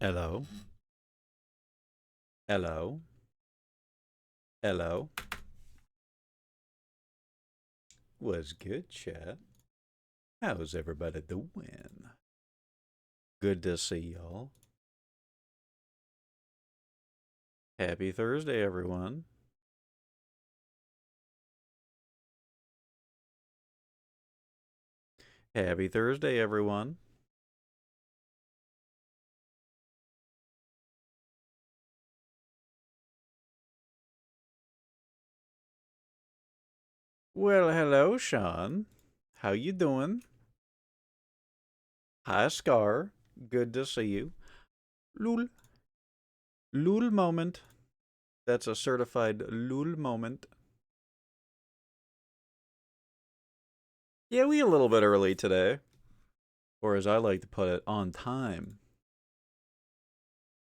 Hello. Hello. Hello. What's good, chat? How's everybody doing? Good to see y'all. Happy Thursday, everyone. Happy Thursday, everyone. Well, hello, Sean. How you doing? Hi, Scar. Good to see you. Lul. Lul moment. That's a certified lul moment. Yeah, we a little bit early today. Or as I like to put it, on time.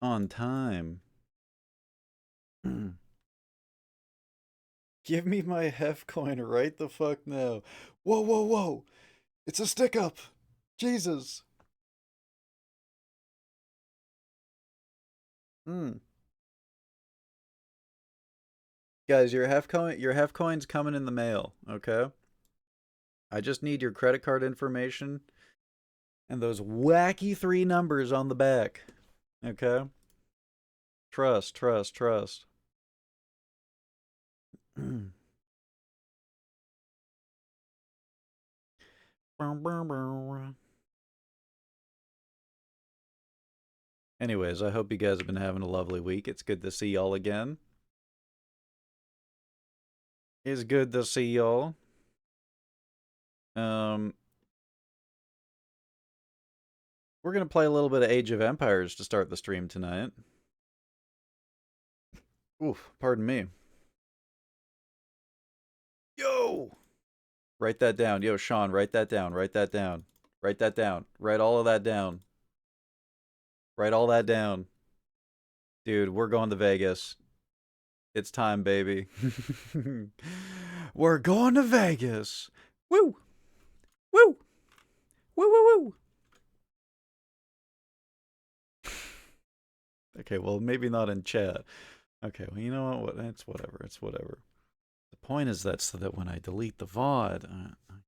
On time. Give me my hef coin right the fuck now. Whoa, whoa, whoa. It's a stick up. Jesus. Hmm. Guys, your hef coin's coming in the mail, okay? I just need your credit card information and those wacky 3 numbers on the back. Okay? Trust, trust, trust. Anyways, I hope you guys have been having a lovely week. It's good to see y'all again. It's good to see y'all. We're gonna play a little bit of Age of Empires to start the stream tonight. Oof, pardon me. Yo! Write that down. Yo, Sean, write that down. Write that down. Write that down. Write all of that down. Write all that down. Dude, we're going to Vegas. It's time, baby. We're going to Vegas. Woo! Woo! Woo, woo, woo! Okay, well, maybe not in chat. Okay, well, you know what? It's whatever. It's whatever. The point is that so that when I delete the VOD,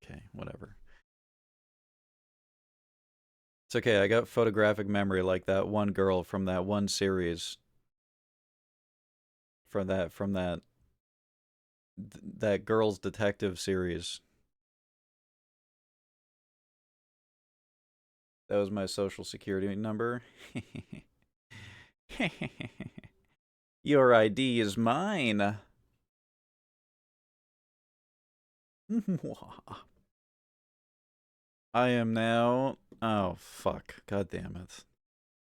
okay, whatever. It's okay. I got photographic memory like that one girl from that one series. From that girls detective series. That was my social security number. Your ID is mine. I am now. Oh, fuck. God damn it.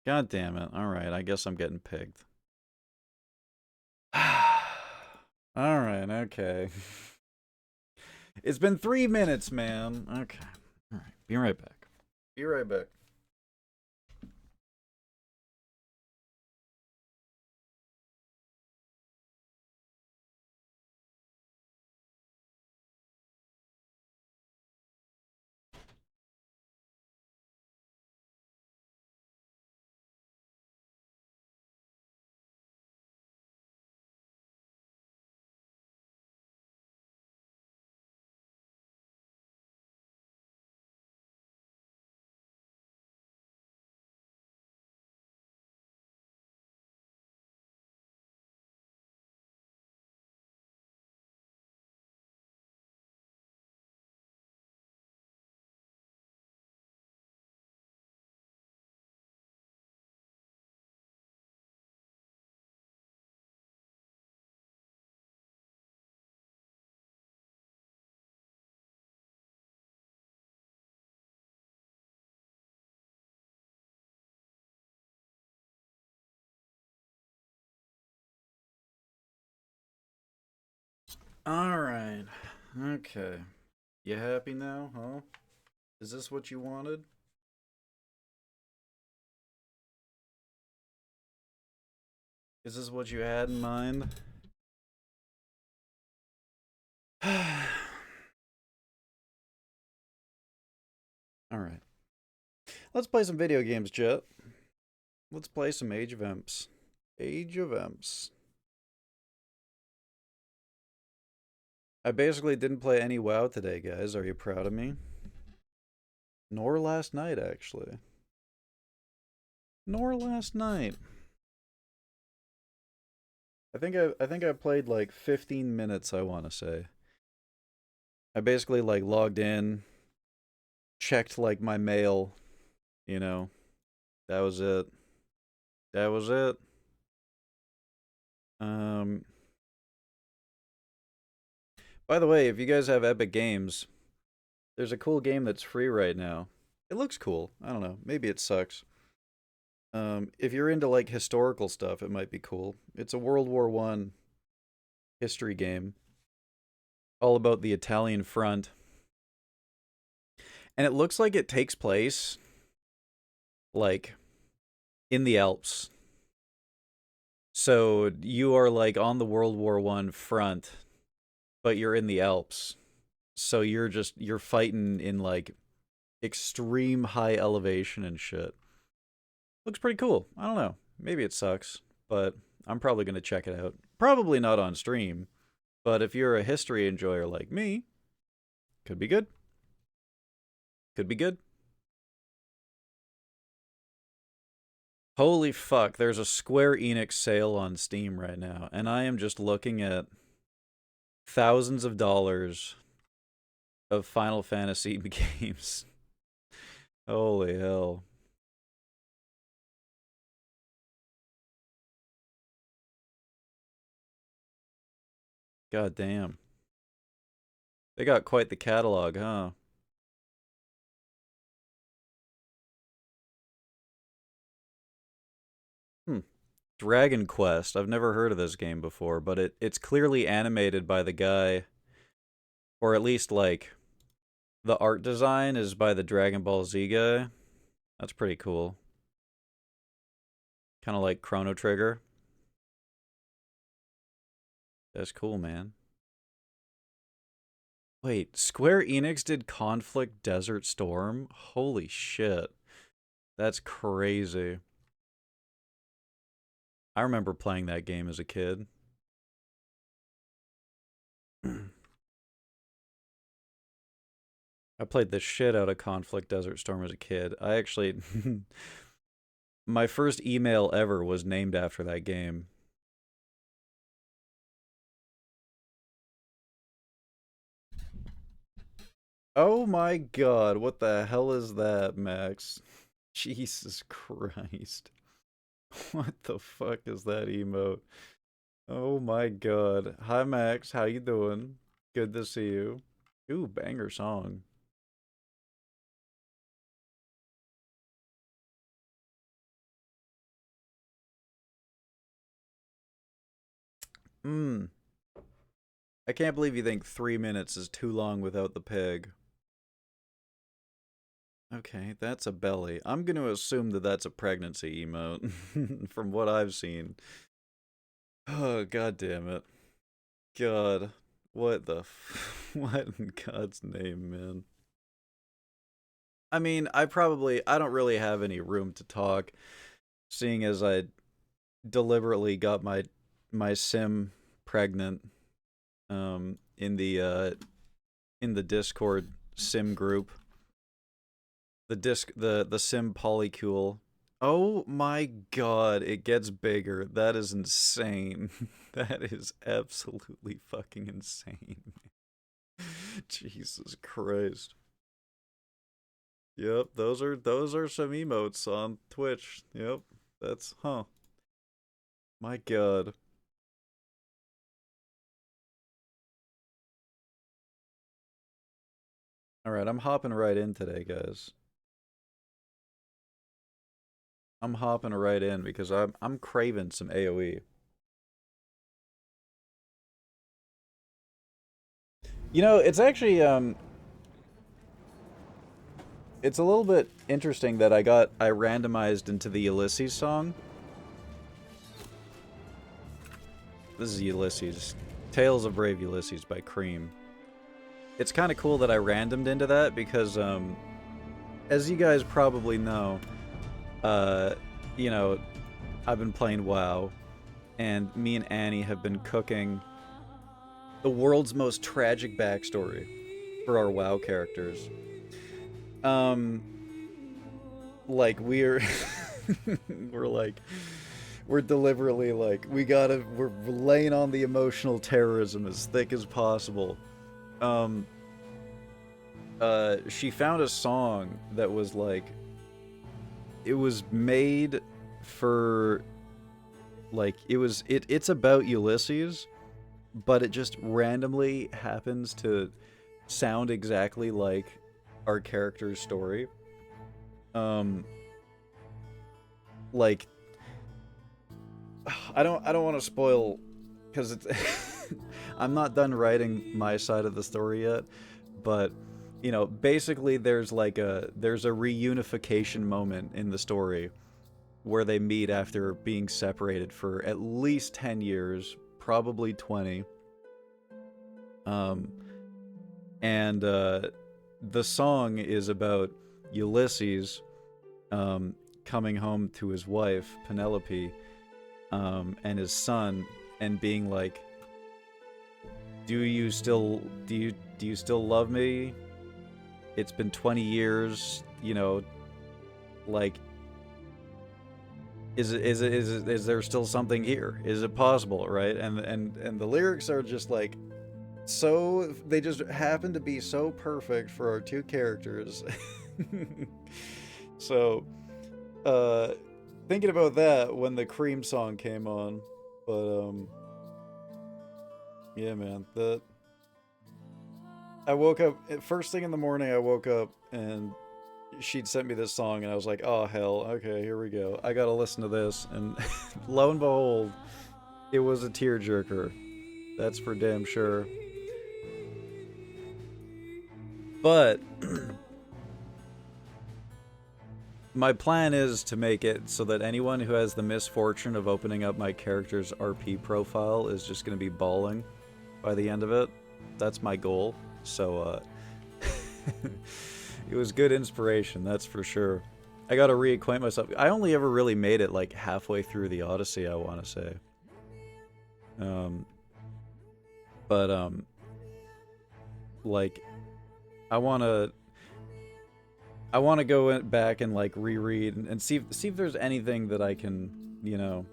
God damn it. Alright, I guess I'm getting pigged. Alright, okay. It's been 3 minutes, man. Okay. Alright, be right back. Be right back. Alright. Okay. You happy now, huh? Is this what you wanted? Is this what you had in mind? Alright. Let's play some video games, Jet. Let's play some Age of Imps. Age of Imps. I basically didn't play any WoW today, guys. Are you proud of me? Nor last night, actually. Nor last night. I think I played like 15 minutes, I want to say. I basically like logged in, checked like my mail, you know. That was it. That was it. By the way, if you guys have Epic Games, there's a cool game that's free right now. It looks cool. I don't know. Maybe it sucks. If you're into like historical stuff, it might be cool. It's a World War I history game, all about the Italian front. And it looks like it takes place like in the Alps. So you are like on the World War I front, but you're in the Alps. So you're fighting in like extreme high elevation and shit. Looks pretty cool. I don't know. Maybe it sucks, but I'm probably going to check it out. Probably not on stream, but if you're a history enjoyer like me, could be good. Could be good. Holy fuck, there's a Square Enix sale on Steam right now, and I am just looking at thousands of dollars of Final Fantasy games. Holy hell. God damn. They got quite the catalog, huh? Dragon Quest. I've never heard of this game before, but it's clearly animated by the guy, or at least like the art design is by the Dragon Ball Z guy. That's pretty cool. Kind of like Chrono Trigger. That's cool, man. Wait, Square Enix did Conflict Desert Storm? Holy shit. That's crazy. I remember playing that game as a kid. I played the shit out of Conflict Desert Storm as a kid. I actually... my first email ever was named after that game. Oh my god, what the hell is that, Max? Jesus Christ. What the fuck is that emote? Oh my god. Hi Max, how you doing? Good to see you. Ooh, banger song. I can't believe you think 3 minutes is too long without the pig. Okay, that's a belly. I'm going to assume that that's a pregnancy emote from what I've seen. Oh, god damn it. God. What the what in God's name, man? I mean, I don't really have any room to talk, seeing as I deliberately got my sim pregnant in the Discord sim group. The sim polycule. Oh my god, it gets bigger. That is insane. That is absolutely fucking insane. Jesus Christ. Yep, those are some emotes on Twitch. Yep. That's My god. Alright, I'm hopping right in today, guys. I'm hopping right in because I'm craving some AOE. You know, it's actually it's a little bit interesting that I randomized into the Ulysses song. This is Ulysses. Tales of Brave Ulysses by Cream. It's kind of cool that I randomed into that because as you guys probably know, you know, I've been playing WoW, and me and Annie have been cooking the world's most tragic backstory for our WoW characters. Like we're we're deliberately like we're laying on the emotional terrorism as thick as possible. She found a song that was like, it was made for, like, it's about Ulysses, but it just randomly happens to sound exactly like our character's story. Like, I don't want to spoil, because it's I'm not done writing my side of the story yet, but you know, basically there's a reunification moment in the story where they meet after being separated for at least 10 years, probably 20. And the song is about Ulysses coming home to his wife Penelope and his son, and being like, do you still love me? It's been 20 years, you know, like, is there still something here? Is it possible, right? And the lyrics are just like, so they just happen to be so perfect for our two characters. So thinking about that when the Cream song came on. But yeah, man, I woke up first thing in the morning. I woke up and she'd sent me this song, and I was like, oh hell, okay, here we go, I gotta listen to this. And lo and behold, it was a tearjerker, that's for damn sure. But my plan is to make it so that anyone who has the misfortune of opening up my character's RP profile is just going to be bawling by the end of it. That's my goal. So, it was good inspiration, that's for sure. I gotta reacquaint myself. I only ever really made it like halfway through the Odyssey, I want to say. Like, I want to go back and like reread and see if there's anything that I can, you know,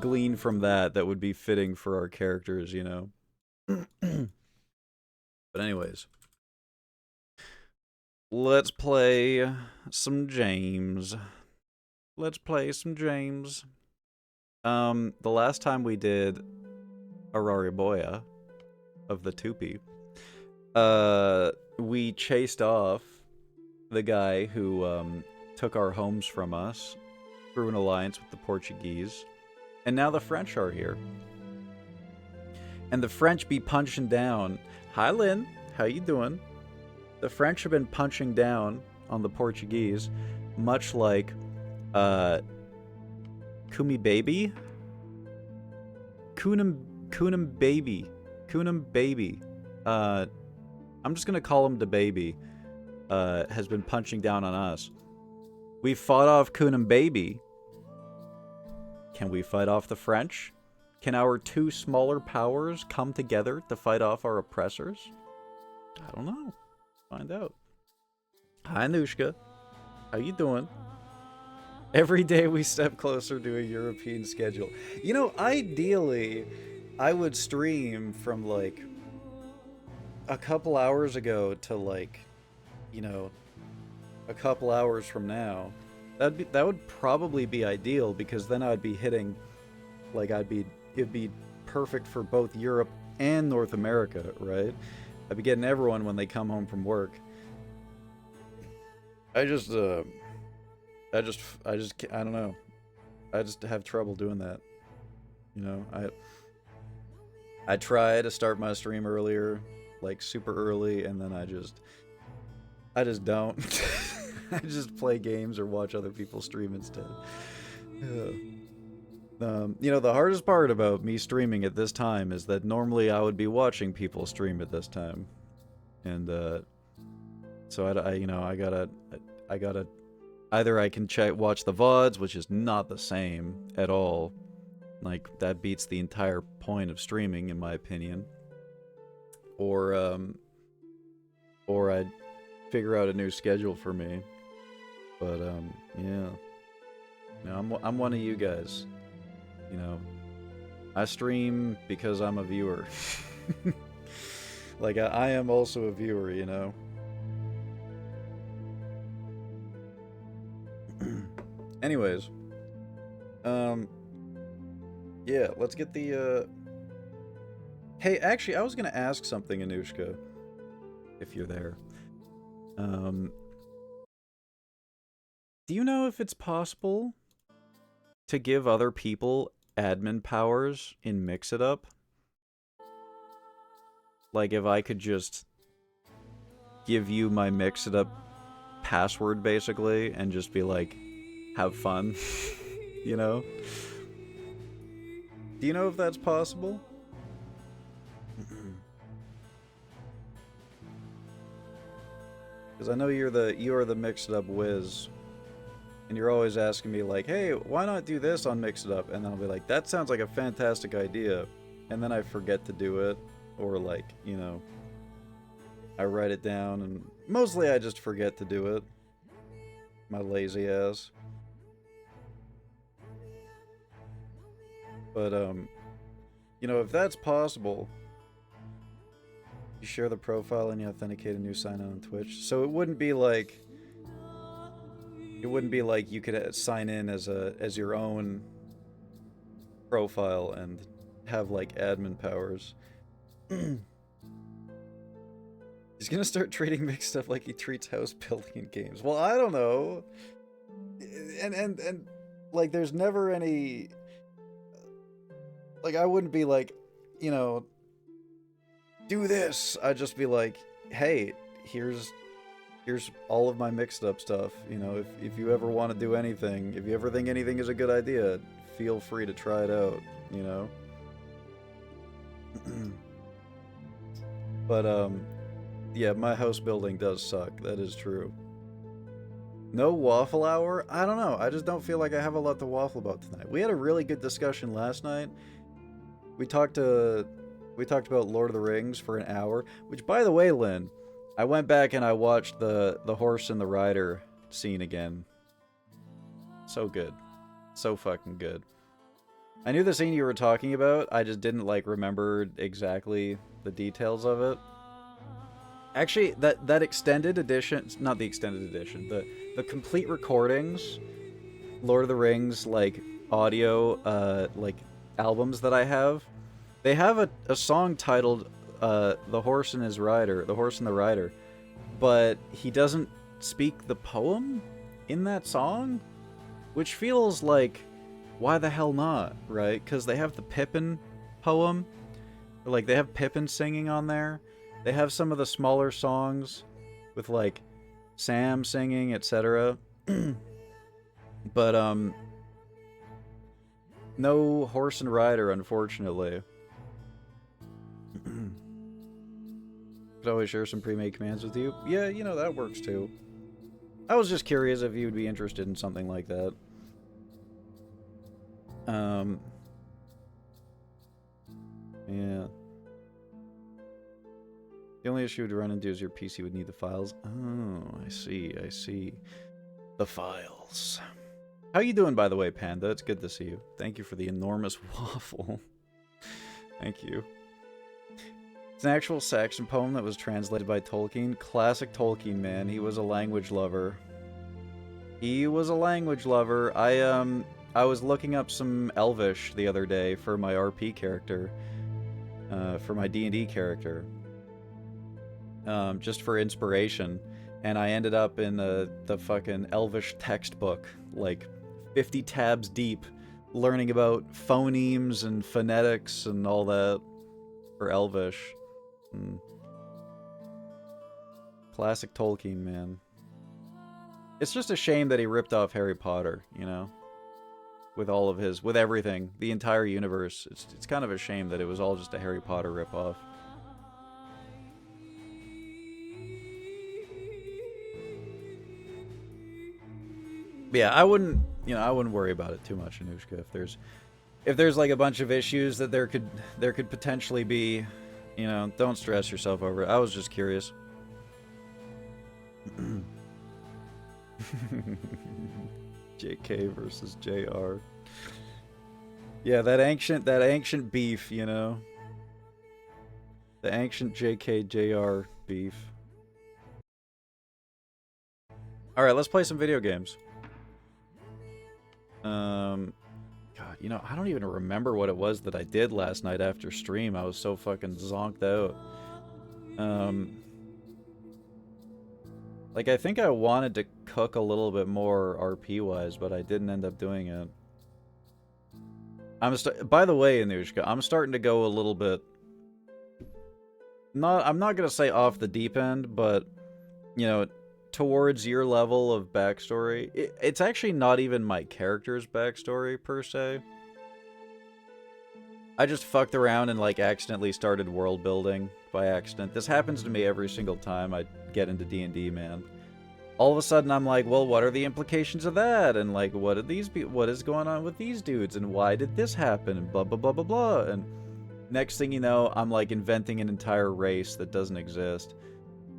glean from that would be fitting for our characters, you know. But anyways, let's play some James. Let's play some James. The last time we did Arariboya of the Tupi, we chased off the guy who took our homes from us through an alliance with the Portuguese, and now the French are here. And the French be punching down. Hi, Lynn. How you doing? The French have been punching down on the Portuguese, much like Kumi Baby? Kunum Baby. I'm just gonna call him the baby. Has been punching down on us. We fought off Kunum Baby. Can we fight off the French? Can our two smaller powers come together to fight off our oppressors? I don't know. Find out. Hi, Anushka. How you doing? Every day we step closer to a European schedule. You know, ideally, I would stream from, like, a couple hours ago to, like, you know, a couple hours from now. That would probably be ideal, because then I'd be hitting, like, it'd be perfect for both Europe and North America, right? I'd be getting everyone when they come home from work. I don't know. I just have trouble doing that. You know, I try to start my stream earlier, like super early, and then I just don't. I just play games or watch other people stream instead. You know, the hardest part about me streaming at this time is that normally I would be watching people stream at this time, and so I gotta Either I can watch the VODs, which is not the same at all. Like, that beats the entire point of streaming, in my opinion. Or I'd figure out a new schedule for me. But, yeah. No, I'm one of you guys. You know, I stream because I'm a viewer. Like, I am also a viewer, you know? Anyways. Yeah, let's get the, Hey, actually, I was gonna ask something, Anushka. If you're there. Do you know if it's possible to give other people admin powers in Mix It Up? Like, if I could just give you my Mix It Up password, basically, and just be like, have fun, you know? Do you know if that's possible? Because I know you are the Mix It Up whiz, and you're always asking me like, hey, why not do this on Mix It Up? And then I'll be like, that sounds like a fantastic idea, and then I forget to do it, or like, you know, I write it down, and mostly I just forget to do it. My lazy ass. But, you know, if that's possible, you share the profile and you authenticate a new sign on Twitch. So it wouldn't be like you could sign in as your own profile and have like admin powers. He's gonna start treating Mixed Up like he treats house building in games. Well, I don't know. And like, there's never any, like, I wouldn't be like, you know, do this. I'd just be like, hey, here's all of my Mixed Up stuff. You know, if you ever want to do anything, if you ever think anything is a good idea, feel free to try it out, you know? But, yeah, my house building does suck. That is true. No waffle hour? I don't know. I just don't feel like I have a lot to waffle about tonight. We had a really good discussion last night. We talked about Lord of the Rings for an hour, which, by the way, Lynn, I went back and I watched the horse and the rider scene again. So good. So fucking good. I knew the scene you were talking about, I just didn't, like, remember exactly the details of it. Actually, that extended edition, not the extended edition, the complete recordings, Lord of the Rings, like, audio, like, albums that I have, they have a song titled, The Horse and His Rider, The Horse and the Rider, but he doesn't speak the poem in that song, which feels like, why the hell not, right? Because they have the Pippin poem, like, they have Pippin singing on there. They have some of the smaller songs with, like, Sam singing, etc. But, no horse and rider, unfortunately. Could always share some pre-made commands with you. Yeah, you know, that works too. I was just curious if you'd be interested in something like that. Yeah. The only issue to run into is your PC would need the files. Oh, I see. The files. How you doing, by the way, Panda? It's good to see you. Thank you for the enormous waffle. Thank you. It's an actual Saxon poem that was translated by Tolkien. Classic Tolkien, man. He was a language lover. He was a language lover. I was looking up some Elvish the other day for my RP character. For my D&D character. Just for inspiration. And I ended up in the fucking Elvish textbook, like 50 tabs deep, learning about phonemes and phonetics and all that for Elvish. Classic Tolkien, man. It's just a shame that he ripped off Harry Potter, you know? With everything, the entire universe. It's kind of a shame that it was all just a Harry Potter ripoff. Yeah, I wouldn't, you know, I wouldn't worry about it too much, Anushka. If there's like a bunch of issues that there could potentially be, you know, don't stress yourself over it. I was just curious. JK versus JR. Yeah, that ancient beef, you know. The ancient JK JR beef. Alright, let's play some video games. God, you know, I don't even remember what it was that I did last night after stream. I was so fucking zonked out. Like, I think I wanted to cook a little bit more RP-wise, but I didn't end up doing it. By the way, Anushka, I'm starting to go a little bit... I'm not gonna say off the deep end, but, you know, towards your level of backstory. It's actually not even my character's backstory, per se. I just fucked around and, like, accidentally started world building by accident. This happens to me every single time I get into D&D, man. All of a sudden, I'm like, well, what are the implications of that? And, like, what is going on with these dudes? And why did this happen? And blah, blah, blah, blah, blah. And next thing you know, I'm, like, inventing an entire race that doesn't exist.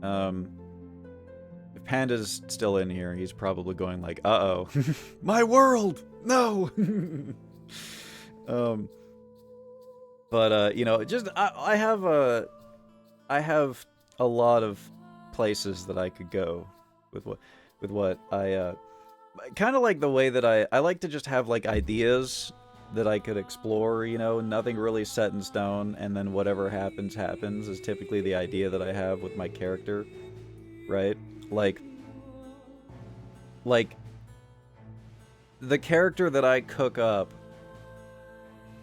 If Panda's still in here, he's probably going like, uh-oh. My world! No! But, you know, just, I have a lot of places that I could go with what I, kind of like the way that I like to just have, like, ideas that I could explore, you know, nothing really set in stone, and then whatever happens, happens, is typically the idea that I have with my character, right? Like, the character that I cook up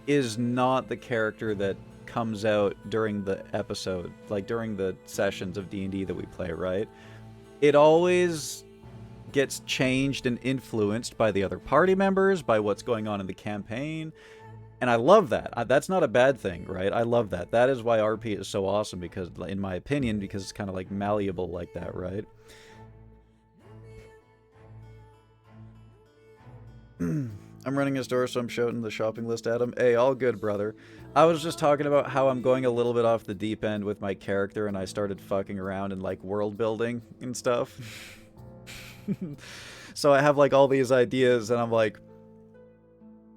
is not the character that comes out during the episode, like during the sessions of D&D that we play, right? It always gets changed and influenced by the other party members, by what's going on in the campaign, and I love that. That's not a bad thing, right? I love that. That is why RP is so awesome, because, in my opinion, because it's kind of like malleable like that, right? I'm running a store, so I'm showing the shopping list at him. Hey, all good, brother. I was just talking about how I'm going a little bit off the deep end with my character, and I started fucking around and, like, world building and stuff. So I have, like, all these ideas, and I'm like,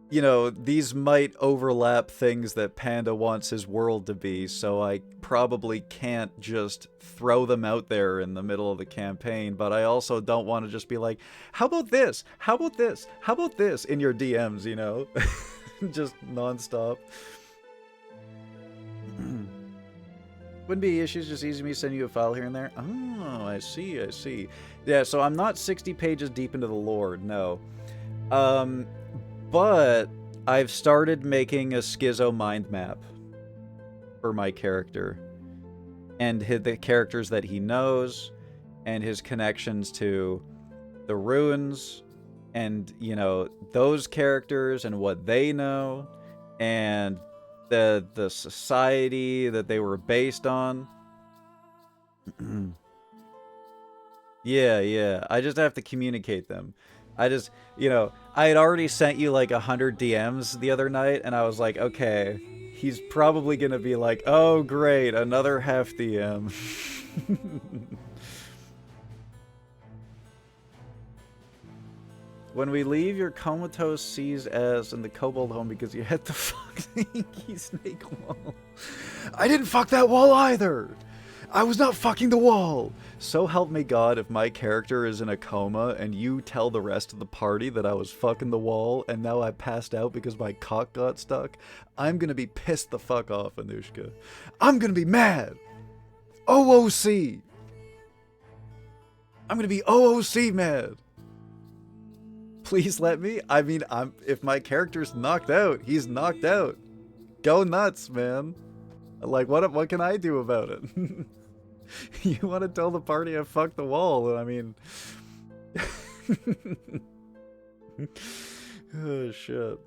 you know, these might overlap things that Panda wants his world to be, so I probably can't just throw them out there in the middle of the campaign, but I also don't want to just be like, how about this? How about this? How about this? In your DMs, you know? Just nonstop. Wouldn't be issues, just easy me sending you a file here and there. Oh, I see, I see. Yeah, so I'm not 60 pages deep into the lore, no. But I've started making a schizo mind map for my character, and the characters that he knows, and his connections to the ruins, and, you know, those characters and what they know, and the society that they were based on. Yeah, I just have to communicate them. I just, you know, I had already sent you like 100 DMs the other night, and I was like, okay, he's probably gonna be like, oh great, another half DM. When we leave your comatose sees ass in the kobold home because you had to fuck the inky snake wall. I didn't fuck that wall either! I was not fucking the wall! So help me God, if my character is in a coma and you tell the rest of the party that I was fucking the wall and now I passed out because my cock got stuck, I'm gonna be pissed the fuck off, Anushka. I'm gonna be mad! OOC! I'm gonna be OOC mad! Please let me? I mean, if my character's knocked out, he's knocked out. Go nuts, man. Like, what can I do about it? You want to tell the party I fucked the wall, I mean... Oh, shit.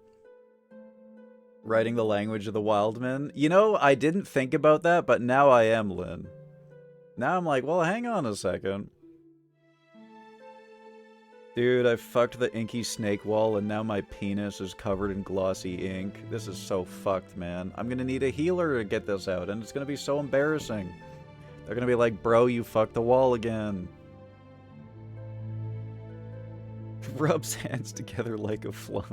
Writing the language of the Wildmen? You know, I didn't think about that, but now I am, Lynn. Now I'm like, well, hang on a second. Dude, I fucked the inky snake wall and now my penis is covered in glossy ink. This is so fucked, man. I'm gonna need a healer to get this out, and it's gonna be so embarrassing. They're gonna be like, bro, you fucked the wall again. Rubs hands together like a fly.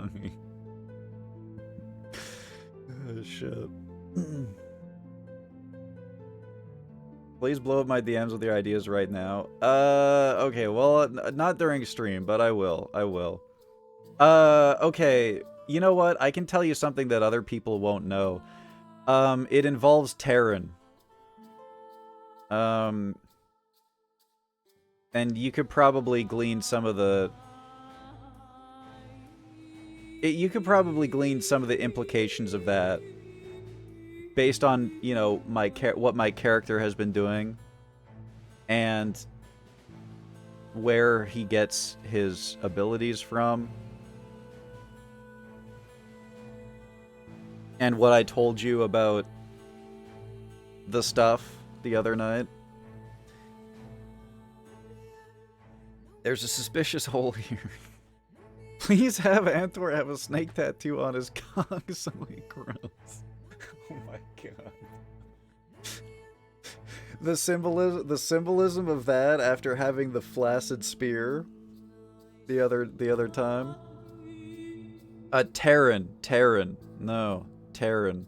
Oh, shit. Please blow up my DMs with your ideas right now. Okay, well, not during stream, but I will. I will. Okay, you know what? I can tell you something that other people won't know. It involves Terran. And you could probably glean some of the... You could probably glean some of the implications of that based on, you know, what my character has been doing and where he gets his abilities from and what I told you about the stuff the other night. There's a suspicious hole here. Please have Antor have a snake tattoo on his cock so he grows. Oh my god. The symbolism of that after having the flaccid spear the other time. Terran. No, Terran.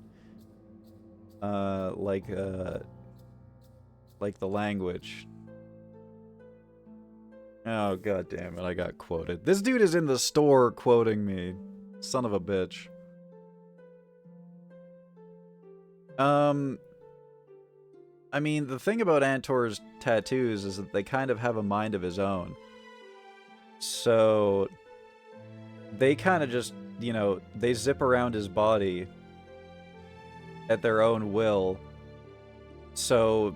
Like the language. Oh, god damn it, I got quoted. This dude is in the store quoting me. Son of a bitch. I mean, the thing about Antor's tattoos is that they kind of have a mind of his own. So, they kind of just, you know, they zip around his body at their own will. So,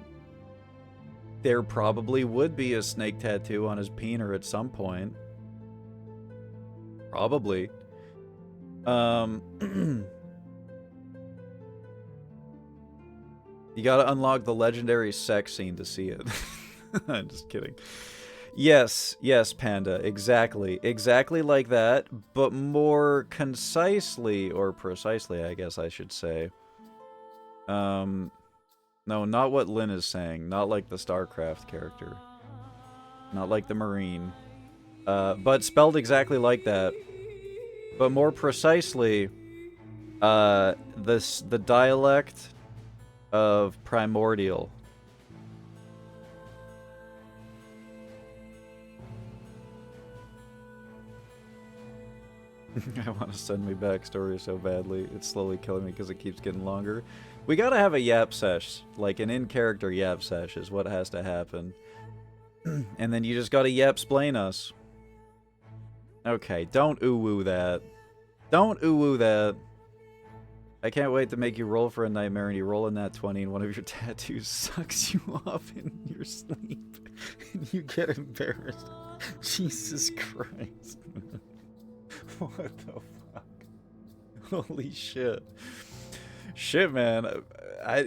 there probably would be a snake tattoo on his peener at some point. Probably. You gotta unlock the legendary sex scene to see it. I'm just kidding. Yes, Panda. Exactly. Exactly like that, but more concisely, or precisely, I guess I should say. No, not what Lynn is saying. Not like the StarCraft character. Not like the Marine. But spelled exactly like that. But more precisely, the dialect of Primordial. I want to send me backstory so badly. It's slowly killing me because it keeps getting longer. We gotta have a yap sesh. Like an in-character yap sesh is what has to happen. And then you just gotta yap-splain us. Okay, don't ooh-woo that. Don't ooh-woo that. I can't wait to make you roll for a nightmare and you roll in that 20 and one of your tattoos sucks you off in your sleep. And you get embarrassed. Jesus Christ. What the fuck? Holy shit. Shit, man.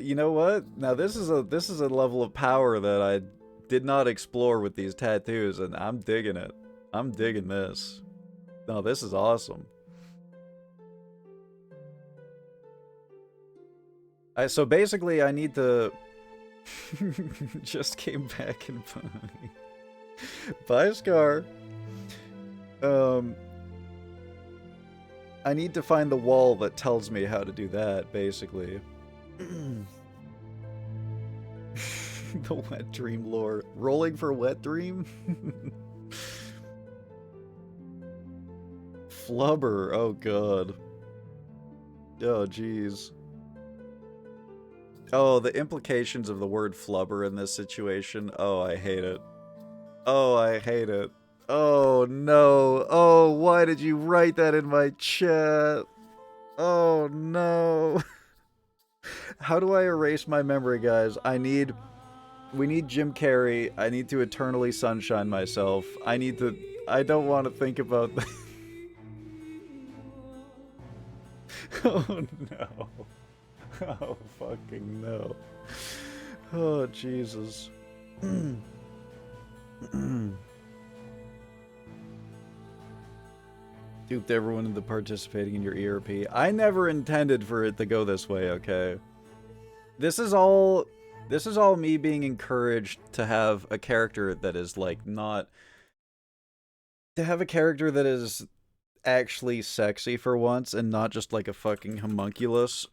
You know what? Now this is a level of power that I did not explore with these tattoos, and I'm digging it. I'm digging this. No, this is awesome. So basically, I need to... Just came back and buy Scar. I need to find the wall that tells me how to do that, basically. The wet dream lore. Rolling for wet dream? Flubber. Oh, God. Oh, jeez. Oh, the implications of the word flubber in this situation. Oh, I hate it. Oh, I hate it. Oh, no. Oh, why did you write that in my chat? Oh, no. How do I erase my memory, guys? We need Jim Carrey. I need to eternally sunshine myself. I don't want to think about that. Oh, no. Oh, fucking no. Oh, Jesus. Duped everyone into participating in your ERP. I never intended for it to go this way, okay? This is all me being encouraged to have a character that is, like, not... To have a character that is actually sexy for once and not just like a fucking homunculus.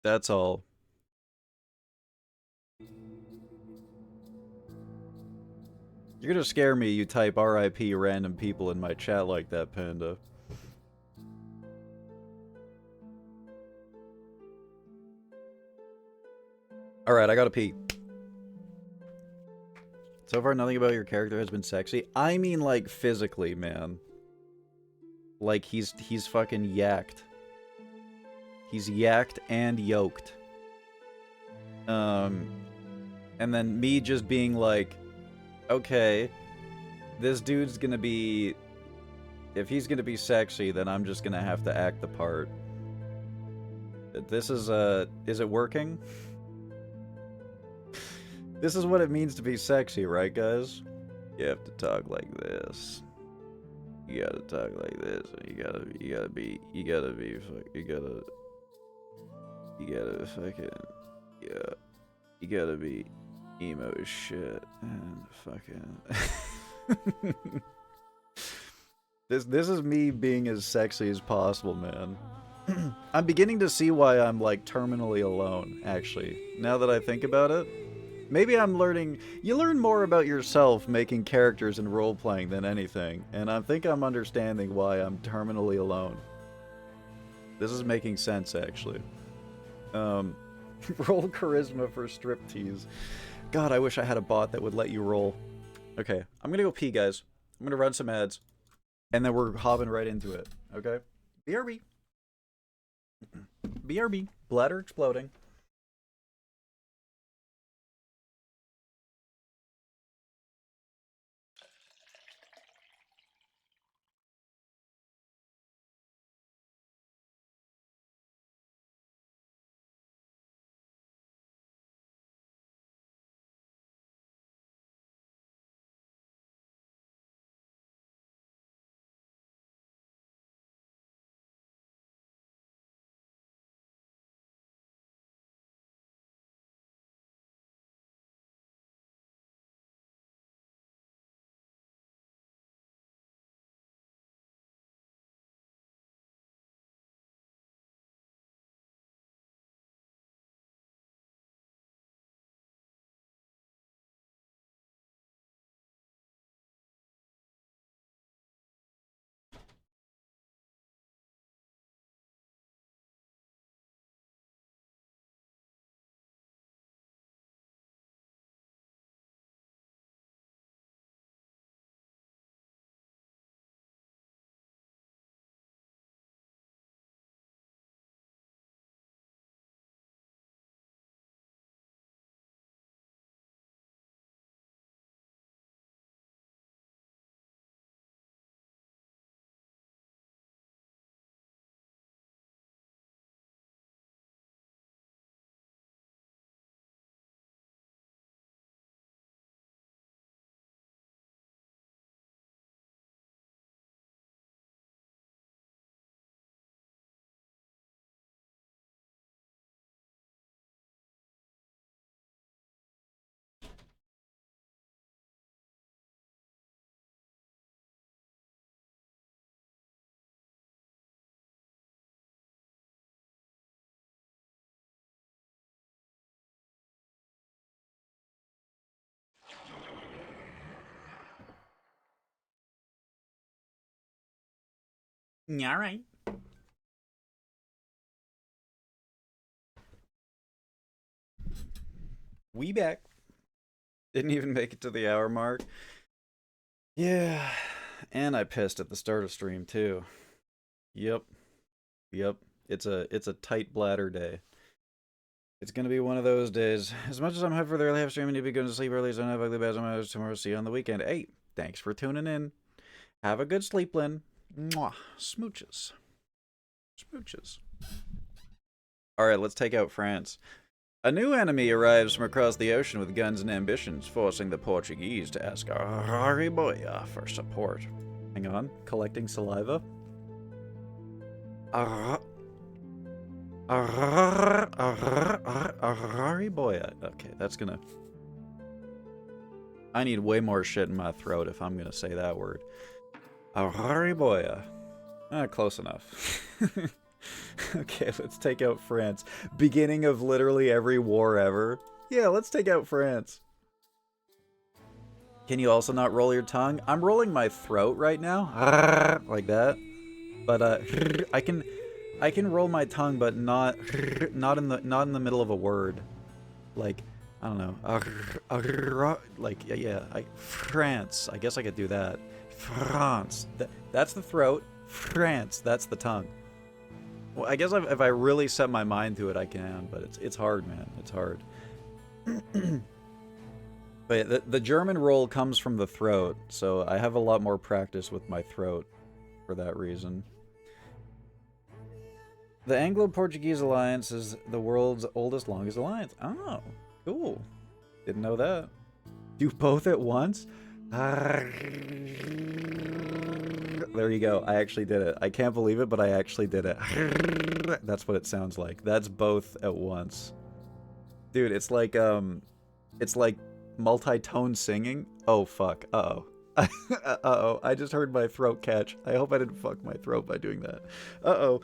That's all. You're gonna scare me, you type RIP random people in my chat like that, Panda. Alright, I gotta pee. So far, nothing about your character has been sexy. I mean, like, physically, man. Like, he's fucking yacked. He's yacked and yoked. And then me just being like, okay, this dude's gonna be... If he's gonna be sexy, then I'm just gonna have to act the part. This is it working? This is what it means to be sexy, right, guys? You have to talk like this. You gotta talk like this. You gotta be fucking, yeah. You gotta be emo as shit and fucking. This is me being as sexy as possible, man. I'm beginning to see why I'm, like, terminally alone, actually. Now that I think about it. Maybe I'm learning... You learn more about yourself making characters and role-playing than anything, and I think I'm understanding why I'm terminally alone. This is making sense, actually. Roll charisma for striptease. God, I wish I had a bot that would let you roll. Okay, I'm gonna go pee, guys. I'm gonna run some ads. And then we're hopping right into it, okay? BRB. BRB. Bladder exploding. Alright. We back. Didn't even make it to the hour mark. Yeah. And I pissed at the start of stream too. Yep. It's a tight bladder day. It's gonna be one of those days. As much as I'm hyped for the early half stream, I need to be going to sleep early, so I don't have ugly bad on tomorrow. See you on the weekend. Hey, thanks for tuning in. Have a good sleep, Lynn. Mwah. Smooches. Smooches. Alright, let's take out France. A new enemy arrives from across the ocean with guns and ambitions, forcing the Portuguese to ask Ariboya for support. Hang on, collecting saliva. Ariboya. Okay, that's gonna... I need way more shit in my throat if I'm gonna say that word. Ariboya. Close enough. Okay, let's take out France. Beginning of literally every war ever. Yeah, let's take out France. Can you also not roll your tongue? I'm rolling my throat right now. Like that. But I can roll my tongue, but not in the middle of a word. Like, I don't know. Like, yeah, France. I guess I could do that. France. That's the throat. France. That's the tongue. Well, I guess if I really set my mind to it, I can. But it's hard, man. It's hard. But yeah, the German roll comes from the throat, so I have a lot more practice with my throat for that reason. The Anglo-Portuguese alliance is the world's oldest, longest alliance. Oh, cool. Didn't know that. Do both at once? There you go. I actually did it. I can't believe it, but I actually did it. That's what it sounds like. That's both at once. Dude, it's like multi-tone singing. Oh, fuck. Uh-oh. Uh-oh. I just heard my throat catch. I hope I didn't fuck my throat by doing that. Uh-oh.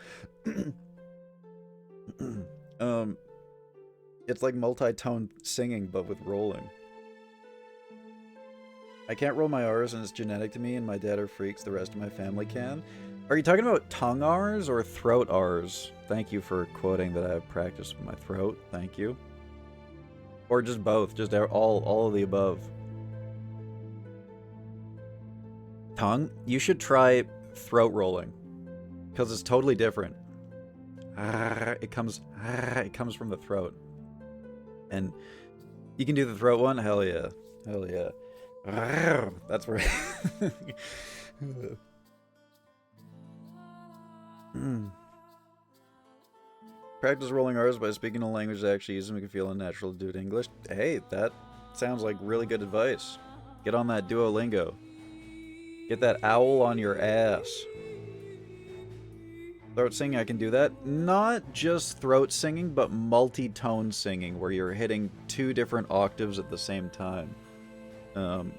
It's like multi-tone singing, but with rolling. I can't roll my R's and it's genetic to me, and my dad are freaks, the rest of my family can. Are you talking about tongue R's or throat R's? Thank you for quoting that I have practice with my throat. Thank you. Or just both, just all of the above. Tongue? You should try throat rolling, because it's totally different. It comes from the throat. And you can do the throat one? Hell yeah. Hell yeah. That's right. Practice rolling R's by speaking a language that actually uses them, make it feel unnatural to do it in English. Hey, that sounds like really good advice. Get on that Duolingo. Get that owl on your ass. Throat singing, I can do that. Not just throat singing, but multi-tone singing, where you're hitting 2 different octaves at the same time.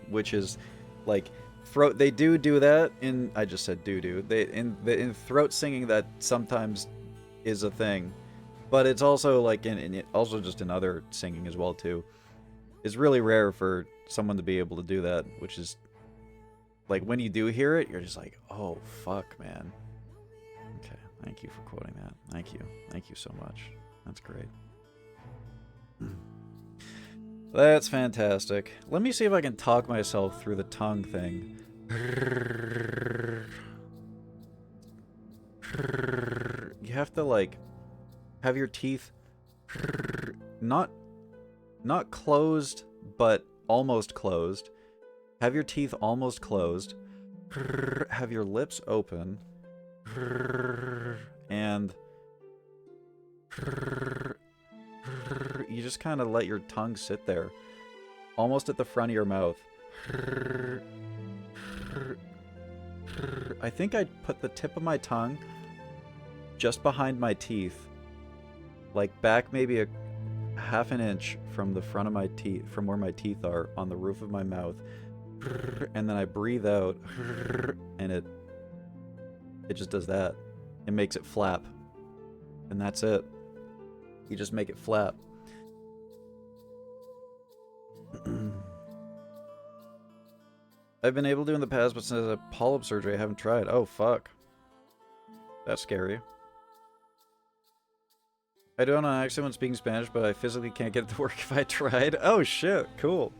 Which is, like, throat. They do that in. I just said do. In throat singing, that sometimes is a thing, but it's also like also just in other singing as well too. It's really rare for someone to be able to do that, which is like when you do hear it, you're just like, oh fuck, man. Okay, thank you for quoting that. Thank you so much. That's great. That's fantastic. Let me see if I can talk myself through the tongue thing. You have to, like, have your teeth not closed, but almost closed. Have your teeth almost closed. Have your lips open. And you just kind of let your tongue sit there, almost at the front of your mouth. I think I'd put the tip of my tongue just behind my teeth, like back maybe a half an inch from the front of my teeth, from where my teeth are, on the roof of my mouth, and then I breathe out, and it just does that. It makes it flap, and that's it. You just make it flap. I've been able to in the past, but since a polyp surgery, I haven't tried. Oh, fuck. That's scary. I do it on accident when speaking Spanish, but I physically can't get it to work if I tried. Oh, shit. Cool.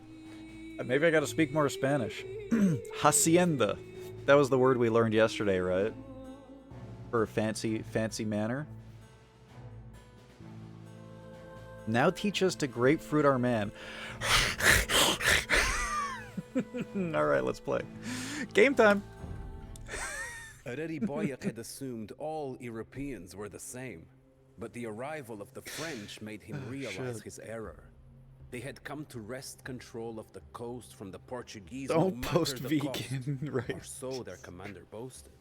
Maybe I gotta speak more Spanish. Hacienda. That was the word we learned yesterday, right? For a fancy manner. Now teach us to grapefruit our man. Alright, let's play. Game time! Already Boyac had assumed all Europeans were the same. But the arrival of the French made him realize his error. They had come to wrest control of the coast from the Portuguese, no Don't matter post the vegan, cost, right? or so their commander boasted.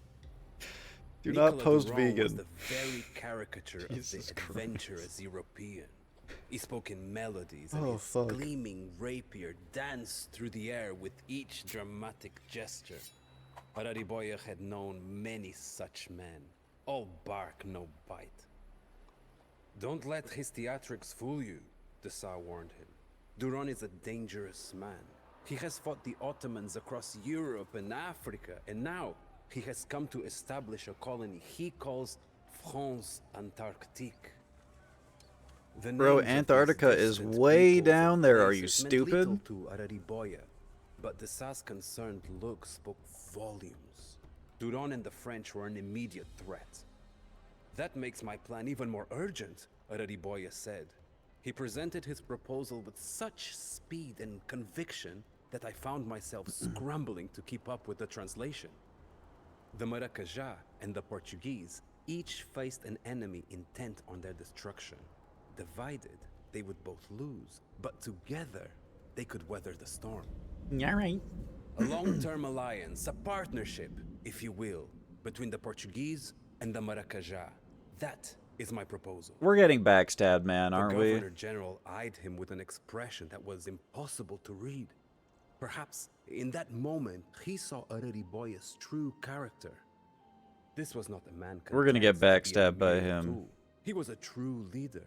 Do not Nicolas post Durand was vegan. the very caricature of the Jesus adventurous European. He spoke in melodies, and Oh, his fuck. gleaming rapier danced through the air with each dramatic gesture. Arariboya had known many such men, all bark, no bite. Don't let his theatrics fool you, the Tsar warned him. Durand is a dangerous man. He has fought the Ottomans across Europe and Africa, and now he has come to establish a colony he calls France Antarctique. The Bro, names of these Antarctica is distant way peoples and down there. Are you places meant little stupid? to Arariboya, but the Tsar's concerned look spoke volumes. Durand and the French were an immediate threat. That makes my plan even more urgent, Arariboya said. He presented his proposal with such speed and conviction that I found myself scrambling to keep up with the translation. The Maracajá and the Portuguese each faced an enemy intent on their destruction. Divided, they would both lose, but together, they could weather the storm. Yeah, right. A long-term alliance, a partnership, if you will, between the Portuguese and the Maracajá. That is my proposal. We're getting backstabbed, man, aren't The we? Governor General eyed him with an expression that was impossible to read. Perhaps in that moment, he saw Arariboya's true character. This was not a man. We're gonna get content to be a backstabbed by mere him. tool. He was a true leader,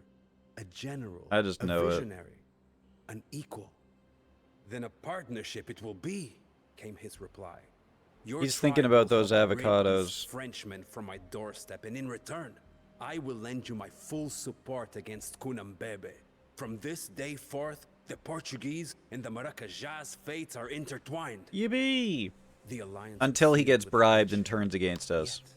a general, I just know it. a visionary, an equal. Then a partnership it will be, came his reply. Your He's thinking tribe about will those help rid these avocados. Frenchmen from my doorstep, and in return, I will lend you my full support against Kunambebe. From this day forth, the Portuguese and the Maracajá's fates are intertwined. Yippee! The alliance Until he sealed gets with bribed and friendship. turns against us. Yet,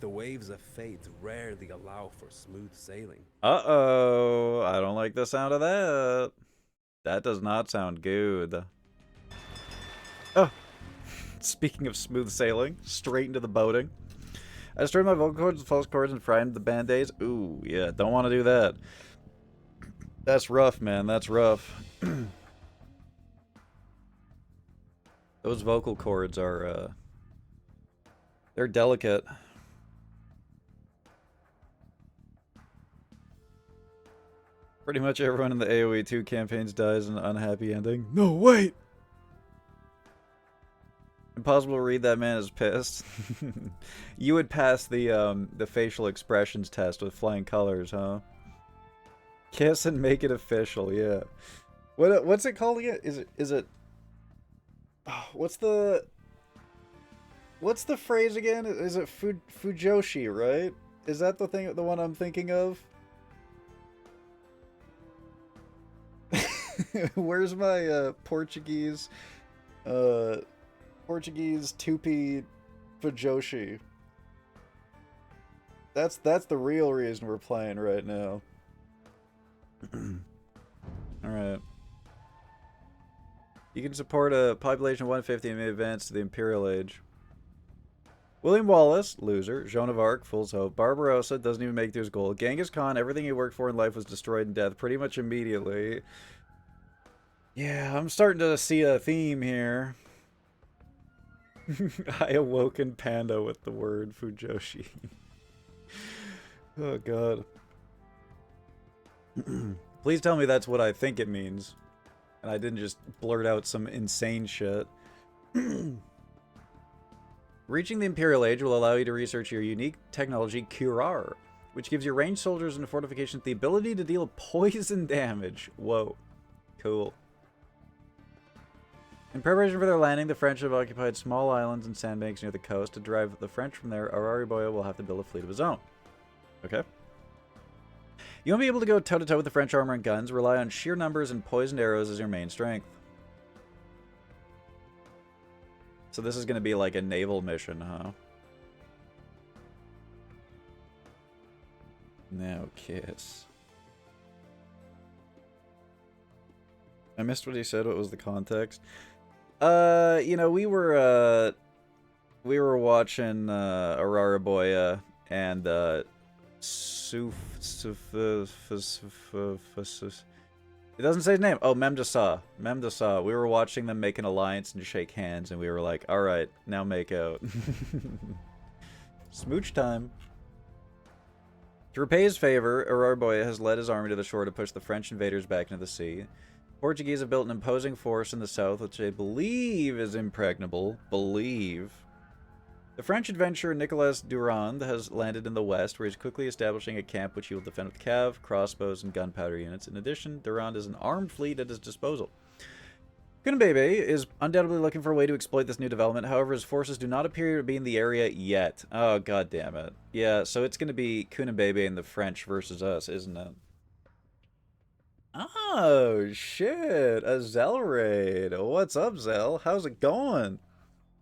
the waves of fate rarely allow for smooth sailing. Uh-oh. I don't like the sound of that. That does not sound good. Oh. Speaking of smooth sailing, straight into the boating. I destroyed my vocal cords with false cords and frightened the band-aids. Ooh, yeah, don't want to do that. That's rough, man. That's rough. Those vocal cords are, they're delicate. Pretty much everyone in the AOE2 campaigns dies in an unhappy ending. No, wait! Impossible to read, that man is pissed. You would pass the facial expressions test with flying colors, huh? Kiss and make it official, yeah. What's it called again? Is it oh, what's the phrase again? Is it Fujoshi, right? Is that the one I'm thinking of? Where's my Portuguese Tupi Fujoshi? That's the real reason we're playing right now. Alright. You can support a population of 150 and may advance to the Imperial Age. William Wallace, loser. Joan of Arc, fool's hope. Barbarossa doesn't even make it to his goal. Genghis Khan, everything he worked for in life was destroyed in death pretty much immediately. Yeah, I'm starting to see a theme here. I awoken Panda with the word Fujoshi. Oh god. Please tell me that's what I think it means. And I didn't just blurt out some insane shit. Reaching the Imperial Age will allow you to research your unique technology, Curar, which gives your ranged soldiers and fortifications the ability to deal poison damage. Whoa. Cool. In preparation for their landing, the French have occupied small islands and sandbanks near the coast. To drive the French from there, Arariboya will have to build a fleet of his own. Okay. You won't be able to go toe-to-toe with the French armor and guns. Rely on sheer numbers and poisoned arrows as your main strength. So this is going to be like a naval mission, huh? Now kiss. I missed what he said. What was the context? You know, we were watching Arariboya and It doesn't say his name. Oh, Memdasa. Memdasa. We were watching them make an alliance and shake hands, and we were like, alright, now make out. Smooch time. To repay his favor, Ararboy has led his army to the shore to push the French invaders back into the sea. Portuguese have built an imposing force in the south, which they believe is impregnable. Believe. The French adventurer Nicolas Durand has landed in the west, where he's quickly establishing a camp which he will defend with cav, crossbows, and gunpowder units. In addition, Durand has an armed fleet at his disposal. Kunabebe is undoubtedly looking for a way to exploit this new development. However, his forces do not appear to be in the area yet. Oh, god damn it. Yeah, so it's going to be Kunabebe and the French versus us, isn't it? Oh, shit. A Zell raid. What's up, Zell? How's it going?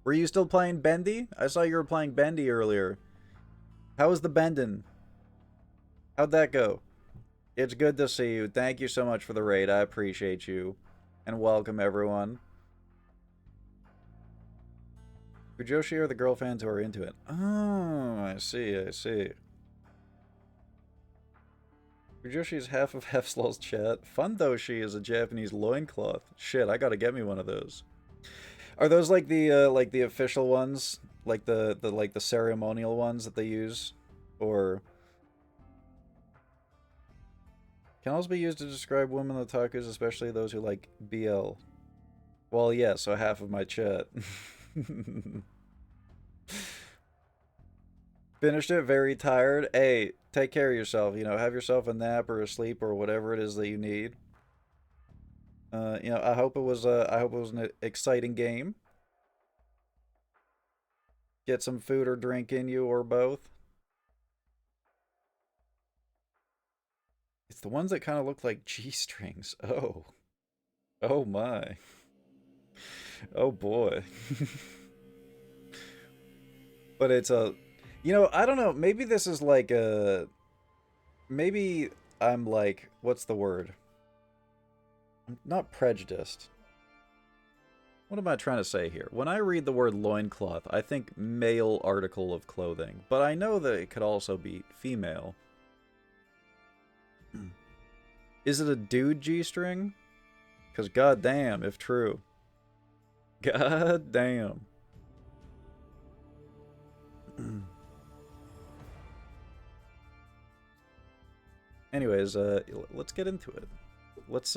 Were you still playing Bendy? I saw you were playing Bendy earlier. How was the bending? How'd that go? It's good to see you. Thank you so much for the raid. I appreciate you. And welcome, everyone. Fujoshi are the girl fans who are into it. Oh, I see, I see. Fujoshi is half of Hefslow's chat. Fundoshi is a Japanese loincloth. Shit, I gotta get me one of those. Are those like the official ones? Like the ceremonial ones that they use? Or can also be used to describe women otakus, especially those who like BL. Well, yeah, so half of my chat. Finished it, very tired. Hey, take care of yourself, you know, have yourself a nap or a sleep or whatever it is that you need. You know, I hope it was an exciting game. Get some food or drink in you, or both. It's the ones that kind of look like G-strings. Oh. Oh my. Oh boy. But it's a... You know, I don't know. Maybe this is like a... Maybe I'm like... What's the word? I'm not prejudiced. What am I trying to say here? When I read the word loincloth, I think male article of clothing. But I know that it could also be female. Is it a dude G-string? Because goddamn, if true. Goddamn. Anyways, let's get into it. Let's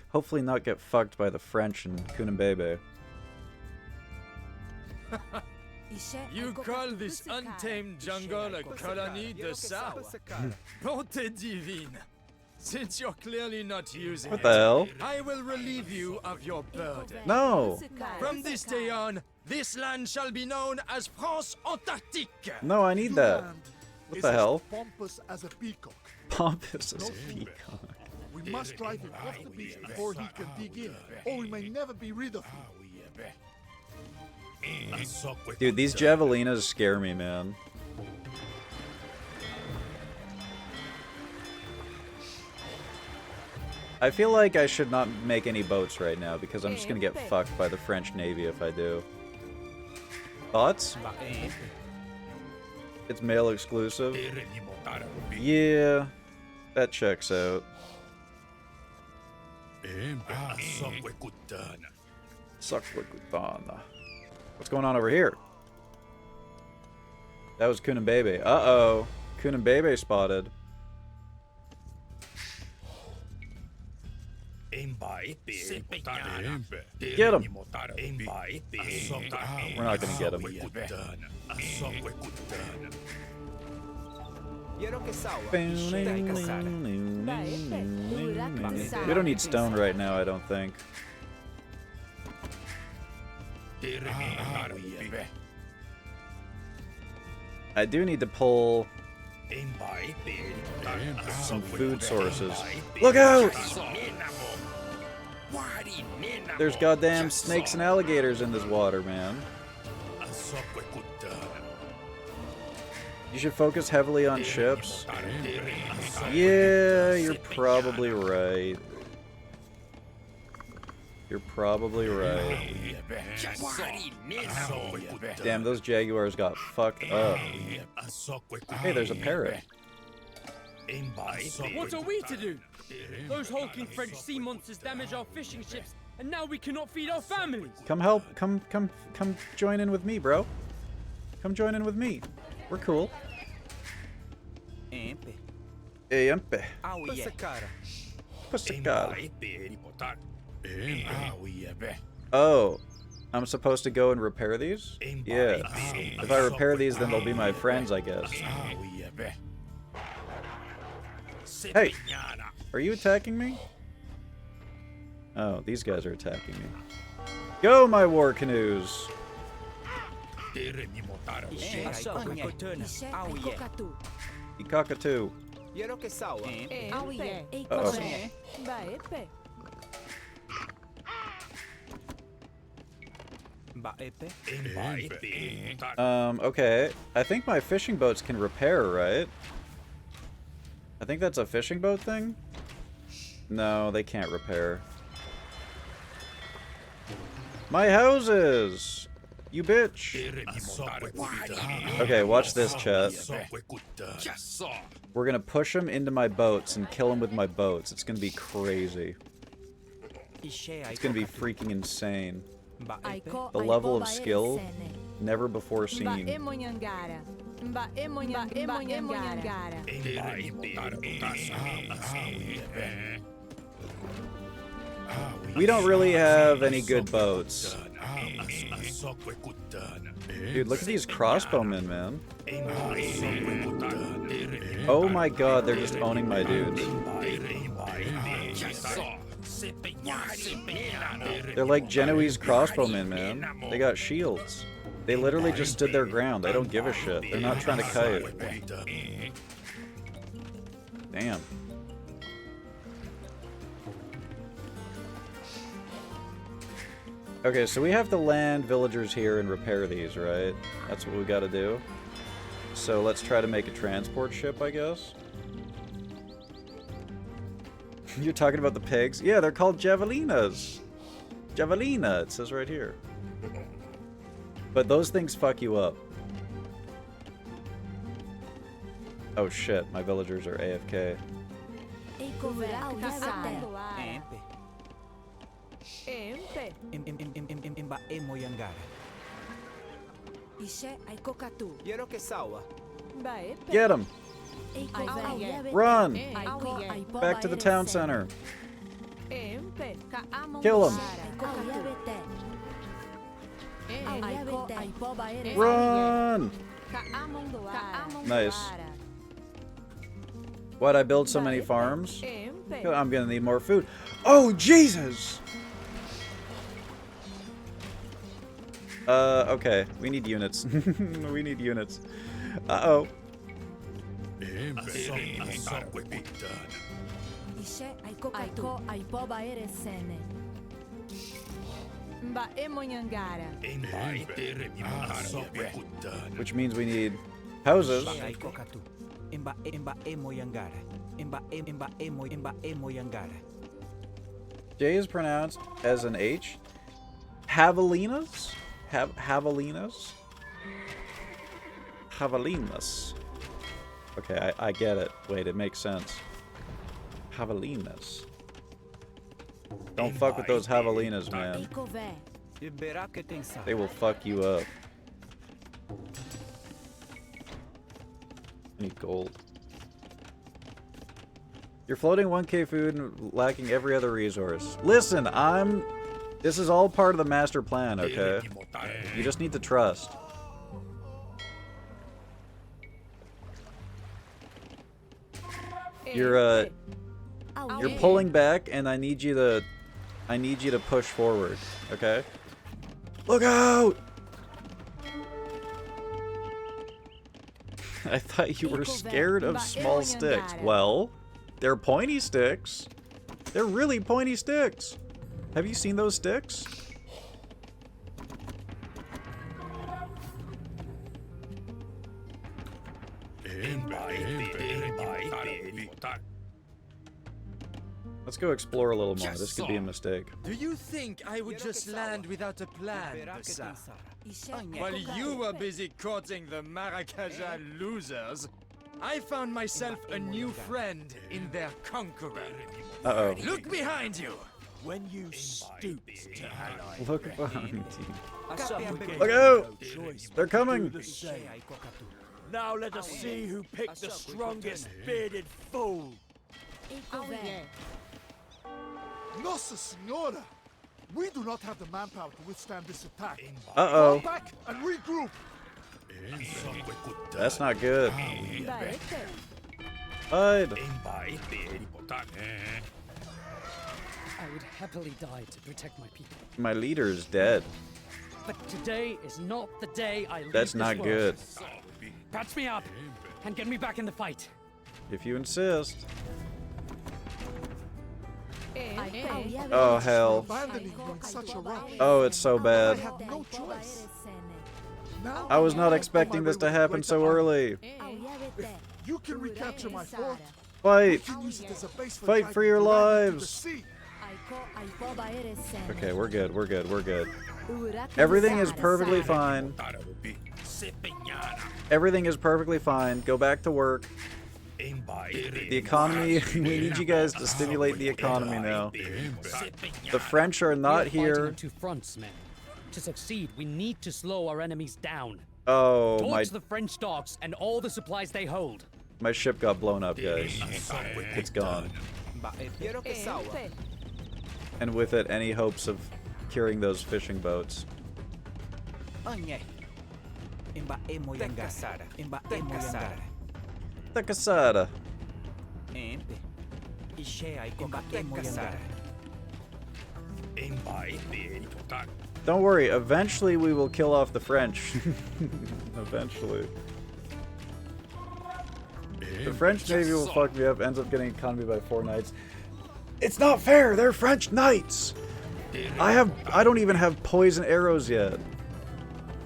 hopefully not get fucked by the French and Kunabebe. You call this untamed jungle a colony de Sawa? Bonté divine. Since you're clearly not using What the hell? I will relieve you of your burden. No! From this day on, this land shall be known as France Antarctique. No, I need that. What the hell? Pompous as a peacock. Pompous as a peacock. We must drive him off the beach before he can dig in, or we may never be rid of him. Dude, these javelinas scare me, man. I feel like I should not make any boats right now because I'm just gonna get fucked by the French Navy if I do. Thoughts? It's male exclusive. Yeah, that checks out. What's going on over here? That was Kunabebe. Uh-oh. Kunabebe spotted. Get him! We're not gonna get him. We don't need stone right now, I don't think. I do need to pull some food sources. Look out! There's goddamn snakes and alligators in this water, man. You should focus heavily on ships. Yeah, you're probably right. You're probably right. Damn, those jaguars got fucked up. Hey, there's a parrot. What are we to do? Those hulking French sea monsters damage our fishing ships, and now we cannot feed our families. Come help. Come join in with me, bro. Come join in with me. We're cool. Empe. Oh, I'm supposed to go and repair these? Yeah. If I repair these, then they'll be my friends, I guess. Hey! Are you attacking me? Oh, these guys are attacking me. Go, my war canoes! Ikakatu. Okay. I think my fishing boats can repair, right? I think that's a fishing boat thing? No, they can't repair. My houses! You bitch! Okay, watch this, chat. We're gonna push them into my boats and kill them with my boats. It's gonna be crazy. It's gonna be freaking insane. The level of skill, never before seen. We don't really have any good boats. Dude, look at these crossbowmen, man. Oh my god, they're just owning my dudes. They're like Genoese crossbowmen, man. They got shields. They literally just stood their ground. They don't give a shit. They're not trying to kite. Damn. Okay, so we have to land villagers here and repair these, right? That's what we gotta do. So let's try to make a transport ship, I guess. You're talking about the pigs? Yeah, they're called javelinas. Javelina, it says right here. But those things fuck you up. Oh shit, my villagers are AFK. Get him! Run! Back to the town center. Kill him! Run! Nice. Why'd I build so many farms? I'm gonna need more food. Oh, Jesus! Okay. We need units. We need units. Uh-oh. Which means we need houses. J is pronounced as an H. Javelinas? Javelinas? Javelinas. Okay, I get it. Wait, it makes sense. Javelinas. Don't fuck with those javelinas, man. They will fuck you up. I need gold. You're floating 1k food and lacking every other resource. Listen, this is all part of the master plan, okay? You just need to trust. You're pulling back, and I need you to push forward, okay? Look out! I thought you were scared of small sticks. Well, they're pointy sticks. They're really pointy sticks. Have you seen those sticks? Let's go explore a little more. This could be a mistake. Do you think I would just land without a plan, Dessa? While you were busy courting the Marakajan losers, I found myself a new friend in their conqueror. Uh-oh. Look behind you! When you stooped to ally, Look behind you. Look Look out! They're coming! Now let us see who picked the strongest bearded fool. Nossa Senhora! We do not have the manpower to withstand this attack. Uh-oh. Fall back and regroup. That's not good. Hide! I would happily die to protect my people. My leader's dead. But today is not the day I leave That's this not world. good. Patch me up and get me back in the fight. If you insist. Oh, hell. Abandoning you in such a rush. Oh, it's so I bad. have no choice. Now I was not I'm expecting on my this way to with happen greater so honor. early. You can recapture my fort. Fight! You can use it as a base for Fight driving for your the land into the lives. sea. Okay, we're good, we're good, we're good. Everything is perfectly fine. Everything is perfectly fine. Go back to work. The economy, we need you guys to stimulate the economy now. The French are not We are fighting here. on two fronts, men. To succeed, we need to slow our enemies down. Oh, Torch the French docks and all the supplies they hold. my ship got blown up, guys. It's gone. And with it, any hopes of curing those fishing boats. The Casada. Don't worry, eventually we will kill off the French. Eventually. The French Navy will fuck me up, ends up getting economy by 4 knights. It's not fair, they're French knights! I don't even have poison arrows yet.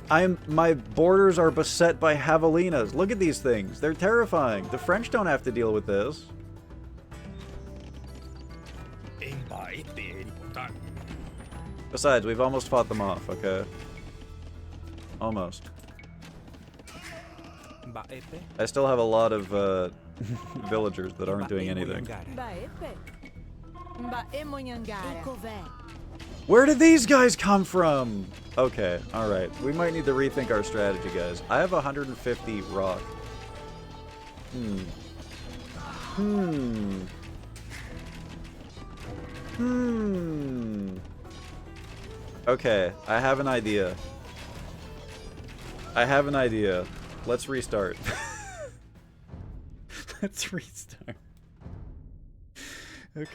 My borders are beset by javelinas. Look at these things, they're terrifying. The French don't have to deal with this. Besides, we've almost fought them off, okay? Almost. I still have a lot of villagers that aren't doing anything. Where did these guys come from? Okay, alright. We might need to rethink our strategy, guys. I have 150 rock. Okay, I have an idea. Let's restart. Let's restart. Okay.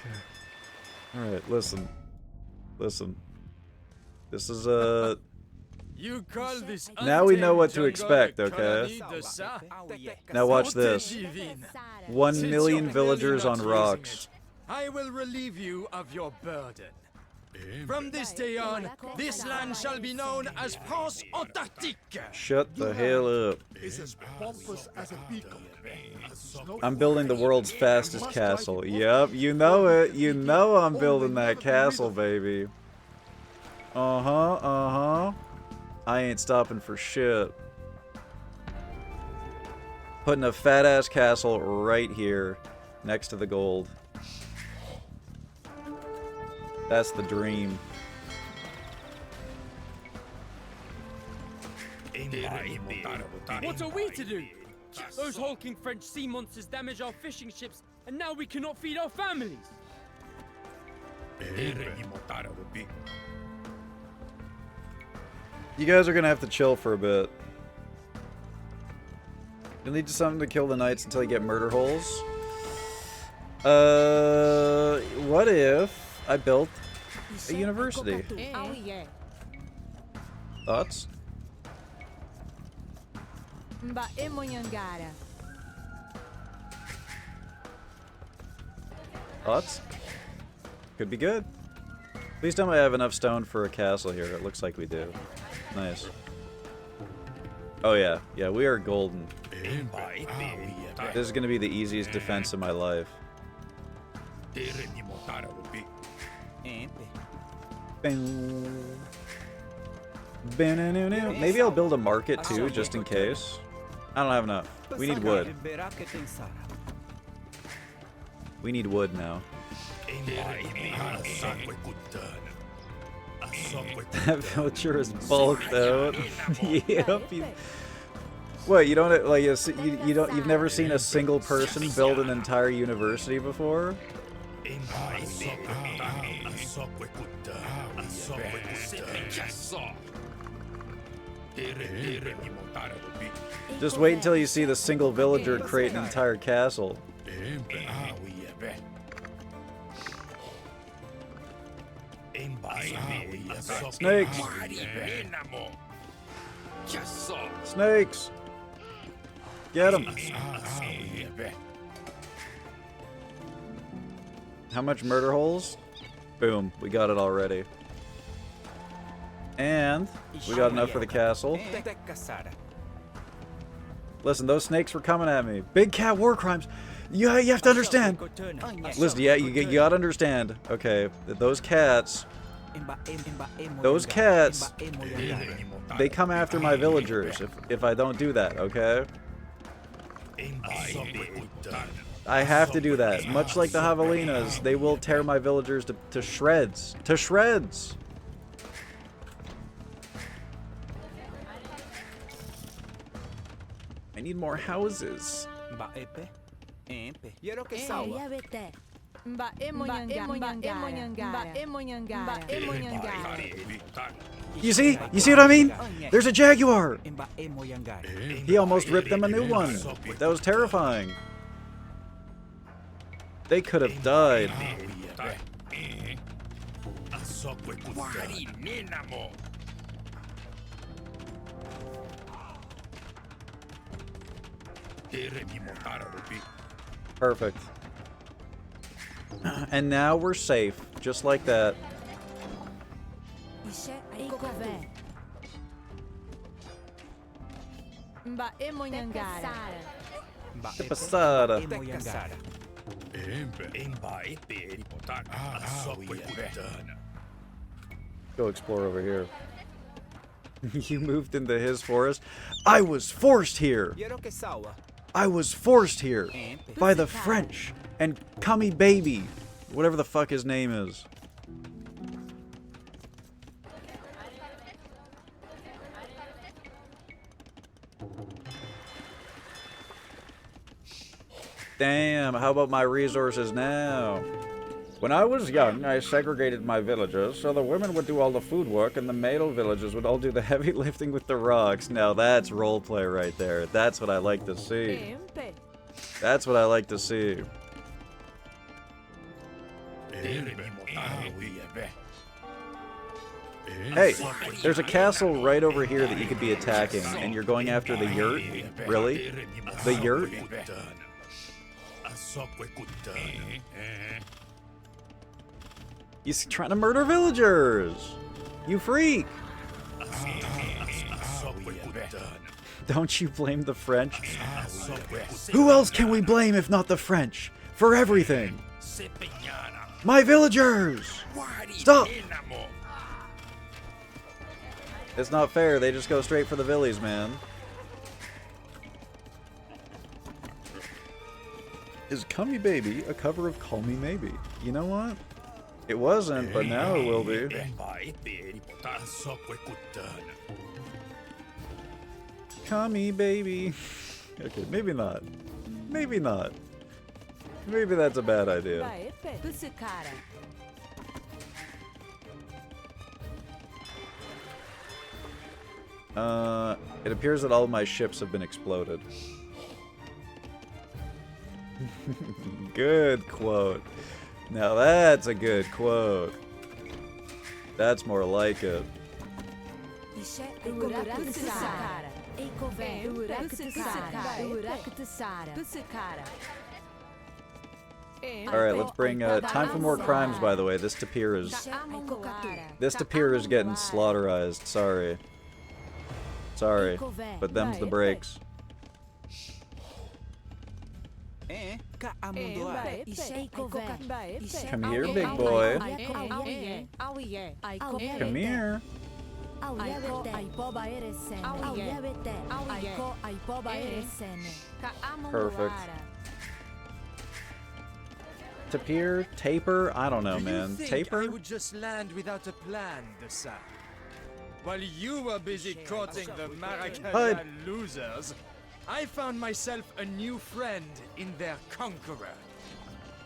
Alright, listen. This is You call this Now we know what to jungle expect, a okay? colonie de ça? Now watch Bonté this. divine. 1 Since million you're villagers clearly on not using rocks. it, I will relieve you of your burden. From this day on, this land shall be known as France Antarctique. Shut the hell up. Is as pompous as a beacon. I'm building the world's fastest castle. Yep, you know it. You know I'm building that castle, baby. Uh-huh. I ain't stopping for shit. Putting a fat-ass castle right here, next to the gold. That's the dream. What are we to do? Those hulking French sea monsters damage our fishing ships, and now we cannot feed our families. You guys are gonna have to chill for a bit. You'll need something to kill the knights until you get murder holes. What if I built a university? Thoughts? Thoughts? Could be good. Please tell me I have enough stone for a castle here. It looks like we do. Nice. Oh yeah. Yeah, we are golden. This is gonna be the easiest defense of my life. Maybe I'll build a market too, just in case. I don't have enough. We need wood. We need wood now. That villager is bulked out. Yep. What, you don't like you've never seen a single person build an entire university before? Just wait until you see the single villager create an entire castle. Snakes! Snakes! Get them! How much murder holes? Boom, we got it already. And we got enough for the castle. Listen, those snakes were coming at me. Big cat war crimes. You have to understand. Listen, yeah, you gotta understand. Okay, those cats, they come after my villagers if I don't do that, okay? I have to do that. Much like the javelinas, they will tear my villagers to shreds. To shreds! I need more houses. You see? You see what I mean? There's a jaguar! He almost ripped them a new one. That was terrifying. They could have died. Perfect. And now we're safe, just like that. Go explore over here. You moved into his forest? I was forced here! I was forced here by the French and Cummy Baby, whatever the fuck his name is. Damn, how about my resources now? When I was young, I segregated my villagers, so the women would do all the food work and the male villagers would all do the heavy lifting with the rocks. Now that's roleplay right there. That's what I like to see. That's what I like to see. Hey, there's a castle right over here that you could be attacking, and you're going after the yurt? Really? The yurt? He's trying to murder villagers! You freak! Don't you blame the French? Who else can we blame if not the French? For everything! My villagers! Stop! It's not fair, they just go straight for the villies, man. Is Cummy Baby a cover of Call Me Maybe? You know what? It wasn't, but now it will be. Cummy Baby. Okay, maybe not. Maybe not. Maybe that's a bad idea. It appears that all of my ships have been exploded. Good quote. Now that's a good quote. That's more like it. Alright, let's bring time for more crimes, by the way. This tapir is getting slaughterized. Sorry. Sorry. But them's the breaks. Come here, big boy. Come here. Perfect. Tapir? Taper? I don't know, man. I Taper? would just land without a plan, Dessart. While you were busy courting the Maracaisan losers, I found myself a new friend in their conqueror.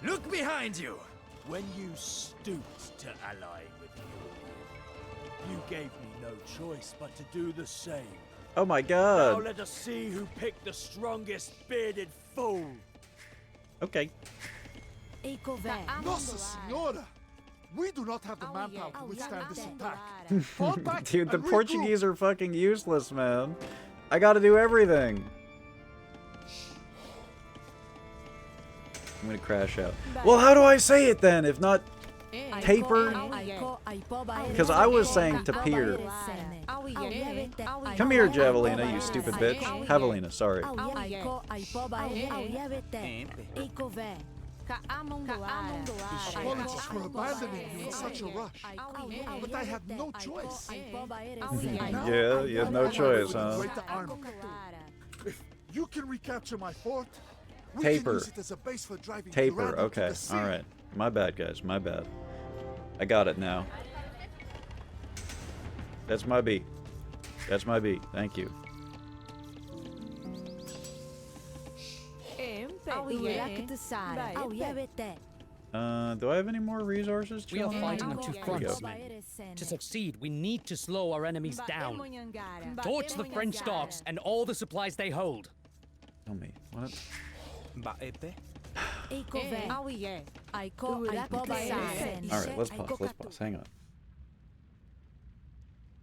Look behind you! When you stooped to ally with me, you gave me no choice but to do the same. Oh my Now god. let us see who picked the strongest bearded fool. Okay. Nossa Senhora! We do not have the manpower to withstand this attack. Fall back Dude, the and regroup. Portuguese are fucking useless, man. I gotta do everything. I'm gonna crash out. Well, how do I say it then, if not taper? Because I was saying tapir. Come here, Javelina, you stupid bitch. Javelina, sorry. Apologies for abandoning you in such a rush, but I had no choice. Yeah, you had no choice, huh? Greater army. If you can recapture my fort, we Taper. can use it as a base for driving Taper, Durand into okay, the sea. alright. My bad, guys, my bad. I got it now. That's my beat. That's my beat, thank you. Do I have any more resources? We are chilling? fighting on two There we go. fronts, men. To succeed, we need to slow our enemies down. Torch the French docks and all the supplies they hold. Tell me, what? Alright, let's pause, hang on.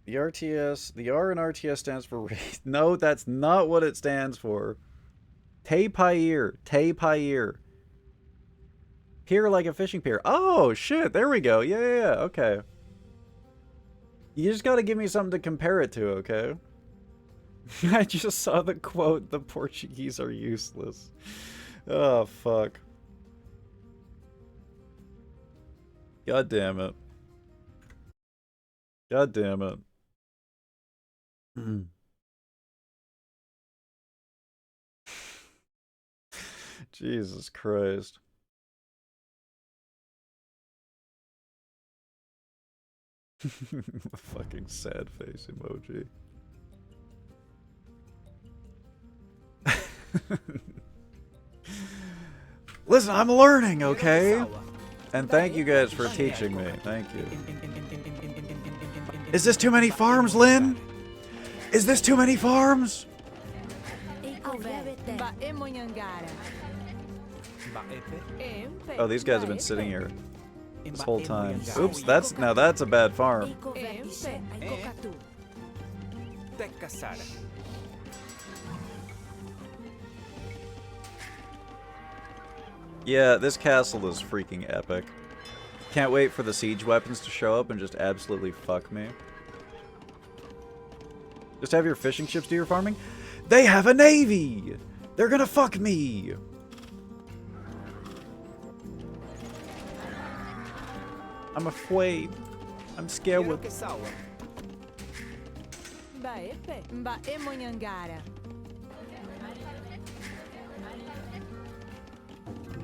The RTS, the R in RTS stands for race. No, that's not what it stands for. Te-Pair. Pier like a fishing pier. Oh, shit, there we go. Yeah, okay. You just gotta give me something to compare it to, okay? I just saw the quote, the Portuguese are useless. Oh, fuck. God damn it. God damn it. Jesus Christ. The fucking sad face emoji. Listen, I'm learning, okay? And thank you guys for teaching me. Thank you. Is this too many farms, Lynn? Is this too many farms? Oh, these guys have been sitting here this whole time. Oops, that's a bad farm. Yeah, this castle is freaking epic. Can't wait for the siege weapons to show up and just absolutely fuck me. Just have your fishing ships do your farming? They have a navy! They're gonna fuck me! I'm afraid. I'm scared with...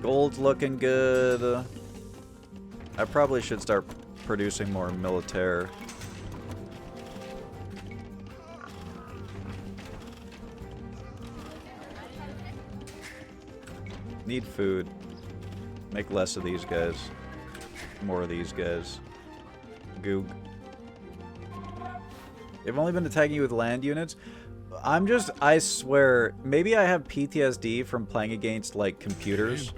Gold's looking good. I probably should start producing more militaire. Need food. Make less of these guys. More of these guys. Goog. They've only been attacking you with land units. I swear, maybe I have PTSD from playing against, like, computers.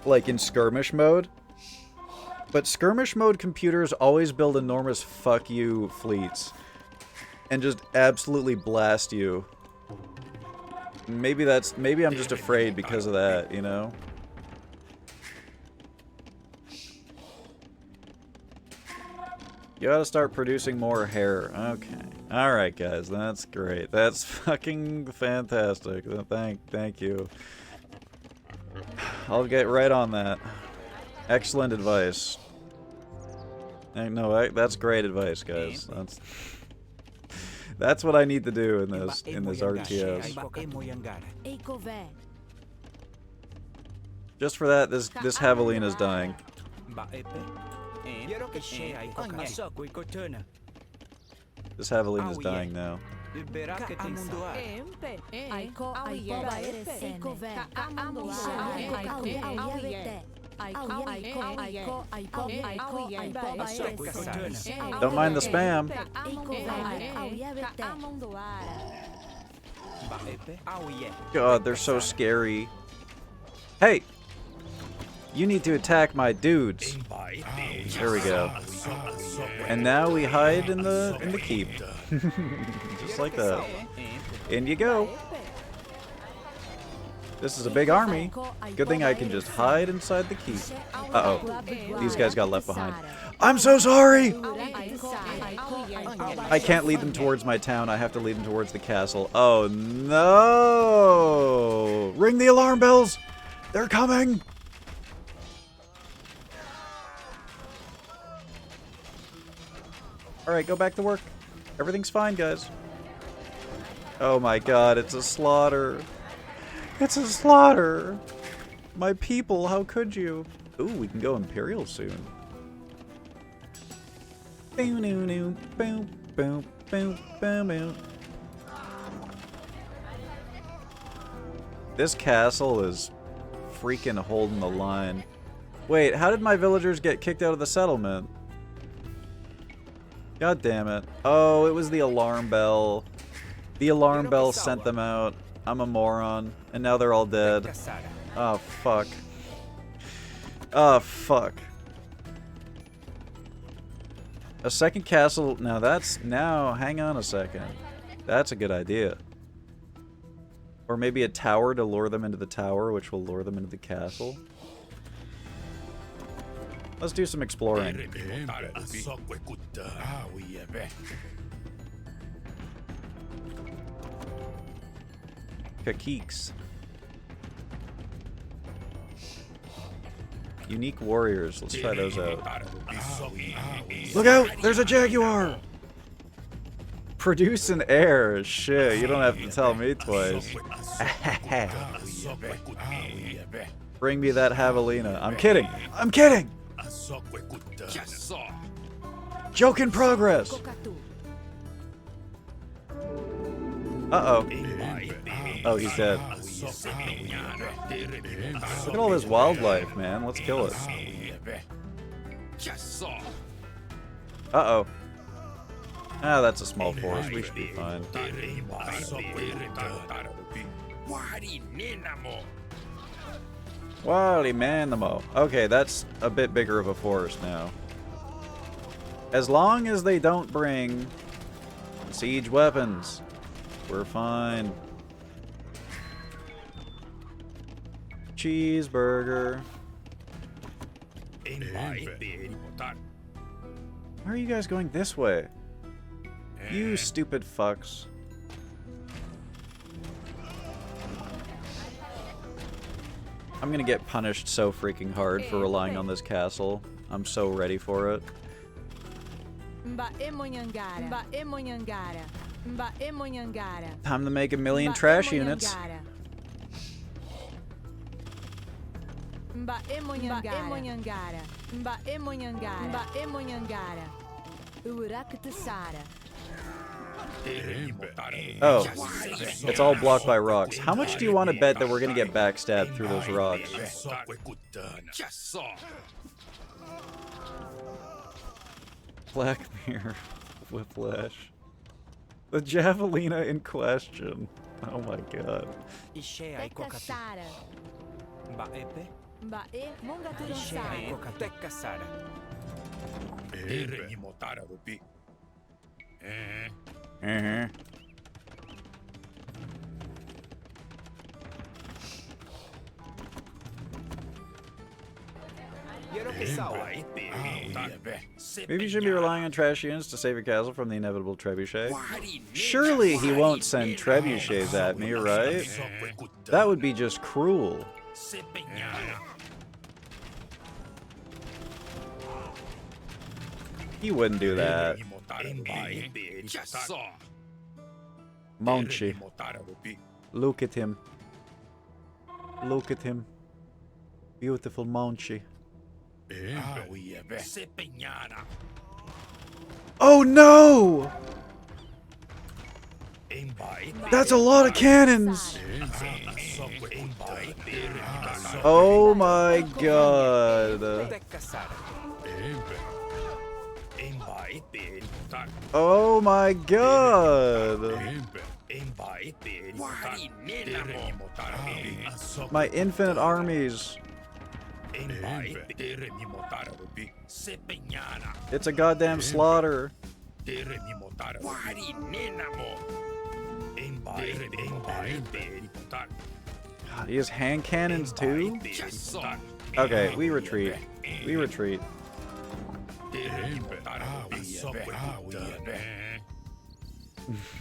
Like, in skirmish mode. But skirmish mode computers always build enormous fuck you fleets. And just absolutely blast you. Maybe I'm just afraid because of that, you know? You gotta start producing more hair. Okay. Alright, guys. That's great. That's fucking fantastic. Thank you. I'll get right on that. Excellent advice. No, that's great advice, guys. That's what I need to do in this RTS. Just for that, this Javelina's dying. This Javelina's dying now. Don't mind the spam. God, they're so scary. Hey! You need to attack my dudes. There we go. And now we hide in the keep. Just like that. In you go. This is a big army. Good thing I can just hide inside the keep. Uh-oh. These guys got left behind. I'm so sorry! I can't lead them towards my town. I have to lead them towards the castle. Oh, no! Ring the alarm bells! They're coming! Alright, go back to work. Everything's fine, guys. Oh my god, it's a slaughter. It's a slaughter! My people, how could you? Ooh, we can go Imperial soon. Boom, boom, boom, boom, boom, boom, boom. This castle is freaking holding the line. Wait, how did my villagers get kicked out of the settlement? God damn it. Oh, it was the alarm bell. The alarm bell sent them out. I'm a moron. And now they're all dead. Oh, fuck. Oh, fuck. A second castle. Now hang on a second. That's a good idea. Or maybe a tower to lure them into the tower, which will lure them into the castle. Let's do some exploring. Kakeeks. Unique warriors. Let's try those out. Look out! There's a jaguar! Produce an heir. Shit, you don't have to tell me twice. Bring me that javelina. I'm kidding. I'm kidding! Joke in progress! Uh-oh. Oh, he's dead. Look at all this wildlife, man. Let's kill it. Uh-oh. Ah, that's a small forest. We should be fine. Wally Manamo. Okay, that's a bit bigger of a forest now. As long as they don't bring siege weapons, we're fine. Cheeseburger. Why are you guys going this way? You stupid fucks. I'm gonna get punished so freaking hard for relying on this castle. I'm so ready for it. Time to make 1,000,000 trash units. Oh, it's all blocked by rocks. How much do you want to bet that we're gonna get backstabbed through those rocks? Black Mirror Whiplash. The javelina in question. Oh my god. Maybe you should be relying on trash units to save your castle from the inevitable trebuchet. Surely he won't send trebuchets at me, right? That would be just cruel. He wouldn't do that. Monchi. Look at him. Look at him. Beautiful Monchi. Oh no! That's a lot of cannons! Oh my god. Oh my god. My infinite armies. It's a goddamn slaughter. God, he has hand cannons too? Okay, we retreat. We retreat.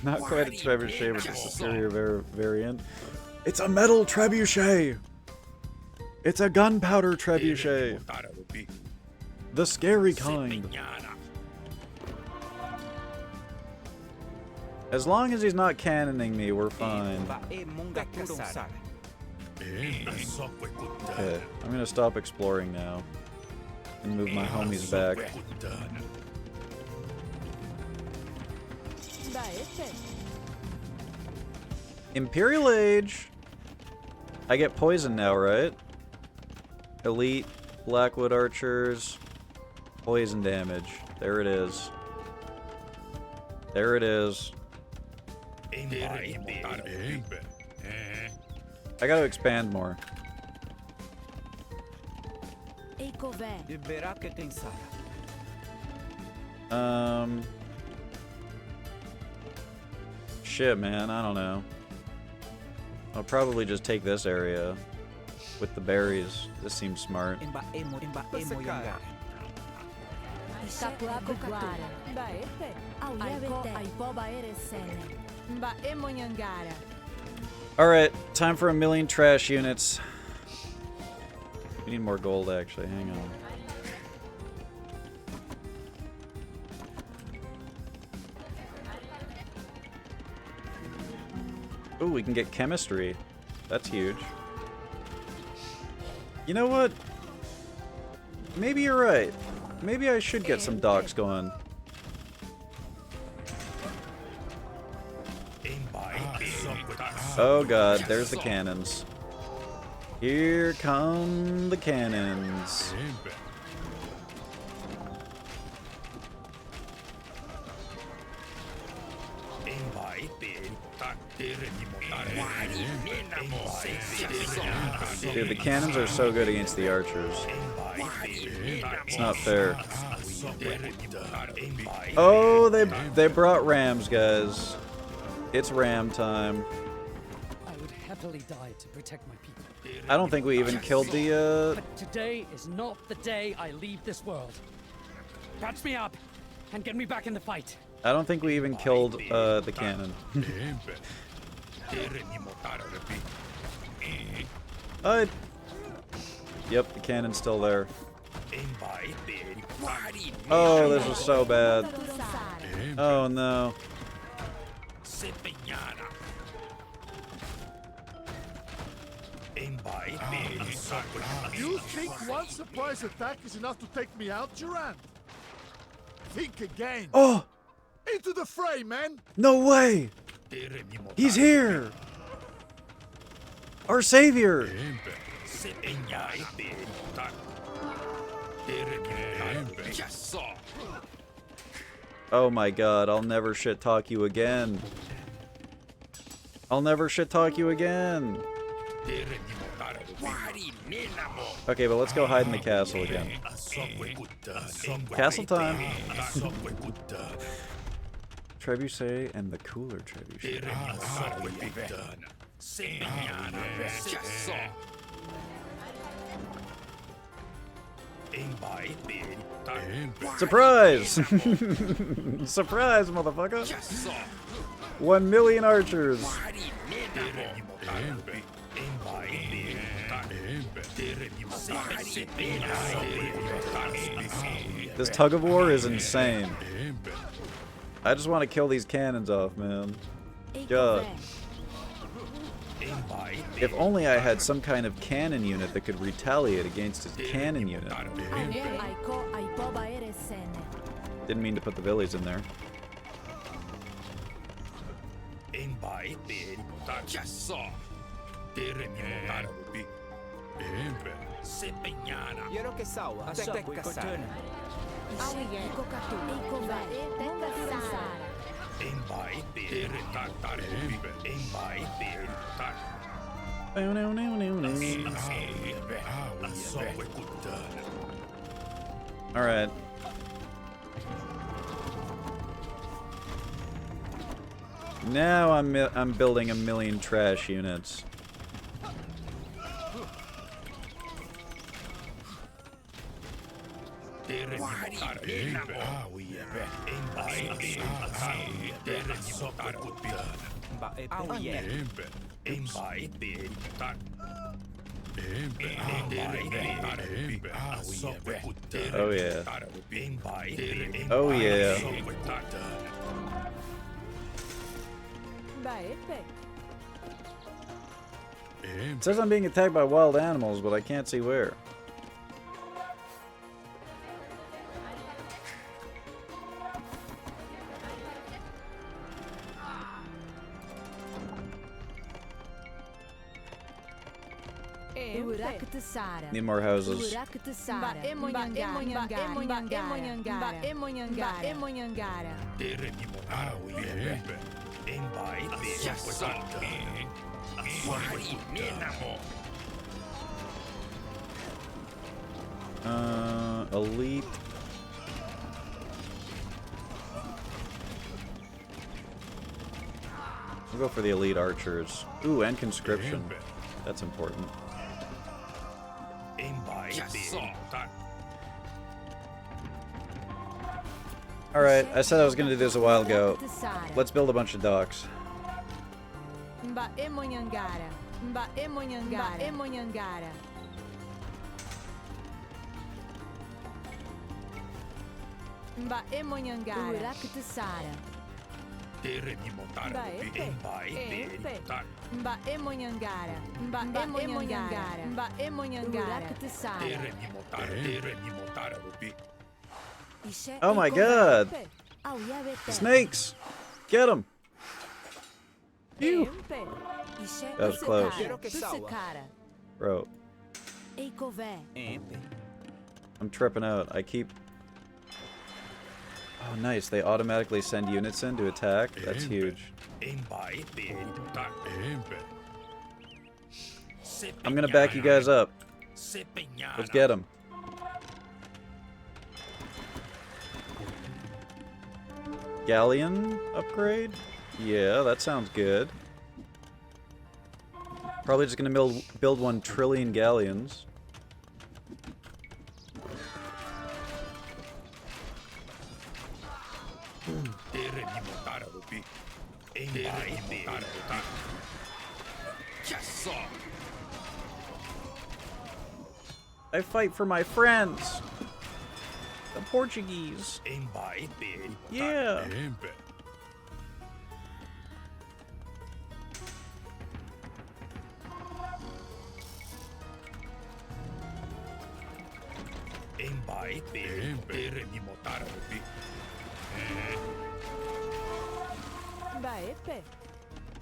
Not quite a trebuchet, but a superior variant. It's a metal trebuchet! It's a gunpowder trebuchet! The scary kind. As long as he's not cannoning me, we're fine. Okay, I'm gonna stop exploring now. And move my homies back. Imperial Age! I get poison now, right? Elite, Blackwood Archers, poison damage. There it is. There it is. I gotta expand more. Shit, man, I don't know. I'll probably just take this area with the berries. This seems smart. Alright, time for 1,000,000 trash units. We need more gold, actually. Hang on. Ooh, we can get chemistry. That's huge. You know what? Maybe you're right. Maybe I should get some docks going. Oh god, there's the cannons. Here come the cannons. Dude, the cannons are so good against the archers. It's not fair. Oh, they brought rams, guys. It's ram time. I would happily die to protect my people. I don't think we even killed the, But today is not the day I leave this world. Patch me up and get me back in the fight. I don't think we even killed, the cannon. Yep, the cannon's still there. Oh, this was so bad. Oh no. You think one surprise attack is enough to take me out, Durand? Think again. Oh! Into the fray, man! No way! He's here! Our savior! Oh my god, I'll never shit talk you again. I'll never shit talk you again. Okay, but let's go hide in the castle again. Castle time. Trebuchet and the cooler trebuchet. Surprise! Surprise, motherfucker! 1,000,000 archers. This tug of war is insane. I just want to kill these cannons off, man. God. If only I had some kind of cannon unit that could retaliate against his cannon unit. Didn't mean to put the villies in there. Alright. Now I'm building a million trash units. Oh yeah. Oh yeah. It says I'm being attacked by wild animals, but I can't see where. Need more houses. Elite. We'll go for the elite archers. Ooh, and conscription. That's important. Alright, I said I was going to do this a while ago. Let's build a bunch of docks. Oh my god! Snakes! Get them! Phew! That was close. Bro. I'm tripping out. I keep... Oh nice, they automatically send units in to attack? That's huge. I'm gonna back you guys up. Let's get them. Galleon upgrade? Yeah, that sounds good. Probably just gonna build 1 trillion galleons. I fight for my friends. The Portuguese. Yeah.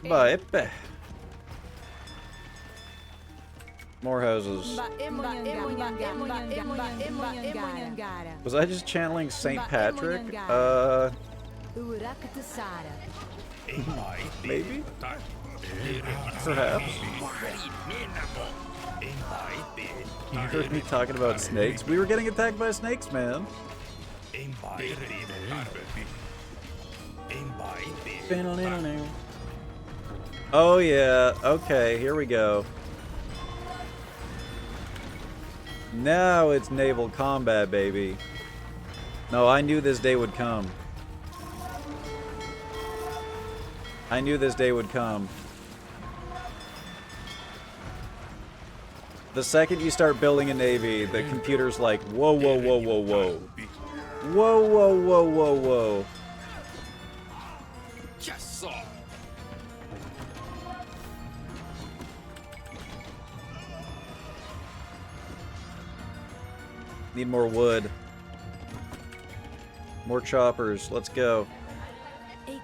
Baepe. More houses. Was I just channeling Saint Patrick? Maybe? Perhaps. You heard me talking about snakes? We were getting attacked by snakes, man. Oh yeah, okay, here we go. Now it's naval combat, baby. No, I knew this day would come. I knew this day would come. The second you start building a navy, the computer's like, whoa, whoa, whoa, whoa, whoa. Whoa, whoa, whoa, whoa, whoa. Yes, sir. Need more wood. More choppers. Let's go. It's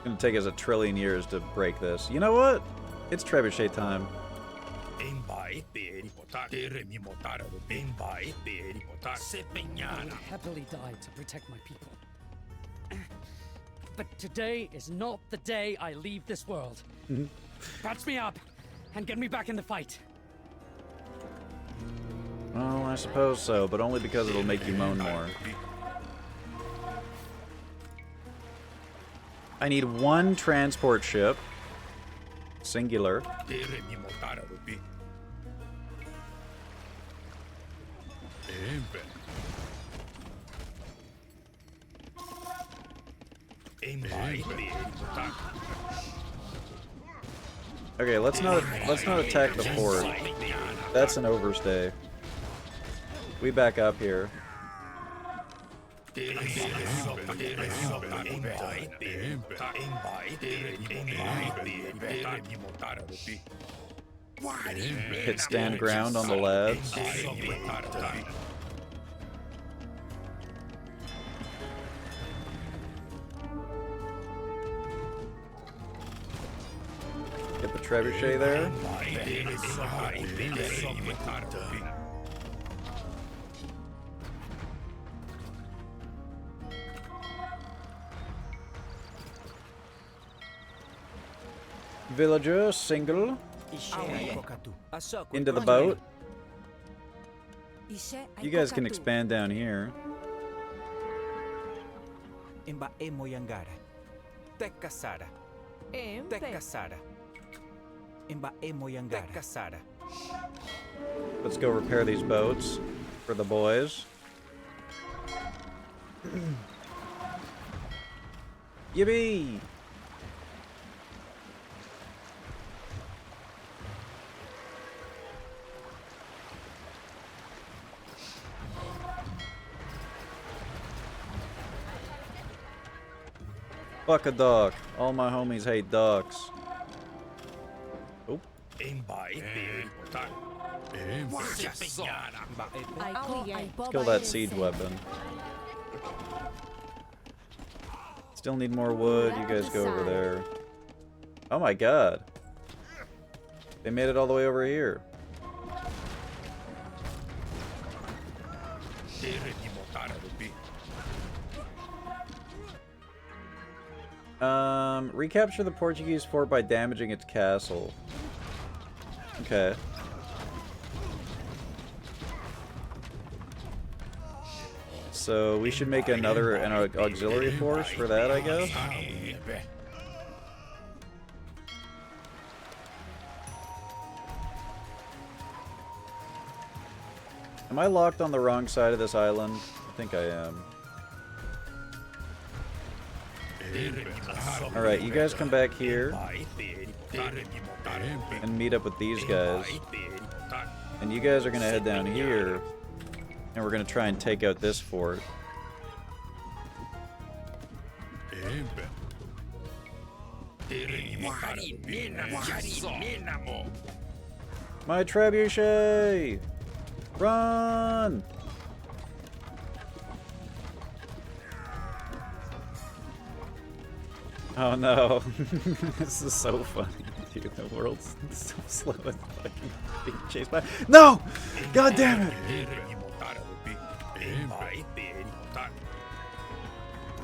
gonna take us 1 trillion years to break this. You know what? It's trebuchet time. I happily died to protect my people. But today is not the day I leave this world. Patch me up and get me back in the fight. Well, I suppose so, but only because it'll make you moan more. I need 1 transport ship. Singular. Okay, let's not attack the fort. That's an overstay. We back up here. Hit stand ground on the lads. Get the trebuchet there. Villager, single. Into the boat. You guys can expand down here. Let's go repair these boats for the boys. Yippee! Fuck a duck. All my homies hate ducks. Oh. Let's kill that siege weapon. Still need more wood. You guys go over there. Oh my god. They made it all the way over here. Recapture the Portuguese fort by damaging its castle. Okay. So we should make an auxiliary force for that, I guess. Am I locked on the wrong side of this island? I think I am. Alright, you guys come back here and meet up with these guys. And you guys are gonna head down here and we're gonna try and take out this fort. My trebuchet! Run! Oh no. This is so funny, dude. The world's so slow and fucking being chased by. No! God damn it!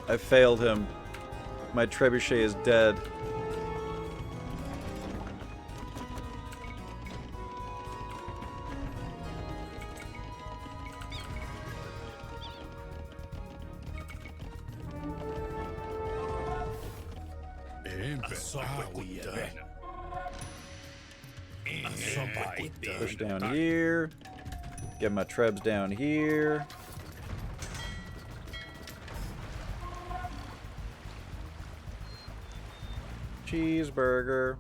I failed him. My trebuchet is dead. Push down here. Get my trebs down here. Cheeseburger.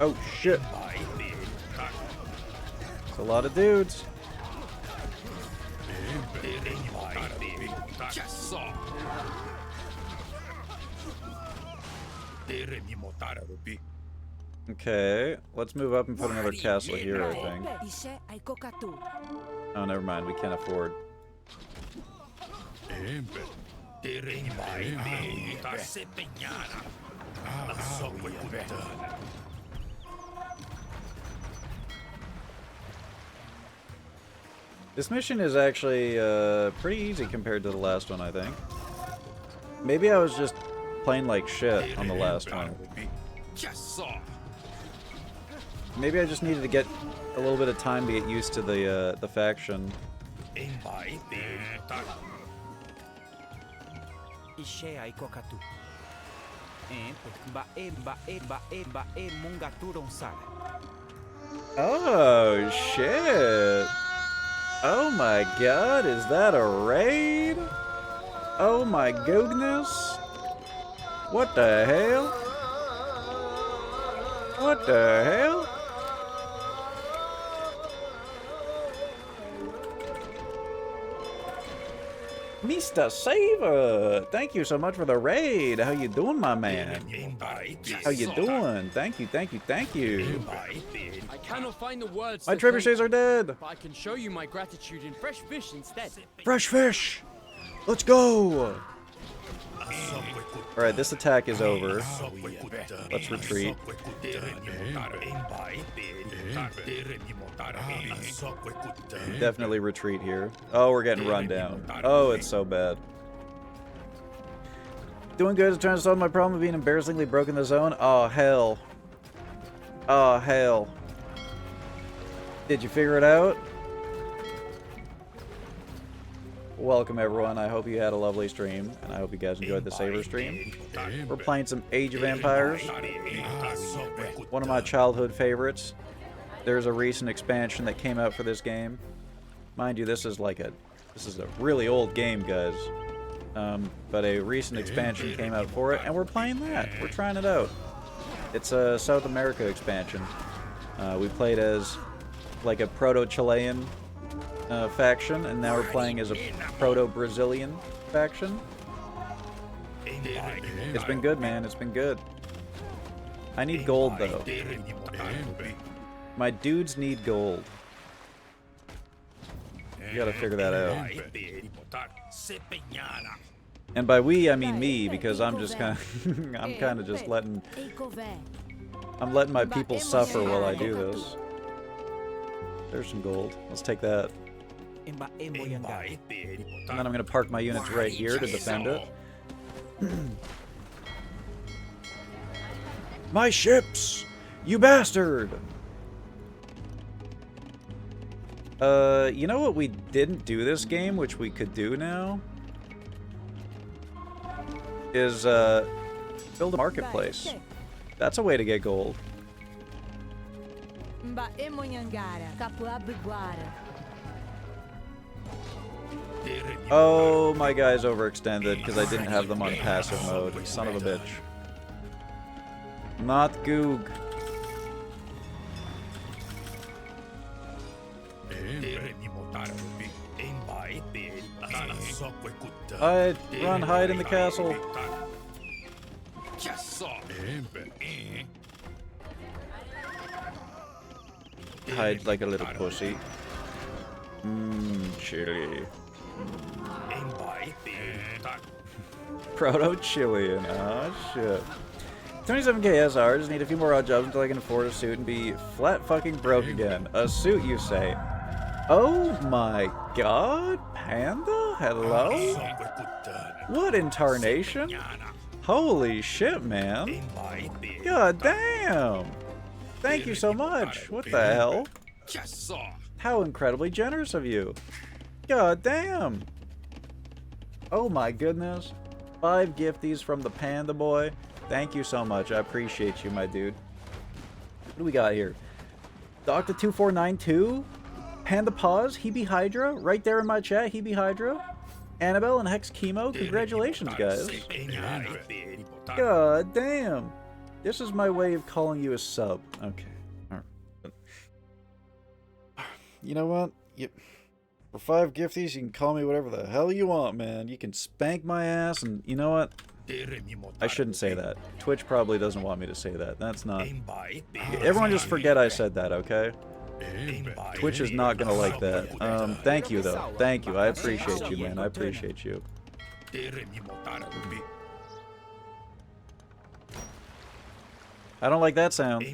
Oh shit. It's a lot of dudes. Okay, let's move up and put another castle here, I think. Oh, never mind, we can't afford. This mission is actually pretty easy compared to the last one, I think. Maybe I was just playing like shit on the last one. Maybe I just needed to get a little bit of time to get used to the faction. Oh shit! Oh my god, is that a raid? Oh my goodness! What the hell? What the hell? Mr. Saver, thank you so much for the raid. How you doing, my man? How you doing? Thank you, thank you, thank you. I cannot find the words. My trebuchets are dead. But I can show you my gratitude in fresh fish instead. Fresh fish. Let's go. All right, this attack is over. Let's retreat. Definitely retreat here. Oh, we're getting run down. Oh, it's so bad. Doing good is trying to solve my problem of being embarrassingly broke in the zone. Oh, hell. Oh, hell. Did you figure it out? Welcome, everyone. I hope you had a lovely stream, and I hope you guys enjoyed the Saver stream. We're playing some Age of Empires. One of my childhood favorites. There's a recent expansion that came out for this game. Mind you, this is a really old game, guys. But a recent expansion came out for it, and we're playing that. We're trying it out. It's a South America expansion. We played as like a proto-Chilean faction, and now we're playing as a proto-Brazilian faction. It's been good, man. It's been good. I need gold, though. My dudes need gold. You gotta figure that out. And by we, I mean me, because I'm just kind of, I'm kind of just letting my people suffer while I do this. There's some gold. Let's take that. And then I'm gonna park my units right here to defend it. My ships! You bastard! You know what we didn't do this game, which we could do now? Is, build a marketplace. That's a way to get gold. Oh, my guy's overextended because I didn't have them on passive mode. Son of a bitch. Not Goog. Run, hide in the castle. Hide like a little pussy. Chili. Proto-Chilean. Oh, shit. 27k SR. Just need a few more odd jobs until I can afford a suit and be flat fucking broke again. A suit, you say? Oh my god, Panda? Hello? What in tarnation? Holy shit, man. God damn. Thank you so much. What the hell? How incredibly generous of you. God damn. Oh my goodness. 5 gifties from the Panda Boy. Thank you so much. I appreciate you, my dude. What do we got here? Dr. 2492? Panda Paws? Hebe Hydra? Right there in my chat, Hebe Hydra. Annabelle and Hex Chemo? Congratulations, guys. God damn. This is my way of calling you a sub. Okay. You know what? For 5 gifties, you can call me whatever the hell you want, man. You can spank my ass, and you know what? I shouldn't say that. Twitch probably doesn't want me to say that. That's not... Everyone just forget I said that, okay? Twitch is not gonna like that. Thank you, though. Thank you. I appreciate you, man. I appreciate you. I don't like that sound.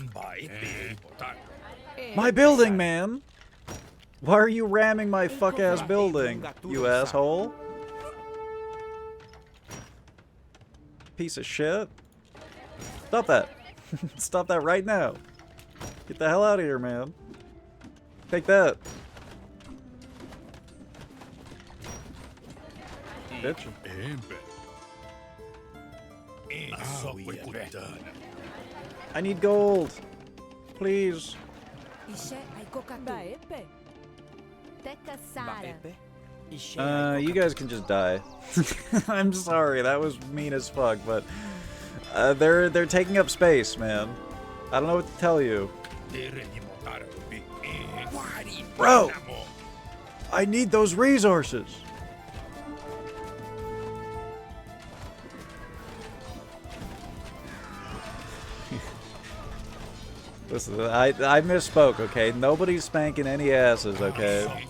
My building, man! Why are you ramming my fuck-ass building, you asshole? Piece of shit. Stop that. Stop that right now. Get the hell out of here, man. Take that. Bitch. I need gold. Please. You guys can just die. I'm sorry, that was mean as fuck, but they're taking up space, man. I don't know what to tell you. Bro! I need those resources! Listen, I misspoke, okay? Nobody's spanking any asses, okay?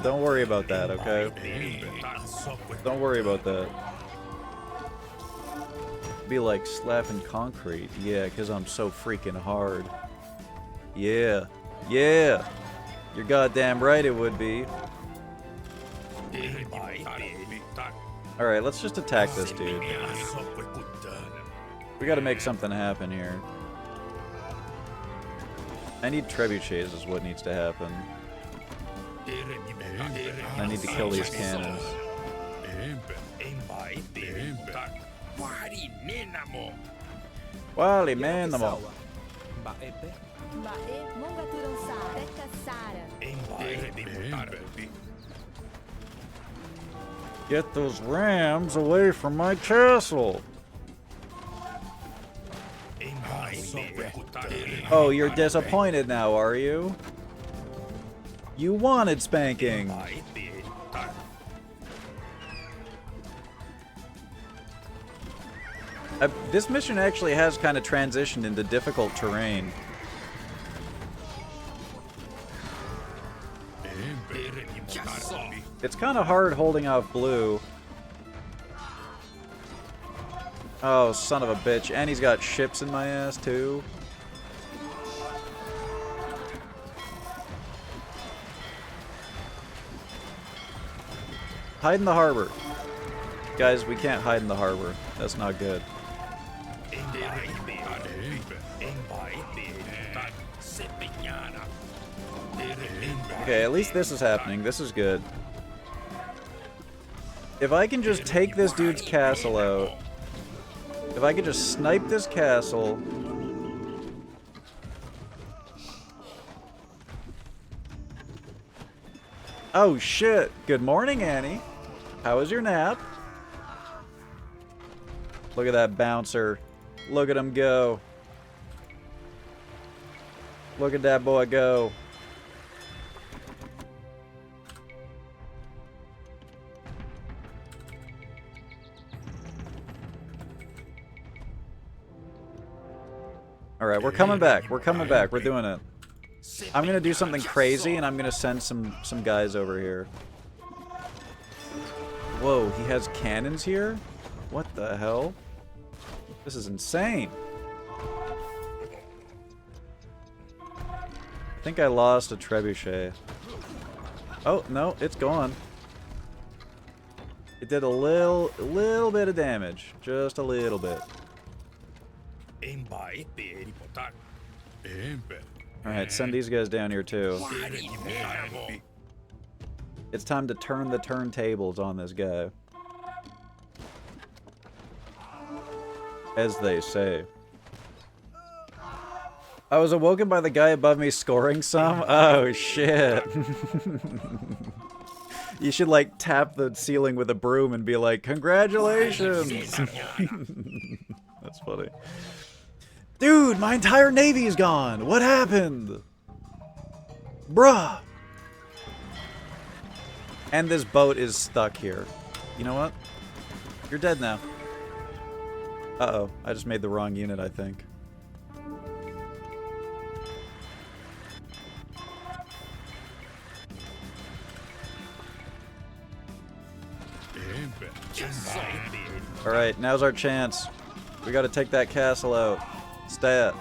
Don't worry about that, okay? Don't worry about that. Be like slapping concrete. Yeah, because I'm so freaking hard. Yeah. Yeah! You're goddamn right it would be. Alright, let's just attack this dude. We gotta make something happen here. I need trebuchets is what needs to happen. I need to kill these cannons. Wally Manamo. Get those rams away from my castle. Oh, you're disappointed now, are you? You wanted spanking. This mission actually has kind of transitioned into difficult terrain. It's kind of hard holding off blue. Oh, son of a bitch. And he's got ships in my ass, too. Hide in the harbor. Guys, we can't hide in the harbor. That's not good. Okay, at least this is happening. This is good. If I can just take this dude's castle out. If I could just snipe this castle. Oh shit. Good morning, Annie. How was your nap? Look at that bouncer. Look at him go. Look at that boy go. Alright, we're coming back. We're coming back. We're doing it. I'm gonna do something crazy and I'm gonna send some guys over here. Whoa, he has cannons here? What the hell? This is insane. I think I lost a trebuchet. Oh, no, it's gone. It did a little bit of damage. Just a little bit. Alright, send these guys down here too. It's time to turn the turntables on this guy. As they say. I was awoken by the guy above me scoring some? Oh, shit. You should, like, tap the ceiling with a broom and be like, congratulations! That's funny. Dude, my entire navy is gone! What happened? Bruh! And this boat is stuck here. You know what? You're dead now. Uh-oh. I just made the wrong unit, I think. Alright, now's our chance. We gotta take that castle out. Stat.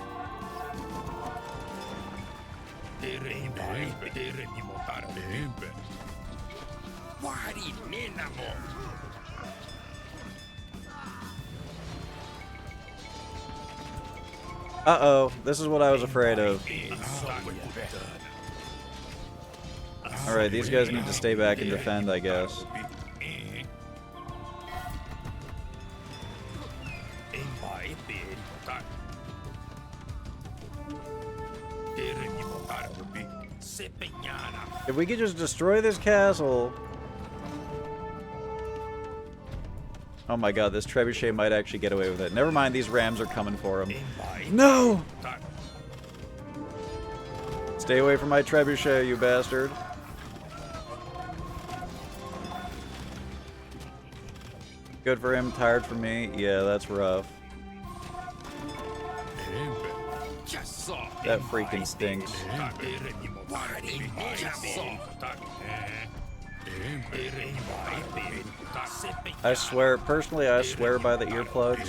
Uh-oh, this is what I was afraid of. Alright, these guys need to stay back and defend, I guess. If we could just destroy this castle... Oh my god, this trebuchet might actually get away with it. Never mind, these rams are coming for him. No! Stay away from my trebuchet, you bastard. Good for him, tired for me. Yeah, that's rough. That freaking stinks. I swear, personally, I swear by the earplugs.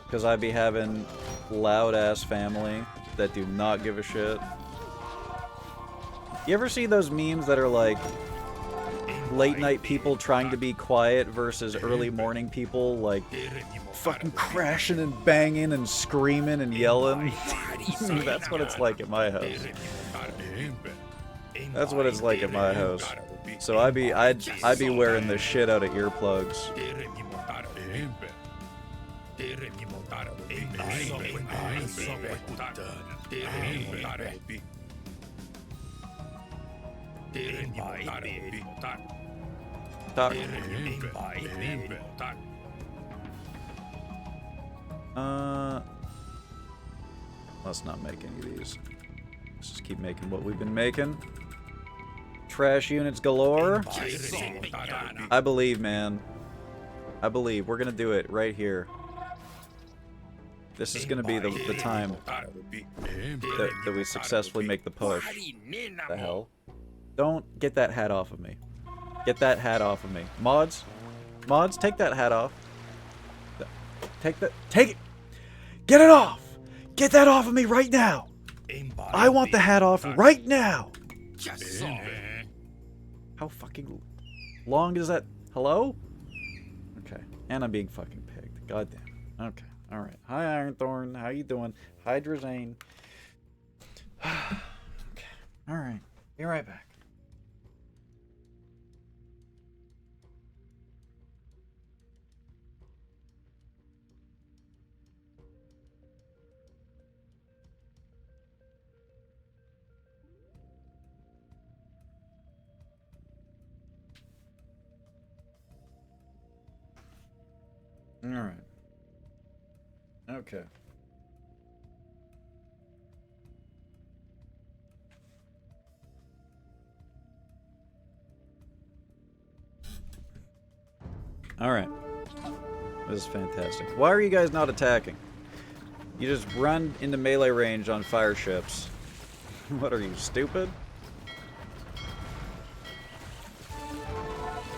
Because I be having loud-ass family that do not give a shit. You ever see those memes that are like late-night people trying to be quiet versus early morning people like fucking crashing and banging and screaming and yelling? That's what it's like at my house. That's what it's like at my house. So I'd be wearing the shit out of earplugs. Let's not make any of these. Let's just keep making what we've been making. Trash units galore. I believe, man. I believe. We're gonna do it right here. This is gonna be the time that we successfully make the push. The hell? Don't get that hat off of me. Get that hat off of me. Mods? Mods, take that hat off. Take it! Get it off! Get that off of me right now! I want the hat off right now! How fucking long is that? Hello? Okay. And I'm being fucking pigged. God damn. Okay. Alright. Hi, Ironthorn. How you doing? Hydrazane. Okay. Alright. Be right back. Alright. Okay. Alright. This is fantastic. Why are you guys not attacking? You just run into melee range on fire ships. What are you, stupid?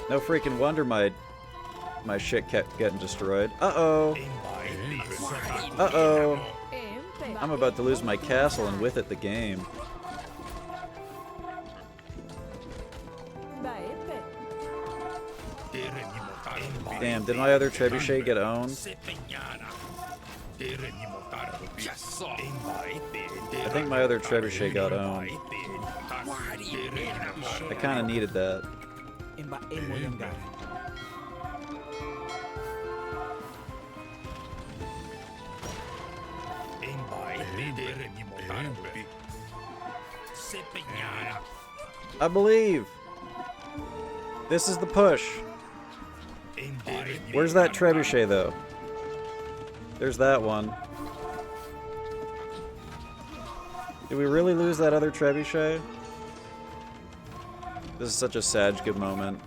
No freaking wonder my shit kept getting destroyed. Uh-oh. Uh-oh. I'm about to lose my castle and with it the game. Damn, did my other trebuchet get owned? I think my other trebuchet got owned. I kind of needed that. I believe. This is the push. Where's that trebuchet though? There's that one. Did we really lose that other trebuchet? This is such a Sajga moment.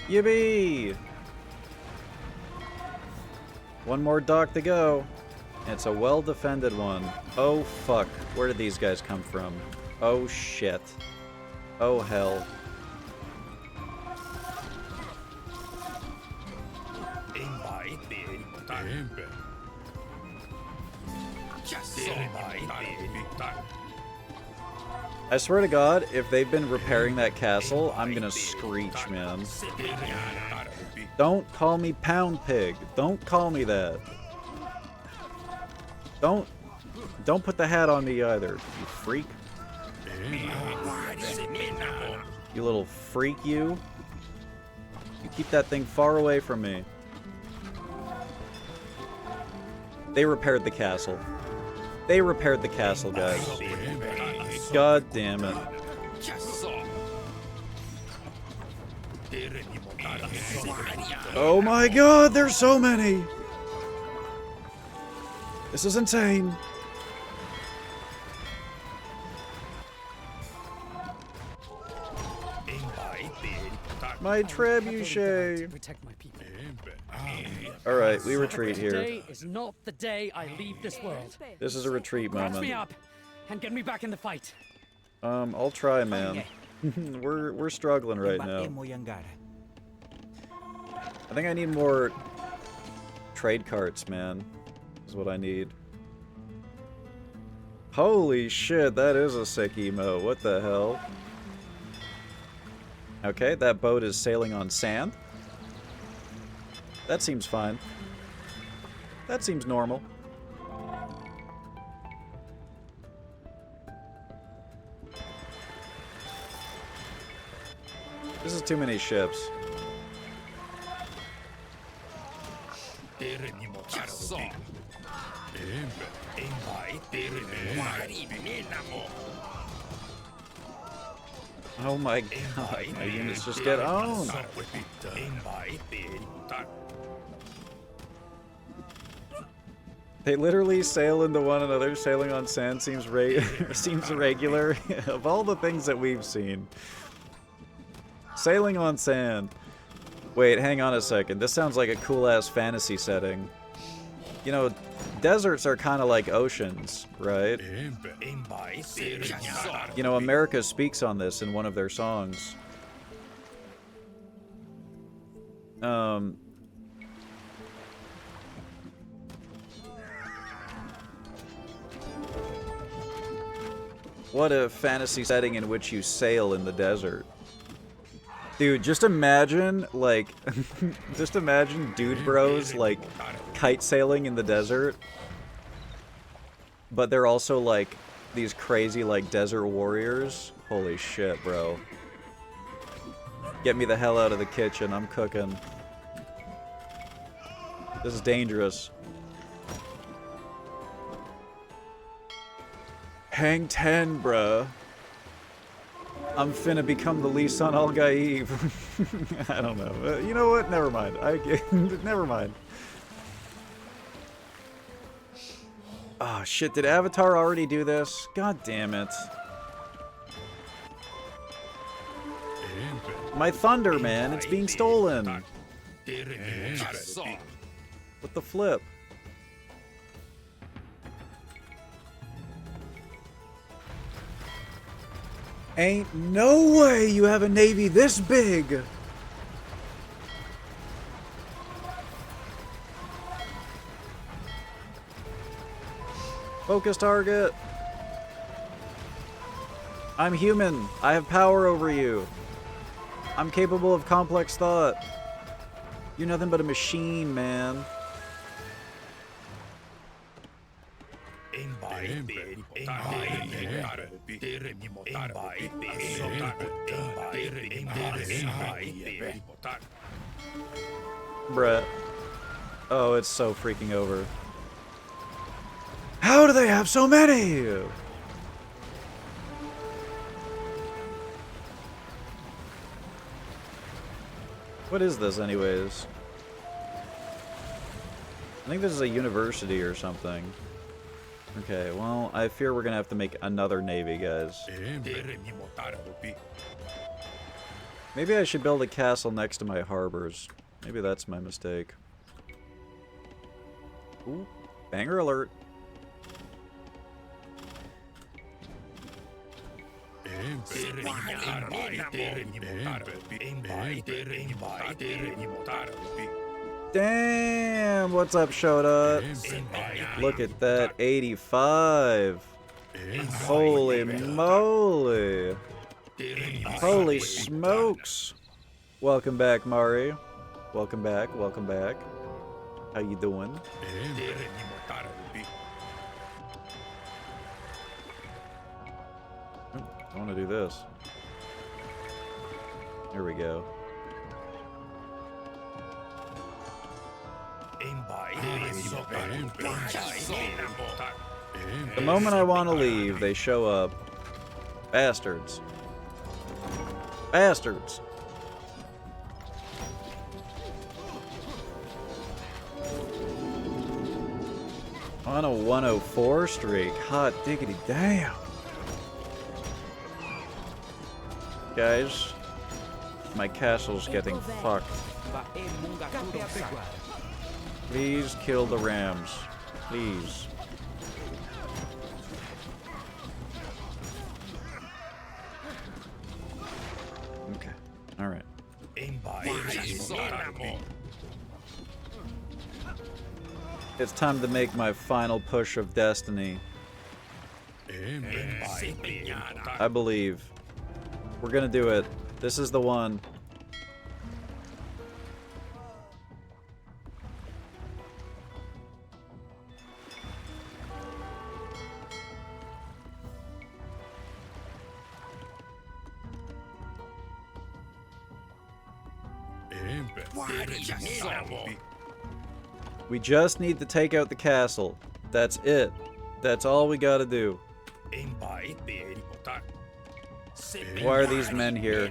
Yippee! One more dock to go. It's a well-defended one. Oh fuck, where did these guys come from? Oh shit. Oh hell. I swear to God, if they've been repairing that castle, I'm gonna screech, man. Don't call me Pound Pig. Don't call me that. Don't put the hat on me either, you freak. You little freak, you. You keep that thing far away from me. They repaired the castle. They repaired the castle, guys. God damn it. Oh my god, there's so many! This is insane. My trebuchet. Alright, we retreat here. Today is not the day I leave this world. This is a retreat moment. Catch me up and get me back in the fight. I'll try, man. We're struggling right now. I think I need more trade carts, man. Is what I need. Holy shit, that is a sick emo. What the hell? Okay, that boat is sailing on sand. That seems fine. That seems normal. This is too many ships. Oh my god, my units just get owned. They literally sail into one another. Sailing on sand seems seems irregular. Of all the things that we've seen. Sailing on sand. Wait, hang on a second. This sounds like a cool-ass fantasy setting. You know, deserts are kind of like oceans, right? You know, America speaks on this in one of their songs. What a fantasy setting in which you sail in the desert. Dude, just imagine, like, just imagine dude bros, like, kite sailing in the desert. But they're also, like, these crazy, like, desert warriors. Holy shit, bro. Get me the hell out of the kitchen, I'm cooking. This is dangerous. Hang 10, bruh. I'm finna become the Lisan al-Gaib. I don't know. You know what? Never mind. Never mind. Oh shit, did Avatar already do this? God damn it. My thunder, man. It's being stolen. What the flip? Ain't no way you have a navy this big! Focus target! I'm human. I have power over you. I'm capable of complex thought. You're nothing but a machine, man. Bruh. Oh, it's so freaking over. How do they have so many? What is this, anyways? I think this is a university or something. Okay, well, I fear we're gonna have to make another navy, guys. Maybe I should build a castle next to my harbors. Maybe that's my mistake. Ooh, banger alert. Damn, what's up, Shota? Look at that, 85. Holy moly. Holy smokes. Welcome back, Mari. Welcome back, welcome back. How you doing? I want to do this. Here we go. The moment I want to leave, they show up. Bastards. Bastards. On a 104 streak. Hot diggity damn. Guys, my castle's getting fucked. Please kill the rams. Please. Okay. Alright. It's time to make my final push of destiny. I believe. We're gonna do it. This is the one. We just need to take out the castle. That's it. That's all we gotta do. Why are these men here?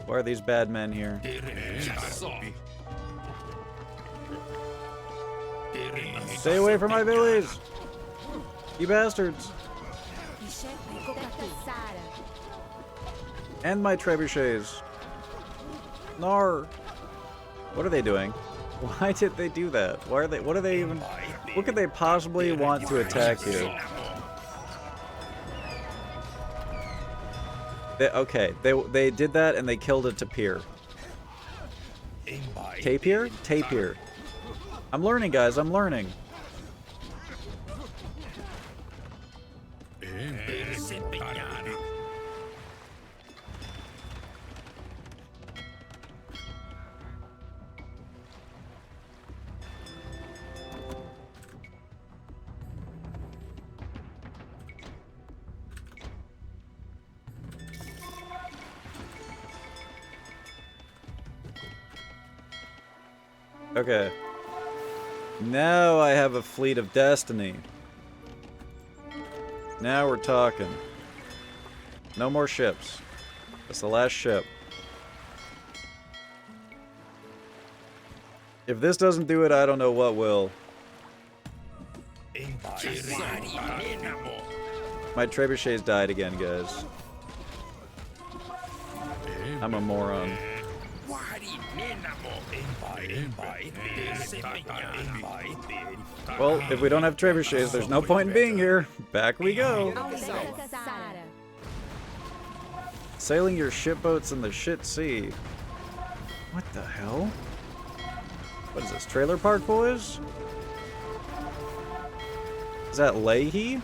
Why are these bad men here? Stay away from my village! You bastards! And my trebuchets. Nar! What are they doing? Why did they do that? Why are they? What are they even? What could they possibly want to attack you? They did that and they killed a tapir. Tapir? Tapir. I'm learning, guys. I'm learning. Okay. Now I have a fleet of destiny. Now we're talking. No more ships. That's the last ship. If this doesn't do it, I don't know what will. My trebuchets died again, guys. I'm a moron. Well, if we don't have trebuchets, there's no point in being here. Back we go. Sailing your shipboats in the shit sea. What the hell? What is this, Trailer Park Boys? Is that Leahy?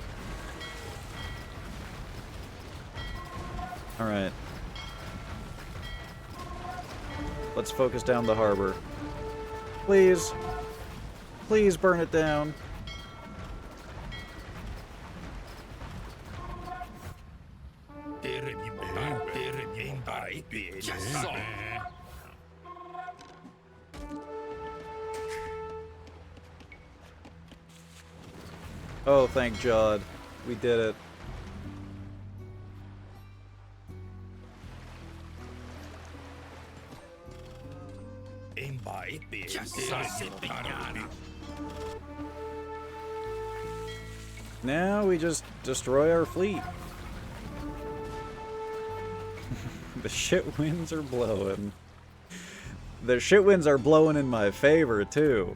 Alright. Let's focus down the harbor. Please. Please burn it down. Oh, thank Jod. We did it. Now we just destroy our fleet. The shit winds are blowing. The shit winds are blowing in my favor, too.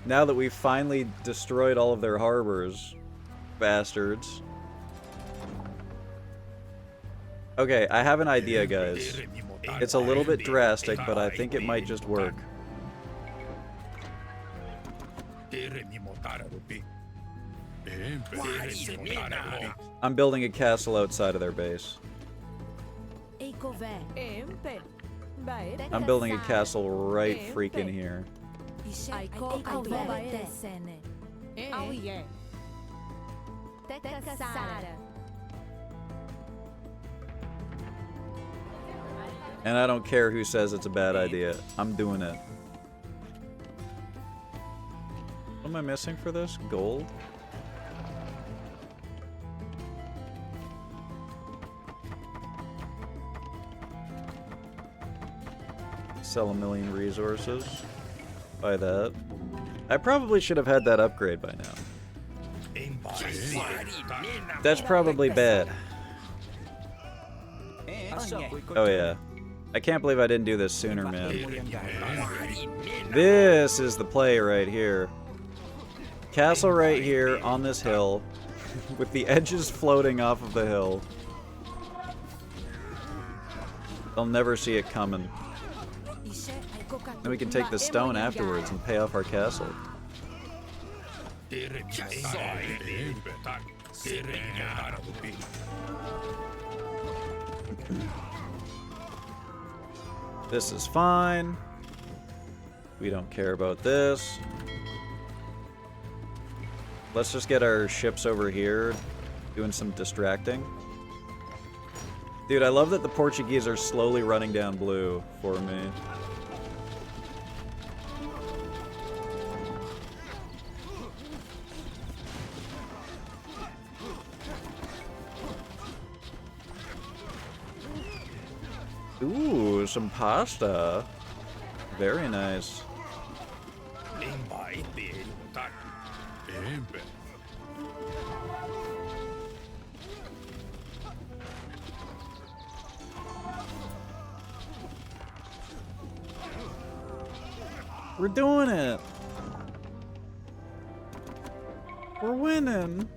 Now that we've finally destroyed all of their harbors. Bastards. Okay, I have an idea, guys. It's a little bit drastic, but I think it might just work. I'm building a castle outside of their base. I'm building a castle right freaking here. And I don't care who says it's a bad idea. I'm doing it. What am I missing for this? Gold? Sell 1 million resources. Buy that. I probably should have had that upgrade by now. That's probably bad. Oh yeah. I can't believe I didn't do this sooner, man. This is the play right here. Castle right here on this hill, with the edges floating off of the hill. They'll never see it coming. Then we can take the stone afterwards and pay off our castle. This is fine. We don't care about this. Let's just get our ships over here, doing some distracting. Dude, I love that the Portuguese are slowly running down blue for me. Ooh, some pasta. Very nice. We're doing it. We're winning.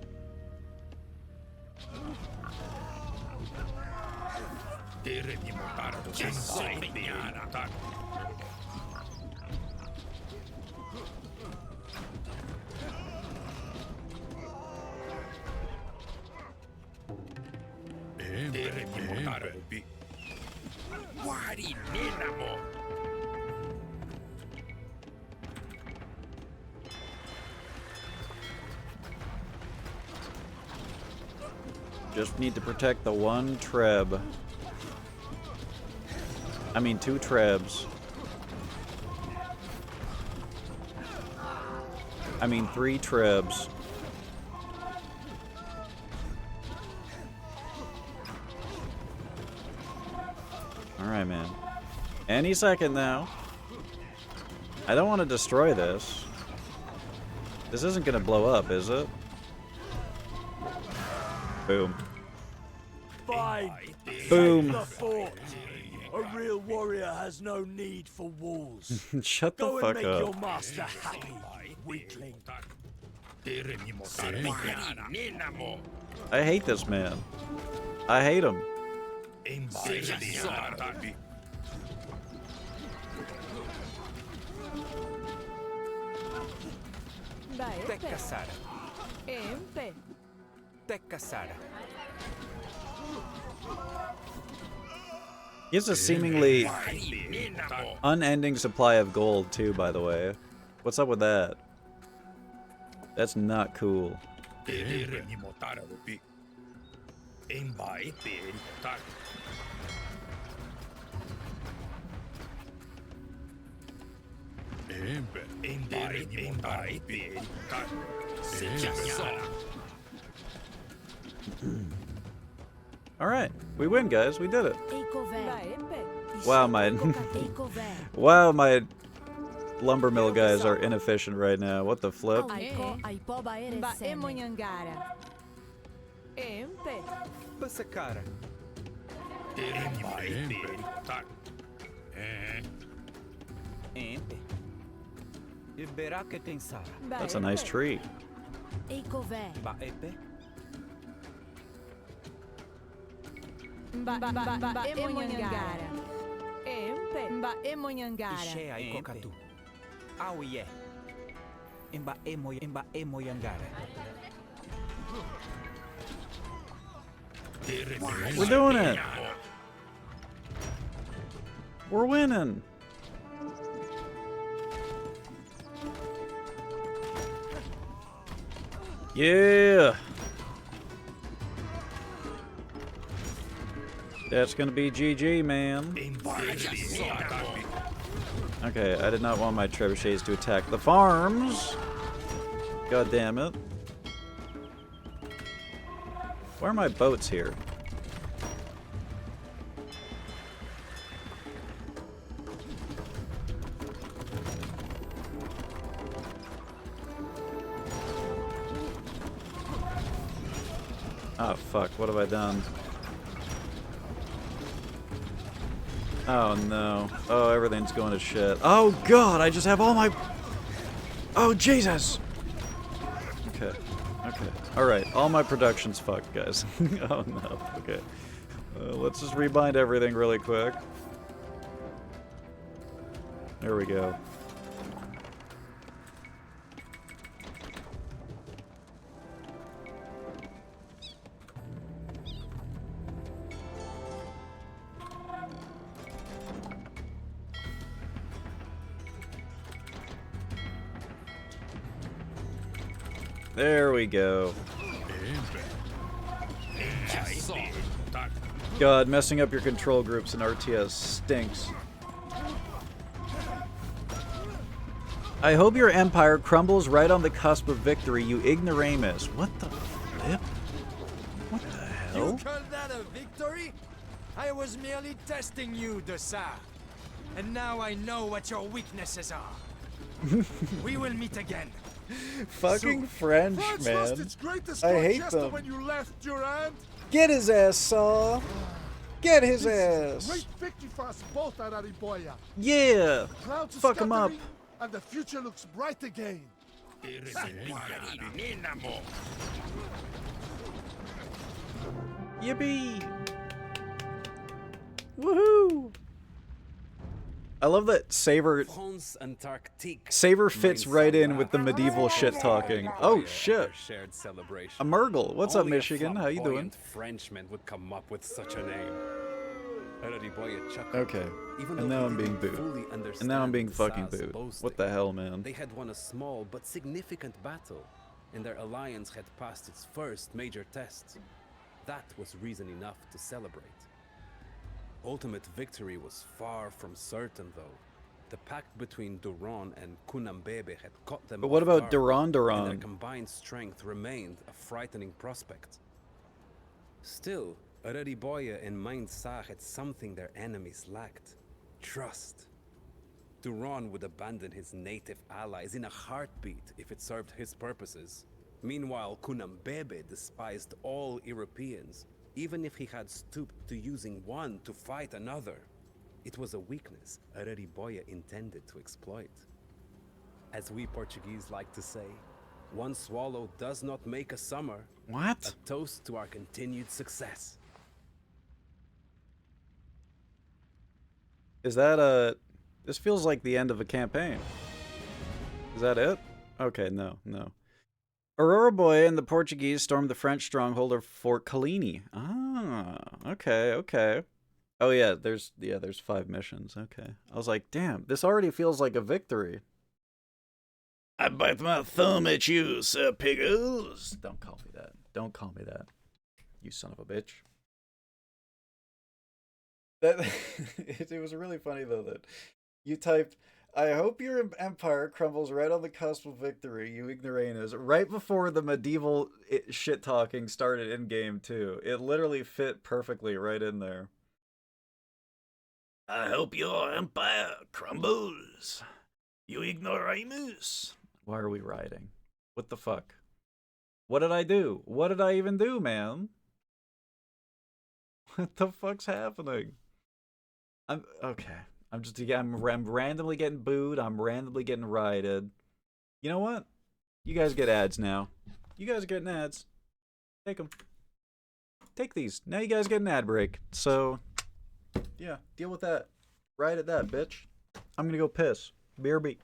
Just need to protect the one treb. I mean, 2 trebs. I mean, 3 trebs. Alright, man. Any second now. I don't want to destroy this. This isn't gonna blow up, is it? Boom. Fine. Boom. The fort. A real warrior has no need for walls. Shut the Go fuck and make up. your master happy, weakling. I hate this man. I hate him. Tekka Sara. Tekka Sara. He has a seemingly unending supply of gold too, by the way. What's up with that? That's not cool. Alright, we win, guys. We did it. Wow, wow, my lumber mill guys are inefficient right now. What the flip? Pasakara. Empe. Iberaka tem Sara. That's a nice tree. Ba epe. Ishe ai kokatu. Auye. Emba emo yangara. We're doing it. We're winning. Yeah. That's gonna be GG, man. Okay, I did not want my trebuchets to attack the farms. God damn it. Why are my boats here? Oh fuck, what have I done? Oh no. Oh, everything's going to shit. Oh god, I just have all my... Oh Jesus! Okay, okay. Alright, all my production's fucked, guys. Oh no, okay. Let's just rebind everything really quick. There we go. There we go. God, messing up your control groups in RTS stinks. I hope your empire crumbles right on the cusp of victory, you ignoramus. What the flip? What the hell? You call that a victory? I was merely testing you, Dessart. And now I know what your weaknesses are. We will meet again. Fucking French, France man. lost its greatest I score hate just them. when you left Durand. Get his ass, Saw. Get his ass. Great victory for us both at Ariboya. Yeah. Clouds are Fuck him up. scattering, and the future looks bright again. Yippee. Woohoo. I love that Saber France Antarctique fits right in with the medieval shit talking. Oh shit. Shared celebration. A Murgle. What's up, Only a Michigan? How you doing? flamboyant Frenchman would come up with such a name. Ariboya chuckled. Okay. Even And though now he I'm being didn't booed. fully And understand now I'm being the fucking Tsar's booed. boasting. What the hell, man? They had won a small but significant battle, and their alliance had passed its first major test. That was reason enough to celebrate. Ultimate victory was far from certain, though. The pact between Duran and Kunambebe had caught them But what off about guard, Duran? and their combined strength remained a frightening prospect. Still, Ariboya and Mainsa had something their enemies lacked: trust. Duran would abandon his native allies in a heartbeat if it served his purposes. Meanwhile, Kunambebe despised all Europeans, even if he had stooped to using one to fight another. It was a weakness Ariboya intended to exploit. As we Portuguese like to say, one swallow does not make a summer. What? A toast to our continued success. Is that this feels like the end of a campaign. Is that it? Okay, no, no. Aurora Boy and the Portuguese stormed the French stronghold of Fort Collini. Ah, okay, okay. Oh yeah, there's 5 missions. Okay. I was like, damn, this already feels like a victory. I bite my thumb at you, Sir Piggles. Don't call me that. Don't call me that. You son of a bitch. That it was really funny though that you typed, I hope your empire crumbles right on the cusp of victory, you ignoramus, right before the medieval shit talking started in game too. It literally fit perfectly right in there. I hope your empire crumbles, you ignoramus. Why are we riding? What the fuck? What did I do? What did I even do, man? What the fuck's happening? I'm okay. I'm randomly getting booed. I'm randomly getting rioted. You know what? You guys get ads now. You guys are getting ads. Take them. Take these. Now you guys get an ad break. So, yeah, deal with that. Right at that, bitch. I'm gonna go piss. BRB.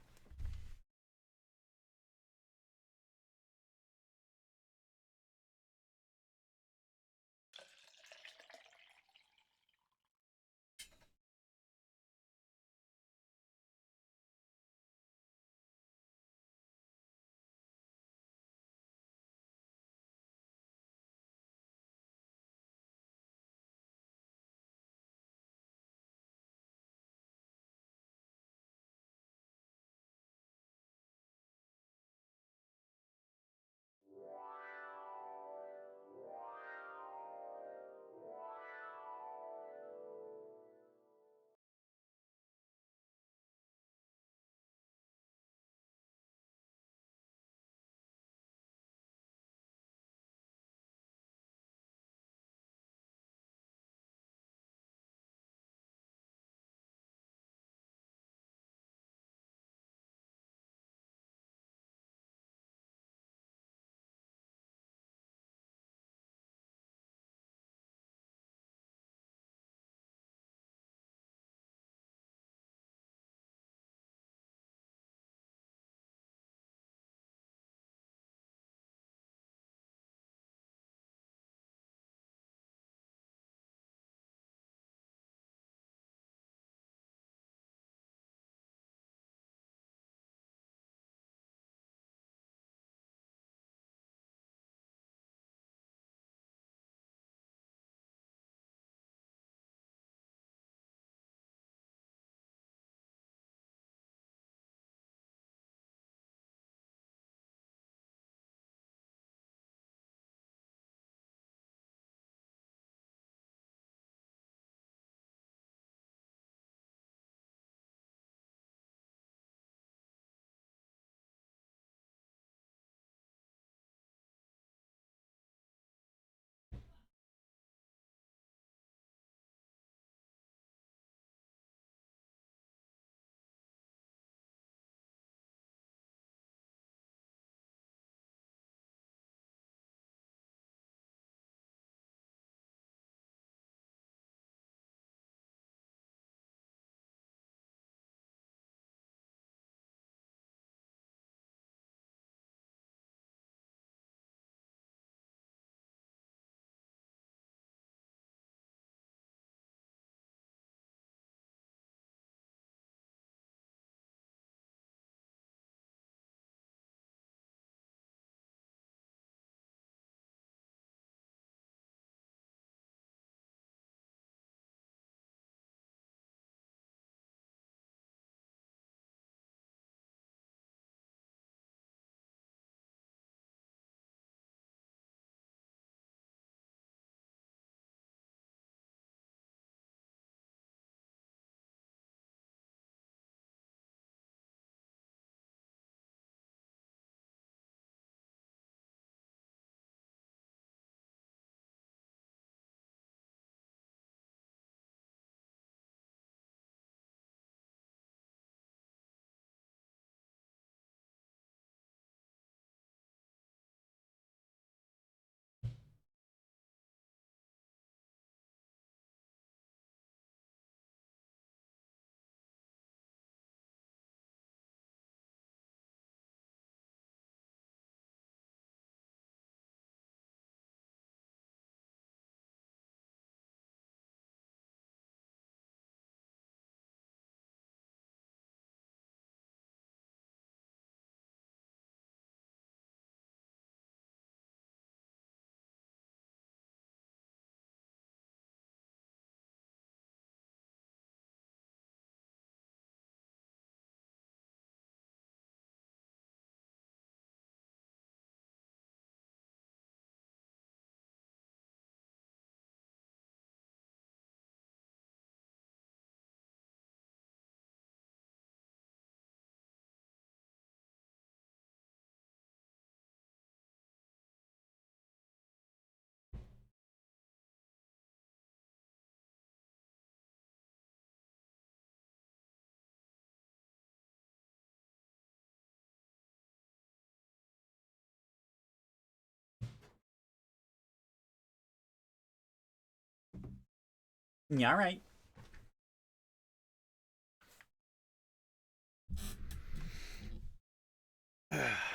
Yeah, all right.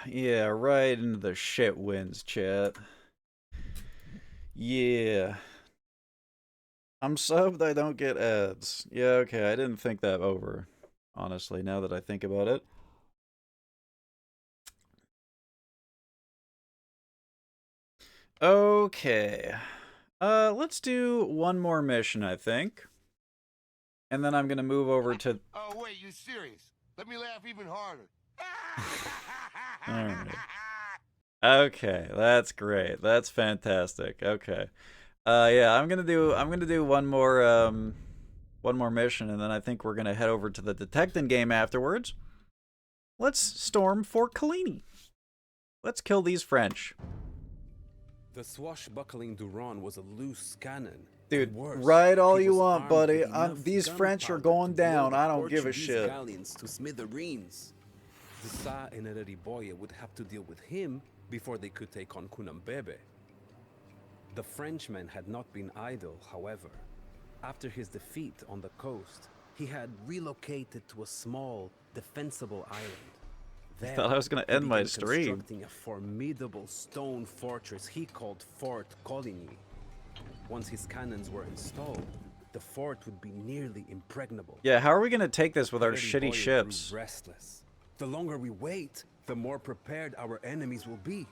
Yeah, right into the shit wins, chat. Yeah. I'm subbed, I don't get ads. Yeah, okay, I didn't think that over. Honestly, now that I think about it. Okay. Let's do one more mission, I think. And then I'm gonna move over to... Oh, wait, you serious? Let me laugh even harder. Alright. Okay, that's great. That's fantastic. Okay. Yeah, I'm gonna do one more mission, and then I think we're gonna head over to the detecting game afterwards. Let's storm Fort Collini. Let's kill these French. The swashbuckling Duran was a loose cannon. Dude, Worse, ride all he you was want, armed buddy. with enough These French are gunpowder going to blow down. the I don't give a Portuguese shit. galleons to smithereens. The Sa and Ereriboye would have to deal with him before they could take on Kunambebe. The Frenchman had not been idle, however. After his defeat on the coast, he had relocated to a small, defensible island. I thought I was gonna end my stream. Constructing a formidable stone fortress he called Fort Coligny. Once his cannons were installed, the fort would be nearly impregnable. Yeah, how are we gonna take this with our Ereriboye shitty ships? grew restless. The longer we wait, the more prepared our enemies will be.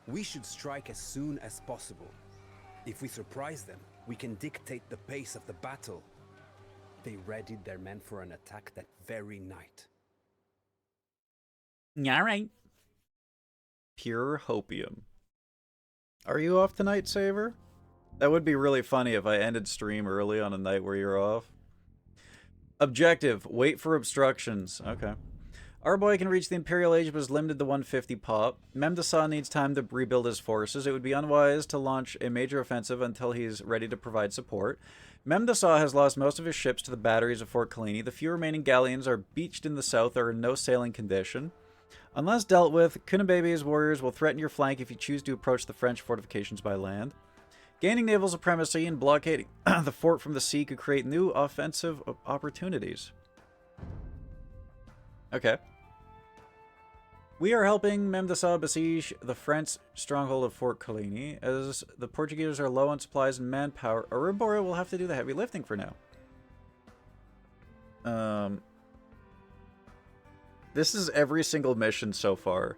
We should strike as soon as possible. If we surprise them, we can dictate the pace of the battle. They readied their men for an attack that very night. Alright. Pure hopium. Are you off tonight, Saver? That would be really funny if I ended stream early on a night where you're off. Objective, wait for obstructions. Okay. Our boy can reach the Imperial Age but is limited to 150 pop. Memdasa needs time to rebuild his forces. It would be unwise to launch a major offensive until he's ready to provide support. Memdasa has lost most of his ships to the batteries of Fort Collini. The few remaining galleons are beached in the south or in no sailing condition. Unless dealt with, Kunabebe's warriors will threaten your flank if you choose to approach the French fortifications by land. Gaining naval supremacy and blockading the fort from the sea could create new offensive opportunities. Okay. We are helping Memdasa besiege the French stronghold of Fort Collini. As the Portuguese are low on supplies and manpower, Ereriboye will have to do the heavy lifting for now. This is every single mission so far.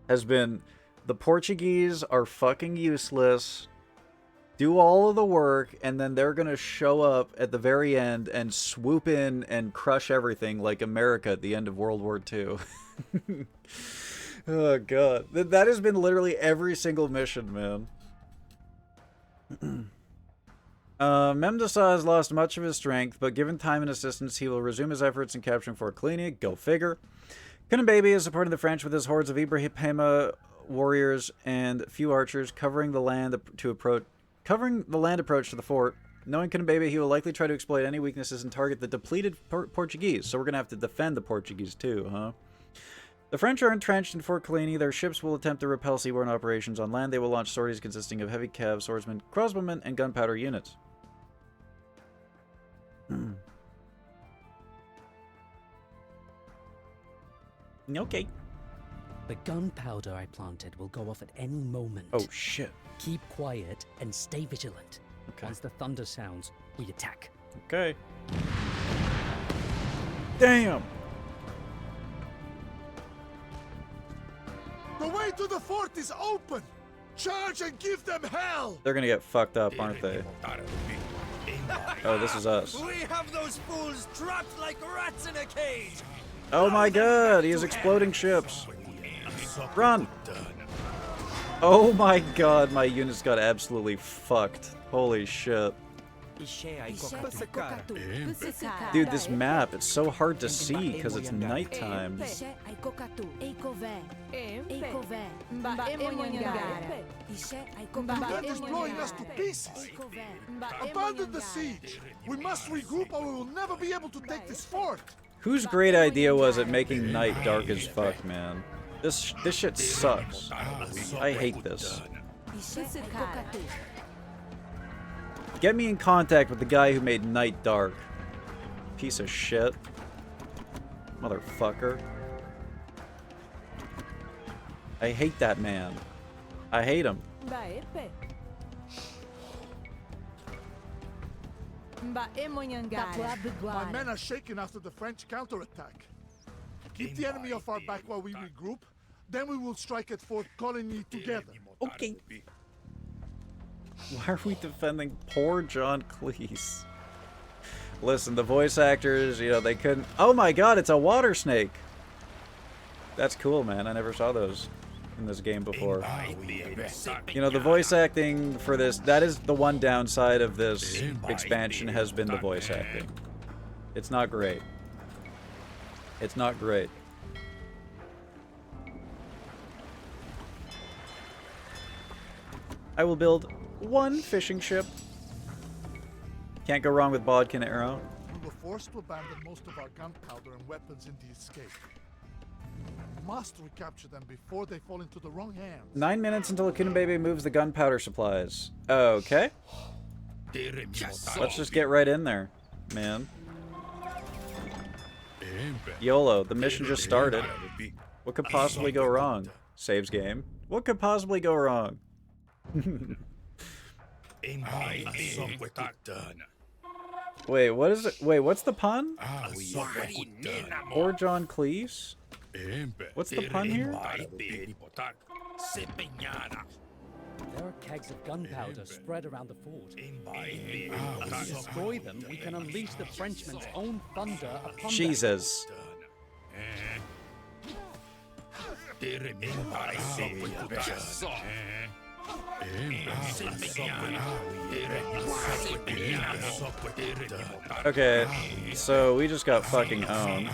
Has been, the Portuguese are fucking useless, do all of the work, and then they're gonna show up at the very end and swoop in and crush everything like America at the end of World War II. Oh god. That has been literally every single mission, man. Memdasa has lost much of his strength, but given time and assistance, he will resume his efforts in capturing Fort Collini. Go figure. Kunambebe is supporting the French with his hordes of Ibrahima warriors and few archers, covering the land approach to the fort. Knowing Kunambebe, he will likely try to exploit any weaknesses and target the depleted Portuguese. So we're gonna have to defend the Portuguese too, huh? The French are entrenched in Fort Collini. Their ships will attempt to repel seaborne operations. On land, they will launch sorties consisting of heavy cav, swordsmen, crossbowmen, and gunpowder units. Okay. The gunpowder I planted will go off at any moment. Oh, shit. Keep quiet and stay vigilant. Okay. Once the thunder sounds, we attack. Okay. Damn! The way to the fort is open! Charge and give them hell! They're gonna get fucked up, aren't they? Oh, this is us. We have those fools trapped like rats in a cage! Oh my god, he has exploding ships. Run! Oh my god, my units got absolutely fucked. Holy shit. Dude, this map, it's so hard to see because it's nighttime. That is blowing us to pieces! Abandon the siege! We must regroup or we will never be able to take this fort! Whose great idea was it making night dark as fuck, man? This shit sucks. I hate this. Get me in contact with the guy who made Night Dark. Piece of shit. Motherfucker. I hate that man. I hate him. My men are shaken after the French counterattack. Keep the enemy off our back while we regroup. Then we will strike at Fort Coligny together. Okay. Why are we defending poor John Cleese? Listen, the voice actors, you know, they couldn't... Oh my god, it's a water snake! That's cool, man. I never saw those in this game before. You know, the voice acting for this... That is the one downside of this expansion, has been the voice acting. It's not great. It's not great. I will build one fishing ship. Can't go wrong with Bodkin Arrow. We were forced to abandon most of our gunpowder and weapons in the escape. We must recapture them before they fall into the wrong hands. 9 minutes until Akunabebe moves the gunpowder supplies. Okay. Let's just get right in there, man. YOLO, the mission just started. What could possibly go wrong? Saves game. What could possibly go wrong? Wait, what is it? Wait, what's the pun? Or John Cleese? What's the pun here? There are kegs of gunpowder spread around the fort. If we destroy them, we can unleash the Frenchmen's own thunder upon Jesus. Okay, so we just got fucking owned.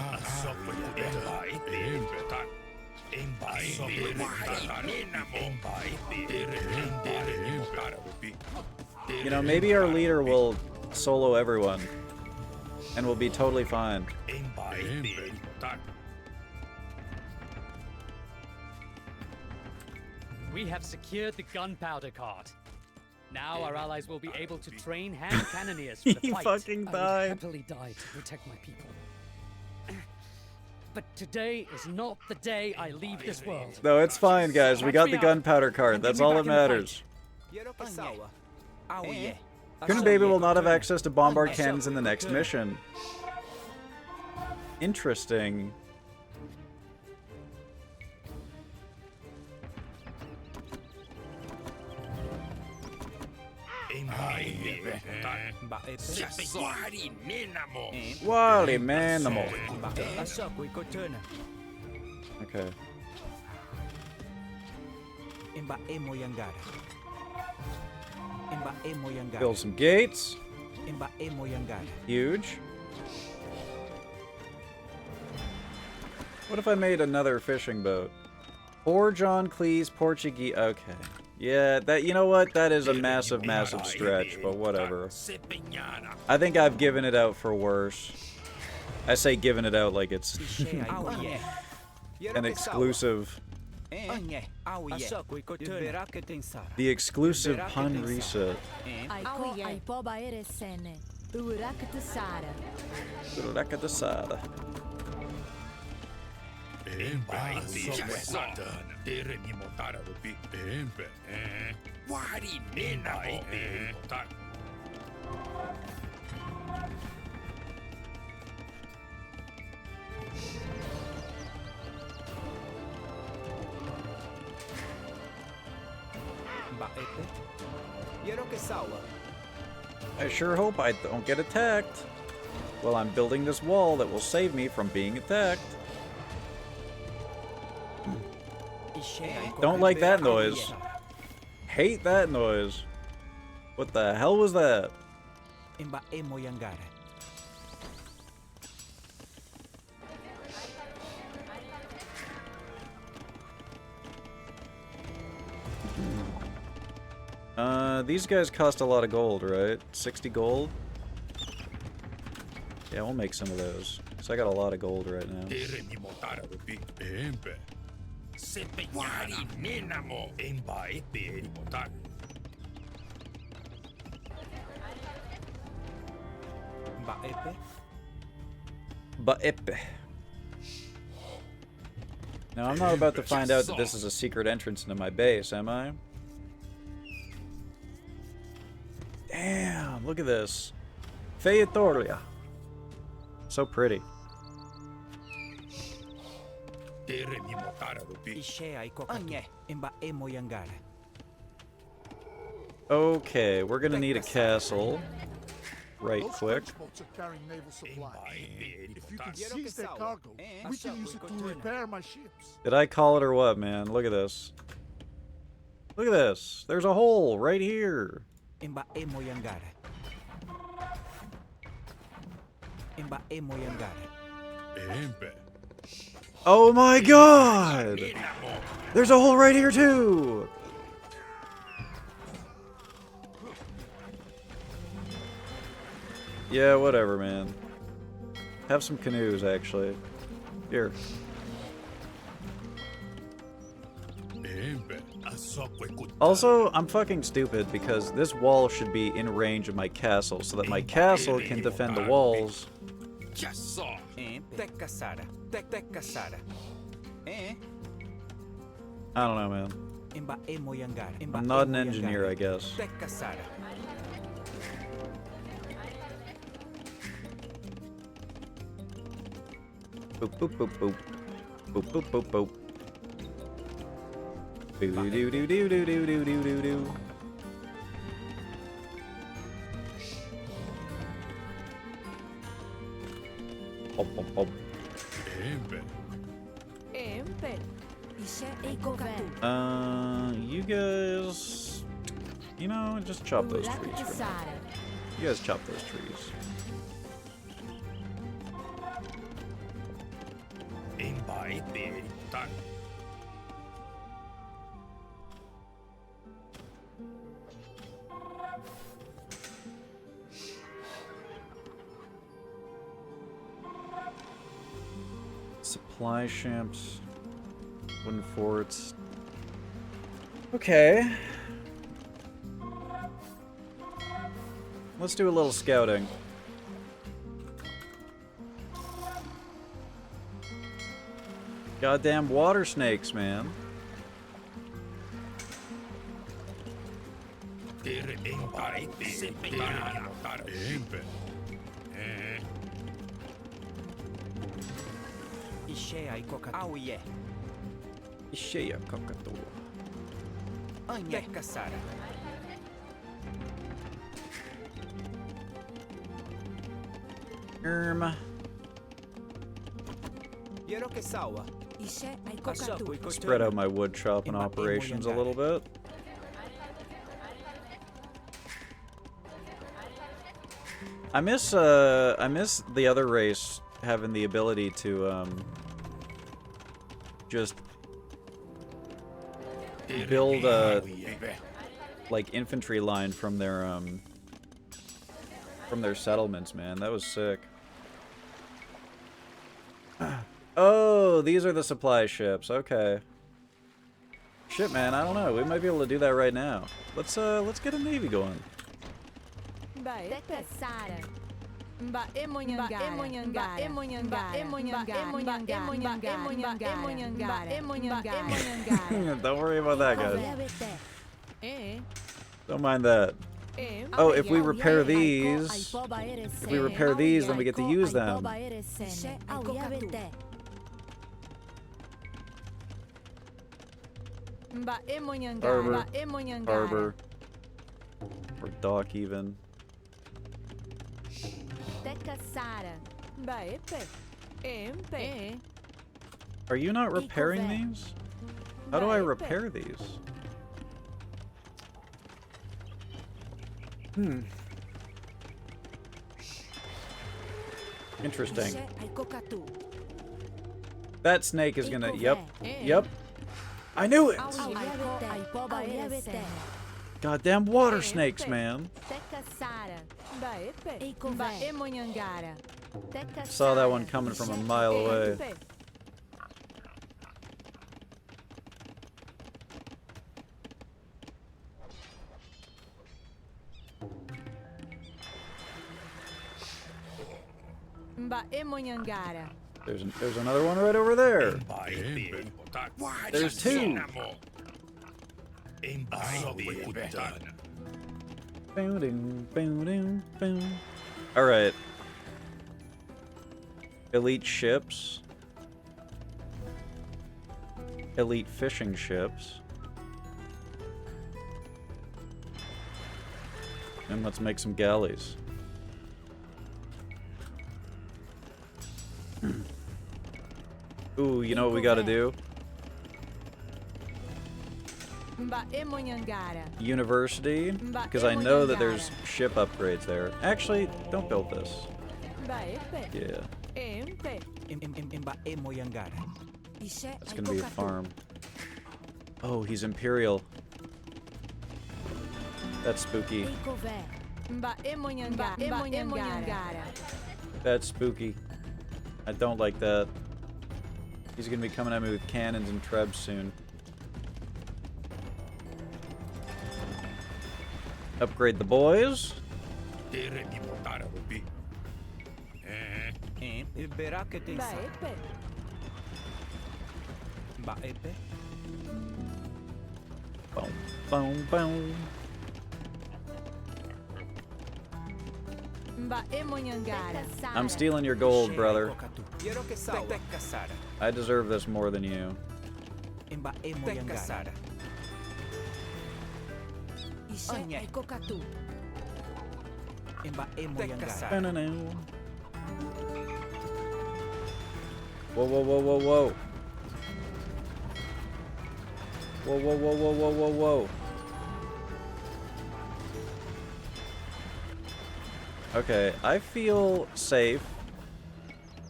You know, maybe our leader will solo everyone, and we'll be totally fine. We have secured the gunpowder cart. Now our allies will be able to train hand cannoneers for the He fight. fucking I died. would happily die to protect my people. But today is not the day I leave this world. No, it's fine, guys. We got the gunpowder cart. That's all that matters. Kunabebe will not have access to bombard cannons in the next mission. Interesting. Wally manimal. Okay. Build some gates. Huge. What if I made another fishing boat? Poor John Cleese, Portuguese. Okay. Yeah, that, you know what? That is a massive, massive stretch, but whatever. I think I've given it out for worse. I say given it out like it's an exclusive. The exclusive pun reset. Urakatasara. I sure hope I don't get attacked. Well, I'm building this wall that will save me from being attacked. Don't like that noise. Hate that noise. What the hell was that? These guys cost a lot of gold, right? 60 gold? Yeah, we'll make some of those. So I got a lot of gold right now. Baepe. Now, I'm not about to find out that this is a secret entrance into my base, am I? Damn, look at this. Feitoria. So pretty. Okay, we're gonna need a castle. Right Those quick. French boats are carrying naval supplies. If you can seize their cargo, we can use it to repair my ships. Did I call it or what, man? Look at this. Look at this. There's a hole right here. Oh my god! There's a hole right here too! Yeah, whatever, man. Have some canoes, actually. Here. Also, I'm fucking stupid because this wall should be in range of my castle so that my castle can defend the walls. I don't know, man. I'm not an engineer, I guess. Boop, boop, boop, boop. Boop, boop, boop, boop. Doo doo doo doo doo doo doo doo doo doo doo. Hop, hop, hop. You guys... You know, just chop those trees for me. You guys chop those trees. Supply shamps, wooden forts. Okay. Let's do a little scouting. Goddamn water snakes, man. Isheya Kakato. Spread out my wood chopping operations a little bit. I miss the other race having the ability to just build a like infantry line from their settlements, man. That was sick. Oh, these are the supply ships. Okay. Shit, man, I don't know. We might be able to do that right now. Let's get a navy going. Don't worry about that, guys. Don't mind that. Oh, if we repair these, then we get to use them. Harbor. Harbor. Or dock, even. Are you not repairing these? How do I repair these? Interesting. That snake is gonna... Yep. Yep. I knew it! Goddamn water snakes, man. Saw that one coming from a mile away. There's another one right over there. There's two. All right. Elite ships. Elite fishing ships. And let's make some galleys. Ooh, you know what we gotta do? University, because I know that there's ship upgrades there. Actually, don't build this. Yeah. That's gonna be a farm. Oh, he's Imperial. That's spooky. That's spooky. I don't like that. He's gonna be coming at me with cannons and trebs soon. Upgrade the boys. Boom, boom, boom. I'm stealing your gold, brother. I deserve this more than you. Whoa, whoa, whoa, whoa, whoa. Whoa, whoa, whoa, whoa, whoa, whoa, whoa. Okay, I feel safe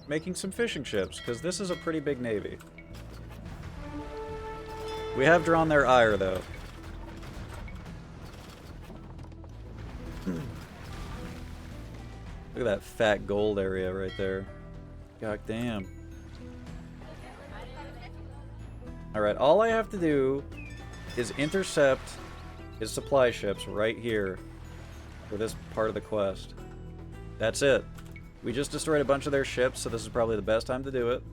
making some fishing ships, because this is a pretty big navy. We have drawn their ire, though. Look at that fat gold area right there. God damn. Alright, all I have to do is intercept his supply ships right here for this part of the quest. That's it. We just destroyed a bunch of their ships, so this is probably the best time to do it.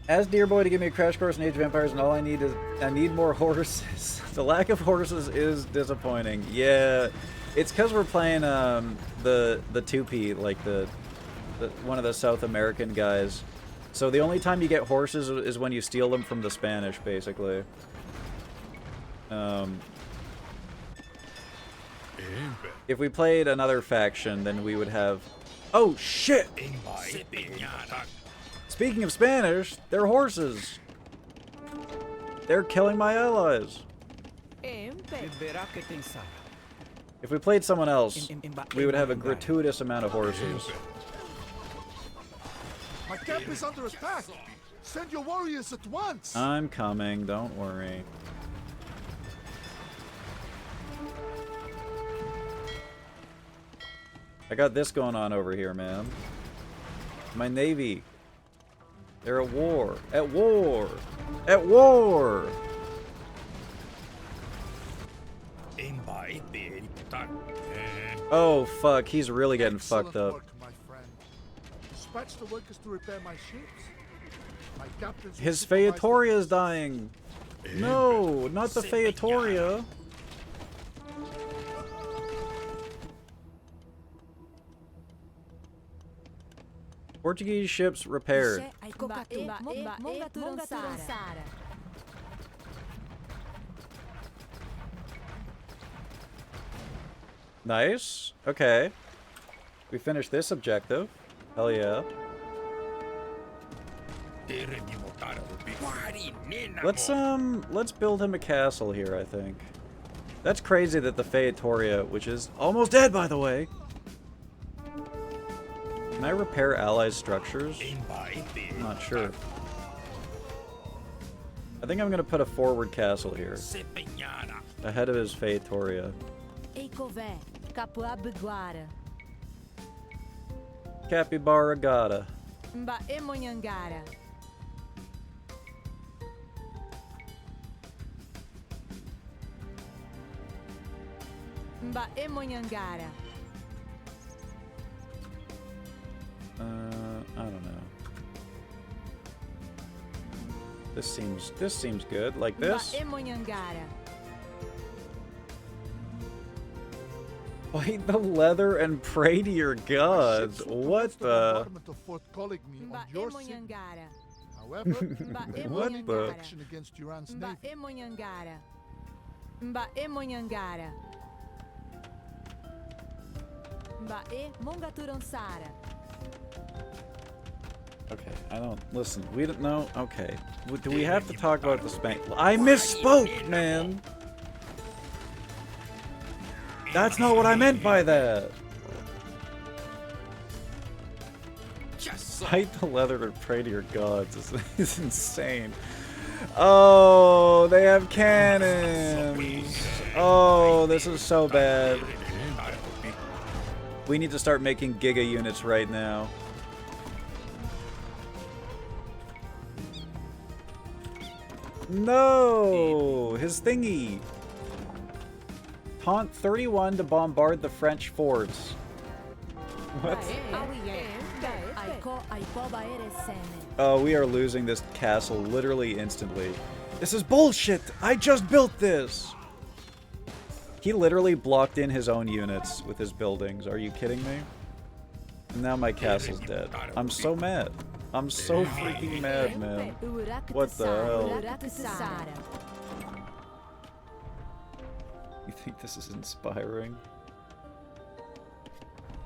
Ask Dearboy to give me a crash course in Age of Empires, and all I need is more horses. The lack of horses is disappointing. Yeah, it's because we're playing the Tupi, like the one of the South American guys. So the only time you get horses is when you steal them from the Spanish, basically. If we played another faction, then we would have... Oh, shit! Speaking of Spanish, they're horses. They're killing my allies. If we played someone else, we would have a gratuitous amount of horses. My camp is under attack! Send your warriors at once! I'm coming, don't worry. I got this going on over here, man. My navy. They're at war. At war! At war! Oh, fuck. He's really getting fucked up. Work, my friend. Dispatch the workers to repair my ships. My captains will His supervise Featoria is the- dying. No, not the Featoria. Portuguese ships repaired. Nice. Okay. We finished this objective. Hell yeah. Let's build him a castle here, I think. That's crazy that the Featoria, which is almost dead, by the way. Can I repair allies' structures? I'm not sure. I think I'm gonna put a forward castle here. Ahead of his Featoria. Capybara Gata. This seems good. Like this. Fight the leather and pray to your gods. What the? However, What the? action against Iran's navy. Okay, I don't listen. We don't know. Okay, do we have to talk about the spank? I misspoke, man. That's not what I meant by that. Fight the leather to pray to your gods. This is insane. Oh, they have cannons. Oh, this is so bad. We need to start making Giga units right now. No! His thingy! Taunt 31 to bombard the French forts. What? Oh, we are losing this castle literally instantly. This is bullshit! I just built this! He literally blocked in his own units with his buildings. Are you kidding me? And now my castle's dead. I'm so mad. I'm so freaking mad, man. What the hell? You think this is inspiring?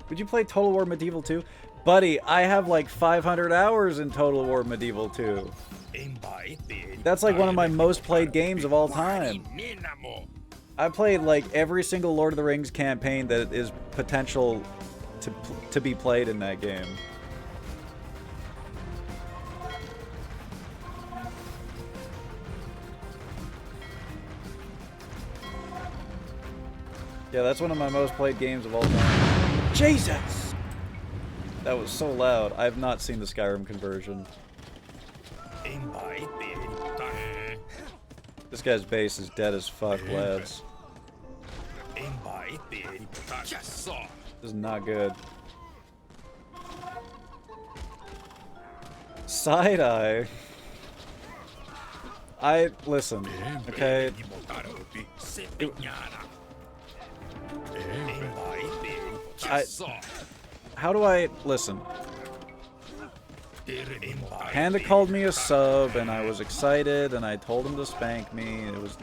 Would you play Total War Medieval 2? Buddy, I have like 500 hours in Total War Medieval 2. That's like one of my most played games of all time. I played like every single Lord of the Rings campaign that is potential to be played in that game. Yeah, that's one of my most played games of all time. Jesus! That was so loud. I have not seen the Skyrim conversion. This guy's base is dead as fuck, lads. This is not good. Side-eye. Listen, okay? How do I listen? Panda called me a sub, and I was excited, and I told him to spank me. It was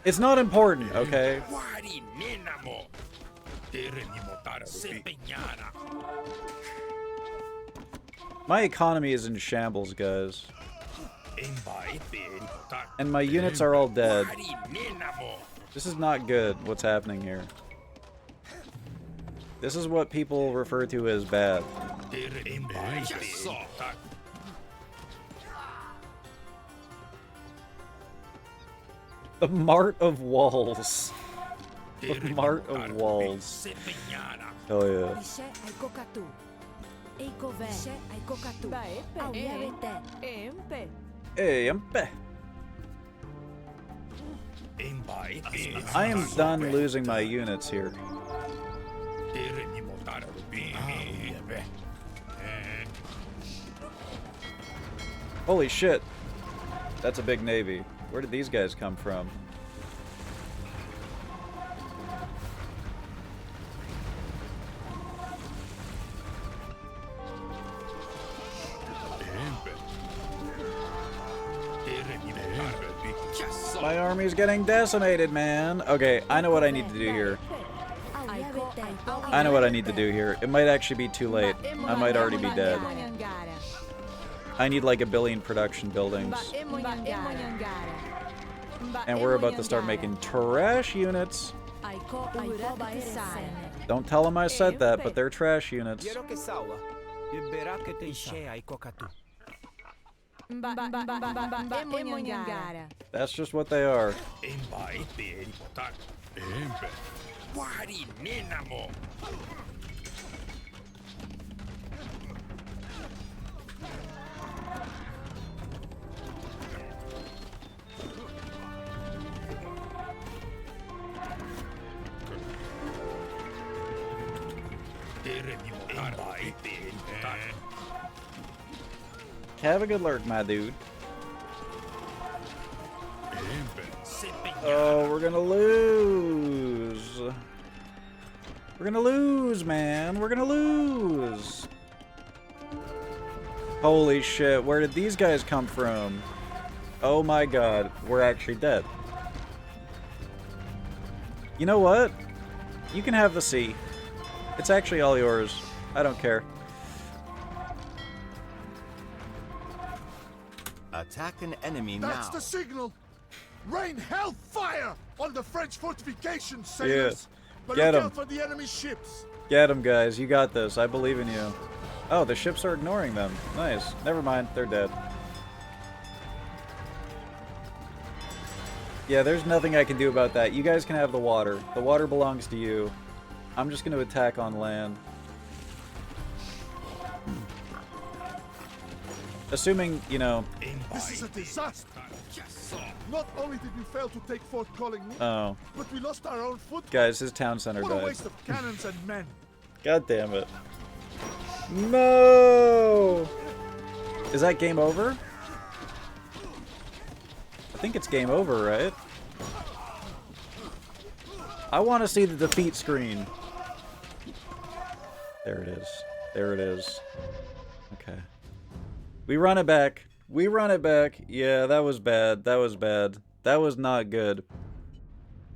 It's not important, okay? My economy is in shambles, guys. And my units are all dead. This is not good, what's happening here. This is what people refer to as bad. The Mart of Walls. The Mart of Walls. Hell yeah. I am done losing my units here. Holy shit. That's a big navy. Where did these guys come from? My army's getting decimated, man. Okay, I know what I need to do here. I know what I need to do here. It might actually be too late. I might already be dead. I need like 1 billion production buildings. And we're about to start making trash units. Don't tell them I said that, but they're trash units. That's just what they are. Have a good lurk, my dude. Oh, we're gonna lose. We're gonna lose, man. We're gonna lose. Holy shit, where did these guys come from? Oh my god, we're actually dead. You know what? You can have the sea. It's actually all yours. I don't care. Attack an enemy That's now. the signal! Rain hellfire on the French fortifications, sailors! But Get look 'em. out for the enemy ships! Get them, guys. You got this. I believe in you. Oh, the ships are ignoring them. Nice. Never mind. They're dead. Yeah, there's nothing I can do about that. You guys can have the water. The water belongs to you. I'm just going to attack on land. Assuming, you know... This is a disaster! Not only did we fail to take Fort Coligny, Oh. but we lost our own foothold. Guys, his town center What a died. waste of cannons and men! God damn it. No! Is that game over? I think it's game over, right? I want to see the defeat screen. There it is. There it is. Okay. We run it back. We run it back. Yeah, that was bad. That was bad. That was not good.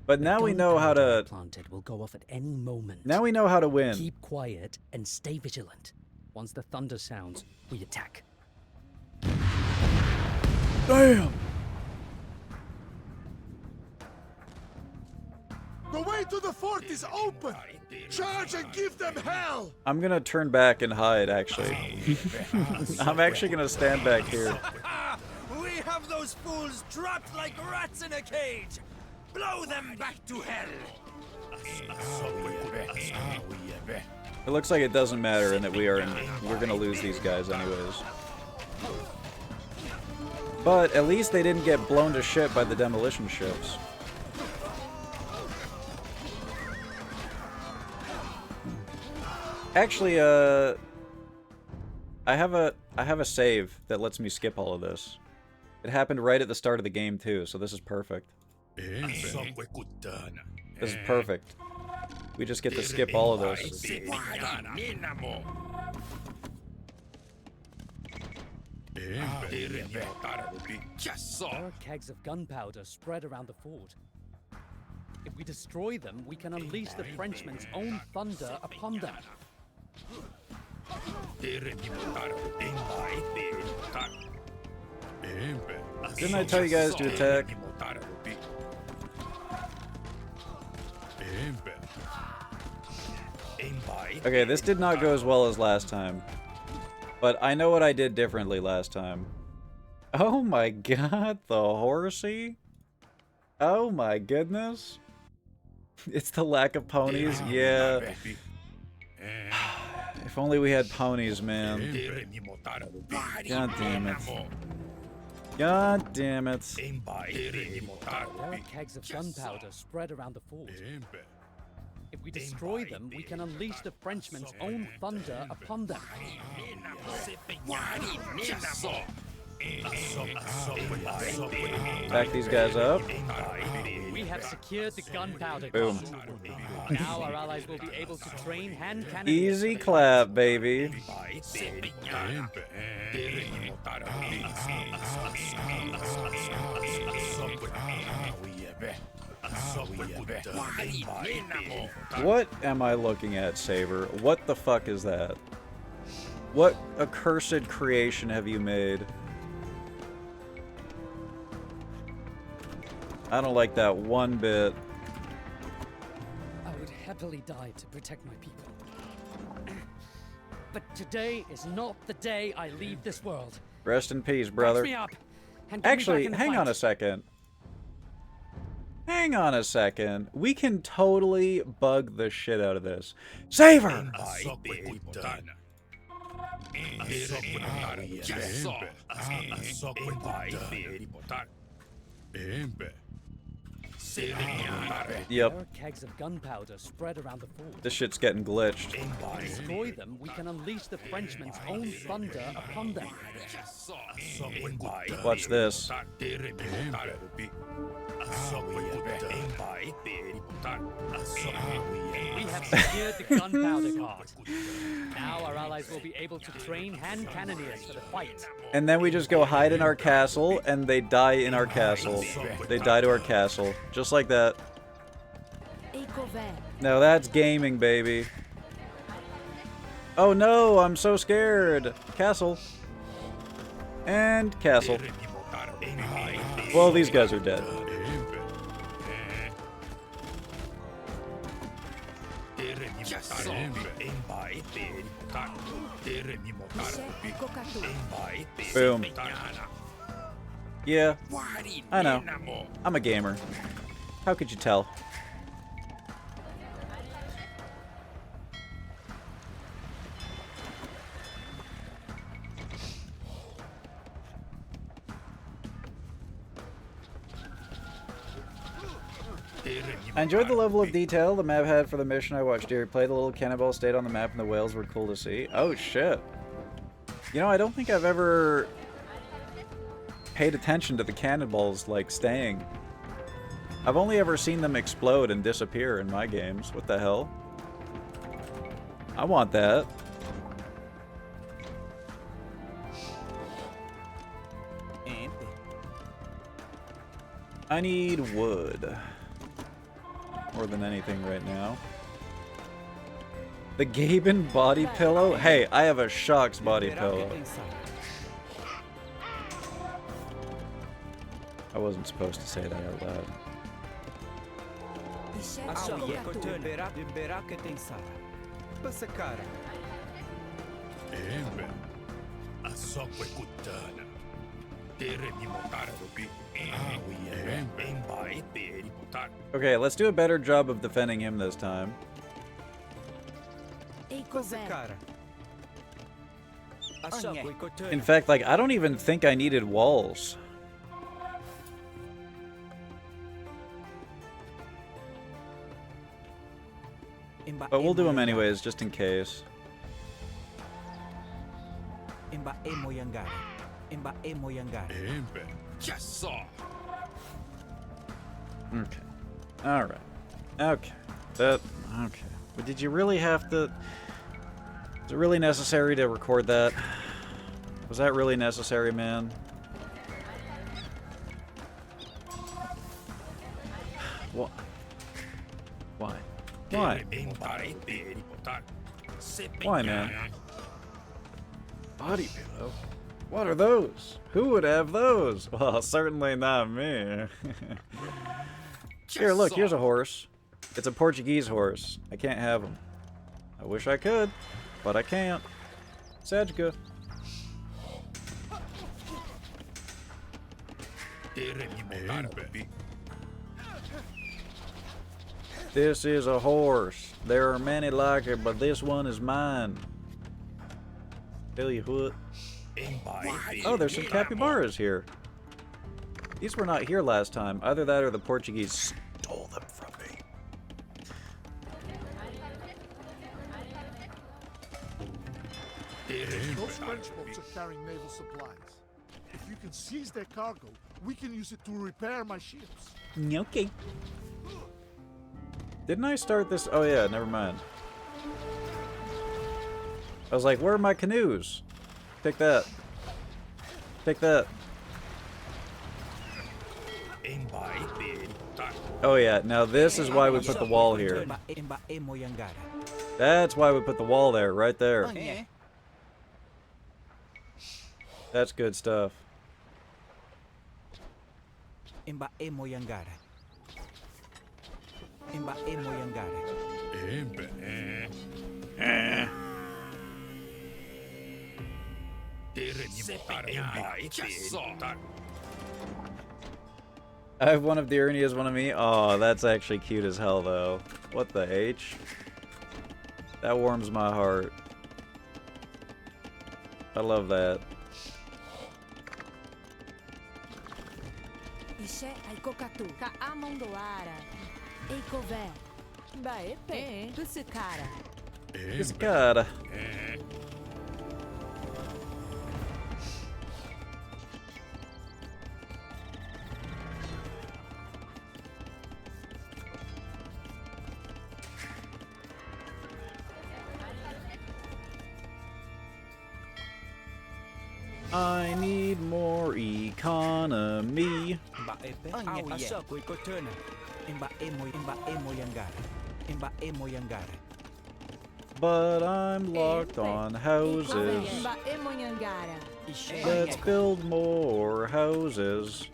But now we know how to... Planted will go off at any moment. Now we know how to win. Keep quiet and stay vigilant. Once the thunder sounds, we attack. Damn! The way to the fort is open! Charge and give them hell! I'm gonna turn back and hide, actually. I'm actually gonna stand back here. We have those fools trapped like rats in a cage! Blow them back to hell! It looks like it doesn't matter and that we're gonna lose these guys anyways. But at least they didn't get blown to shit by the demolition ships. Actually, I have a save that lets me skip all of this. It happened right at the start of the game too, so this is perfect. This is perfect. We just get to skip all of this. There are kegs of gunpowder spread around the fort. If we destroy them, we can unleash the Frenchmen's own thunder upon them. Didn't I tell you guys to attack? Okay, this did not go as well as last time. But I know what I did differently last time. Oh my god, the horsey? Oh my goodness. It's the lack of ponies? Yeah. If only we had ponies, man. God damn it. God damn it. There are kegs of gunpowder spread around the fort. If we destroy them, we can unleash the Frenchmen's own thunder upon them. Back these guys up. We have secured the gunpowder. Boom. Now our allies will be able to train hand cannons. Easy clap, baby. What am I looking at, Saber? What the fuck is that? What accursed creation have you made? I don't like that one bit. I would happily die to protect my people. But today is not the day I leave this world. Rest in peace, brother. Patch me up and get me Actually, back in the hang fight. on a second. Hang on a second. We can totally bug the shit out of this. Saver! Yep. There are kegs of gunpowder spread around the fort. This shit's getting glitched. Destroy them, we can unleash the Frenchmen's own thunder upon them. Watch this. We have secured the gunpowder cart. Now our allies will be able to train hand cannoneers for the fight. And then we just go hide in our castle, and they die in our castle. They die to our castle. Just like that. Now that's gaming, baby. Oh no, I'm so scared. Castle. And castle. Well, these guys are dead. Boom. Yeah, I know. I'm a gamer. How could you tell? I enjoyed the level of detail the map had for the mission I watched here. Play the little cannonball stayed on the map and the whales were cool to see. Oh shit. You know, I don't think I've ever paid attention to the cannonballs, like, staying. I've only ever seen them explode and disappear in my games. What the hell? I want that. I need wood. More than anything right now. The Gaben body pillow? Hey, I have a Shocks body pillow. I wasn't supposed to say that out loud. Okay, let's do a better job of defending him this time. In fact, like, I don't even think I needed walls. But we'll do them anyways, just in case. Okay. Alright. Okay. Okay. But did you really have to... Is it really necessary to record that? Was that really necessary, man? What? Why? Why? Why, man? Body pillow? What are those? Who would have those? Well, certainly not me. Here, look, here's a horse. It's a Portuguese horse. I can't have him. I wish I could, but I can't. Sajka. This is a horse. There are many like it, but this one is mine. Tell you what. Oh, there's some capybaras here. These were not here last time. Either that or the Portuguese stole them from me. Those French boats are carrying naval supplies. If you can seize their cargo, we can use it to repair my ships. Okay. Didn't I start this? Oh yeah, never mind. I was like, where are my canoes? Take that. Take that. Oh yeah, now this is why we put the wall here. That's why we put the wall there, right there. That's good stuff. I have one of the Ernie as one of me. Oh, that's actually cute as hell, though. What the H? That warms my heart. I love that. Ishe aikokatu. Ka amondoara. Eikove. Baepe. Pusukara. Pusukara. I need more economy. But I'm locked on houses. Let's build more houses.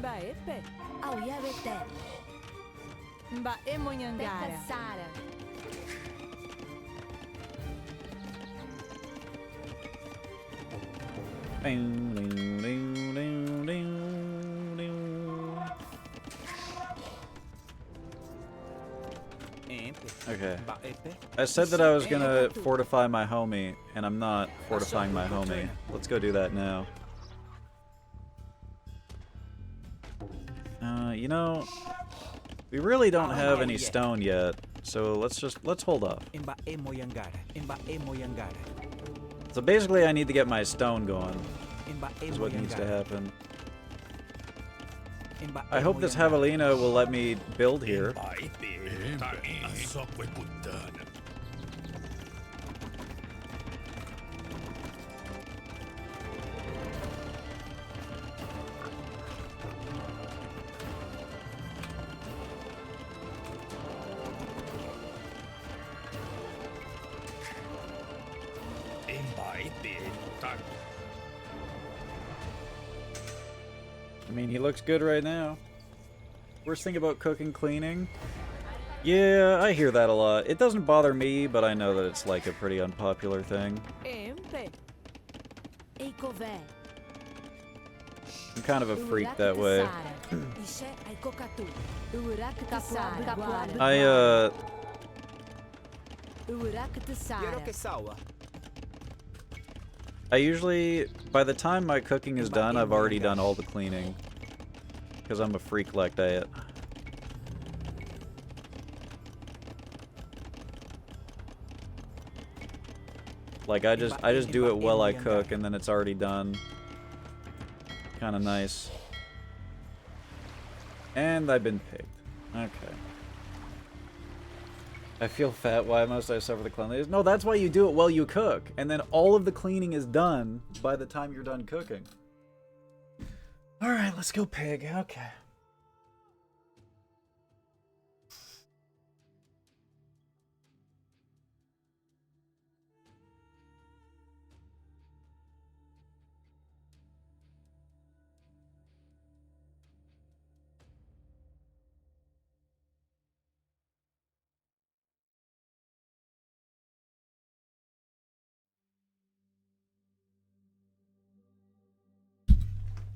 Baepe. Auyavete. Mbaemonyangara. Sara. Okay. I said that I was gonna fortify my homie, and I'm not fortifying my homie. Let's go do that now. You know, we really don't have any stone yet, so let's hold off. So basically I need to get my stone going, is what needs to happen. I hope this javelina will let me build here. I mean, he looks good right now. Worst thing about cooking, cleaning? Yeah, I hear that a lot. It doesn't bother me, but I know that it's like a pretty unpopular thing. I'm kind of a freak that way. I usually, by the time my cooking is done, I've already done all the cleaning. Because I'm a freak like that. Like, I just do it while I cook, and then it's already done. Kinda nice. And I've been picked. Okay. I feel fat. Why must I suffer the cleanliness? No, that's why you do it while you cook. And then all of the cleaning is done by the time you're done cooking. Alright, let's go pig. Okay.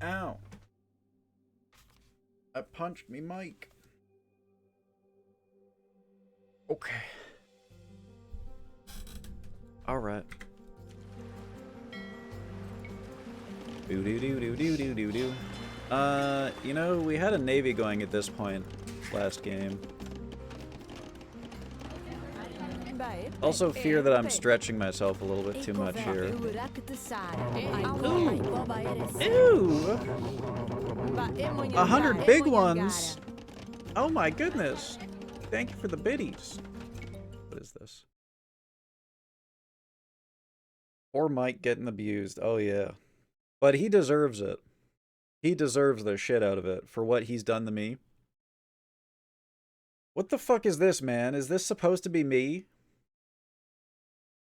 Ow. I punched me mic. Okay. Alright. Doo doo doo doo doo doo doo doo. You know, we had a navy going at this point last game. Also fear that I'm stretching myself a little bit too much here. Ew! 100 big ones! Oh my goodness! Thank you for the biddies. What is this? Poor Mike getting abused. Oh yeah. But he deserves it. He deserves the shit out of it for what he's done to me. What the fuck is this, man? Is this supposed to be me?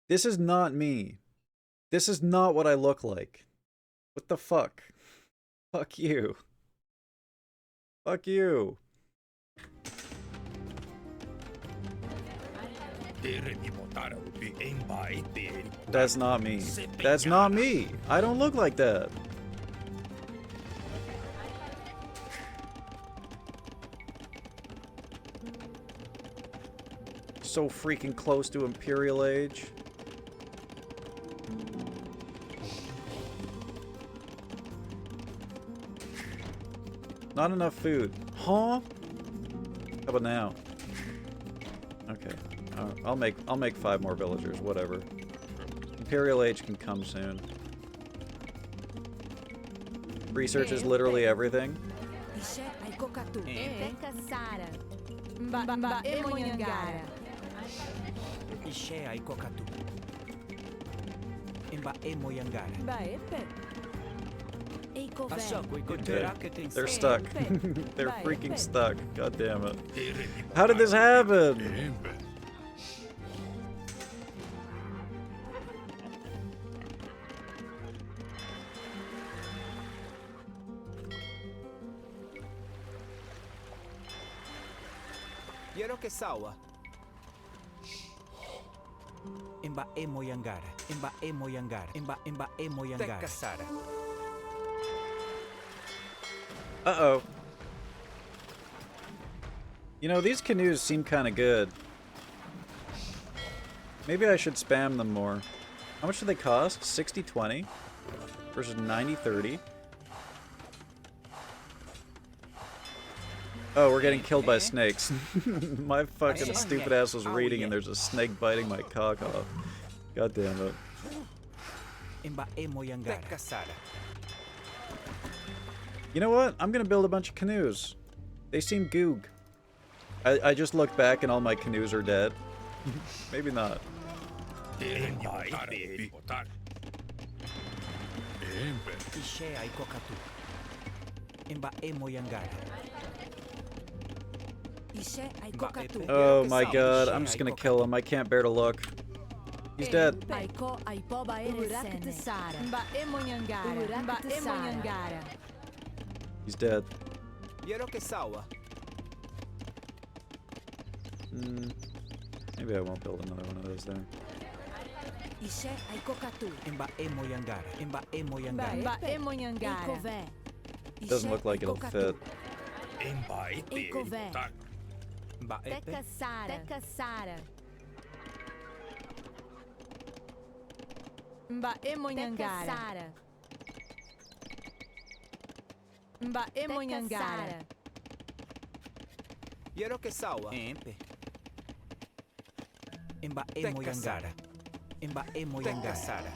This is not me. This is not what I look like. What the fuck? Fuck you. Fuck you. That's not me. That's not me. I don't look like that. so freaking close to Imperial Age. Not enough food. Huh? How about now? Okay. I'll make 5 more villagers, whatever. Imperial Age can come soon. Research is literally everything. Okay. They're stuck. They're freaking stuck. God damn it. How did this happen? Quiero que sawa. Imba emo yangara. Imba emo yangara. Imba emo yangara. Uh-oh. You know, these canoes seem kind of good. Maybe I should spam them more. How much do they cost? 60-20 versus 90-30. Oh, we're getting killed by snakes. My fucking stupid ass was reading and there's a snake biting my cock off. God damn it. You know what? I'm gonna build a bunch of canoes. They seem goog. I just looked back and all my canoes are dead. Maybe not. Oh my god, I'm just gonna kill him. I can't bear to look. He's dead. He's dead. Maybe I won't build another one of those there. Doesn't look like it'll fit. Quiero que sawa. Imba emo yangara. Imba emo yangara.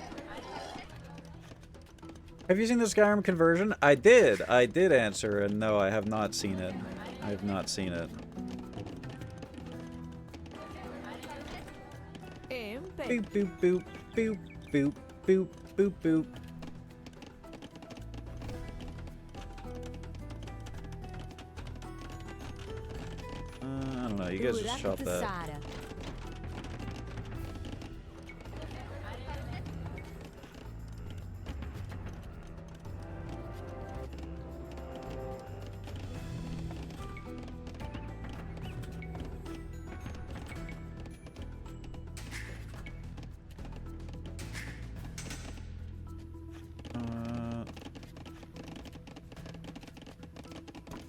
Have you seen the Skyrim conversion? I did answer, and no, I have not seen it. I have not seen it. Boop, boop, boop, boop, boop, boop, boop, boop. I don't know, you guys just shot that.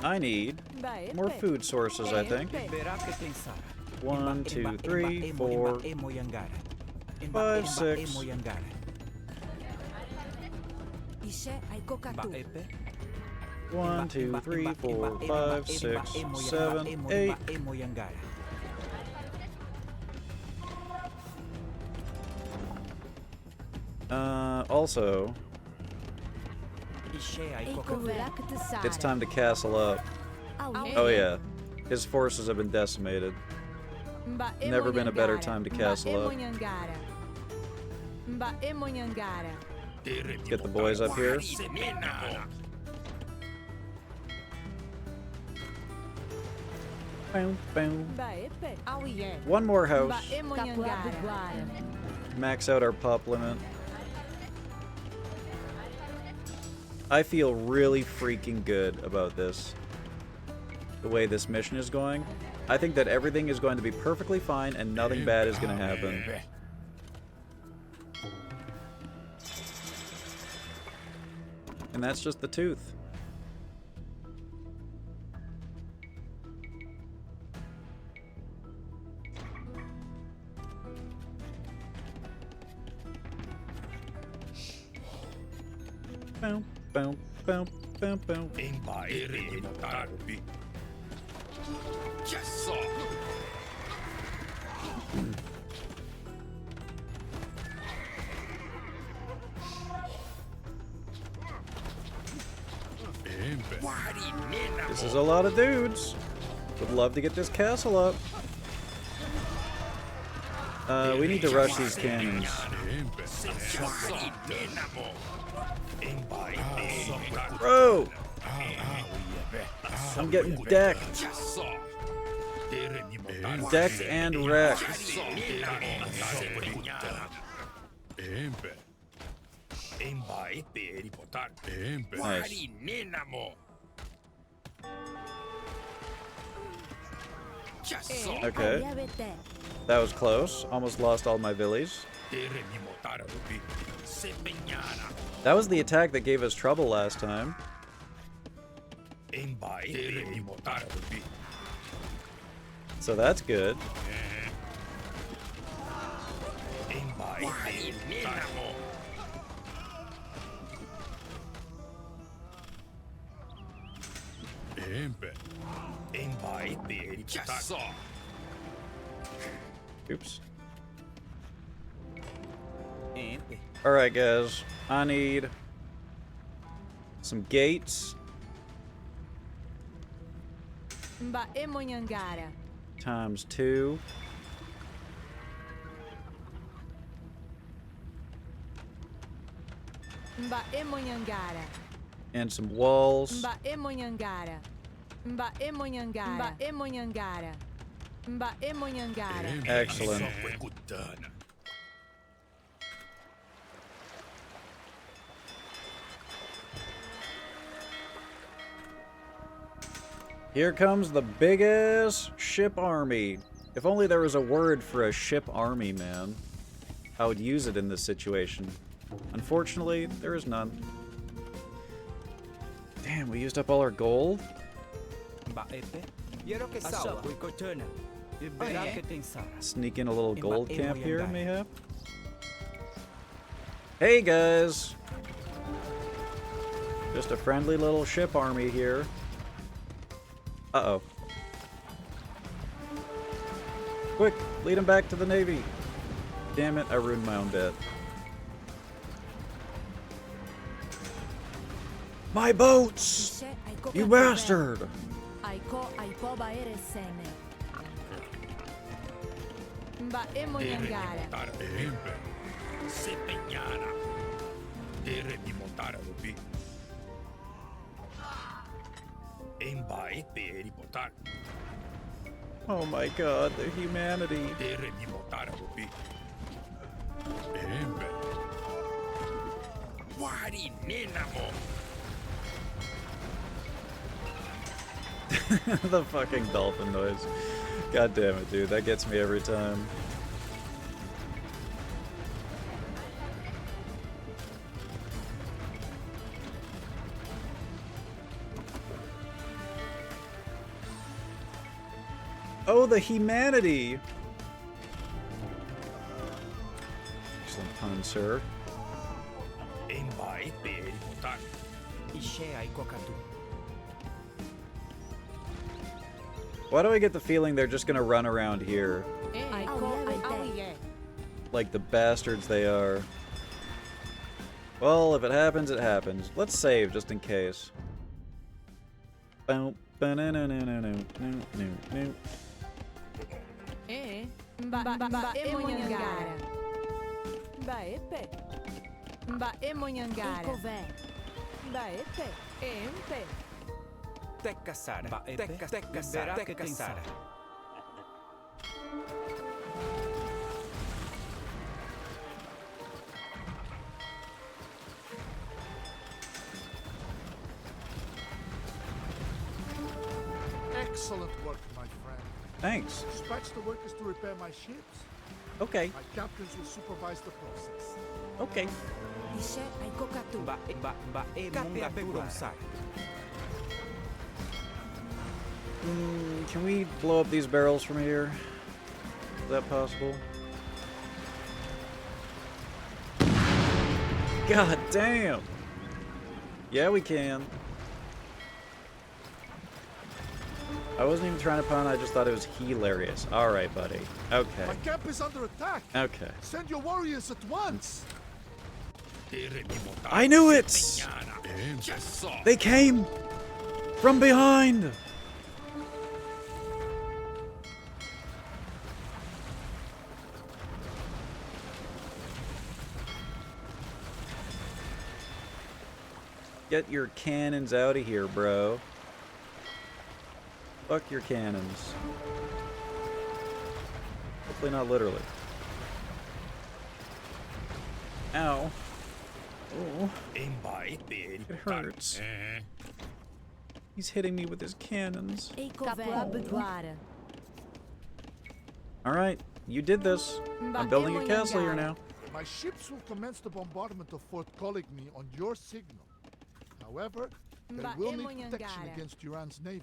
I need more food sources, I think. 1, 2, 3, 4, 5, 6. 1, 2, 3, 4, 5, 6, 7, 8. Also, it's time to castle up. Oh yeah, his forces have been decimated. Never been a better time to castle up. Get the boys up here. Boom, boom. One more house. Max out our pop limit. I feel really freaking good about this. The way this mission is going. I think that everything is going to be perfectly fine and nothing bad is going to happen. And that's just the tooth. Boom, boom, boom, boom, boom. This is a lot of dudes. Would love to get this castle up. We need to rush these cannons. Bro! I'm getting decked. Decked and wrecked. Nice. Okay. That was close. Almost lost all my villies. That was the attack that gave us trouble last time. So that's good. Oops. Alright guys, I need some gates. Times 2. And some walls. Excellent. Here comes the biggest ship army. If only there was a word for a ship army, man. I would use it in this situation. Unfortunately, there is none. Damn, we used up all our gold? Sneak in a little gold camp here, mayhap? Hey guys! Just a friendly little ship army here. Uh-oh. Quick, lead him back to the Navy. Damn it, I ruined my own bet. My boats! You bastard! Oh my god, the humanity. The fucking dolphin noise. God damn it, dude. That gets me every time. Oh, the humanity! Excellent pun, sir. Why do I get the feeling they're just gonna run around here? Like the bastards they are. Well, if it happens, it happens. Let's save just in case. Excellent work, my friend. Thanks. Dispatch the workers to repair my ships. Okay. My captains will supervise the process. Okay. Can we blow up these barrels from here? Is that possible? God damn! Yeah, we can. I wasn't even trying to pun, I just thought it was hilarious. Alright, buddy. Okay. My camp is under attack. Okay. Send your warriors at once. I knew it! They came from behind! Get your cannons out of here, bro. Fuck your cannons. Hopefully not literally. Ow. Oh. It hurts. He's hitting me with his cannons. Alright, you did this. I'm building a castle here now. My ships will commence the bombardment of Fort Coligny on your signal. However, they will need protection against Iran's navy.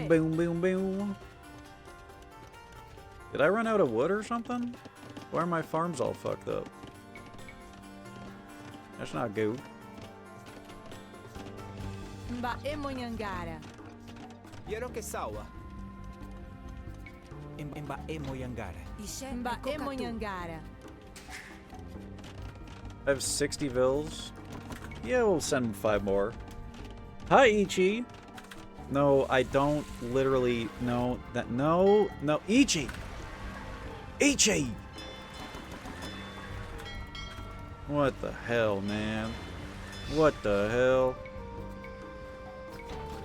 Boom, boom, boom. Did I run out of wood or something? Why are my farms all fucked up? That's not good. Yero que sawa. Imba Moyangara. I have 60 vills. Yeah, we'll send 5 more. Hi, Ichi. No, I don't literally know that. No, Ichi! Ichi! What the hell, man? What the hell?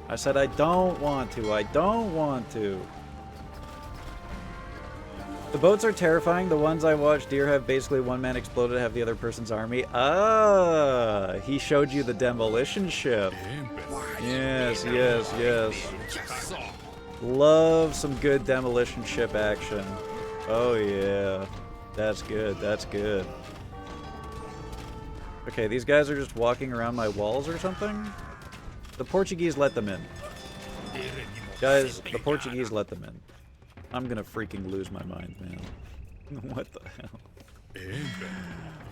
I said I don't want to. I don't want to. The boats are terrifying. The ones I watched deer have basically one man exploded to have the other person's army. Ah, he showed you the demolition ship. Yes, yes, yes. Love some good demolition ship action. Oh yeah, that's good, that's good. Okay, these guys are just walking around my walls or something? The Portuguese let them in. Guys, the Portuguese let them in. I'm gonna freaking lose my mind, man. What the hell?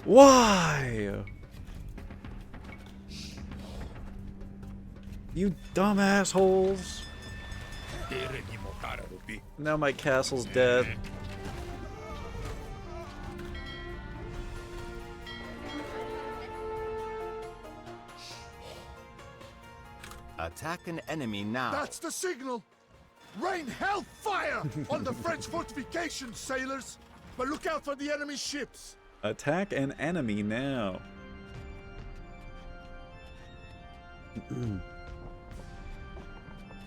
Why? You dumb assholes. Now my castle's dead. Attack an enemy now. That's the signal. Rain hellfire on the French fortifications, sailors. But look out for the enemy ships. Attack an enemy now.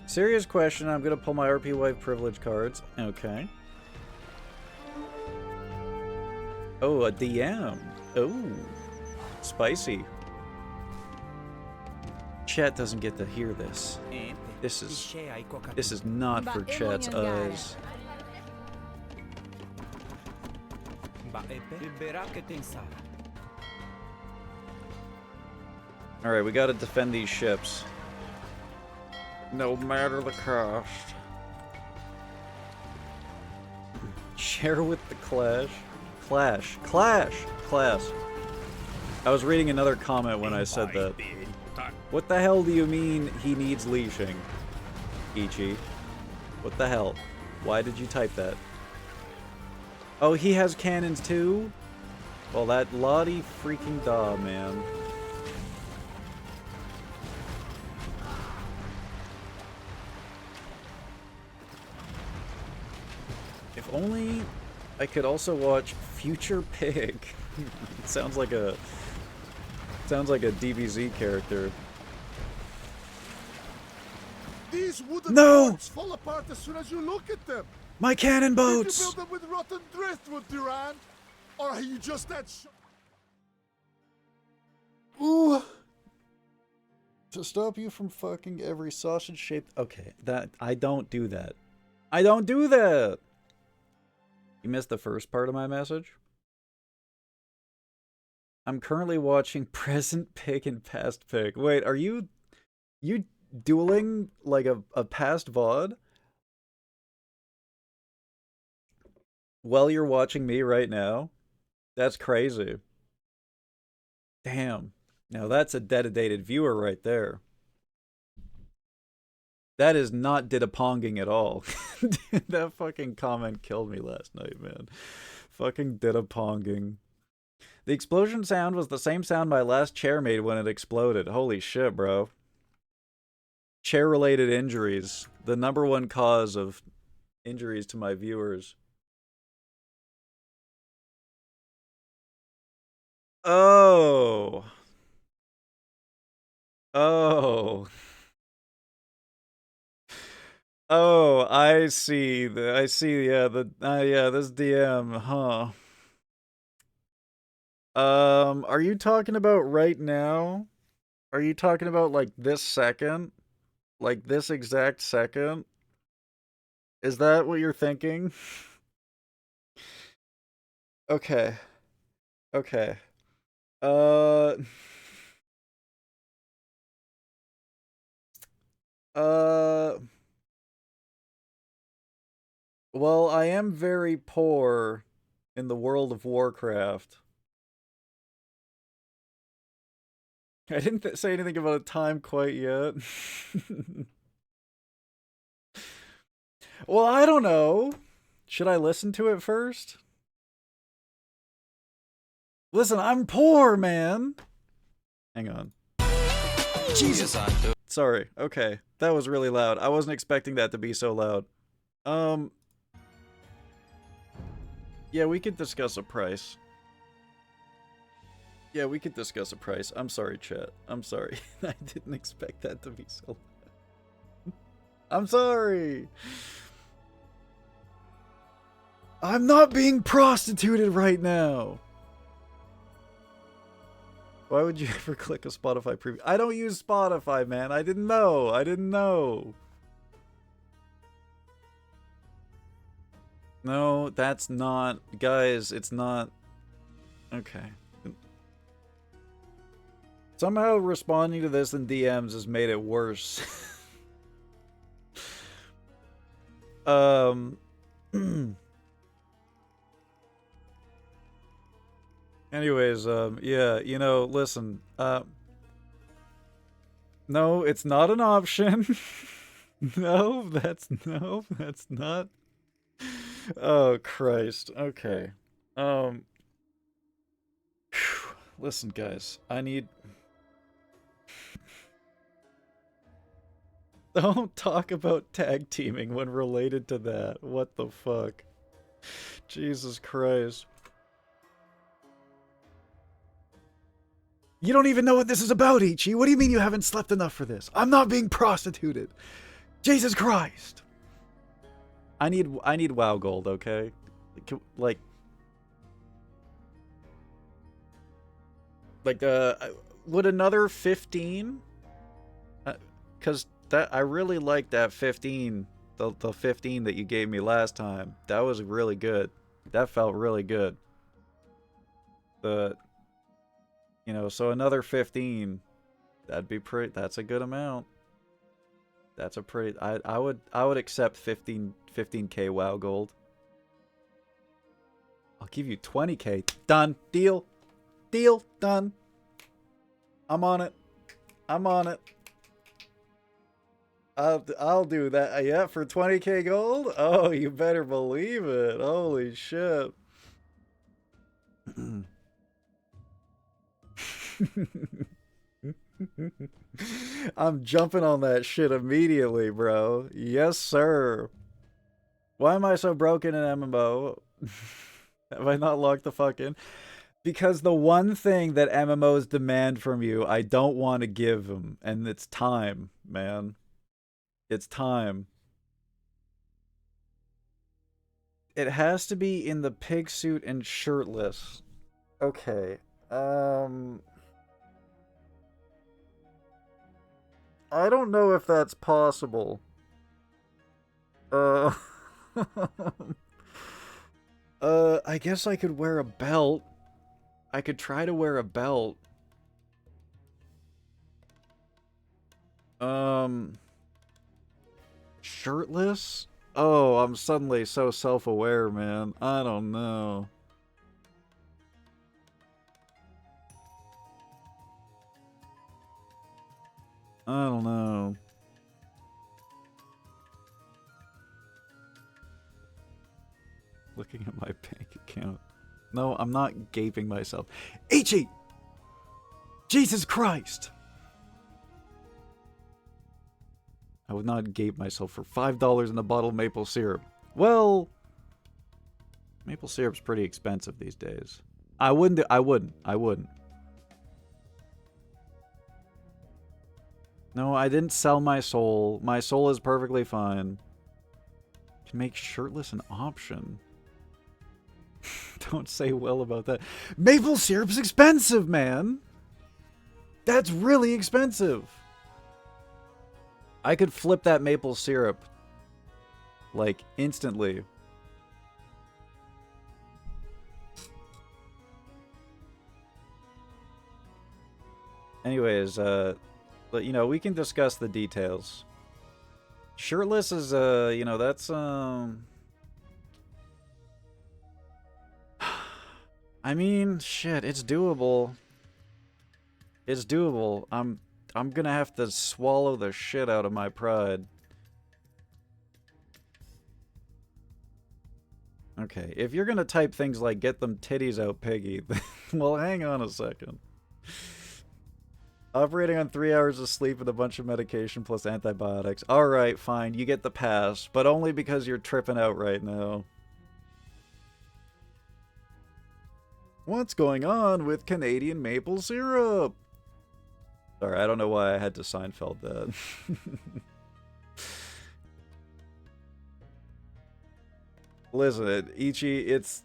Serious question. I'm gonna pull my RP wife privilege cards. Okay. Oh, a DM. Oh, spicy. Chat doesn't get to hear this. This is not for chat's eyes. Alright, we gotta defend these ships. No matter the cost. Share with the clash. Clash. I was reading another comment when I said that. What the hell do you mean he needs leashing, Ichi? What the hell? Why did you type that? Oh, he has cannons too? Well, that Lottie freaking da, man. If only I could also watch Future Pig. Sounds like a DBZ character. These wooden boats fall apart as soon as you look at them. My cannon boats! Did you build them with rotten driftwood, Duran? Or are you just that Ooh. To stop you from fucking every sausage shaped. Okay, I don't do that. I don't do that! You missed the first part of my message? I'm currently watching Present Pig and Past Pig. Wait, are you dueling like a past VOD? While you're watching me right now? That's crazy. Damn. Now that's a dedicated viewer right there. That is not didaponging at all. Dude, that fucking comment killed me last night, man. Fucking didaponging. The explosion sound was the same sound my last chair made when it exploded. Holy shit, bro. Chair-related injuries. The #1 cause of injuries to my viewers. Oh. Oh. Oh, I see. I see. Yeah, yeah, this DM, huh? Are you talking about right now? Are you talking about like this second? Like this exact second? Is that what you're thinking? Okay. Okay. Uh well, I am very poor in the World of Warcraft. I didn't say anything about a time quite yet. Well, I don't know. Should I listen to it first? Listen, I'm poor, man. Hang on. Jesus. Sorry. Okay. That was really loud. I wasn't expecting that to be so loud. Yeah, we could discuss a price. Yeah, we could discuss a price. I'm sorry, chat. I'm sorry. I didn't expect that to be so loud. I'm sorry. I'm not being prostituted right now. Why would you ever click a Spotify preview? I don't use Spotify, man. I didn't know. I didn't know. No, that's not... Guys, it's not... Okay. Somehow responding to this in DMs has made it worse. Anyways, yeah, you know, listen, no, it's not an option. No, that's not. Oh, Christ. Okay. Listen, guys, I need... Don't talk about tag teaming when related to that. What the fuck? Jesus Christ. You don't even know what this is about, Ichi. What do you mean you haven't slept enough for this? I'm not being prostituted. Jesus Christ. I need WoW gold, okay? Like would another 15? Cuz that I really liked that 15, the 15 that you gave me last time. That was really good. That felt really good. But you know, so another 15, that'd be pretty. That's a good amount. That's a pretty. I would accept 15k WoW gold. I'll give you 20k. Done. Deal. Deal. Done. I'm on it. I'm on it. I'll do that. Yeah, for 20k gold? Oh, you better believe it. Holy shit. I'm jumping on that shit immediately, bro. Yes, sir. Why am I so broken in MMO? Have I not logged the fuck in? Because the one thing that MMOs demand from you, I don't want to give them, and it's time, man. It's time. It has to be in the pig suit and shirtless. Okay. I don't know if that's possible. I guess I could wear a belt. I could try to wear a belt. Shirtless? Oh, I'm suddenly so self-aware, man. I don't know. I don't know. Looking at my bank account. No, I'm not gaping myself. Ichi! Jesus Christ! I would not gape myself for $5 in a bottle of maple syrup. Well, maple syrup's pretty expensive these days. I wouldn't. No, I didn't sell my soul. My soul is perfectly fine. To make shirtless an option. Don't say well about that. Maple syrup's expensive, man! That's really expensive! I could flip that maple syrup, like, instantly. Anyways, but, you know, we can discuss the details. Shirtless is, you know, that's, I mean, shit, it's doable. It's doable. I'm gonna have to swallow the shit out of my pride. Okay, if you're gonna type things like "get them titties out, piggy," well, hang on a second. Operating on 3 hours of sleep and a bunch of medication plus antibiotics. Alright, fine, you get the pass, but only because you're tripping out right now. What's going on with Canadian maple syrup? Sorry, I don't know why I had to Seinfeld that. Listen, Ichi, it's...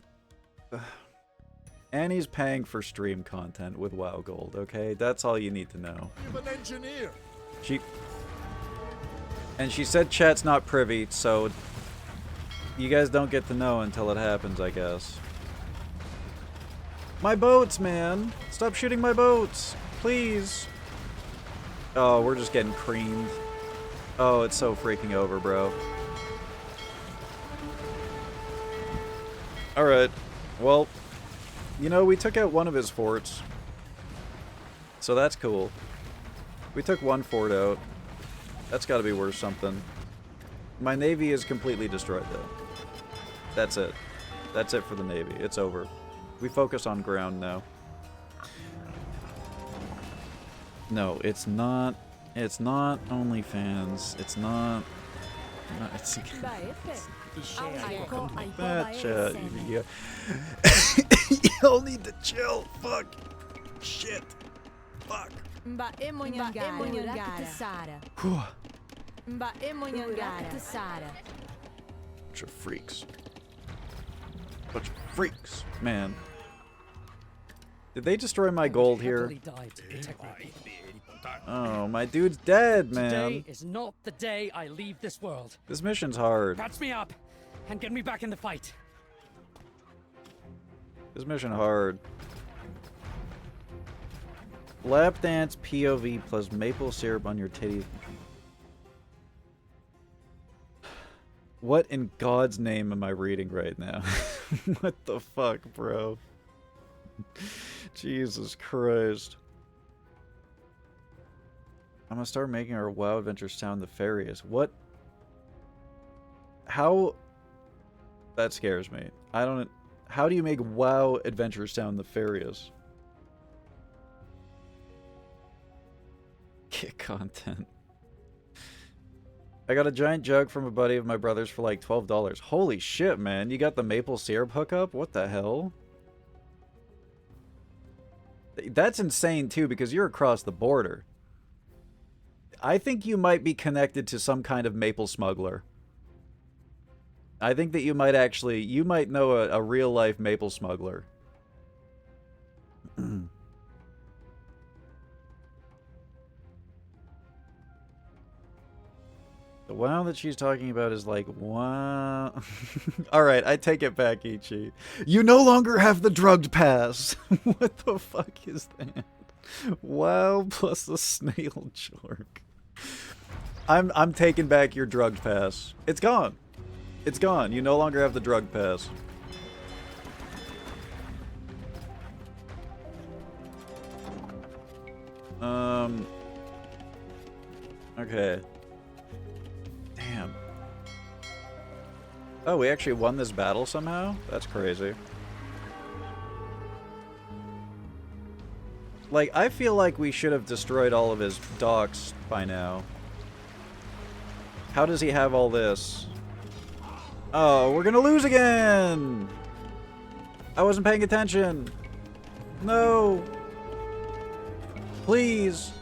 Annie's paying for stream content with WoW Gold, okay? That's all you need to know. I'm an engineer. And she said chat's not privy, so... You guys don't get to know until it happens, I guess. My boats, man! Stop shooting my boats! Please! Oh, we're just getting creamed. Oh, it's so freaking over, bro. Alright. Well, you know, we took out one of his forts. So that's cool. We took one fort out. That's gotta be worth something. My navy is completely destroyed, though. That's it. That's it for the navy. It's over. We focus on ground now. No, it's not. It's not OnlyFans. It's not. No, it's that chat. You'll need to chill. Fuck. Shit. Fuck. Bunch of freaks. Bunch of freaks, man. Did they destroy my gold here? Oh, my dude's dead, man. Today is not the day I leave this world. This mission's hard. Patch me up and get me back in the fight. This mission hard. Lap dance POV plus maple syrup on your titties. What in God's name am I reading right now? What the fuck, bro? Jesus Christ. I'm gonna start making our WoW adventures sound nefarious. What? How? That scares me. I don't... How do you make WoW adventures sound nefarious? Kick content. I got a giant jug from a buddy of my brother's for like $12. Holy shit, man. You got the maple syrup hookup? What the hell? That's insane, too, because you're across the border. I think you might be connected to some kind of maple smuggler. I think that you might actually... You might know a real-life maple smuggler. The WoW that she's talking about is like, wow. Alright, I take it back, Ichi. You no longer have the drugged pass. What the fuck is that? WoW plus the snail jork. I'm taking back your drugged pass. It's gone. It's gone. You no longer have the drugged pass. Okay. Damn. Oh, we actually won this battle somehow? That's crazy. Like, I feel like we should have destroyed all of his docks by now. How does he have all this? Oh, we're gonna lose again! I wasn't paying attention. No. Please.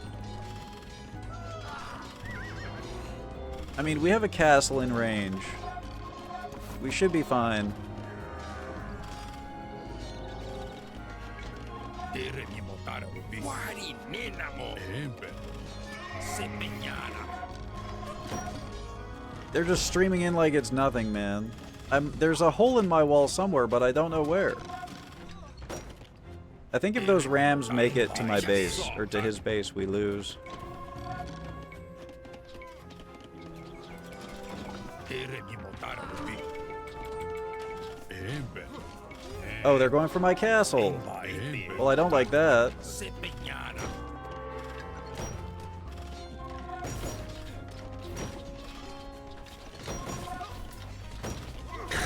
I mean, we have a castle in range. We should be fine. They're just streaming in like it's nothing, man. There's a hole in my wall somewhere, but I don't know where. I think if those rams make it to my base, or to his base, we lose. Oh, they're going for my castle. Well, I don't like that.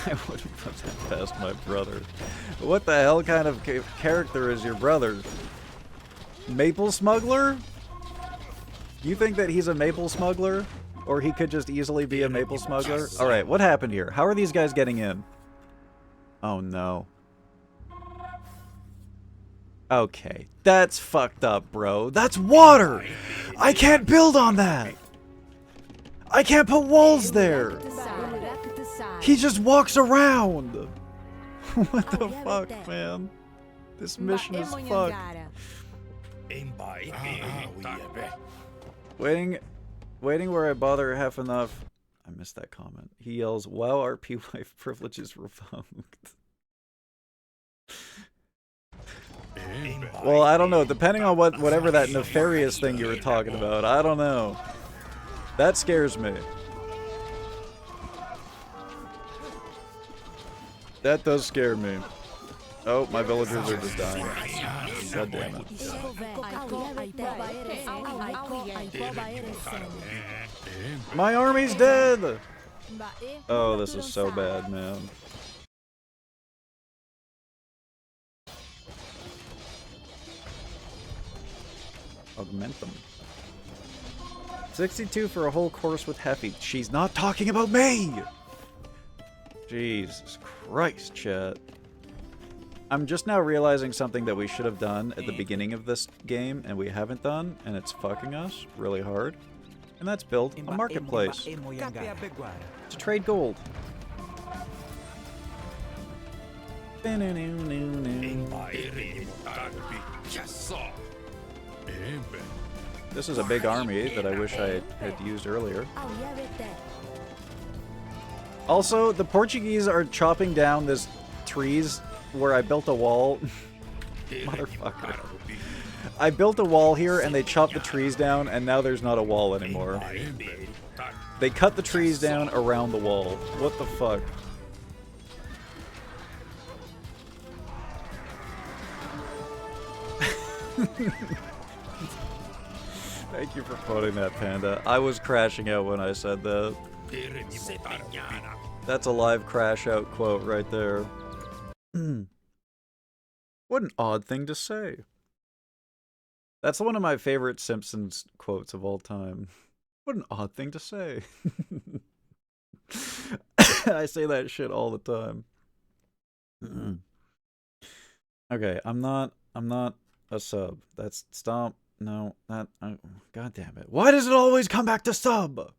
I wouldn't put that past my brother. What the hell kind of character is your brother? Maple smuggler? You think that he's a maple smuggler? Or he could just easily be a maple smuggler? Alright, what happened here? How are these guys getting in? Oh no. Okay, that's fucked up, bro. That's water! I can't build on that! I can't put walls there! He just walks around! What the fuck, man? This mission is fucked. Waiting where I bother half enough. I missed that comment. He yells, "Wow, RP wife privileges revoked." Well, I don't know. Depending on whatever that nefarious thing you were talking about, I don't know. That scares me. That does scare me. Oh, my villagers are just dying. God damn it. My army's dead! Oh, this is so bad, man. Augment them. 62 for a whole course with Heffy. She's not talking about me! Jesus Christ, chat. I'm just now realizing something that we should have done at the beginning of this game, and we haven't done, and it's fucking us really hard. And that's build a marketplace to trade gold. This is a big army that I wish I had used earlier. Also, the Portuguese are chopping down this trees where I built a wall. Motherfucker. I built a wall here and they chopped the trees down and now there's not a wall anymore. They cut the trees down around the wall. What the fuck? Thank you for quoting that, Panda. I was crashing out when I said that. That's a live crash out quote right there. What an odd thing to say. That's one of my favorite Simpsons quotes of all time. What an odd thing to say. I say that shit all the time. Okay, I'm not a sub. That's stop. No, that god damn it. Why does it always come back to sub?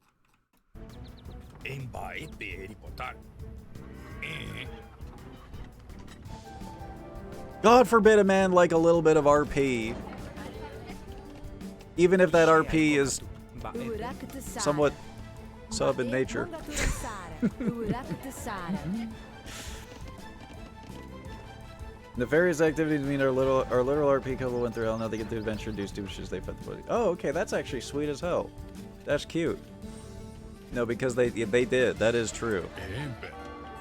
God forbid a man like a little bit of RP. Even if that RP is somewhat sub in nature. Nefarious activities mean our little RP couple went through hell. Now they get to adventure, do stupid shit, they fed the body. Oh, okay, that's actually sweet as hell. That's cute. No, because they did. That is true.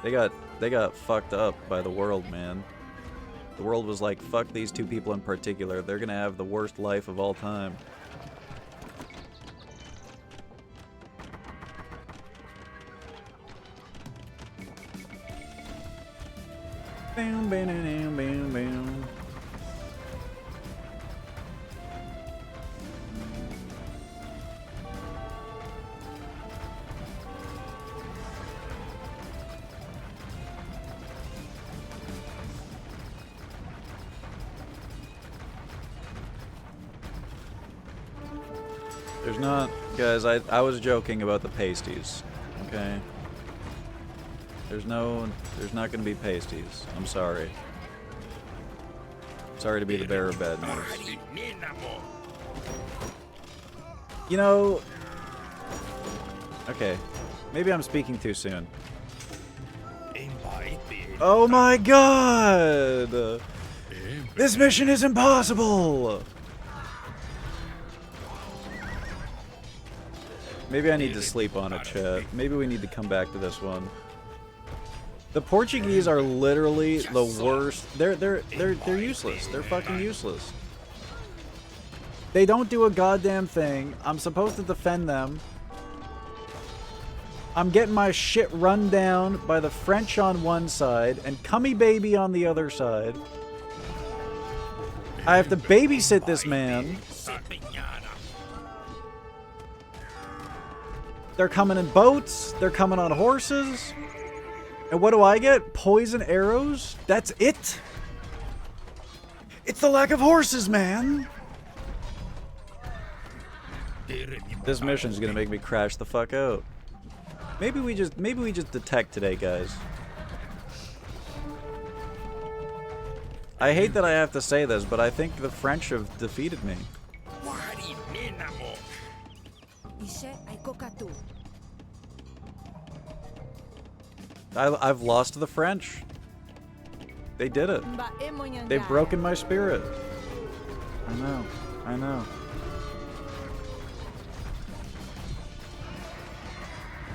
They got fucked up by the world, man. The world was like, fuck these two people in particular. They're gonna have the worst life of all time. Boom, boom, boom, boom, boom. There's not, guys, I was joking about the pasties, okay? There's not gonna be pasties. I'm sorry. Sorry to be the bearer of bad news. You know, okay, maybe I'm speaking too soon. Oh my god! This mission is impossible! Maybe I need to sleep on it, chat. Maybe we need to come back to this one. The Portuguese are literally the worst. They're useless. They're fucking useless. They don't do a goddamn thing. I'm supposed to defend them. I'm getting my shit run down by the French on one side and Cummy Baby on the other side. I have to babysit this man. They're coming in boats. They're coming on horses. And what do I get? Poison arrows? That's it? It's the lack of horses, man. This mission's gonna make me crash the fuck out. Maybe we just detect today, guys. I hate that I have to say this, but I think the French have defeated me. I've lost to the French. They did it. They've broken my spirit. I know. I know.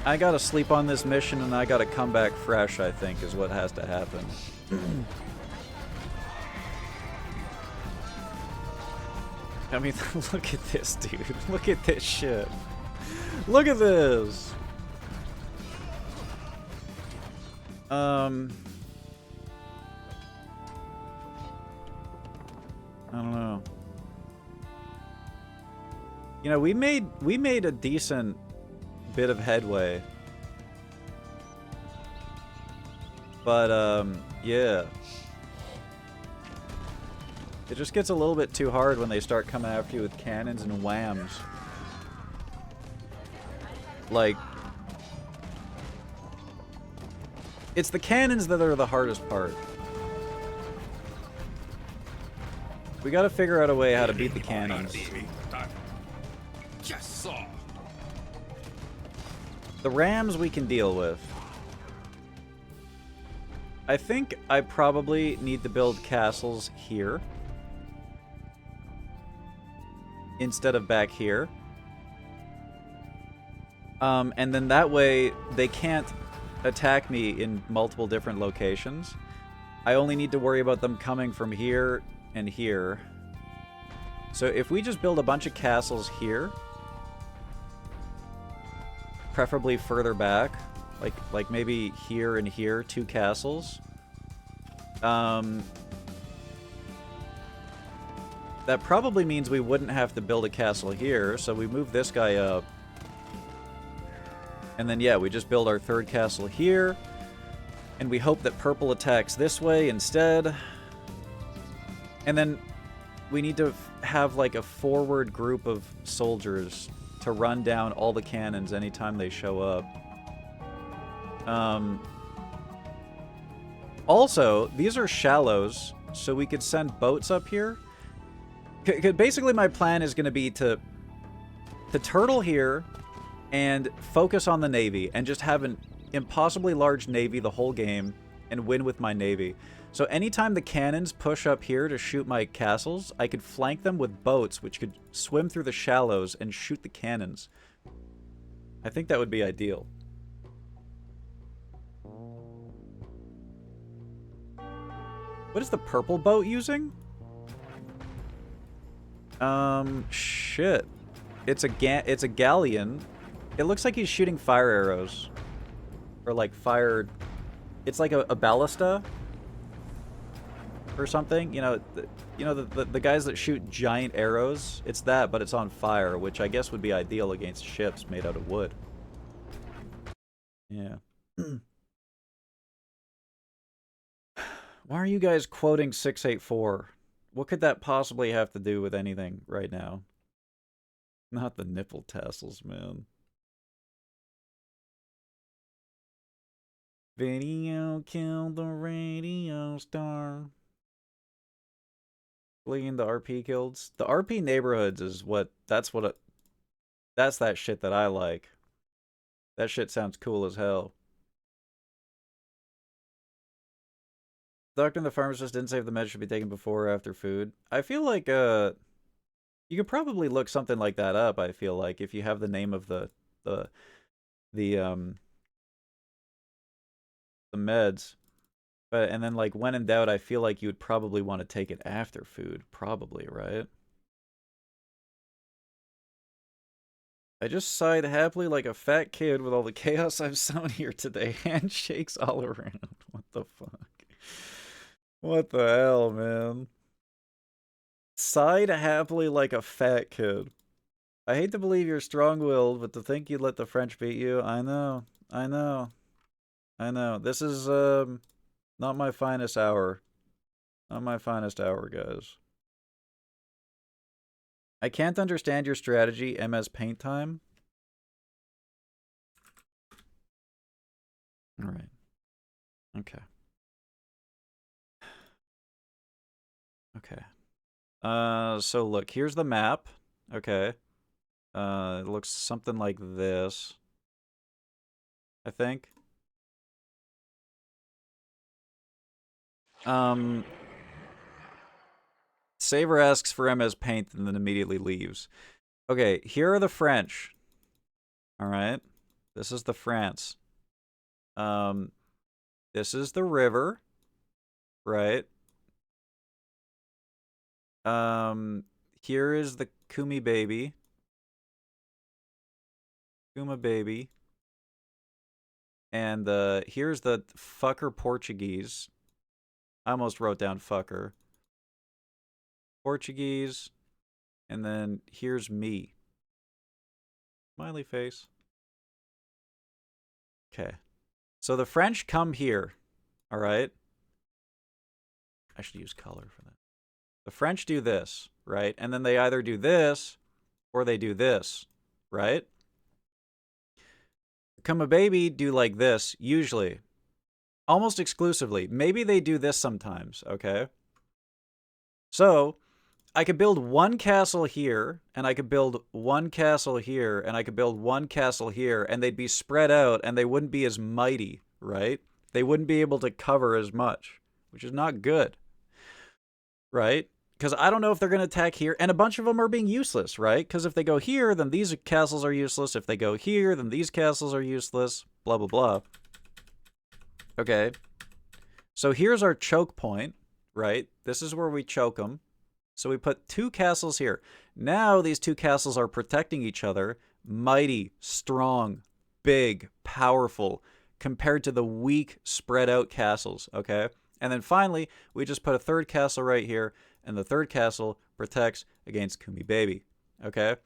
I gotta sleep on this mission and I gotta come back fresh, I think, is what has to happen. I mean, look at this, dude. Look at this shit. Look at this. I don't know. You know, we made a decent bit of headway. But yeah. It just gets a little bit too hard when they start coming after you with cannons and whams. Like, it's the cannons that are the hardest part. We gotta figure out a way how to beat the cannons. The rams we can deal with. I think I probably need to build castles here instead of back here. And then that way they can't attack me in multiple different locations. I only need to worry about them coming from here and here. So if we just build a bunch of castles here, preferably further back, like maybe here and here, 2 castles. That probably means we wouldn't have to build a castle here, so we move this guy up. And then, yeah, we just build our 3rd castle here. And we hope that purple attacks this way instead. And then we need to have, like, a forward group of soldiers to run down all the cannons anytime they show up. Also, these are shallows, so we could send boats up here. Basically, my plan is going to be to turtle here and focus on the navy and just have an impossibly large navy the whole game and win with my navy. So anytime the cannons push up here to shoot my castles, I could flank them with boats which could swim through the shallows and shoot the cannons. I think that would be ideal. What is the purple boat using? Shit. It's a galleon. It looks like he's shooting fire arrows. Or like fire... It's like a ballista. or something. You know, the guys that shoot giant arrows. It's that, but it's on fire, which I guess would be ideal against ships made out of wood. Yeah. Why are you guys quoting 684? What could that possibly have to do with anything right now? Not the nipple tassels, man. Video killed the radio star. Fleeing the RP guilds. The RP neighborhoods is what, that's that shit that I like. That shit sounds cool as hell. Doctor and the pharmacist didn't say if the meds should be taken before or after food. I feel like, you could probably look something like that up, I feel like, if you have the name of the meds. But, and then, like, when in doubt, I feel like you would probably want to take it after food. Probably, right? I just sighed happily like a fat kid with all the chaos I've sown here today. Handshakes all around. What the fuck? What the hell, man? Sighed happily like a fat kid. I hate to believe you're strong-willed, but to think you'd let the French beat you, I know. I know. I know. This is, not my finest hour. Not my finest hour, guys. I can't understand your strategy, MS Paint time. Alright. Okay. Okay. So look, here's the map. Okay. It looks something like this, I think. Saver asks for MS Paint and then immediately leaves. Okay, here are the French. Alright. This is the France. This is the river. Right. Here is the Kumi baby. Kuma baby. And here's the fucker Portuguese. I almost wrote down fucker. Portuguese. And then here's me. Smiley face. Okay. So the French come here. Alright? I should use color for that. The French do this, right? And then they either do this or they do this, right? Come a baby do like this, usually. Almost exclusively. Maybe they do this sometimes, okay? So, I could build one castle here, and I could build one castle here, and I could build one castle here, and they'd be spread out, and they wouldn't be as mighty, right? They wouldn't be able to cover as much, which is not good, right? Because I don't know if they're going to attack here, and a bunch of them are being useless, right? Because if they go here, then these castles are useless. If they go here, then these castles are useless, blah, blah, blah. Okay. So here's our choke point, right? This is where we choke them. So we put 2 castles here. Now these 2 castles are protecting each other. Mighty, strong, big, powerful, compared to the weak, spread out castles, okay? And then finally, we just put a 3rd castle right here, and the 3rd castle protects against Kumi Baby, okay?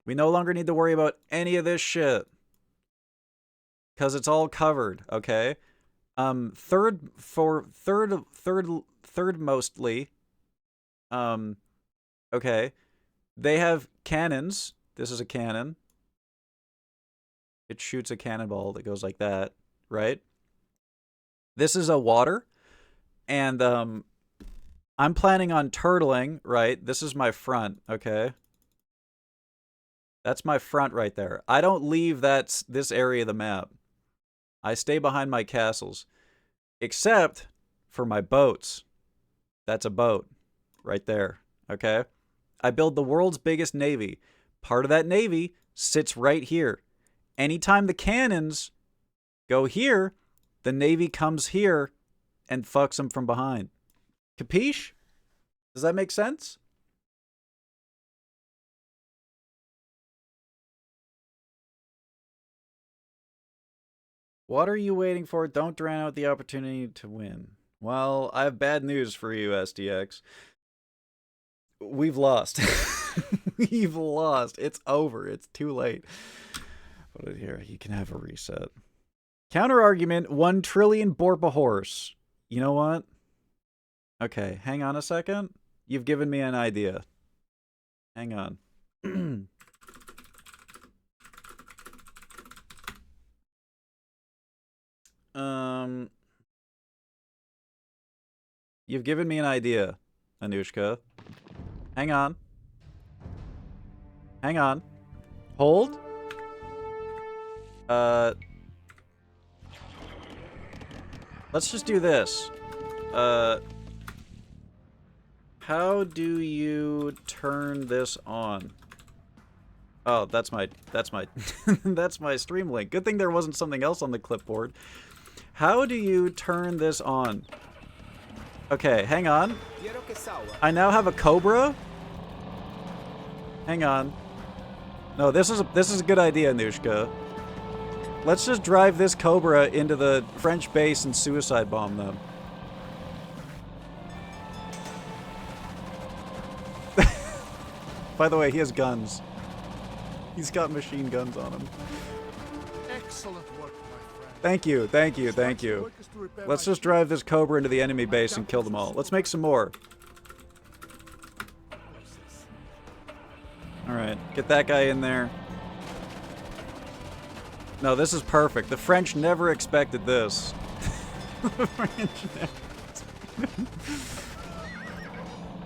We no longer need to worry about any of this shit, because it's all covered, okay? Third mostly, okay, they have cannons. This is a cannon. It shoots a cannonball that goes like that, right? This is a water, and I'm planning on turtling, right? This is my front, okay? That's my front right there. I don't leave this area of the map. I stay behind my castles, except for my boats. That's a boat right there, okay? I build the world's biggest navy. Part of that navy sits right here. Anytime the cannons go here, the navy comes here and fucks them from behind. Capiche? Does that make sense? What are you waiting for? Don't drown out the opportunity to win. Well, I have bad news for you, SDX. We've lost. We've lost. It's over. It's too late. But here, you can have a reset. Counter argument, 1 trillion Borpa horse. You know what? Okay, hang on a second. You've given me an idea. Hang on. You've given me an idea, Anushka. Hang on. Hang on. Hold. Let's just do this. How do you turn this on? Oh, that's my that's my stream link. Good thing there wasn't something else on the clipboard. How do you turn this on? Okay, hang on. I now have a Cobra. Hang on. No, this is a good idea, Anushka. Let's just drive this Cobra into the French base and suicide bomb them. By the way, he has guns. He's got machine guns on him. Excellent work, my friend. Thank you, thank you, thank you. Let's just drive this Cobra into the enemy base and kill them all. Let's make some more. Alright, get that guy in there. No, this is perfect. The French never expected this. The French never.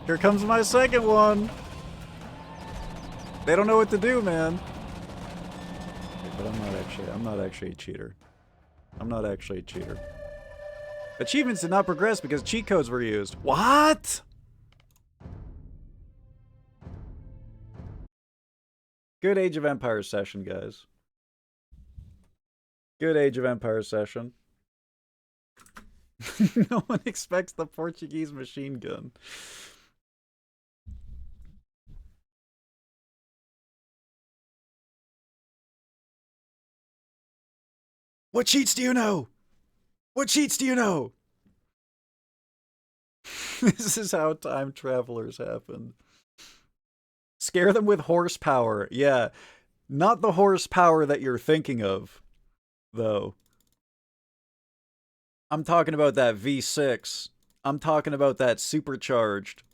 Here comes my second one. They don't know what to do, man. But I'm not actually a cheater. I'm not actually a cheater. Achievements did not progress because cheat codes were used. What? Good Age of Empires session, guys. Good Age of Empires session. No one expects the Portuguese machine gun. What cheats do you know? What cheats do you know? This is how time travelers happen. Scare them with horsepower. Yeah. Not the horsepower that you're thinking of, though. I'm talking about that V6. I'm talking about that supercharged.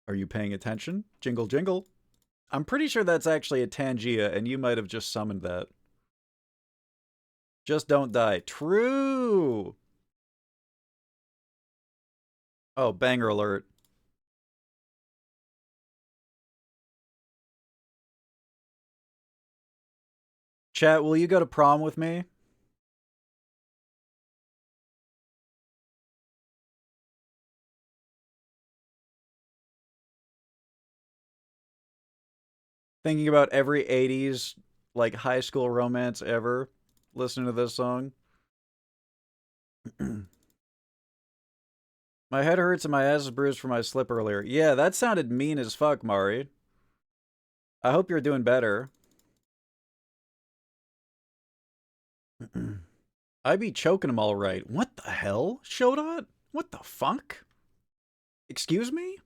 Are you paying attention? Jingle jingle. I'm pretty sure that's actually a Tangia, and you might have just summoned that. Just don't die. True! Oh, banger alert. Chat, will you go to prom with me? Thinking about every 80s, like, high school romance ever, listening to this song. My head hurts and my ass is bruised from my slip earlier. Yeah, that sounded mean as fuck, Mari. I hope you're doing better. I be choking him all right. What the hell, Shodot? What the fuck? Excuse me?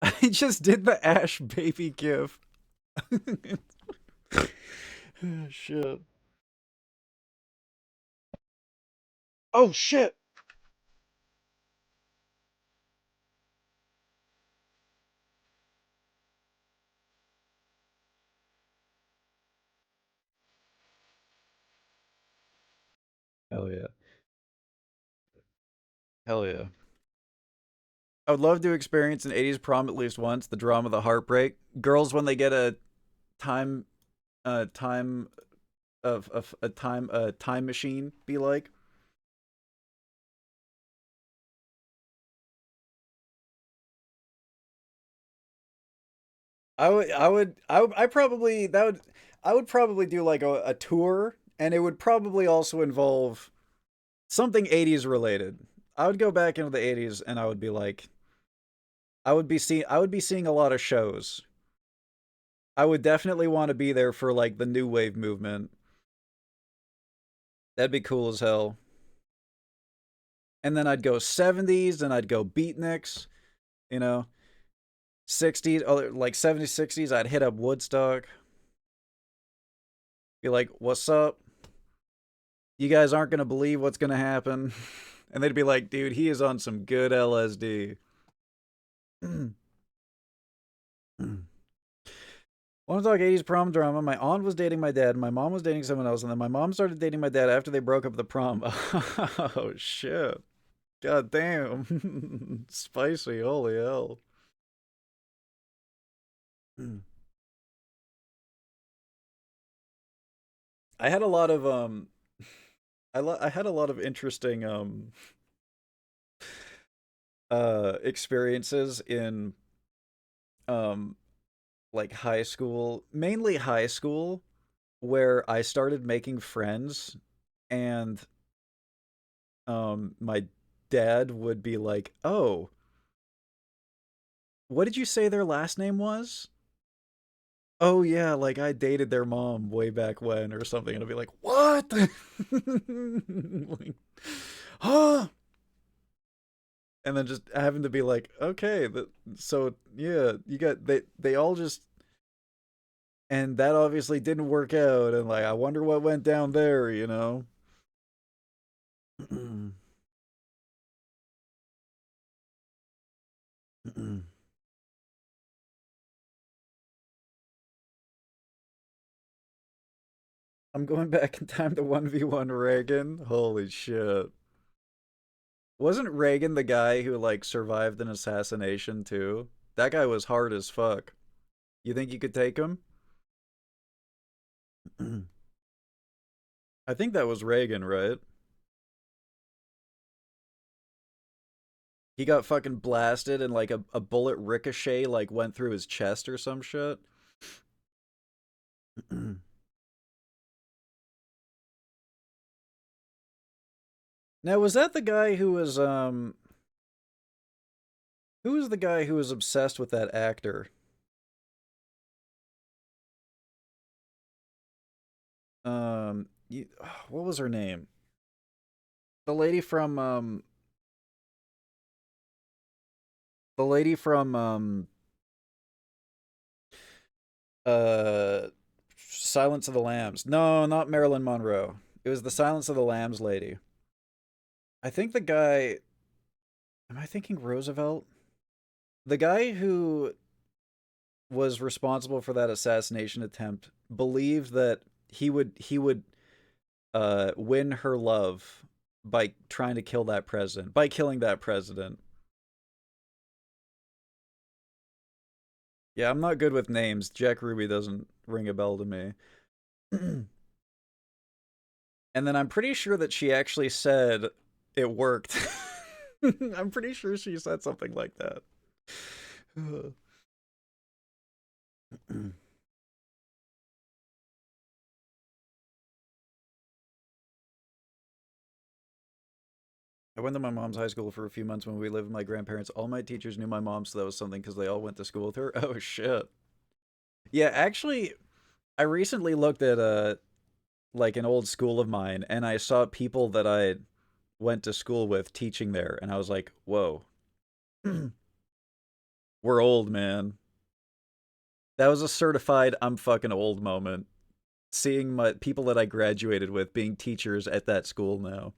I just did the Ash baby gif. Oh, shit. Oh, shit. Hell yeah. Hell yeah. I would love to experience an 80s prom at least once, the drama, the heartbreak. Girls when they get a time machine be like. I would probably do like a tour, and it would probably also involve something 80s related. I would go back into the 80s and I would be like, I would be seeing a lot of shows. I would definitely want to be there for like the new wave movement. That'd be cool as hell. And then I'd go 70s, and I'd go beatniks, you know. 60s, like 70s, 60s, I'd hit up Woodstock. Be like, what's up? You guys aren't going to believe what's going to happen. And they'd be like, dude, he is on some good LSD. One talk 80s prom drama. My aunt was dating my dad, and my mom was dating someone else, and then my mom started dating my dad after they broke up at the prom. Oh, shit. God damn. Spicy, holy hell. I had a lot of I had a lot of interesting experiences in like high school, mainly high school, where I started making friends, and my dad would be like, "Oh, what did you say their last name was?" "Oh yeah, like I dated their mom way back when," or something. And I'd be like, "What?" Like, huh? And then just having to be like, "Okay, so yeah, you got they all just," and that obviously didn't work out, and like I wonder what went down there, you know? I'm going back in time to 1v1 Reagan. Holy shit. Wasn't Reagan the guy who like survived an assassination too? That guy was hard as fuck. You think you could take him? I think that was Reagan, right? He got fucking blasted, and like a bullet ricochet like went through his chest or some shit. Now, was that the guy who was who was the guy who was obsessed with that actor? What was her name? The lady from the lady from Silence of the Lambs. No, not Marilyn Monroe. It was the Silence of the Lambs lady. I think the guy, am I thinking Roosevelt? The guy who was responsible for that assassination attempt believed that he would win her love by trying to kill that president, by killing that president. Yeah, I'm not good with names. Jack Ruby doesn't ring a bell to me. And then I'm pretty sure that she actually said it worked. I'm pretty sure she said something like that. I went to my mom's high school for a few months when we lived with my grandparents. All my teachers knew my mom, so that was something because they all went to school with her. Oh, shit. Yeah, actually, I recently looked at like an old school of mine, and I saw people that I went to school with teaching there, and I was like, whoa. We're old, man. That was a certified I'm fucking old moment. Seeing my people that I graduated with being teachers at that school now.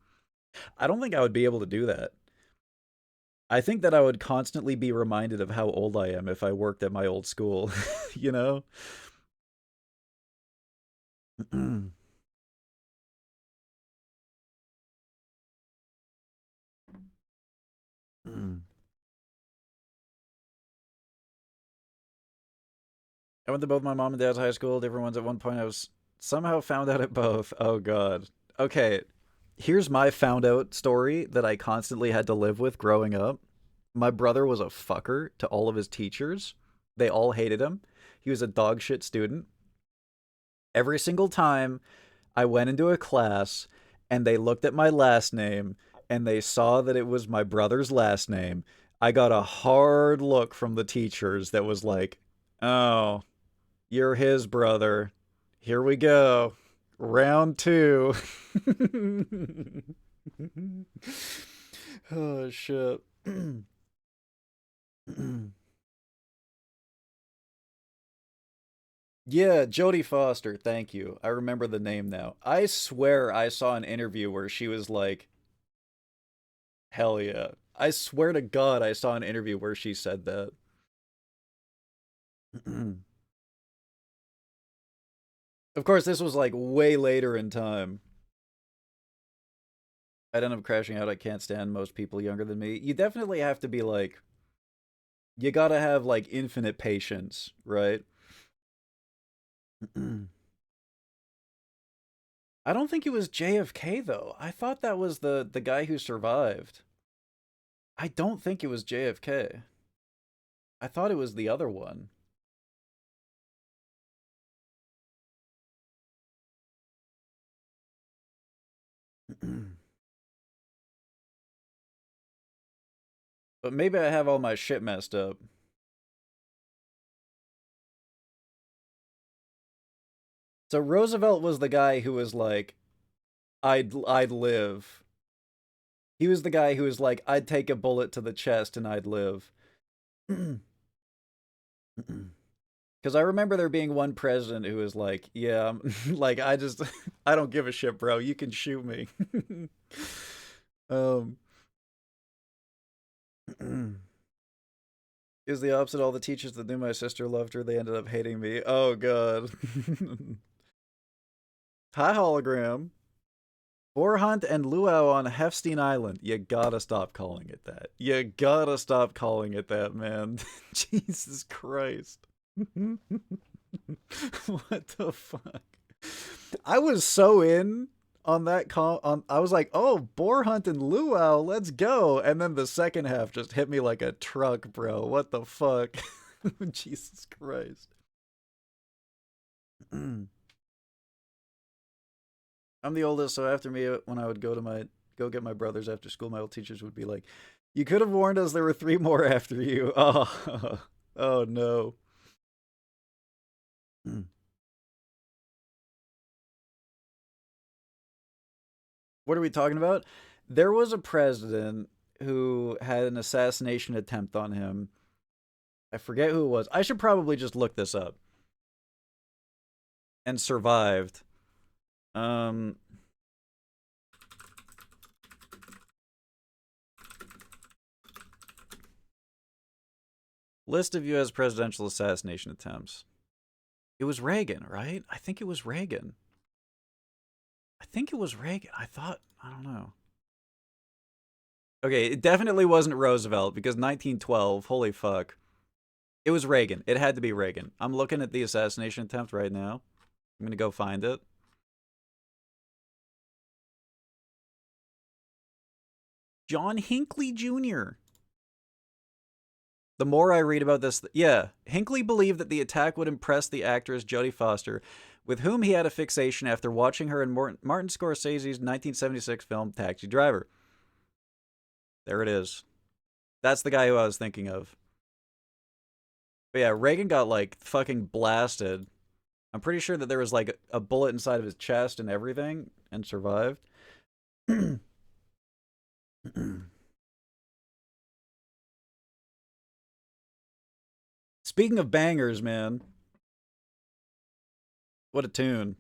I don't think I would be able to do that. I think that I would constantly be reminded of how old I am if I worked at my old school, you know? I went to both my mom and dad's high school, different ones at one point. I was somehow found out at both. Oh, God. Okay, here's my found out story that I constantly had to live with growing up. My brother was a fucker to all of his teachers. They all hated him. He was a dog shit student. Every single time I went into a class and they looked at my last name and they saw that it was my brother's last name, I got a hard look from the teachers that was like, oh, you're his brother. Here we go. Round 2. Oh, shit. Yeah, Jodie Foster, thank you. I remember the name now. I swear I saw an interview where she was like, hell yeah. I swear to God I saw an interview where she said that. Of course, this was like way later in time. I'd end up crashing out. I can't stand most people younger than me. You definitely have to be like, you gotta have like infinite patience, right? I don't think it was JFK though. I thought that was the guy who survived. I don't think it was JFK. I thought it was the other one. But maybe I have all my shit messed up. So Roosevelt was the guy who was like, I'd live. He was the guy who was like, I'd take a bullet to the chest and I'd live. Because I remember there being one president who was like, yeah, like, I don't give a shit, bro. You can shoot me. Is the opposite. All the teachers that knew my sister loved her, they ended up hating me. Oh, God. Hi, hologram. Boar hunt and luau on Hefstein Island. You gotta stop calling it that. You gotta stop calling it that, man. Jesus Christ. What the fuck? I was so in on that I was like, oh, boar hunt and luau, let's go. And then the second half just hit me like a truck, bro. What the fuck? Jesus Christ. I'm the oldest, so after me, when I would go get my brothers after school, my old teachers would be like, you could have warned us there were 3 more after you. Oh, oh no. What are we talking about? There was a president who had an assassination attempt on him. I forget who it was. I should probably just look this up. And survived. List of U.S. presidential assassination attempts. It was Reagan, right? I think it was Reagan. I think it was Reagan. I don't know. Okay, it definitely wasn't Roosevelt because 1912, holy fuck. It was Reagan. It had to be Reagan. I'm looking at the assassination attempt right now. I'm gonna go find it. John Hinckley Jr. The more I read about this, yeah, Hinckley believed that the attack would impress the actress Jodie Foster, with whom he had a fixation after watching her in Martin Scorsese's 1976 film Taxi Driver. There it is. That's the guy who I was thinking of. But yeah, Reagan got like fucking blasted. I'm pretty sure that there was like a bullet inside of his chest and everything, and survived. Speaking of bangers, man. What a tune.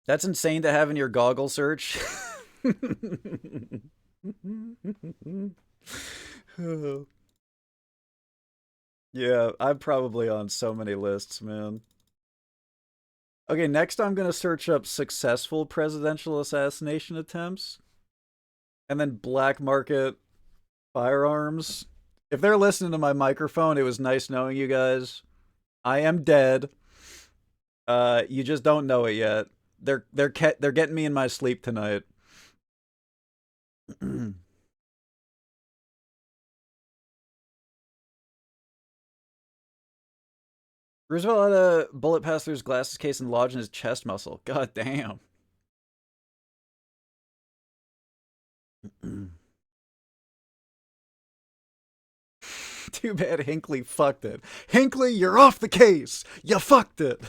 That's insane to have in your goggle search. Yeah, I'm probably on so many lists, man. Okay, next I'm going to search up successful presidential assassination attempts. And then black market firearms. If they're listening to my microphone, it was nice knowing you guys. I am dead. You just don't know it yet. They're getting me in my sleep tonight. Roosevelt had a bullet pass through his glasses case and lodge in his chest muscle. God damn. Too bad Hinckley fucked it. Hinckley, you're off the case. You fucked it.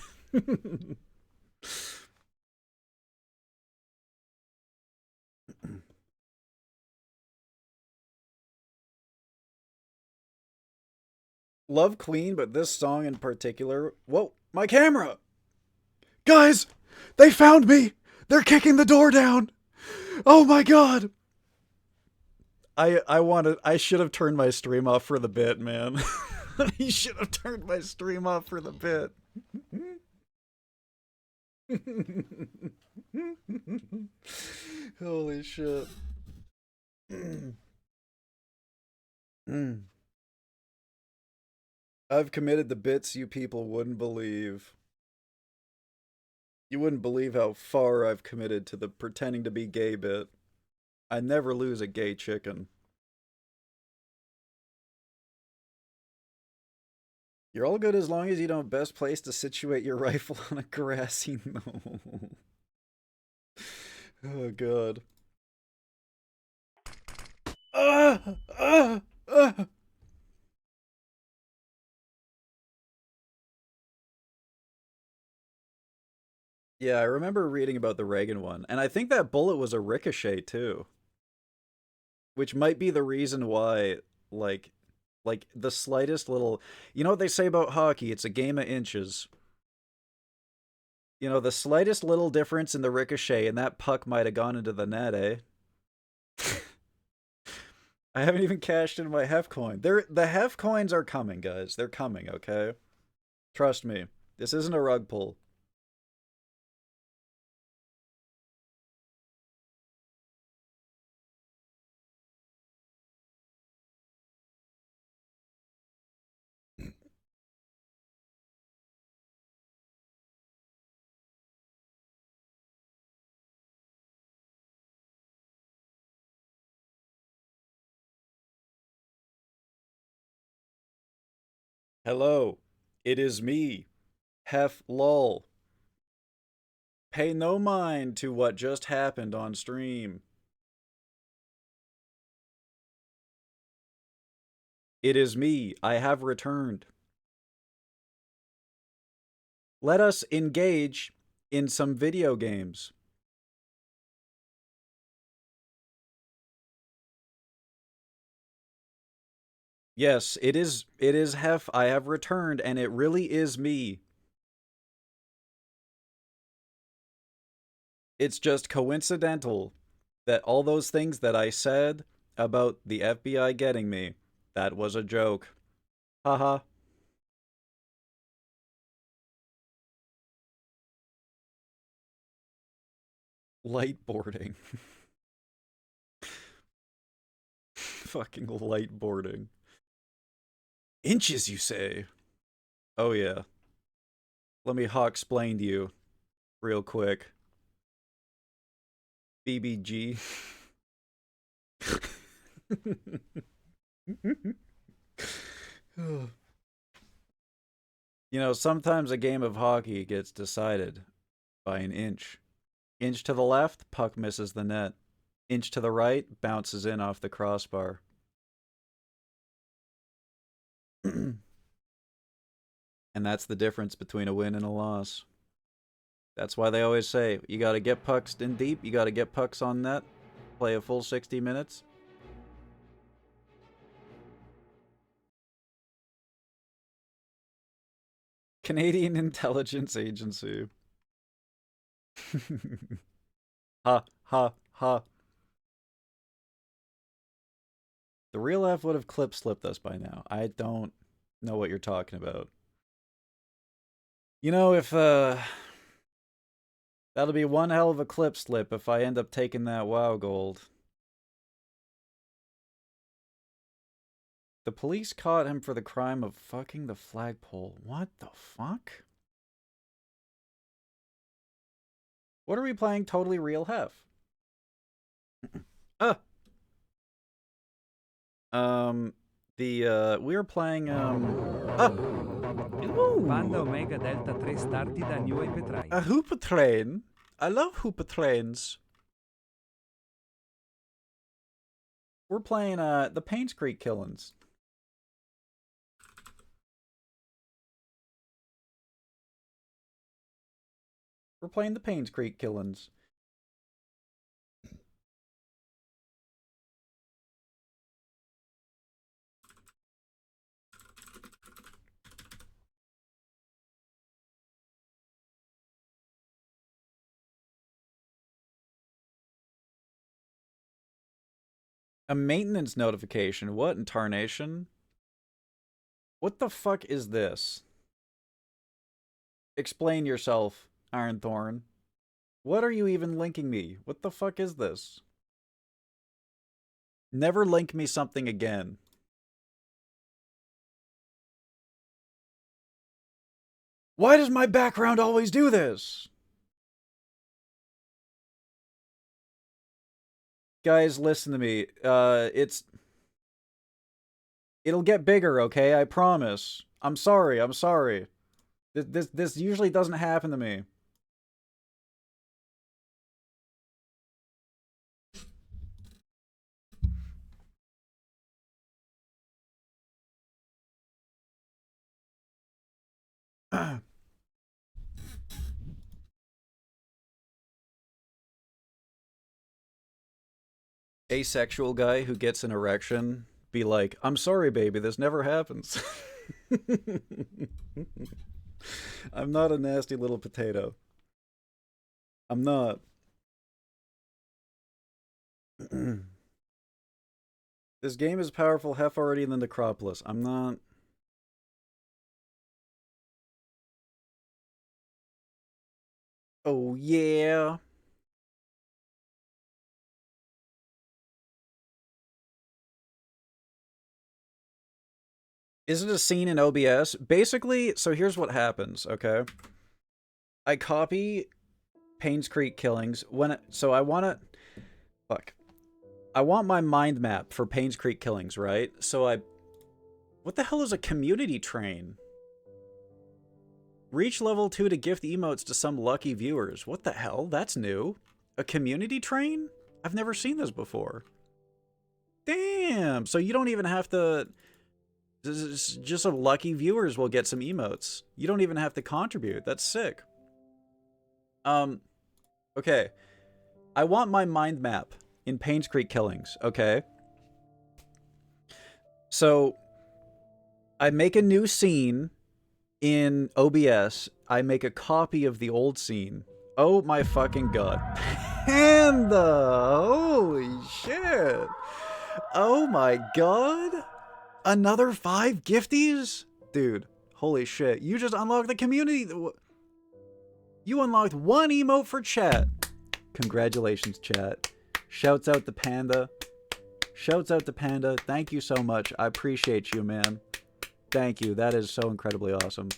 Love clean, but this song in particular. Whoa, my camera! Guys, they found me. They're kicking the door down. Oh my god. I should have turned my stream off for the bit, man. I should have turned my stream off for the bit. Holy shit. I've committed the bits you people wouldn't believe. You wouldn't believe how far I've committed to the pretending to be gay bit. I never lose a gay chicken. You're all good as long as you know best place to situate your rifle on a grassy knoll. Oh god. Yeah, I remember reading about the Reagan one, and I think that bullet was a ricochet too. Which might be the reason why, like the slightest little... You know what they say about hockey? It's a game of inches. You know, the slightest little difference in the ricochet and that puck might have gone into the net, eh? I haven't even cashed in my HEF coin. The HEF coins are coming, guys. They're coming, okay? Trust me. This isn't a rug pull. Hello, it is me, Hef Lol. Pay no mind to what just happened on stream. It is me, I have returned. Let us engage in some video games. Yes, it is Hef, I have returned, and it really is me. It's just coincidental that all those things that I said about the FBI getting me, that was a joke. Haha. Lightboarding. Fucking lightboarding. Inches, you say? Oh yeah. Let me hawk-splain to you real quick. BBG. You know, sometimes a game of hockey gets decided by an inch. Inch to the left, puck misses the net. Inch to the right, bounces in off the crossbar. And that's the difference between a win and a loss. That's why they always say, you gotta get pucks in deep, you gotta get pucks on net, play a full 60 minutes. Canadian Intelligence Agency. Ha, ha, ha. The real F would have clip-slipped us by now. I don't know what you're talking about. You know, if, that'll be one hell of a clip slip if I end up taking that WoW gold. The police caught him for the crime of fucking the flagpole. What the fuck? What are we playing? Totally Real Hef? We were playing, Banda Omega Delta 3 started a new EP3. A Hooper train. I love Hooper trains. We're playing, the PAINSCREEK Killings. We're playing the PAINSCREEK Killings. A maintenance notification? What in tarnation? What the fuck is this? Explain yourself, Ironthorn. What are you even linking me? What the fuck is this? Never link me something again. Why does my background always do this? Guys, listen to me. It'll get bigger, okay? I promise. I'm sorry. I'm sorry. This usually doesn't happen to me. Asexual guy who gets an erection be like, I'm sorry, baby, this never happens. I'm not a nasty little potato. I'm not. This game is powerful, half already in the necropolis. I'm not. Oh, yeah. Is it a scene in OBS? Basically, so here's what happens, okay? I copy PAINSCREEK Killings so I want to... Fuck. I want my mind map for PAINSCREEK Killings, right? So what the hell is a community train? Reach level 2 to gift emotes to some lucky viewers. What the hell? That's new. A community train? I've never seen this before. Damn! So you don't even have to... Just some lucky viewers will get some emotes. You don't even have to contribute. That's sick. Okay. I want my mind map in PAINSCREEK Killings, okay? So, I make a new scene in OBS. I make a copy of the old scene. Oh my fucking god. Panda! Holy shit! Oh my god! Another 5 gifties? Dude, holy shit. You just unlocked the community. You unlocked 1 emote for chat. Congratulations, chat. Shouts out to Panda. Shouts out to Panda. Thank you so much. I appreciate you, man. Thank you. That is so incredibly awesome.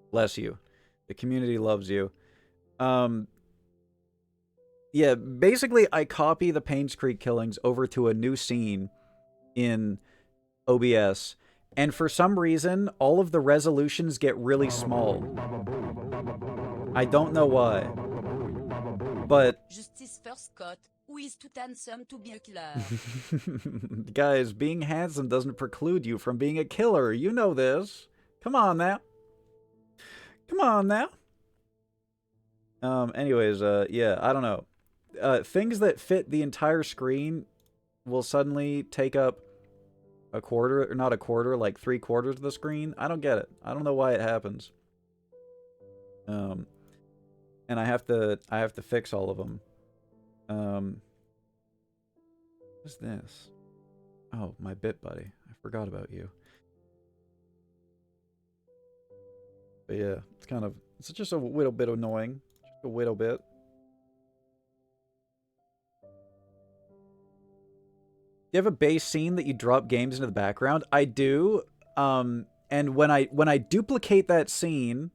Bless you. The community loves you. Yeah, basically, I copy the PAINSCREEK Killings over to a new scene in OBS, and for some reason, all of the resolutions get really small. I don't know why. But... Justice for Scott, who is too handsome to be a killer. Guys, being handsome doesn't preclude you from being a killer. You know this. Come on now. Come on now. Anyways, yeah, I don't know. Things that fit the entire screen will suddenly take up a quarter, or not a quarter, like 3/4 of the screen. I don't get it. I don't know why it happens. And I have to fix all of them. What's this? Oh, my bit buddy. I forgot about you. But yeah, it's just a little bit annoying. Just a little bit. Do you have a base scene that you drop games into the background? I do. And when I duplicate that scene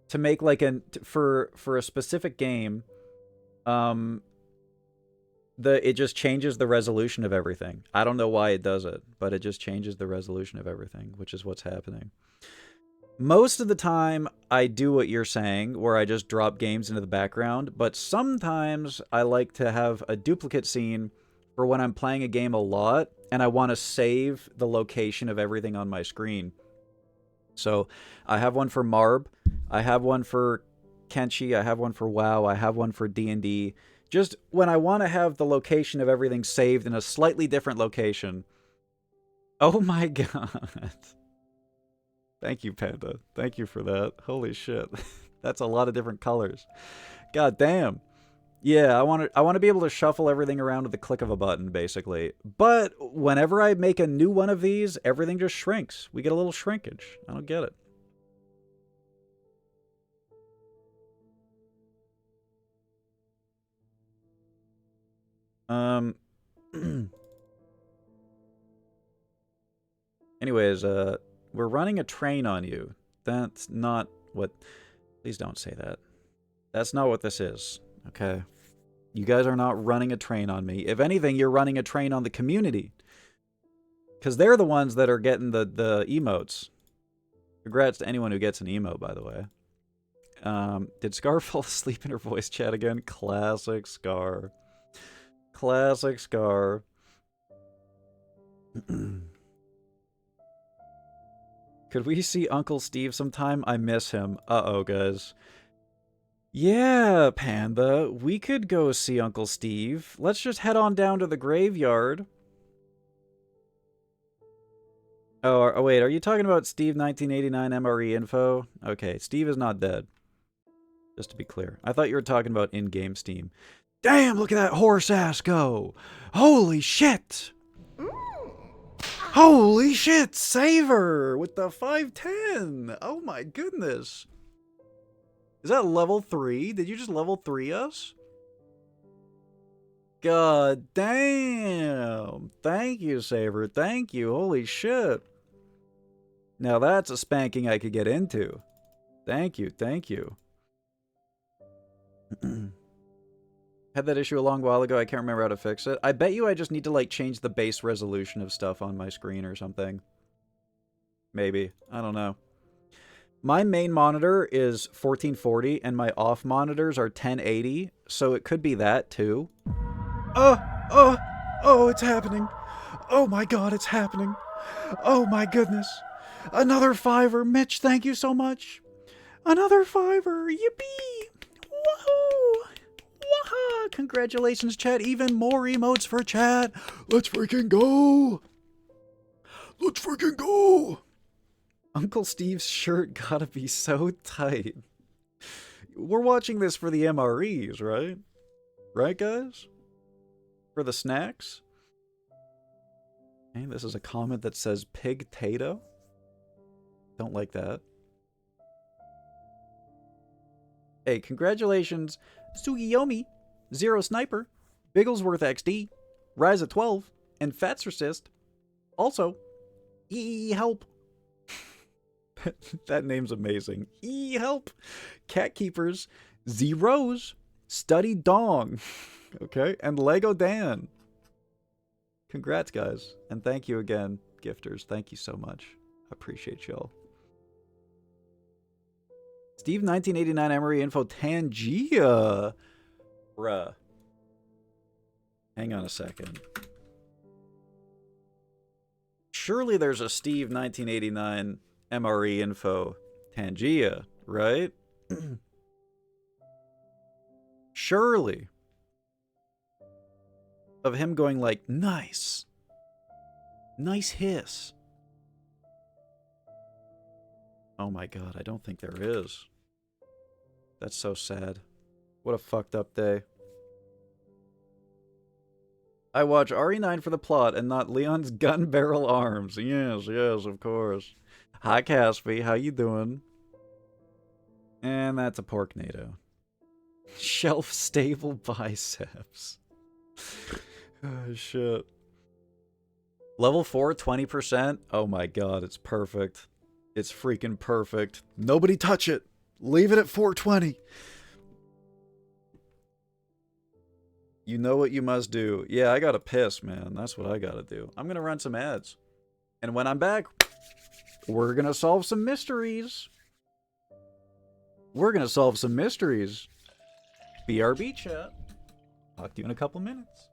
to make like for a specific game, it just changes the resolution of everything. I don't know why it does it, but it just changes the resolution of everything, which is what's happening. Most of the time, I do what you're saying, where I just drop games into the background, but sometimes I like to have a duplicate scene for when I'm playing a game a lot, and I want to save the location of everything on my screen. So I have one for Marb, I have one for Kenshi, I have one for WoW, I have one for D&D. Just when I want to have the location of everything saved in a slightly different location. Oh my god. Thank you, Panda. Thank you for that. Holy shit. That's a lot of different colors. God damn. Yeah, I want to be able to shuffle everything around with the click of a button, basically. But whenever I make a new one of these, everything just shrinks. We get a little shrinkage. I don't get it. Anyways, we're running a train on you. That's not what... Please don't say that. That's not what this is, okay? You guys are not running a train on me. If anything, you're running a train on the community. Because they're the ones that are getting the emotes. Congrats to anyone who gets an emo, by the way. Did Scar fall asleep in her voice chat again? Classic Scar. Classic Scar. Could we see Uncle Steve sometime? I miss him. Uh-oh, guys. Yeah, Panda. We could go see Uncle Steve. Let's just head on down to the graveyard. Oh, wait. Are you talking about Steve 1989 MRE info? Okay, Steve is not dead. Just to be clear. I thought you were talking about in-game Steam. Damn, look at that horse ass go! Holy shit! Holy shit! Saver with the 510! Oh my goodness! Is that level 3? Did you just level 3 us? God damn! Thank you, Saver. Thank you. Holy shit. Now that's a spanking I could get into. Thank you. Thank you. Had that issue a long while ago. I can't remember how to fix it. I bet you I just need to, like, change the base resolution of stuff on my screen or something. Maybe. I don't know. My main monitor is 1440, and my off monitors are 1080, so it could be that, too. Oh, it's happening. Oh my god, it's happening. Oh my goodness. Another $5. Mitch, thank you so much. Another $5. Yippee! Woohoo! Waha! Congratulations, chat. Even more emotes for chat. Let's freaking go! Let's freaking go! Uncle Steve's shirt gotta be so tight. We're watching this for the MREs, right? Right, guys? For the snacks? Okay, this is a comment that says pig-tato. Don't like that. Hey, congratulations, Sugiyomi, Zero Sniper, Bigglesworth XD, Rise at 12, and Fatsracist. Also, help. That name's amazing. Help. Cat Keepers, Zeros, Study Dong. Okay, and Lego Dan. Congrats, guys. And thank you again, gifters. Thank you so much. I appreciate y'all. Steve 1989 Emery Info Tangia. Bruh. Hang on a second. Surely there's a Steve 1989 MRE Info Tangia, right? Surely. Of him going like, nice. Nice hiss. Oh my god, I don't think there is. That's so sad. What a fucked up day. I watch RE9 for the plot and not Leon's gun barrel arms. Yes, of course. Hi, Caspi. How you doing? And that's a porknado. Shelf stable biceps. Oh, shit. Level 4, 20%? Oh my god, it's perfect. It's freaking perfect. Nobody touch it. Leave it at 420. You know what you must do. Yeah, I gotta piss, man. That's what I gotta do. I'm gonna run some ads. And when I'm back, we're gonna solve some mysteries. We're gonna solve some mysteries. BRB chat. Talk to you in a couple minutes.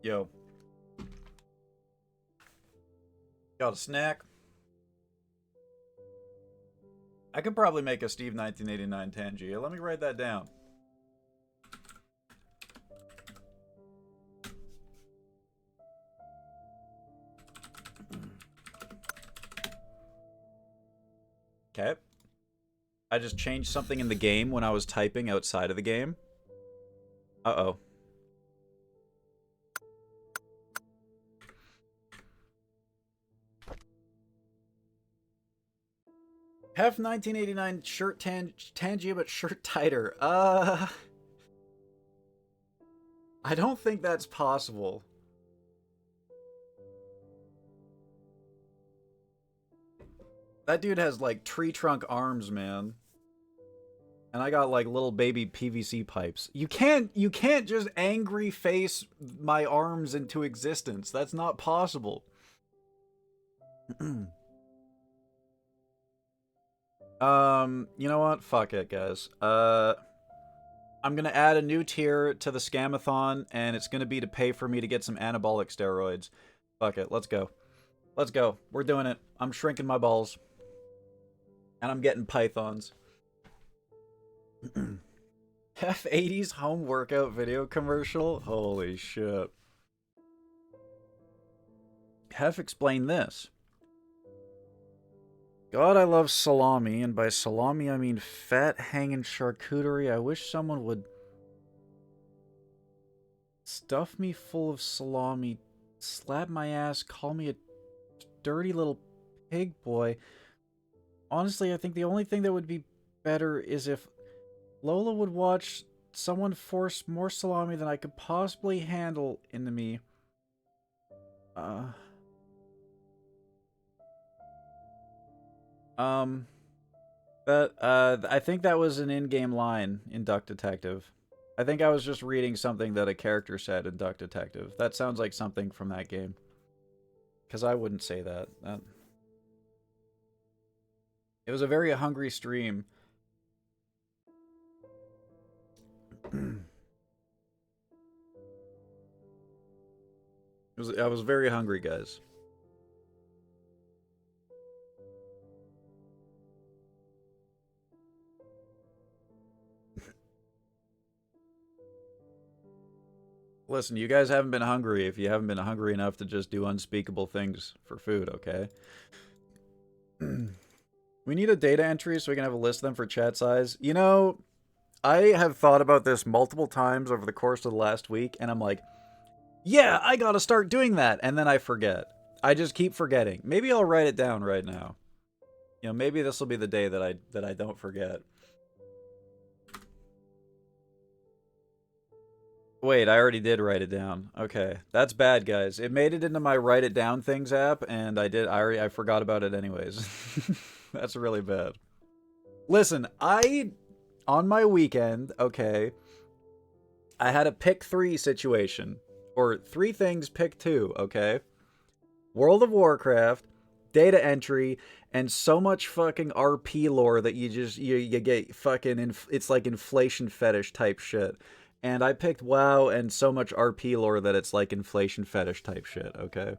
Yo. Got a snack? I could probably make a Steve 1989 Tangia. Let me write that down. Okay. I just changed something in the game when I was typing outside of the game. Uh-oh. HEF 1989 shirt Tangia, but shirt tighter. I don't think that's possible. That dude has like tree trunk arms, man. And I got like little baby PVC pipes. You can't just angry face my arms into existence. That's not possible. You know what? Fuck it, guys. I'm gonna add a new tier to the Scamathon, and it's gonna be to pay for me to get some anabolic steroids. Fuck it, let's go. Let's go. We're doing it. I'm shrinking my balls. And I'm getting pythons. F80's home workout video commercial? Holy shit. Hef explained this. God, I love salami, and by salami I mean fat hanging charcuterie. I wish someone would stuff me full of salami, slap my ass, call me a dirty little pig boy. Honestly, I think the only thing that would be better is if Lola would watch someone force more salami than I could possibly handle into me. I think that was an in-game line in Duck Detective. I think I was just reading something that a character said in Duck Detective. That sounds like something from that game. Because I wouldn't say that. It was a very hungry stream. I was very hungry, guys. Listen, you guys haven't been hungry if you haven't been hungry enough to just do unspeakable things for food, okay? We need a data entry so we can have a list of them for chat size. You know, I have thought about this multiple times over the course of the last week, and I'm like, yeah, I gotta start doing that, and then I forget. I just keep forgetting. Maybe I'll write it down right now. You know, maybe this will be the day that I don't forget. Wait, I already did write it down. Okay, that's bad, guys. It made it into my write it down things app, and I forgot about it anyways. That's really bad. Listen, on my weekend, okay, I had a pick 3 situation. Or 3 things, pick 2, okay? World of Warcraft, data entry, and so much fucking RP lore that you get fucking, it's like inflation fetish type shit. And I picked WoW and so much RP lore that it's like inflation fetish type shit, okay?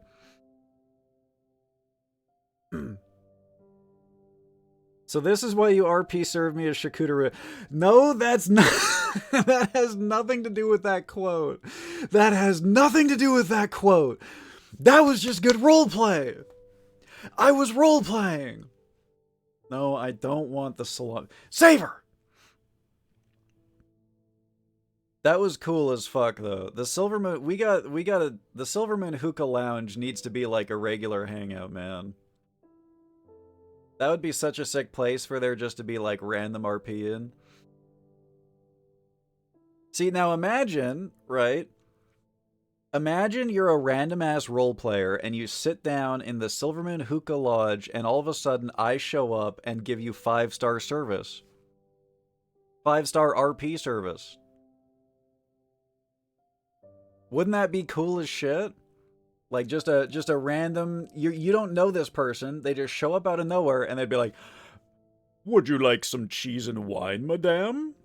So this is why you RP serve me as charcuterie. No, that's not... That has nothing to do with that quote. That has nothing to do with that quote. That was just good roleplay. I was roleplaying. No, I don't want the salon. Savor! That was cool as fuck, though. The Silver Moon... The Silver Moon Hookah Lounge needs to be like a regular hangout, man. That would be such a sick place for there just to be, like, random RP in. See, now imagine, right? Imagine you're a random-ass role player, and you sit down in the Silvermoon Hookah Lodge, and all of a sudden I show up and give you 5-star service. 5-star RP service. Wouldn't that be cool as shit? Like, just a random... You don't know this person. They just show up out of nowhere, and they'd be like, "Would you like some cheese and wine, madame?"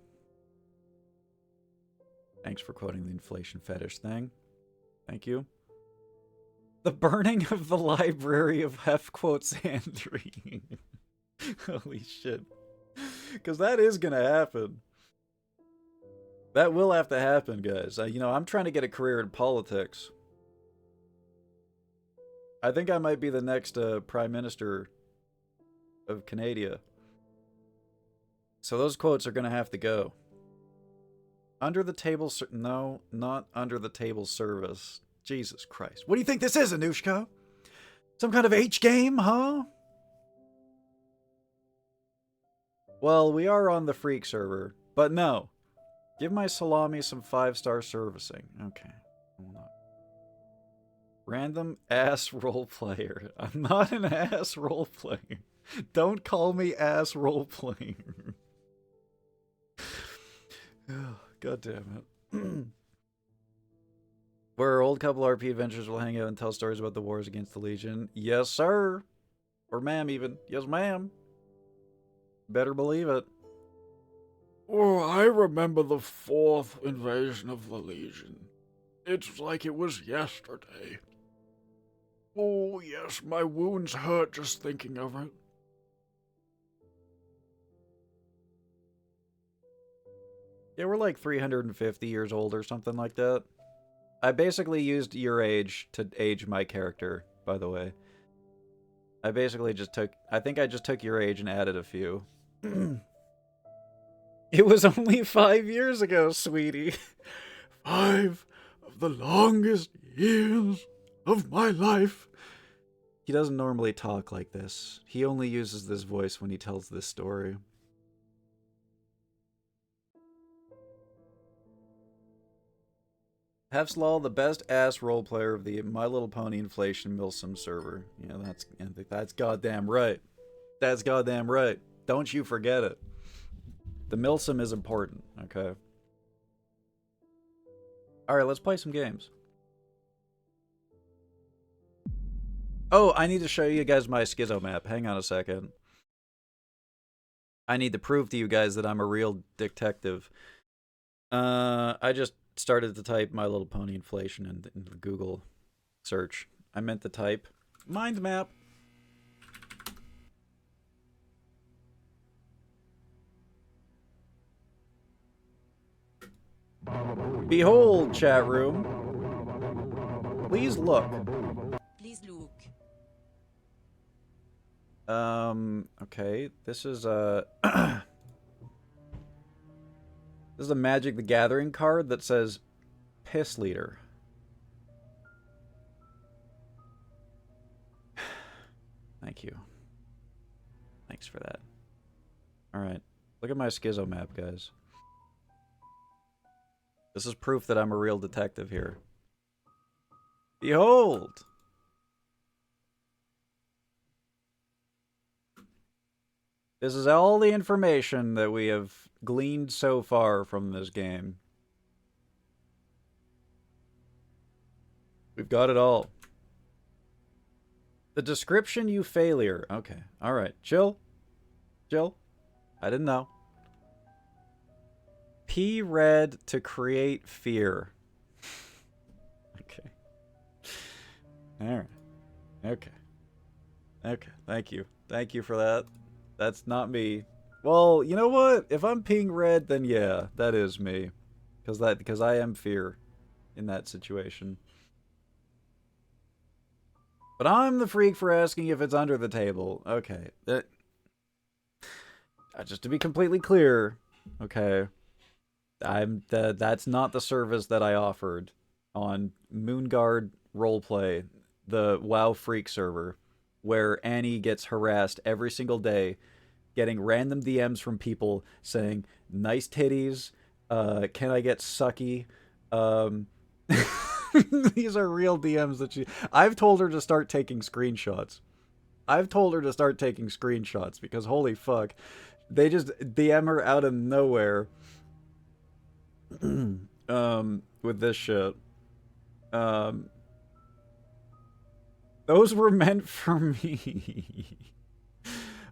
Thanks for quoting the inflation fetish thing. Thank you. The burning of the library of Hef quotes Andrew. Holy shit. Because that is going to happen. That will have to happen, guys. You know, I'm trying to get a career in politics. I think I might be the next Prime Minister of Canada. So those quotes are going to have to go. Under the table... No, not under the table service. Jesus Christ. What do you think this is, Anushka? Some kind of H game, huh? Well, we are on the Freak server, but no. Give my salami some 5-star servicing. Okay. Hold on. Random ass role player. I'm not an ass role player. Don't call me ass role player. God damn it. Where old couple RP adventures will hang out and tell stories about the wars against the Legion. Yes, sir. Or ma'am, even. Yes, ma'am. Better believe it. Oh, I remember the 4th invasion of the Legion. It's like it was yesterday. Oh, yes, my wounds hurt just thinking of it. Yeah, we're like 350 years old or something like that. I basically used your age to age my character, by the way. I basically just took... I think I just took your age and added a few. It was only 5 years ago, sweetie. 5 of the longest years of my life. He doesn't normally talk like this. He only uses this voice when he tells this story. Hefslaw, the best ass role player of the My Little Pony Inflation Milsim server. Yeah, that's goddamn right. That's goddamn right. Don't you forget it. The Milsim is important, okay? Alright, let's play some games. Oh, I need to show you guys my schizo map. Hang on a second. I need to prove to you guys that I'm a real detective. I just started to type My Little Pony Inflation in the Google search. I meant to type mind map. Behold, chat room. Please look. Please look. Okay. This is a this is a Magic the Gathering card that says Piss Leader. Thank you. Thanks for that. Alright. Look at my schizo map, guys. This is proof that I'm a real detective here. Behold! This is all the information that we have gleaned so far from this game. We've got it all. The description, you failure. Okay. Alright. Chill. Chill. I didn't know. P red to create fear. Okay. Alright. Okay. Okay. Thank you. Thank you for that. That's not me. Well, you know what? If I'm ping red, then yeah, that is me. Because I am fear in that situation. But I'm the freak for asking if it's under the table. Okay. Just to be completely clear, okay. That's not the service that I offered on Moonguard Roleplay, the WoW Freak server, where Annie gets harassed every single day, getting random DMs from people saying, nice titties, can I get sucky? These are real DMs that she... I've told her to start taking screenshots. I've told her to start taking screenshots because holy fuck, they just DM her out of nowhere. With this shit. Those were meant for me.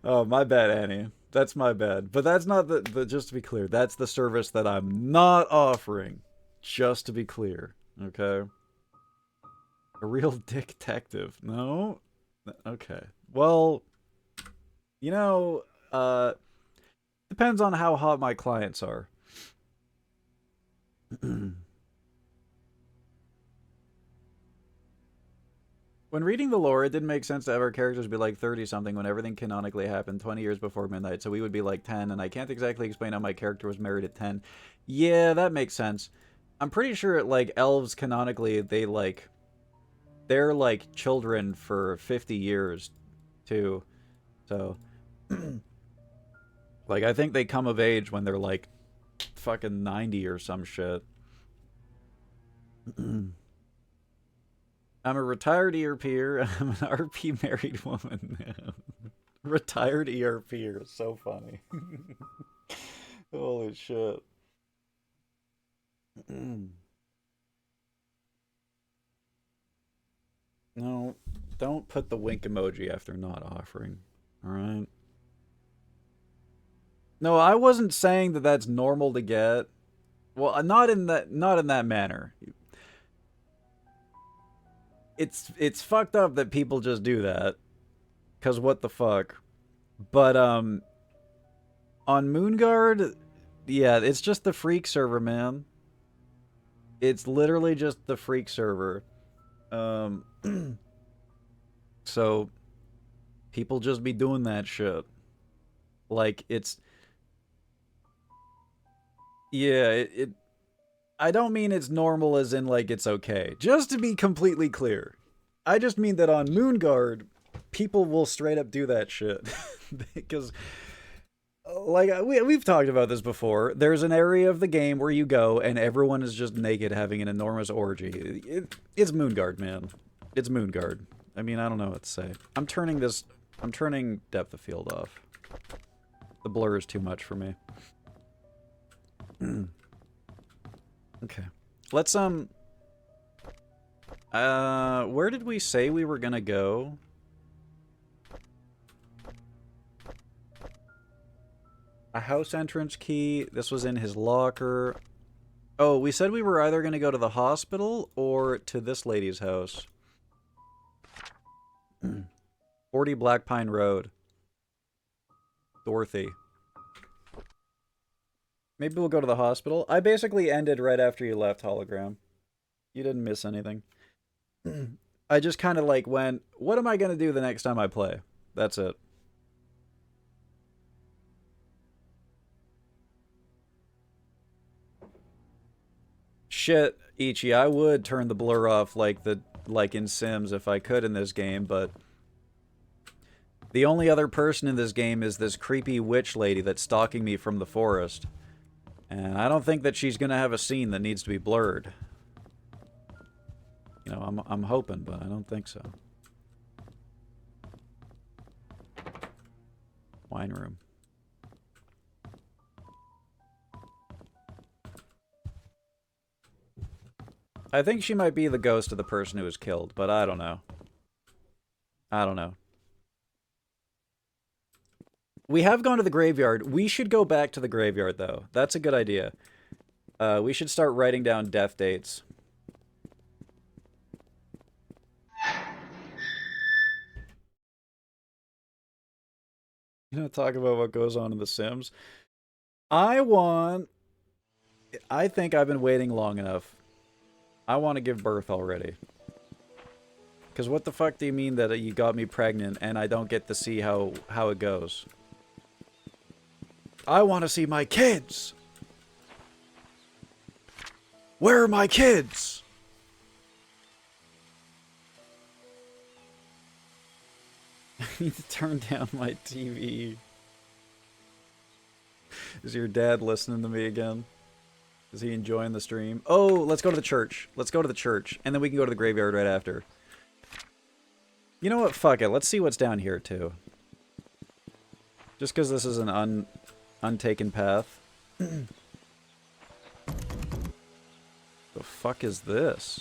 Oh, my bad, Annie. That's my bad. But that's not the just to be clear, that's the service that I'm not offering. Just to be clear, okay? A real detective. No? Okay. Well, you know, depends on how hot my clients are. When reading the lore, it didn't make sense to have our characters be like 30-something when everything canonically happened 20 years before midnight, so we would be like 10, and I can't exactly explain how my character was married at 10. Yeah, that makes sense. I'm pretty sure, like, elves canonically, they're like children for 50 years, too. So, like, I think they come of age when they're like fucking 90 or some shit. I'm a retired ERPer. I'm an RP married woman. Retired ERPer. So funny. Holy shit. No, don't put the wink emoji after not offering. Alright? No, I wasn't saying that that's normal to get. Well, not in that manner. It's fucked up that people just do that. 'Cause what the fuck? But on Moonguard, yeah, it's just the freak server, man. It's literally just the freak server. So people just be doing that shit. Like, it's... Yeah, I don't mean it's normal as in, like, it's okay. Just to be completely clear. I just mean that on Moonguard, people will straight up do that shit. Because, like, we've talked about this before. There's an area of the game where you go and everyone is just naked having an enormous orgy. It's Moonguard, man. It's Moonguard. I mean, I don't know what to say. I'm turning depth of field off. The blur is too much for me. Okay. Let's, where did we say we were gonna go? A house entrance key. This was in his locker. Oh, we said we were either gonna go to the hospital or to this lady's house. 40 Black Pine Road. Dorothy. Maybe we'll go to the hospital. I basically ended right after you left, Hologram. You didn't miss anything. I just kind of like went, what am I going to do the next time I play? That's it. Shit, Ichi, I would turn the blur off like in Sims if I could in this game, but the only other person in this game is this creepy witch lady that's stalking me from the forest. And I don't think that she's gonna have a scene that needs to be blurred. You know, I'm hoping, but I don't think so. Wine room. I think she might be the ghost of the person who was killed, but I don't know. I don't know. We have gone to the graveyard. We should go back to the graveyard, though. That's a good idea. We should start writing down death dates. You know, talk about what goes on in The Sims. I think I've been waiting long enough. I want to give birth already. Because what the fuck do you mean that you got me pregnant and I don't get to see how it goes? I want to see my kids! Where are my kids? I need to turn down my TV. Is your dad listening to me again? Is he enjoying the stream? Oh, let's go to the church. Let's go to the church. And then we can go to the graveyard right after. You know what? Fuck it. Let's see what's down here, too. Just because this is an untaken path. The fuck is this?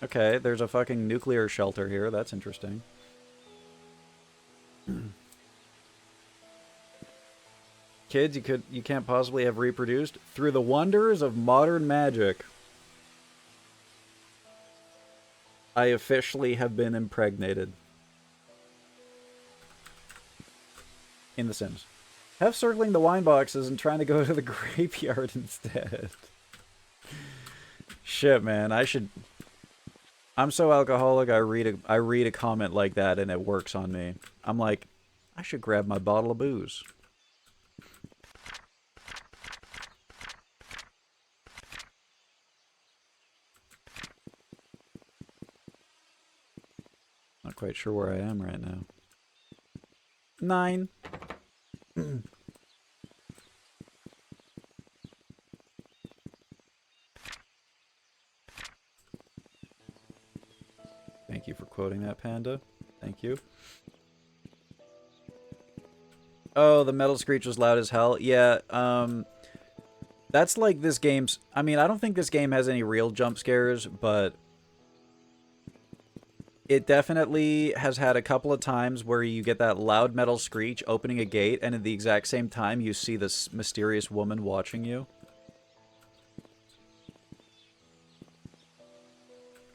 Okay, there's a fucking nuclear shelter here. That's interesting. Kids you can't possibly have reproduced through the wonders of modern magic. I officially have been impregnated. In The Sims. Have circling the wine boxes and trying to go to the graveyard instead. Shit, man. I'm so alcoholic, I read a comment like that and it works on me. I'm like, I should grab my bottle of booze. Not quite sure where I am right now. 9. Thank you for quoting that, Panda. Thank you. Oh, the metal screech was loud as hell. Yeah, that's like this game's... I mean, I don't think this game has any real jump scares, but it definitely has had a couple of times where you get that loud metal screech opening a gate, and at the exact same time you see this mysterious woman watching you.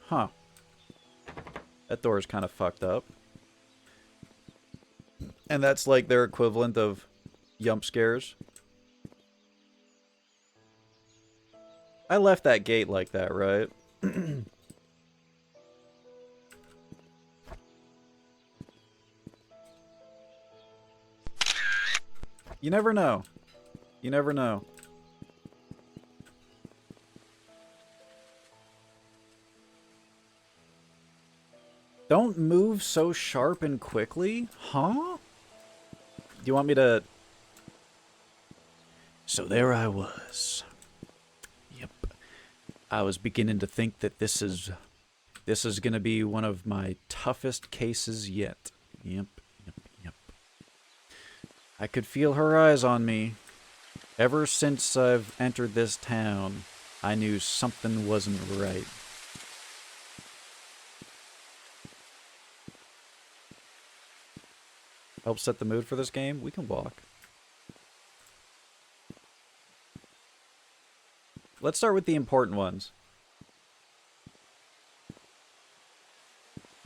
Huh. That door is kind of fucked up. And that's like their equivalent of jump scares. I left that gate like that, right? You never know. You never know. Don't move so sharp and quickly? Huh? Do you want me to... So there I was. Yep. I was beginning to think that this is gonna be one of my toughest cases yet. Yep. I could feel her eyes on me. Ever since I've entered this town, I knew something wasn't right. Help set the mood for this game? We can walk. Let's start with the important ones.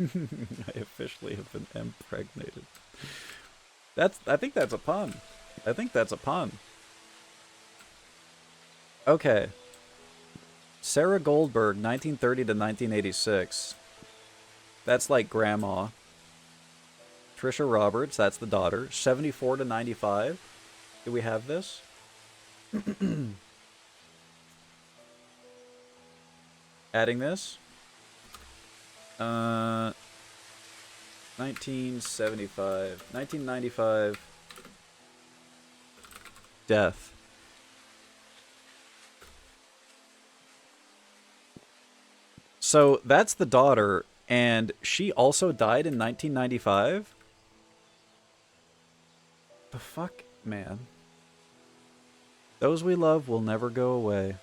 I officially have been impregnated. I think that's a pun. I think that's a pun. Okay. Sarah Goldberg, 1930 to 1986. That's like grandma. Trisha Roberts, that's the daughter. 74 to 95. Do we have this? Adding this. 1975. 1995. Death. So that's the daughter, and she also died in 1995? The fuck, man. Those we love will never go away.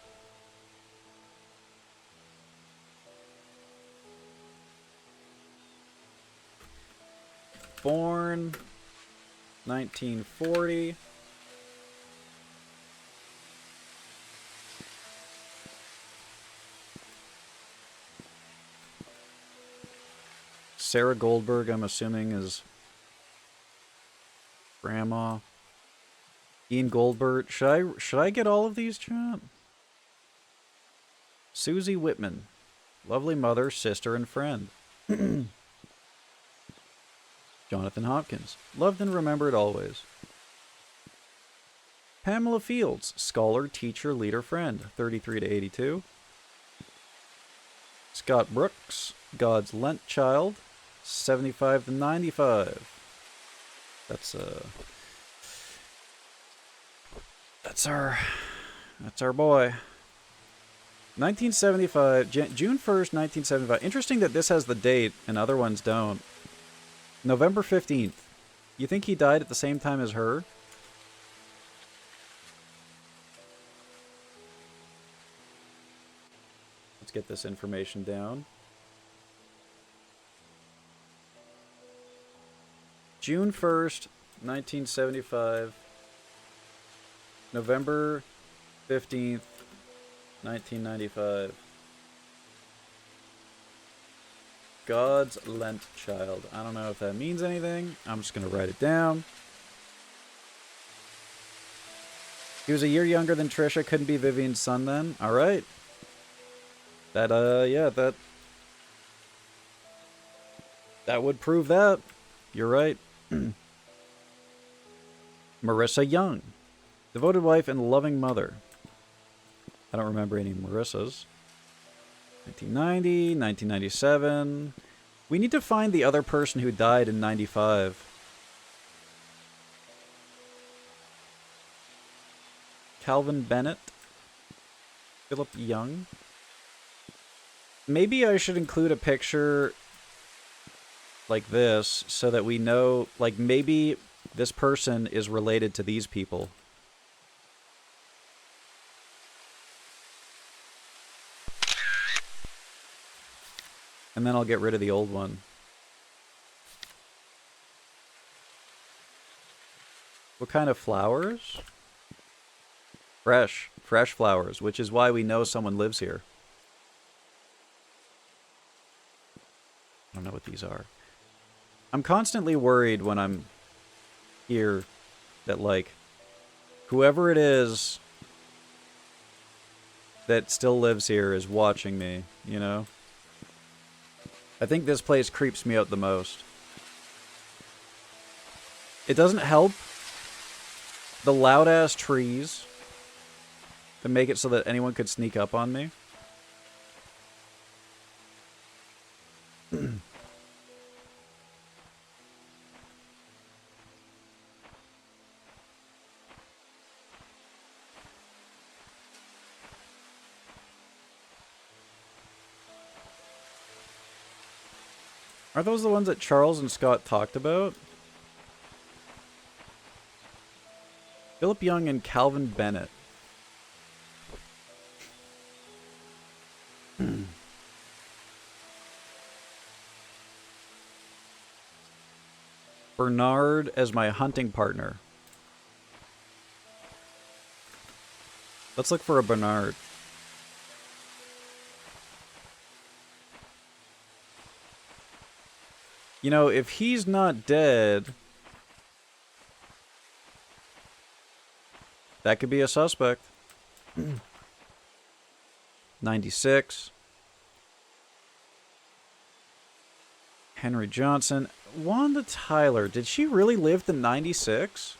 Born 1940. Sarah Goldberg, I'm assuming, is grandma. Ian Goldberg. Should I get all of these, chat? Susie Whitman. Lovely mother, sister, and friend. Jonathan Hopkins. Loved and remembered always. Pamela Fields. Scholar, teacher, leader, friend. 33 to 82. Scott Brooks. God's Lent child. 75 to 95. That's our boy. 1975, June 1st, 1975. Interesting that this has the date and other ones don't. November 15th. You think he died at the same time as her? Let's get this information down. June 1st, 1975. November 15th, 1995. God's lent child. I don't know if that means anything. I'm just going to write it down. He was a year younger than Trisha. Couldn't be Vivian's son then. All right. That, yeah, that would prove that. You're right. Marissa Young. Devoted wife and loving mother. I don't remember any Marissas. 1990, 1997. We need to find the other person who died in 95. Calvin Bennett. Philip Young. Maybe I should include a picture like this so that we know, like, maybe this person is related to these people. And then I'll get rid of the old one. What kind of flowers? Fresh. Fresh flowers, which is why we know someone lives here. I don't know what these are. I'm constantly worried when I'm here that, like, whoever it is that still lives here is watching me, you know? I think this place creeps me out the most. It doesn't help the loud-ass trees to make it so that anyone could sneak up on me. Are those the ones that Charles and Scott talked about? Philip Young and Calvin Bennett. Bernard as my hunting partner. Let's look for a Bernard. You know, if he's not dead, that could be a suspect. 96. Henry Johnson. Wanda Tyler. Did she really live to 96?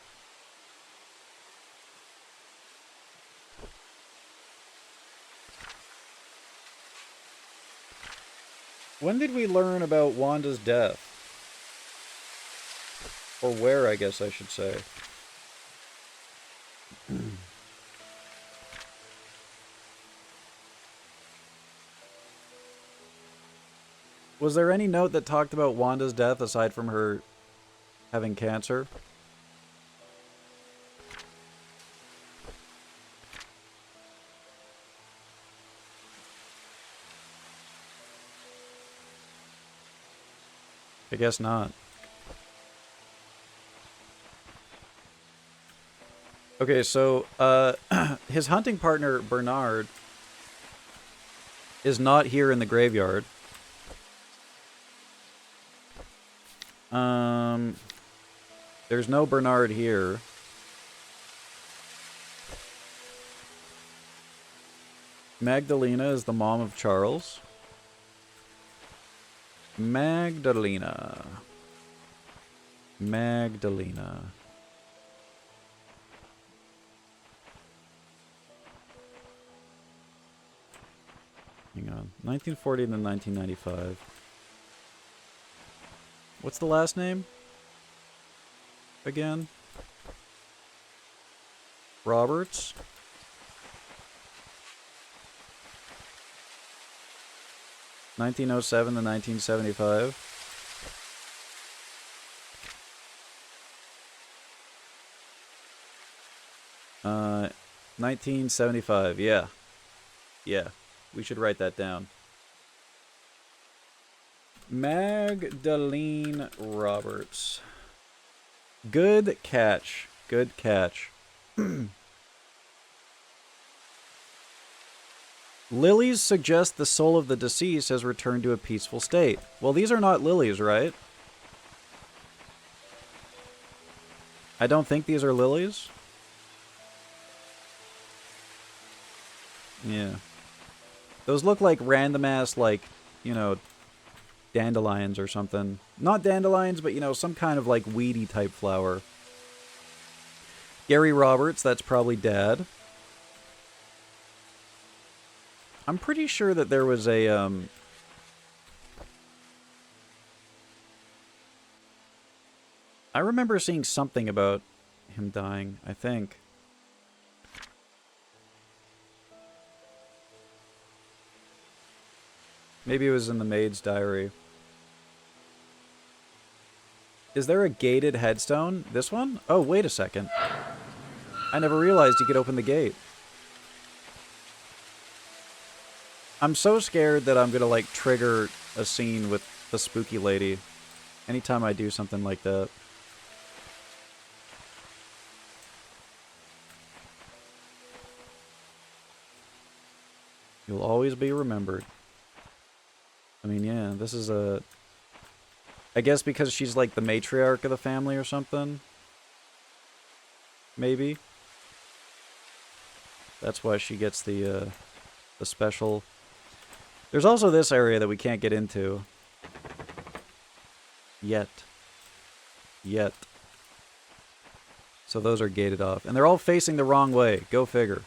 When did we learn about Wanda's death? Or where, I guess I should say. Was there any note that talked about Wanda's death aside from her having cancer? I guess not. Okay, so his hunting partner, Bernard, is not here in the graveyard. There's no Bernard here. Magdalena is the mom of Charles. Magdalena. Magdalena. Hang on. 1940 to 1995. What's the last name? Again? Roberts? (1907 to 1975). Uh, 1975. Yeah. Yeah. We should write that down. Magdalene Roberts. Good catch. Good catch. Lilies suggest the soul of the deceased has returned to a peaceful state. Well, these are not lilies, right? I don't think these are lilies. Yeah. Those look like random ass, like, you know, dandelions or something. Not dandelions, but, you know, some kind of, like, weedy type flower. Gary Roberts, that's probably Dad. I'm pretty sure that there was a, I remember seeing something about him dying, I think. Maybe it was in the maid's diary. Is there a gated headstone? This one? Oh, wait a second. I never realized you could open the gate. I'm so scared that I'm gonna, like, trigger a scene with the spooky lady anytime I do something like that. You'll always be remembered. I mean, yeah, this is a... I guess because she's like the matriarch of the family or something? Maybe? That's why she gets the special... There's also this area that we can't get into. Yet. So those are gated off. And they're all facing the wrong way. Go figure.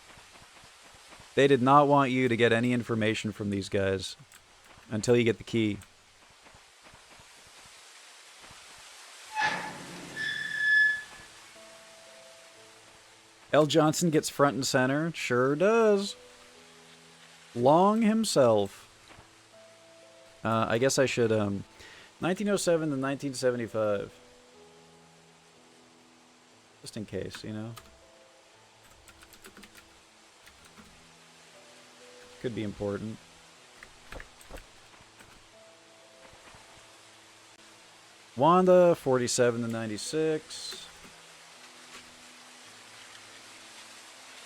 They did not want you to get any information from these guys until you get the key. L. Johnson gets front and center. Sure does. Long himself. I guess I should, 1907 to 1975. Just in case, you know? Could be important. Wanda, 47 to 96.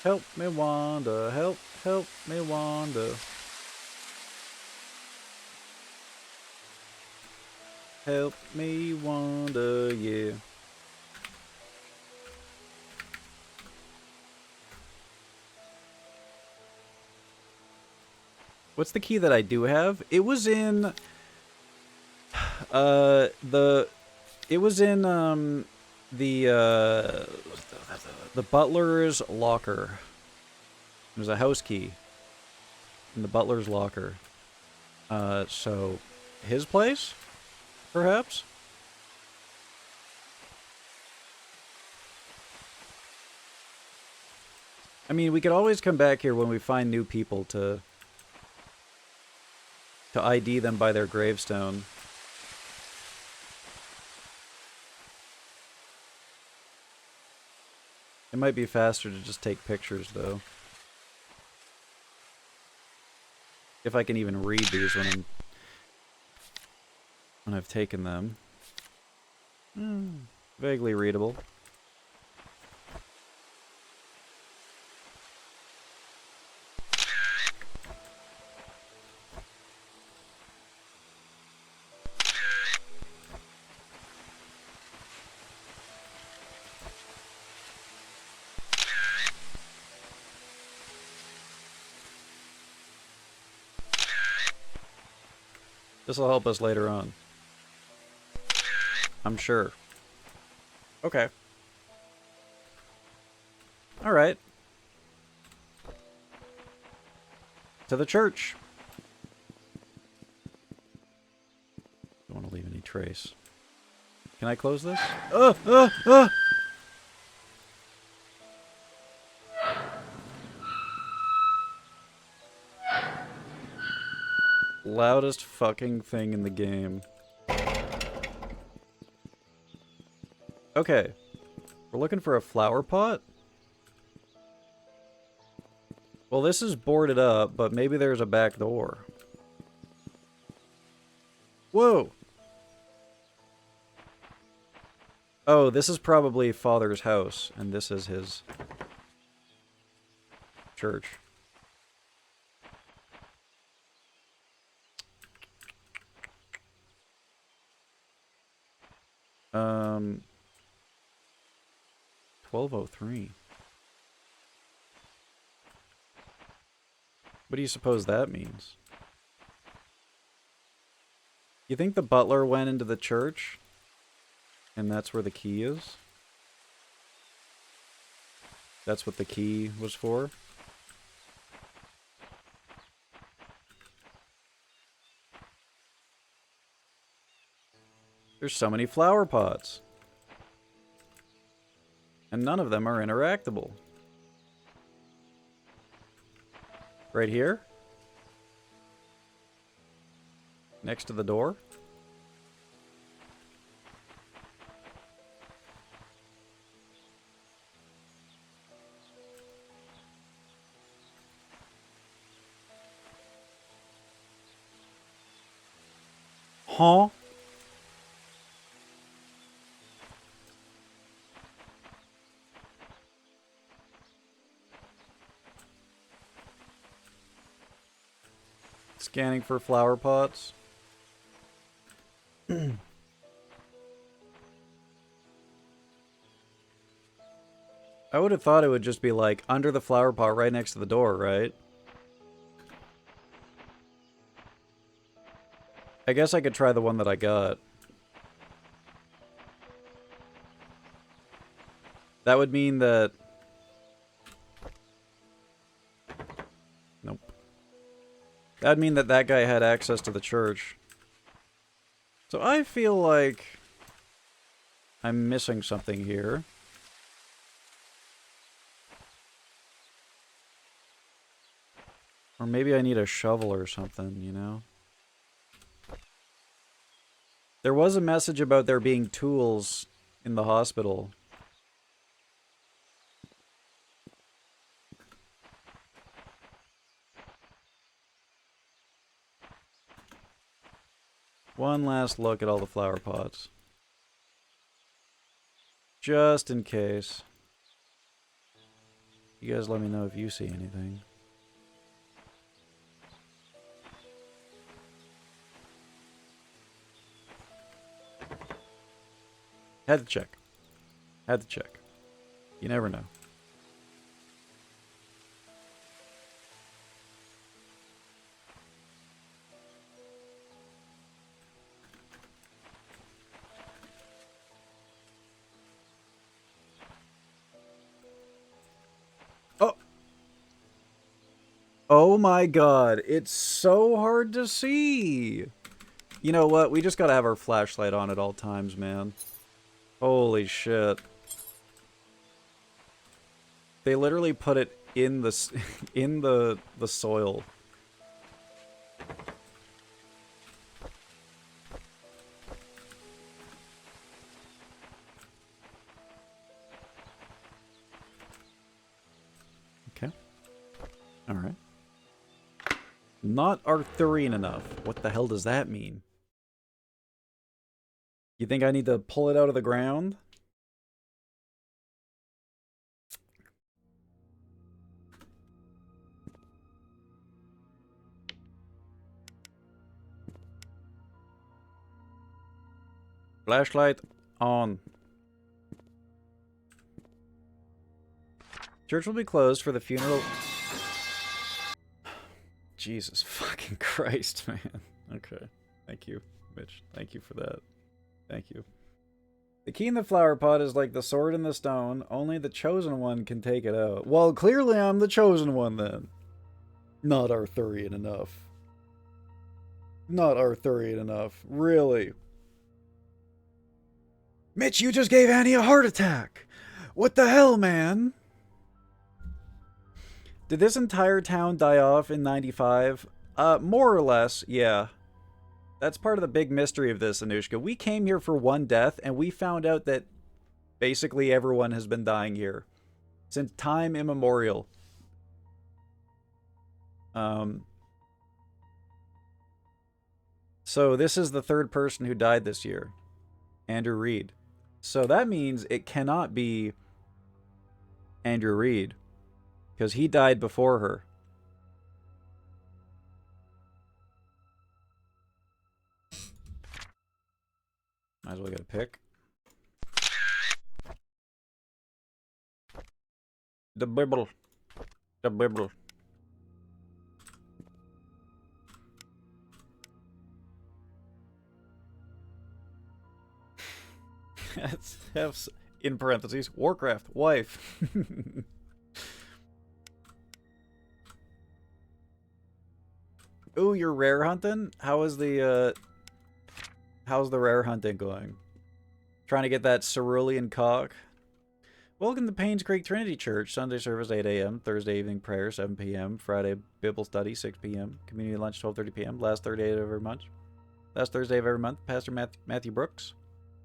Help me, Wanda. Help me, Wanda. Help me, Wanda, yeah. What's the key that I do have? It was in the butler's locker. There's a house key in the butler's locker. So his place, perhaps? I mean, we could always come back here when we find new people to ID them by their gravestone. It might be faster to just take pictures, though. If I can even read these when I've taken them. Vaguely readable. This will help us later on. I'm sure. Okay. Alright. To the church. Don't want to leave any trace. Can I close this? Loudest fucking thing in the game. Okay. We're looking for a flower pot? Well, this is boarded up, but maybe there's a back door. Whoa! Oh, this is probably Father's house, and this is his church. 1203. What do you suppose that means? You think the butler went into the church? And that's where the key is? That's what the key was for? There's so many flower pots. And none of them are interactable. Right here? Next to the door? Huh? Scanning for flower pots. I would have thought it would just be like under the flower pot right next to the door, right? I guess I could try the one that I got. That would mean that... Nope. That would mean that that guy had access to the church. So I feel like I'm missing something here. Or maybe I need a shovel or something, you know? There was a message about there being tools in the hospital. One last look at all the flower pots. Just in case. You guys let me know if you see anything. Had to check. Had to check. You never know. Oh! Oh my god, it's so hard to see! You know what? We just gotta have our flashlight on at all times, man. Holy shit. They literally put it in the in the soil. Okay. All right. Not Arthurian enough. What the hell does that mean? You think I need to pull it out of the ground? Flashlight on. Church will be closed for the funeral. Jesus fucking Christ, man. Okay. Thank you, Mitch. Thank you for that. Thank you. The key in the flower pot is like the sword in the stone. Only the chosen one can take it out. Well, clearly I'm the chosen one then. Not Arthurian enough. Not Arthurian enough. Really. Mitch, you just gave Annie a heart attack. What the hell, man? Did this entire town die off in 95? More or less, yeah. That's part of the big mystery of this, Anushka. We came here for one death, and we found out that basically everyone has been dying here. Since time immemorial. So this is the third person who died this year. Andrew Reed. So that means it cannot be Andrew Reed. Because he died before her. Might as well get a pick. The Bible. The Bible. That's in parentheses, Warcraft, wife. Ooh, you're rare hunting? How's the rare hunting going? Trying to get that cerulean cock? Welcome to Painscreek Trinity Church. Sunday service 8 a.m. Thursday evening prayer 7 p.m. Friday Bible study 6 p.m. Community lunch 12:30 p.m. Last Thursday of every month. Pastor Matthew Brooks.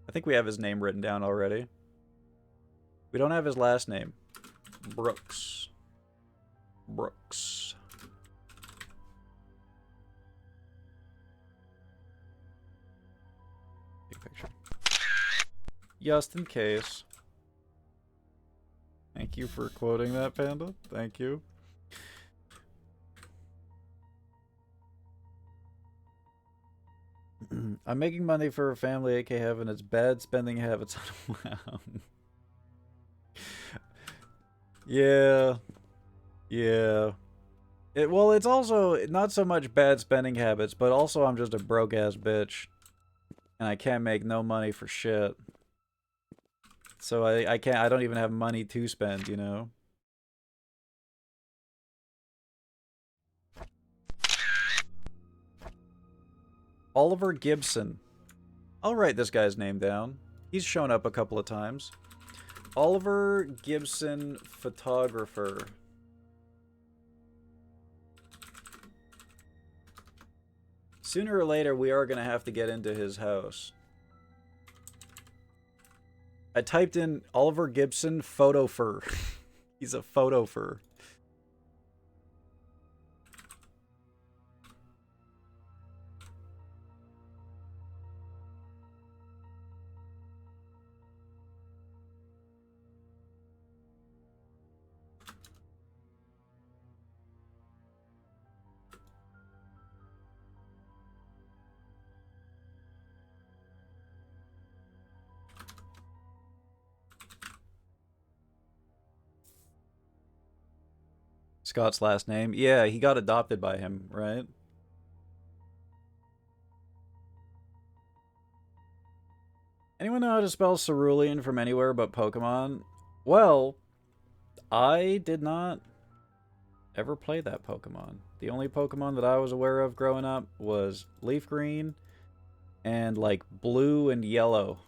I think we have his name written down already. We don't have his last name. Brooks. Brooks. Take a picture. Just in case. Thank you for quoting that, Panda. Thank you. I'm making money for a family, AK Heaven. It's bad spending habits. Wow. Yeah. Yeah. Well, it's also not so much bad spending habits, but also I'm just a broke-ass bitch. And I can't make no money for shit. So I don't even have money to spend, you know? Oliver Gibson. I'll write this guy's name down. He's shown up a couple of times. Oliver Gibson, photographer. Sooner or later, we are going to have to get into his house. I typed in Oliver Gibson, photopher. He's a photopher. Scott's last name. Yeah, he got adopted by him, right? Anyone know how to spell cerulean from anywhere but Pokemon? Well, I did not ever play that Pokemon. The only Pokemon that I was aware of growing up was Leaf Green and like blue and yellow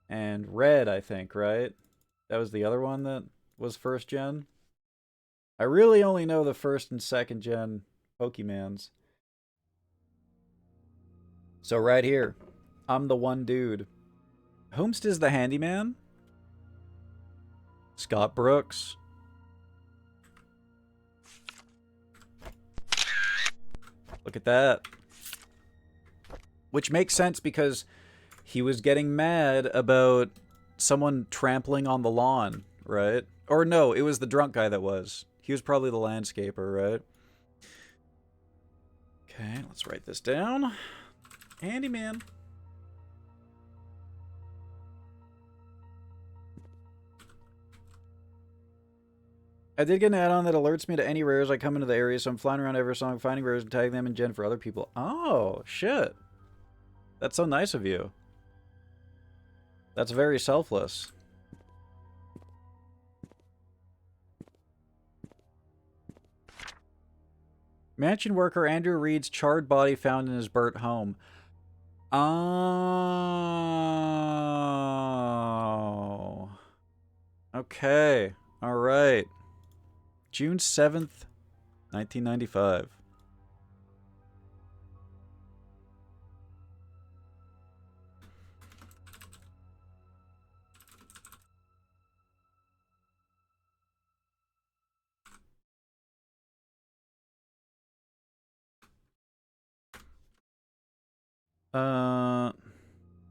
and red, I think, right? That was the other one that was first gen. I really only know the first and second gen Pokemons. So right here, I'm the one dude. Whomst is the handyman? Scott Brooks. Look at that. Which makes sense because he was getting mad about someone trampling on the lawn, right? Or no, it was the drunk guy that was. He was probably the landscaper, right? Okay, let's write this down. Handyman. I did get an add-on that alerts me to any rares I come into the area, so I'm flying around every song, finding rares and tagging them in gen for other people. Oh, shit. That's so nice of you. That's very selfless. Mansion worker Andrew Reed's charred body found in his burnt home. Oh. Okay. All right. June 7th, 1995.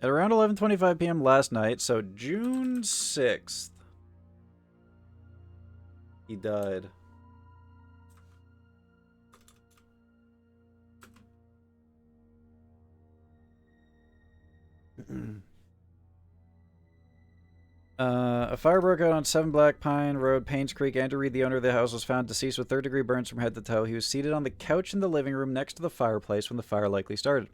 At around 11:25 p.m. last night, so June 6th, he died. A fire broke out on 7 Black Pine Road, Paynes Creek. Andrew Reed, the owner of the house, was found deceased with third-degree burns from head to toe. He was seated on the couch in the living room next to the fireplace when the fire likely started.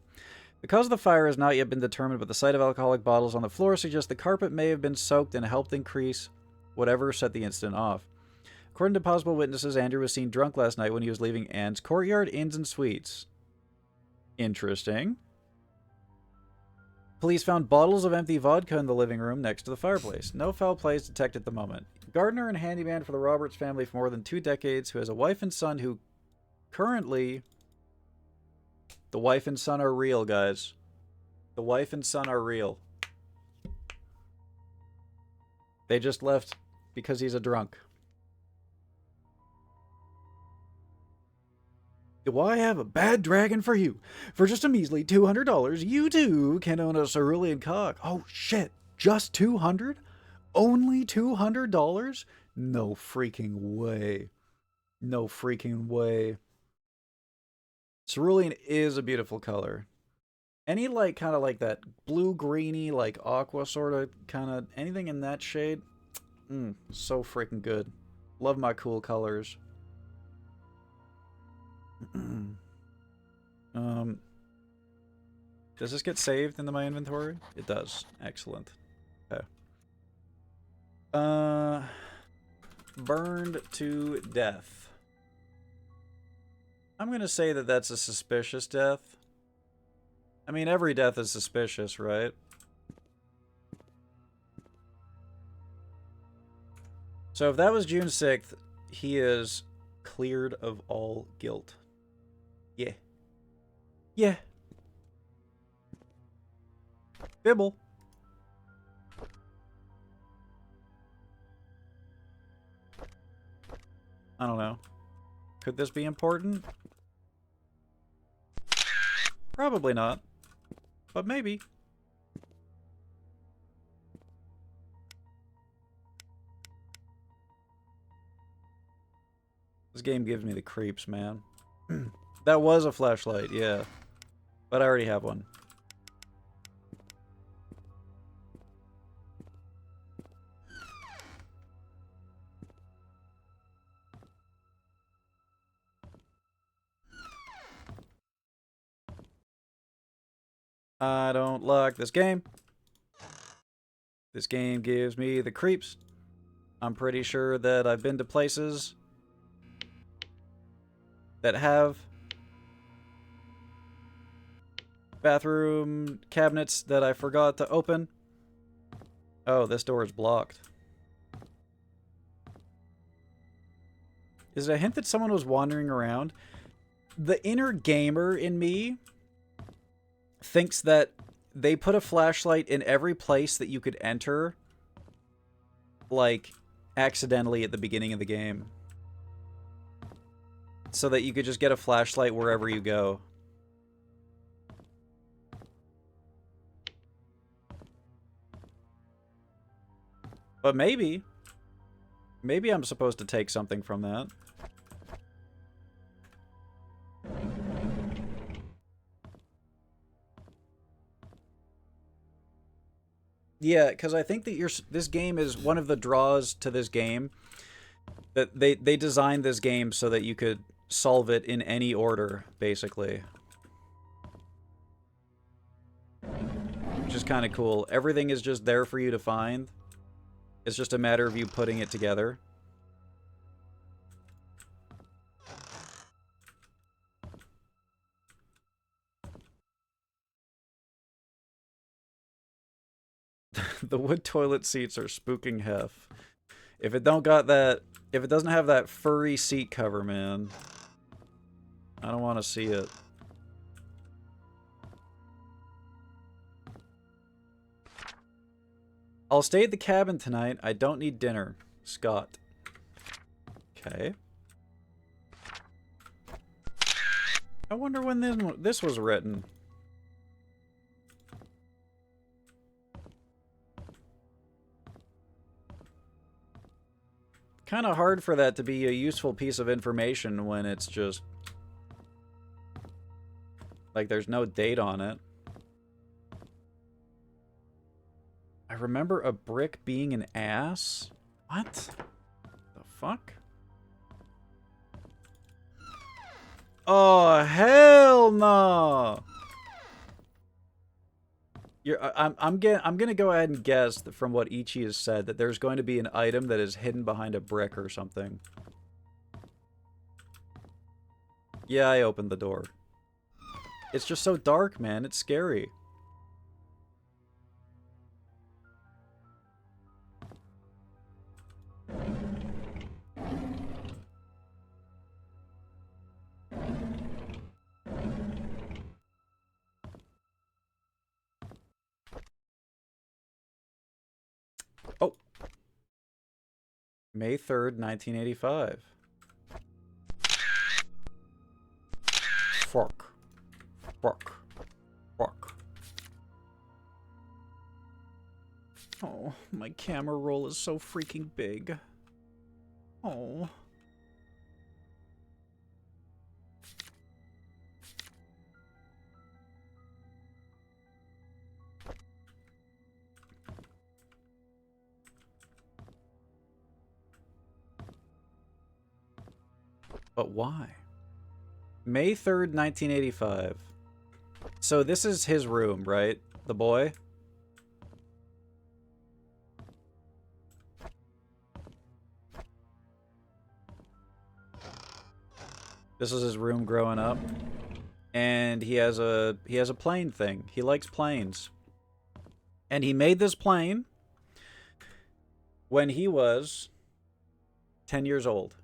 The cause of the fire has not yet been determined, but the sight of alcoholic bottles on the floor suggests the carpet may have been soaked and helped increase whatever set the incident off. According to possible witnesses, Andrew was seen drunk last night when he was leaving Anne's Courtyard Inns and Suites. Interesting. Police found bottles of empty vodka in the living room next to the fireplace. No foul play is detected at the moment. Gardener and handyman for the Roberts family for more than 2 decades, who has a wife and son who currently... The wife and son are real, guys. The wife and son are real. They just left because he's a drunk. Do I have a bad dragon for you? For just a measly $200, you too can own a cerulean cock. Oh shit, just $200? Only $200? No freaking way. No freaking way. Cerulean is a beautiful color. Any like kind of like that blue-greeny, like aqua sort of kind of anything in that shade. So freaking good. Love my cool colors. Does this get saved into my inventory? It does. Excellent. Okay. Burned to death. I'm gonna say that that's a suspicious death. I mean, every death is suspicious, right? So if that was June 6th, he is cleared of all guilt. Yeah. Yeah. Bibble. I don't know. Could this be important? Probably not. But maybe. This game gives me the creeps, man. That was a flashlight, yeah. But I already have one. I don't like this game. This game gives me the creeps. I'm pretty sure that I've been to places that have bathroom cabinets that I forgot to open. Oh, this door is blocked. Is it a hint that someone was wandering around? The inner gamer in me thinks that they put a flashlight in every place that you could enter, like, accidentally at the beginning of the game. So that you could just get a flashlight wherever you go. But maybe I'm supposed to take something from that. Yeah, because I think that this game is one of the draws to this game. That they designed this game so that you could solve it in any order, basically. Which is kind of cool. Everything is just there for you to find. It's just a matter of you putting it together. The wood toilet seats are spooking Hef. If it don't got that, if it doesn't have that furry seat cover, man, I don't want to see it. I'll stay at the cabin tonight. I don't need dinner. Scott. Okay. I wonder when this was written. Kind of hard for that to be a useful piece of information when it's just like there's no date on it. I remember a brick being an ass? What? The fuck? Oh, hell no! I'm gonna go ahead and guess that from what Ichi has said that there's going to be an item that is hidden behind a brick or something. Yeah, I opened the door. It's just so dark, man. It's scary. Oh. May 3rd, 1985. Fuck. Fuck. Fuck. Oh, my camera roll is so freaking big. Oh. But why? May 3rd, 1985. So this is his room, right? The boy? This is his room growing up. And he has a plane thing. He likes planes. And he made this plane when he was 10 years old,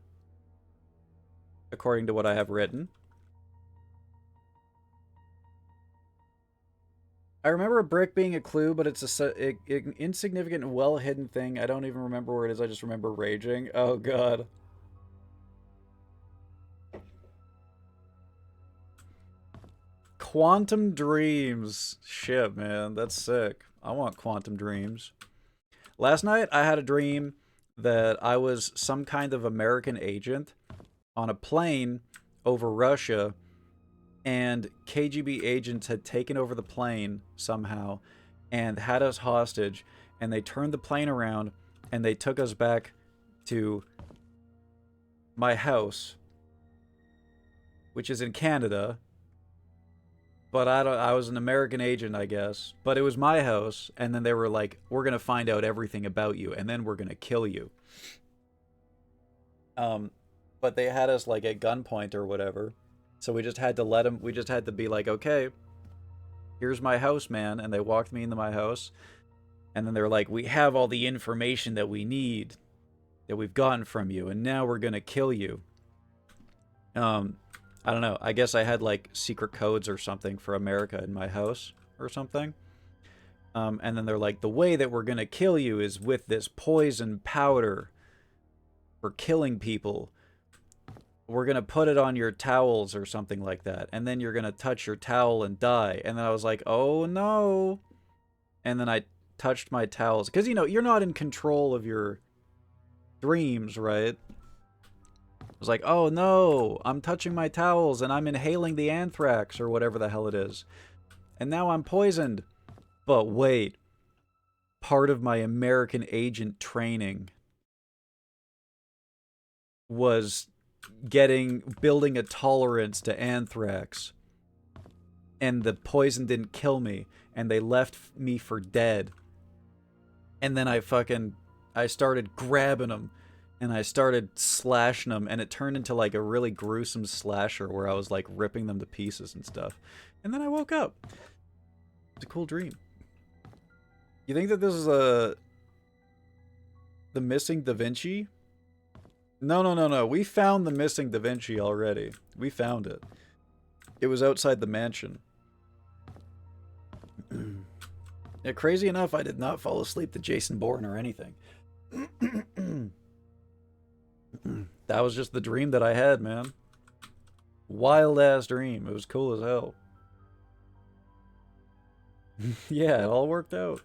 according to what I have written. I remember a brick being a clue, but it's an insignificant and well-hidden thing. I don't even remember where it is. I just remember raging. Oh, God. Quantum Dreams. Shit, man. That's sick. I want Quantum Dreams. Last night, I had a dream that I was some kind of American agent on a plane over Russia, and KGB agents had taken over the plane somehow and had us hostage, and they turned the plane around and they took us back to my house, which is in Canada. But I was an American agent, I guess. But it was my house, and then they were like, we're going to find out everything about you, and then we're going to kill you. But they had us, like, at gunpoint or whatever. So we just had to we just had to be like, okay, here's my house, man. And they walked me into my house. And then they're like, we have all the information that we need, that we've gotten from you, and now we're going to kill you. I don't know. I guess I had, like, secret codes or something for America in my house or something. And then they're like, the way that we're going to kill you is with this poison powder for killing people. We're going to put it on your towels or something like that. And then you're going to touch your towel and die. And then I was like, oh, no. And then I touched my towels. Because, you know, you're not in control of your dreams, right? I was like, oh no, I'm touching my towels and I'm inhaling the anthrax or whatever the hell it is. And now I'm poisoned. But wait, part of my American agent training was building a tolerance to anthrax. And the poison didn't kill me, and they left me for dead. And then I started grabbing them. And I started slashing them, and it turned into, like, a really gruesome slasher where I was, like, ripping them to pieces and stuff. And then I woke up. It's a cool dream. You think that this is the missing Da Vinci? No. We found the missing Da Vinci already. We found it. It was outside the mansion. Yeah, crazy enough, I did not fall asleep to Jason Bourne or anything. That was just the dream that I had, man. Wild ass dream. It was cool as hell. Yeah, it all worked out.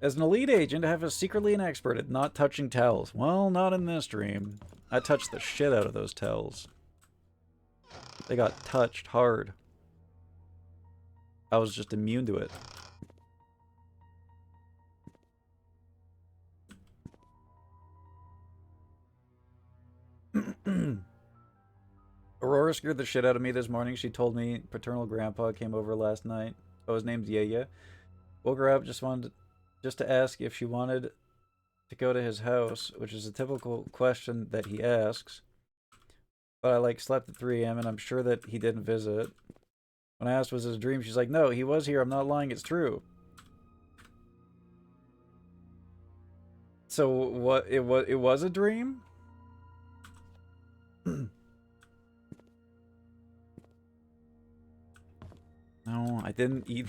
As an elite agent, I was secretly an expert at not touching towels. Well, not in this dream. I touched the shit out of those towels. They got touched hard. I was just immune to it. Aurora scared the shit out of me this morning. She told me paternal grandpa came over last night. Oh, his name's Yaya. Woke her up, just to ask if she wanted to go to his house, which is a typical question that he asks. But I like slept at 3 a.m. and I'm sure that he didn't visit. When I asked was his dream, she's like, "No, he was here. I'm not lying. It's true." So what? It was a dream? No, I didn't eat.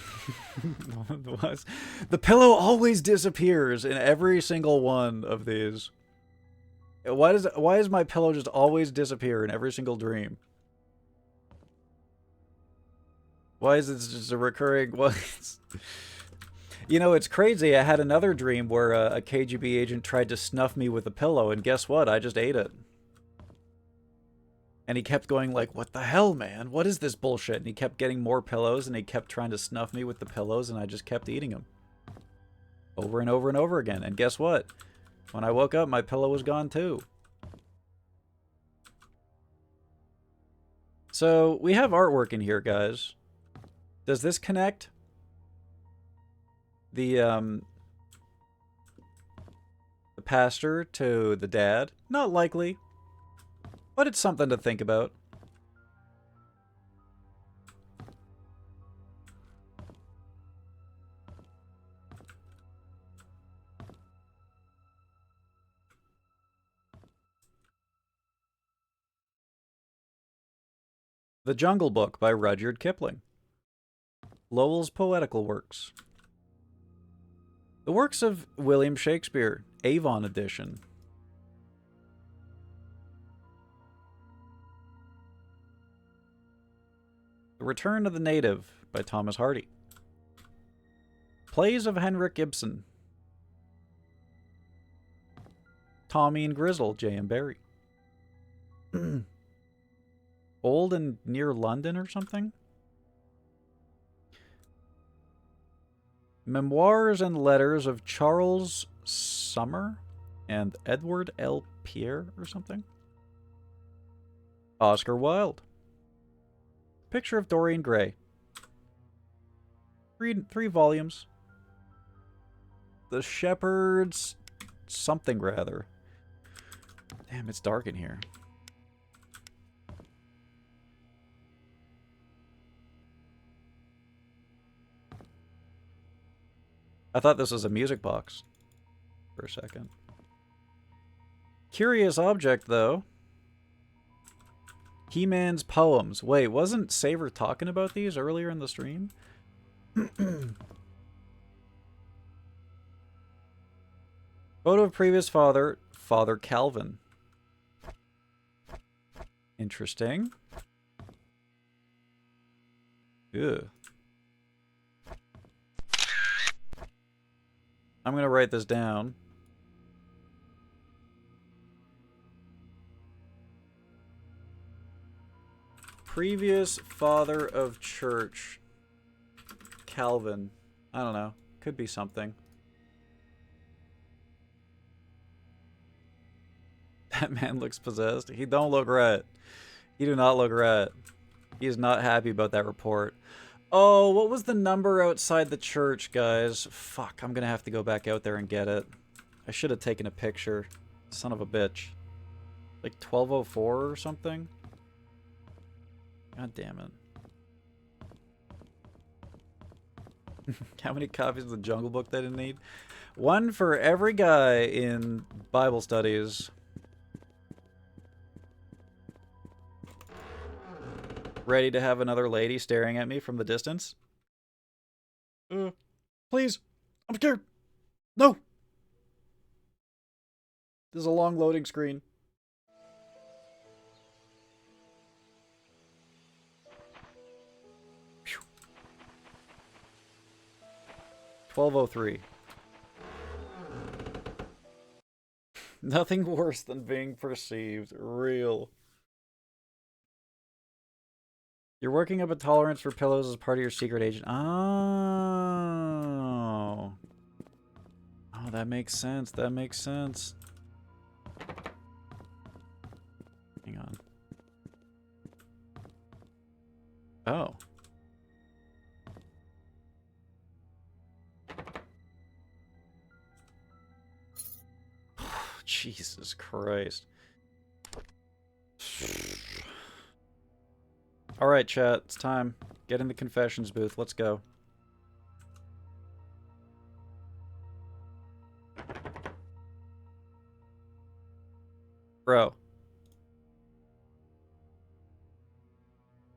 It was. The pillow always disappears in every single one of these. Why does my pillow just always disappear in every single dream? Why is this just a recurring? You know, it's crazy. I had another dream where a KGB agent tried to snuff me with a pillow, and guess what? I just ate it. And he kept going like, "What the hell, man? What is this bullshit?" And he kept getting more pillows, and he kept trying to snuff me with the pillows, and I just kept eating them. Over and over and over again. And guess what? When I woke up, my pillow was gone too. So, we have artwork in here, guys. Does this connect? The pastor to the dad? Not likely. But it's something to think about. The Jungle Book by Rudyard Kipling. Lowell's Poetical Works. The Works of William Shakespeare, Avon edition. The Return of the Native by Thomas Hardy. Plays of Henrik Ibsen. Tommy and Grizzle, J.M. Barrie. Old and Near London or something? Memoirs and Letters of Charles Summer and Edward L. Pierre or something? Oscar Wilde. Picture of Dorian Gray. Three volumes. The Shepherd's something rather. Damn, it's dark in here. I thought this was a music box for a second. Curious object, though. He-Man's Poems. Wait, wasn't Saver talking about these earlier in the stream? Photo of previous father, Father Calvin. Interesting. Ew. I'm going to write this down. Previous father of church. Calvin. I don't know. Could be something. That man looks possessed. He don't look right. He do not look right. He is not happy about that report. Oh, what was the number outside the church, guys? Fuck, I'm gonna have to go back out there and get it. I should have taken a picture. Son of a bitch. Like 1204 or something? God damn it. How many copies of the Jungle Book did I need? One for every guy in Bible studies. Ready to have another lady staring at me from the distance? Please. I'm scared. No. This is a long loading screen. Phew. 1203. Nothing worse than being perceived. Real. You're working up a tolerance for pillows as part of your secret agent. Oh. Oh, that makes sense. That makes sense. Hang on. Jesus Christ. Alright, chat. It's time. Get in the confessions booth. Let's go. Bro.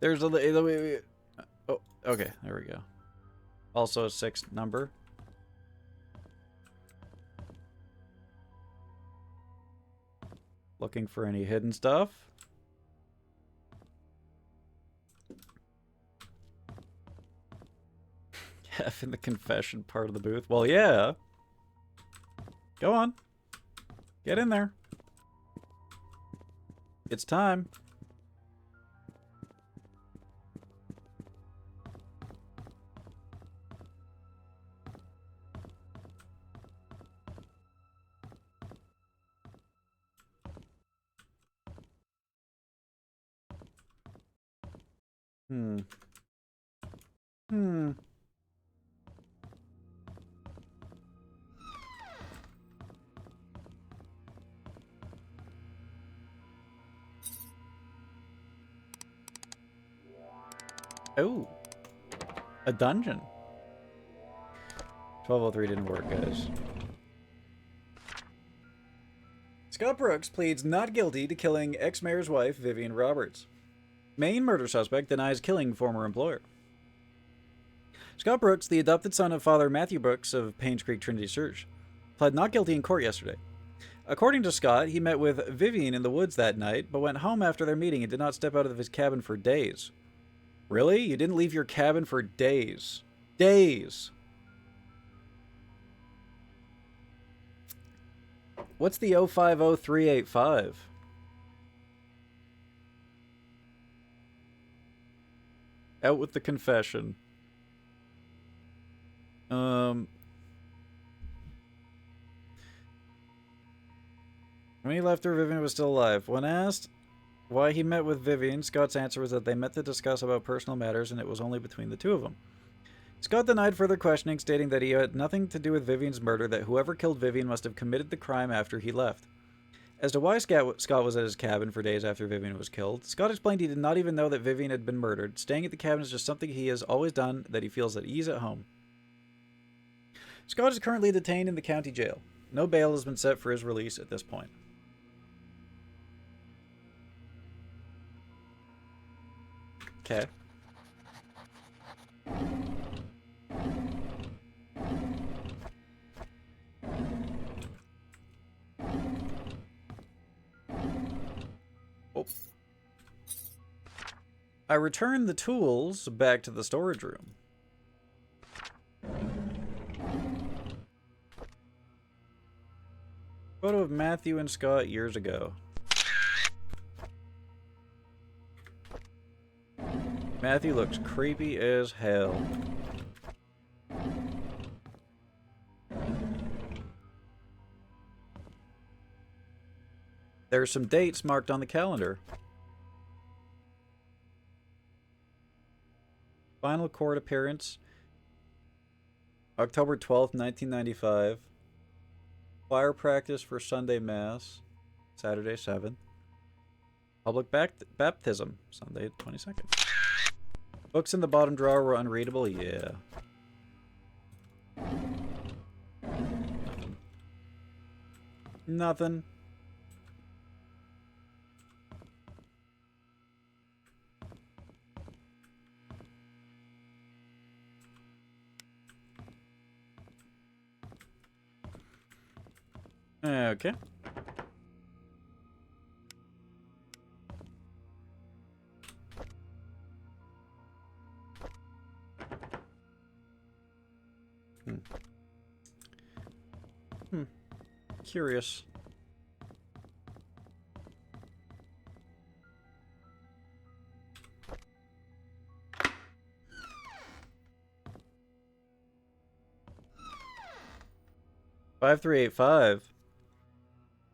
There's a... Oh, okay. There we go. Also a 6 number. Looking for any hidden stuff. F in the confession part of the booth. Well, yeah. Go on. Get in there. It's time. Hmm. Oh. A dungeon. 1203 didn't work, guys. Scott Brooks pleads not guilty to killing ex-mayor's wife, Vivian Roberts. Main murder suspect denies killing former employer. Scott Brooks, the adopted son of Father Matthew Brooks of Paynes Creek Trinity Church, pled not guilty in court yesterday. According to Scott, he met with Vivian in the woods that night, but went home after their meeting and did not step out of his cabin for days. Really? You didn't leave your cabin for days? Days! What's the 050385? Out with the confession. When he left her, Vivian was still alive. When asked why he met with Vivian, Scott's answer was that they met to discuss about personal matters and it was only between the two of them. Scott denied further questioning, stating that he had nothing to do with Vivian's murder, that whoever killed Vivian must have committed the crime after he left. As to why Scott was at his cabin for days after Vivian was killed, Scott explained he did not even know that Vivian had been murdered. Staying at the cabin is just something he has always done, that he feels at ease at home. Scott is currently detained in the county jail. No bail has been set for his release at this point. Okay. Oh. I returned the tools back to the storage room. Photo of Matthew and Scott years ago. Matthew looks creepy as hell. There's some dates marked on the calendar. Final court appearance, October 12th, 1995. Choir practice for Sunday Mass, Saturday 7th. Public baptism, Sunday 22nd. Books in the bottom drawer were unreadable? Yeah. Nothing. Okay. Curious. Five 385.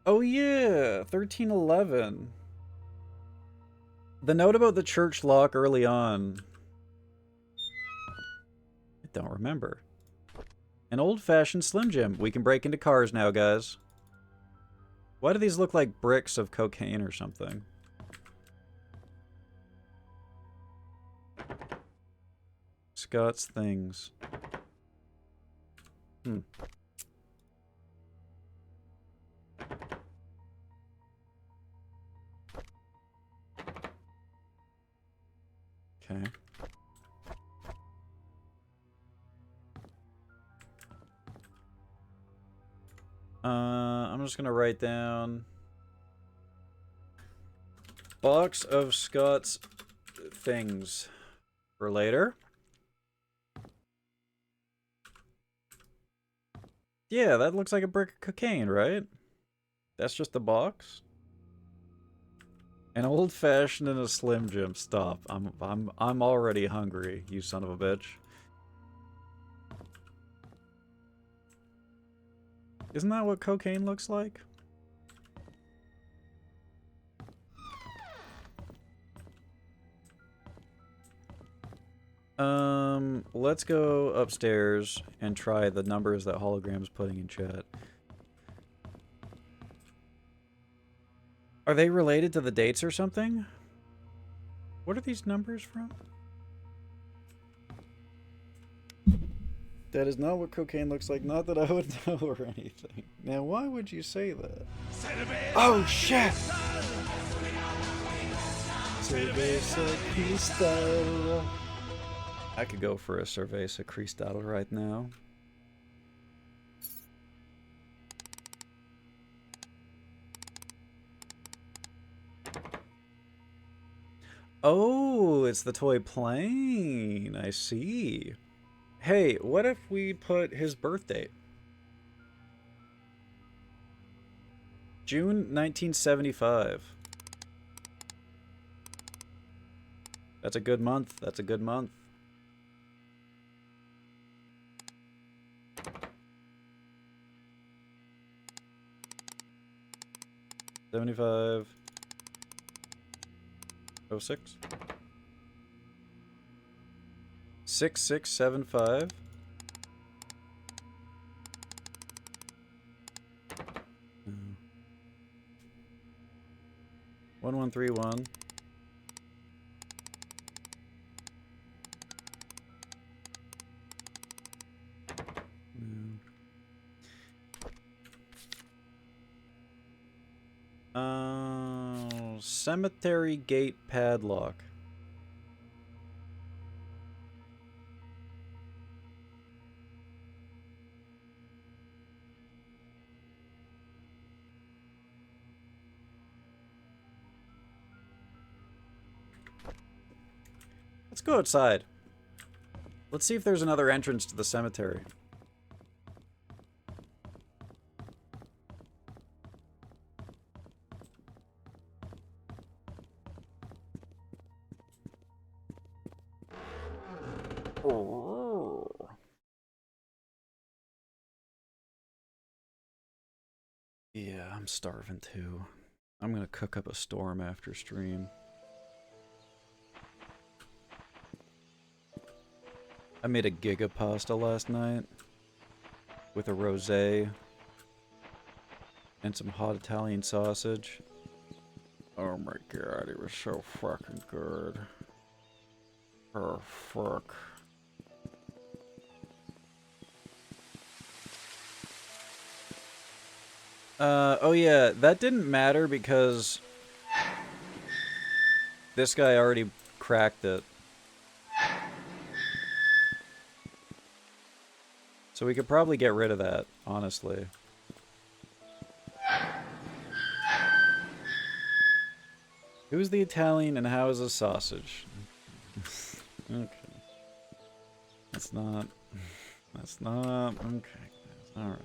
Oh yeah, 1311. The note about the church lock early on. I don't remember. An old-fashioned Slim Jim. We can break into cars now, guys. Why do these look like bricks of cocaine or something? Scott's things. Hmm. Okay. I'm just gonna write down box of Scott's things for later. Yeah, that looks like a brick of cocaine, right? That's just the box. An old fashioned and a Slim Jim. Stop. I'm already hungry, you son of a bitch. Isn't that what cocaine looks like? Let's go upstairs and try the numbers that Hologram's putting in chat. Are they related to the dates or something? What are these numbers from? That is not what cocaine looks like. Not that I would know or anything. Now, why would you say that? Oh, shit! Cerveza Cristal. I could go for a Cerveza Cristal right now. Oh, it's the toy plane. I see. Hey, what if we put his birth date? June 1975. That's a good month. That's a good month. $75. 06. 6675. 1131. Cemetery gate padlock. Let's go outside. Let's see if there's another entrance to the cemetery. Yeah, I'm starving too. I'm gonna cook up a storm after stream. I made a giga pasta last night with a rosé and some hot Italian sausage. Oh my god, it was so fucking good. Oh fuck. Oh yeah, that didn't matter because this guy already cracked it. So we could probably get rid of that, honestly. Who's the Italian and how is a sausage? Okay. That's not... Okay. Alright.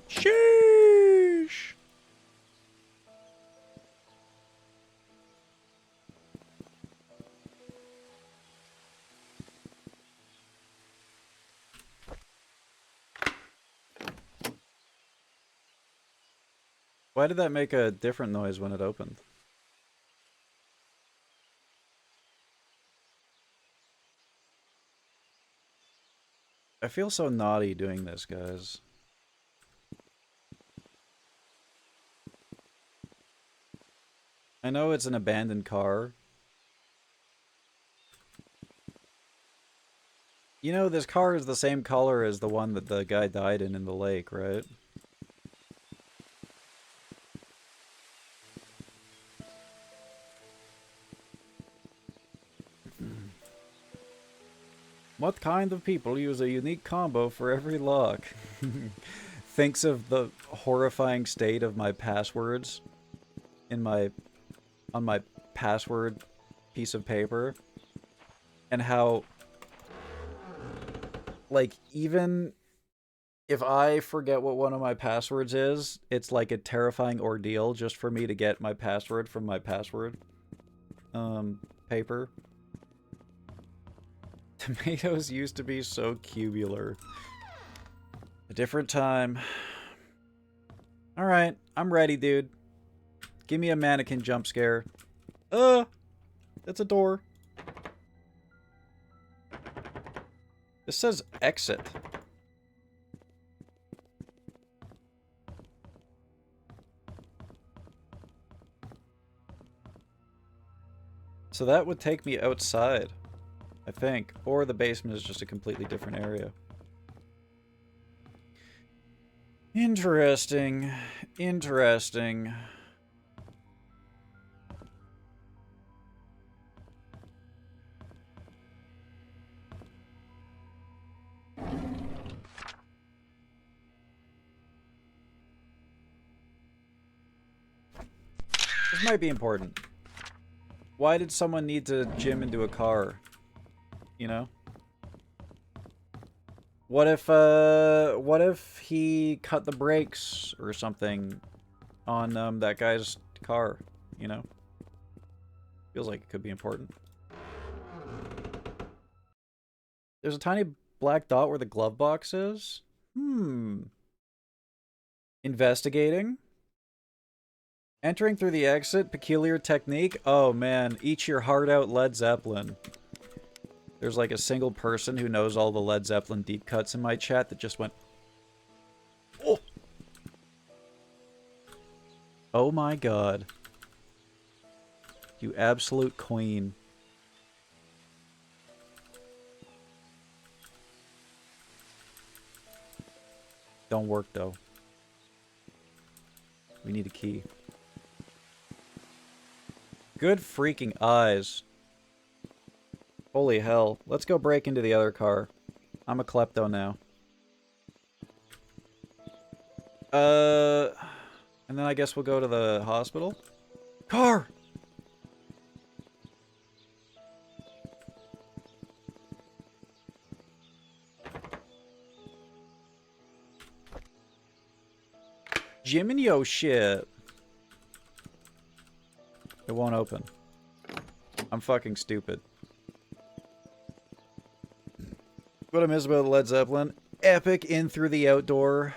Sheesh! Why did that make a different noise when it opened? I feel so naughty doing this, guys. I know it's an abandoned car. You know, this car is the same color as the one that the guy died in the lake, right? What kind of people use a unique combo for every lock? Thinks of the horrifying state of my passwords in on my password piece of paper, and how, like, even if I forget what one of my passwords is, it's like a terrifying ordeal just for me to get my password from my password paper. Tomatoes used to be so cubular. A different time. Alright, I'm ready, dude. Give me a mannequin jump scare. That's a door. This says exit. So that would take me outside, I think. Or the basement is just a completely different area. Interesting. Interesting. This might be important. Why did someone need to jam into a car? You know? What if he cut the brakes or something on that guy's car, you know? Feels like it could be important. There's a tiny black dot where the glove box is. Investigating. Entering through the exit, peculiar technique. Oh man, eat your heart out, Led Zeppelin. There's like a single person who knows all the Led Zeppelin deep cuts in my chat that just went, oh! Oh my god. You absolute queen. Don't work though. We need a key. Good freaking eyes. Holy hell. Let's go break into the other car. I'm a klepto now. And then I guess we'll go to the hospital. Car! Jim and yo shit. It won't open. I'm fucking stupid. What I miss about Led Zeppelin, epic in through the outdoor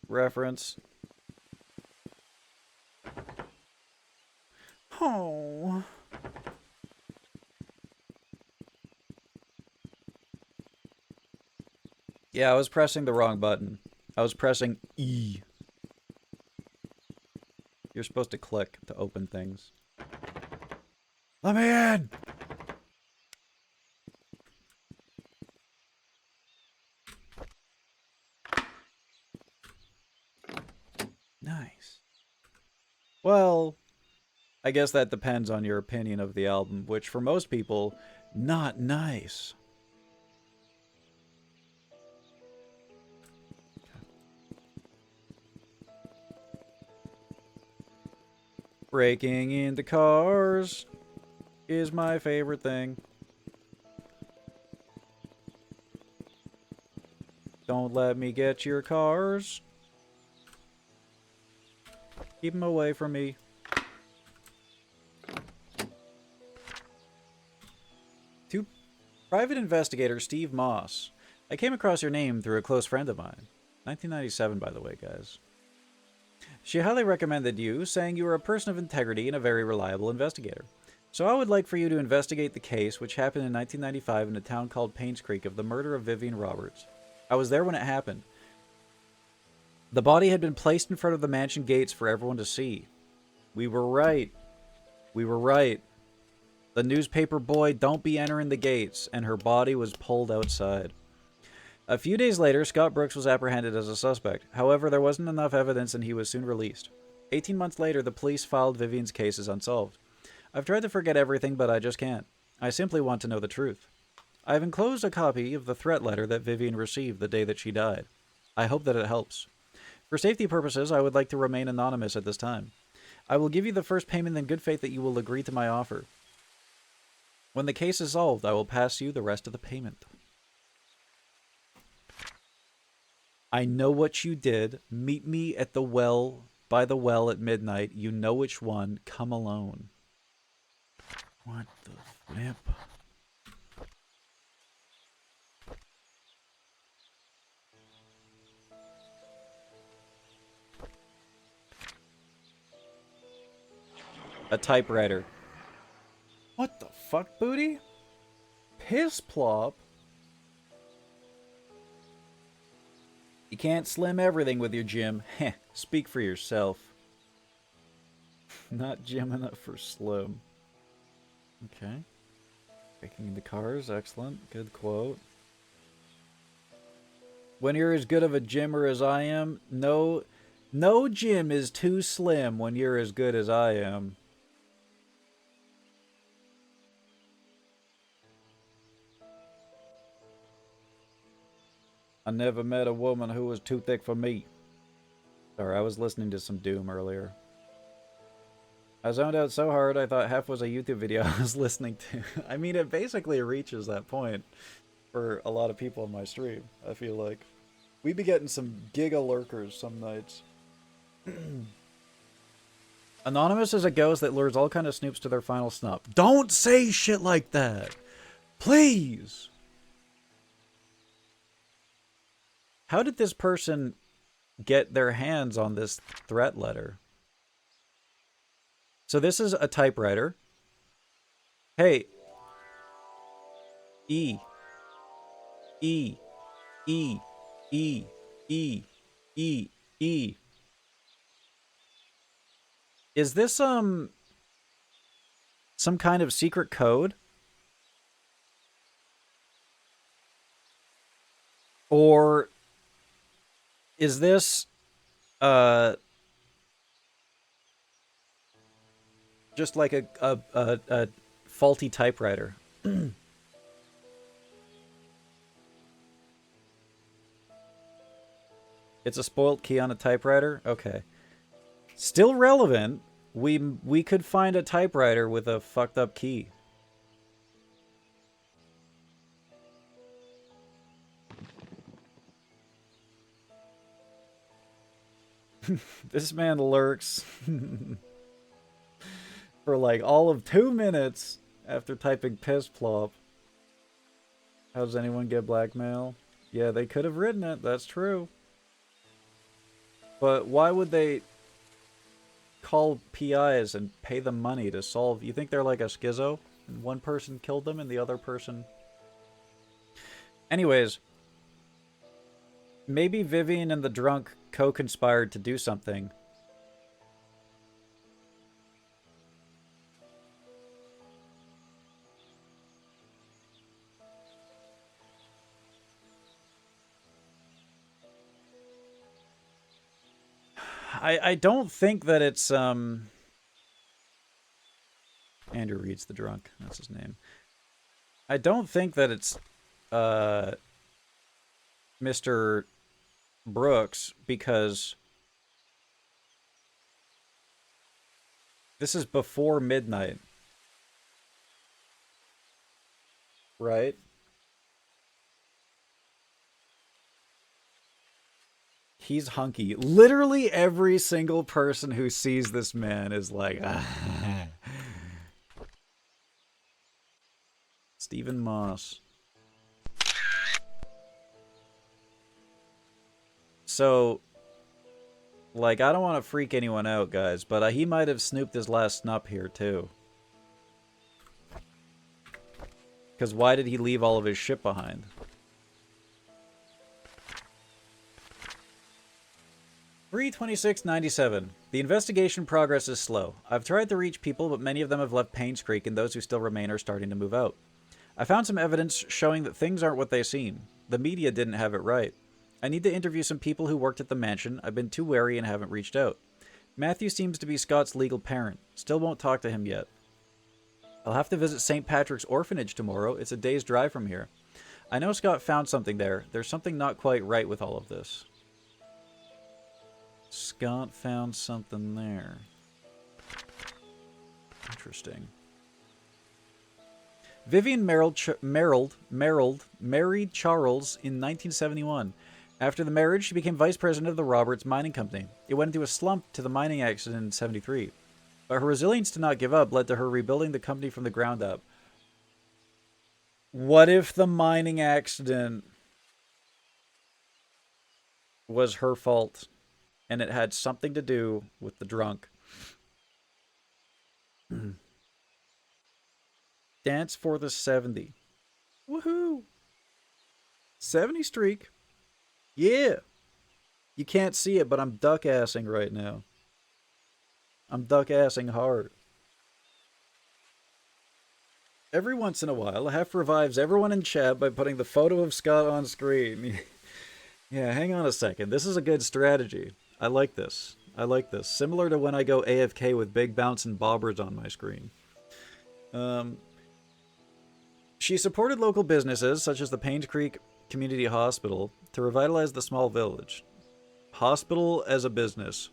reference. Oh. Yeah, I was pressing the wrong button. I was pressing E. You're supposed to click to open things. Let me in! Nice. Well, I guess that depends on your opinion of the album, which for most people, not nice. Breaking into cars is my favorite thing. Don't let me get your cars. Keep them away from me. To Private Investigator Steve Moss. I came across your name through a close friend of mine. 1997, by the way, guys. She highly recommended you, saying you were a person of integrity and a very reliable investigator. So I would like for you to investigate the case, which happened in 1995 in a town called PAINSCREEK, of the murder of Vivian Roberts. I was there when it happened. The body had been placed in front of the mansion gates for everyone to see. We were right. We were right. The newspaper boy don't be entering the gates, and her body was pulled outside. A few days later, Scott Brooks was apprehended as a suspect. However, there wasn't enough evidence and he was soon released. 18 months later, the police filed Vivian's case as unsolved. I've tried to forget everything, but I just can't. I simply want to know the truth. I have enclosed a copy of the threat letter that Vivian received the day that she died. I hope that it helps. For safety purposes, I would like to remain anonymous at this time. I will give you the first payment in good faith that you will agree to my offer. When the case is solved, I will pass you the rest of the payment. I know what you did. Meet me at the well, by the well at midnight. You know which one. Come alone. What the flip? A typewriter. What the fuck, booty? Piss plop? You can't slim everything with your gym. Heh, speak for yourself. Not gym enough for slim. Okay. Breaking into cars, excellent. Good quote. When you're as good of a gymmer as I am, no gym is too slim when you're as good as I am. I never met a woman who was too thick for me. Sorry, I was listening to some Doom earlier. I zoned out so hard I thought Hef was a YouTube video I was listening to. I mean, it basically reaches that point for a lot of people on my stream, I feel like. We be getting some giga lurkers some nights. Anonymous is a ghost that lures all kind of snoops to their final snup. Don't say shit like that! Please! How did this person get their hands on this threat letter? So this is a typewriter. Hey. E. E. E. E. E. E. E. Is this, some kind of secret code? Or is this, just like a faulty typewriter? It's a spoilt key on a typewriter? Okay. Still relevant. We could find a typewriter with a fucked up key. This man lurks for like all of 2 minutes after typing piss plop. How does anyone get blackmail? Yeah, they could have written it. That's true. But why would they call PIs and pay them money to solve? You think they're like a schizo? And one person killed them and the other person... Anyways. Maybe Vivian and the drunk co-conspired to do something. I don't think that it's, Andrew Reed's the drunk. That's his name. I don't think that it's, Mr. Brooks, because this is before midnight. Right? He's hunky. Literally every single person who sees this man is like, ah. Stephen Moss. So, like, I don't want to freak anyone out, guys, but he might have snooped his last snup here, too. Because why did he leave all of his shit behind? $326.97. The investigation progress is slow. I've tried to reach people, but many of them have left PAINSCREEK, and those who still remain are starting to move out. I found some evidence showing that things aren't what they seem. The media didn't have it right. I need to interview some people who worked at the mansion. I've been too wary and haven't reached out. Matthew seems to be Scott's legal parent. Still won't talk to him yet. I'll have to visit St. Patrick's orphanage tomorrow. It's a day's drive from here. I know Scott found something there. There's something not quite right with all of this. Scott found something there. Interesting. Vivian married Charles in 1971. After the marriage, she became vice president of the Roberts Mining Company. It went into a slump to the mining accident in 73. But her resilience to not give up led to her rebuilding the company from the ground up. What if the mining accident was her fault and it had something to do with the drunk? Dance for the 70. Woohoo! 70 streak. Yeah. You can't see it, but I'm duck-assing right now. I'm duck-assing hard. Every once in a while, Hef revives everyone in chat by putting the photo of Scott on screen. Yeah, hang on a second. This is a good strategy. I like this. I like this. Similar to when I go AFK with big bouncing bobbers on my screen. She supported local businesses, such as the PAINSCREEK Community Hospital, to revitalize the small village. Hospital as a business.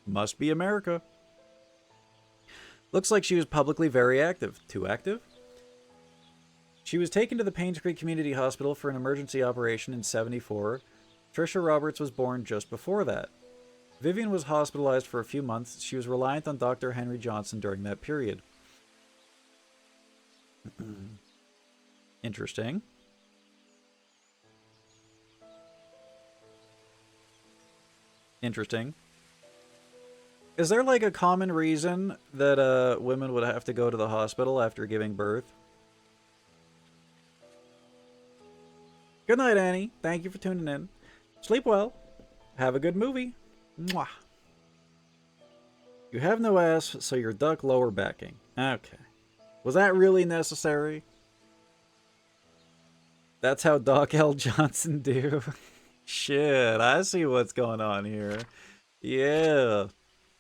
Must be America. Looks like she was publicly very active. Too active? She was taken to the PAINSCREEK Community Hospital for an emergency operation in 74. Trisha Roberts was born just before that. Vivian was hospitalized for a few months. She was reliant on Dr. Henry Johnson during that period. Interesting. Interesting. Is there like a common reason that women would have to go to the hospital after giving birth? Good night, Annie. Thank you for tuning in. Sleep well. Have a good movie. Mwah. You have no ass, so you're duck lower backing. Okay. Was that really necessary? That's how Doc L. Johnson do. Shit, I see what's going on here. Yeah.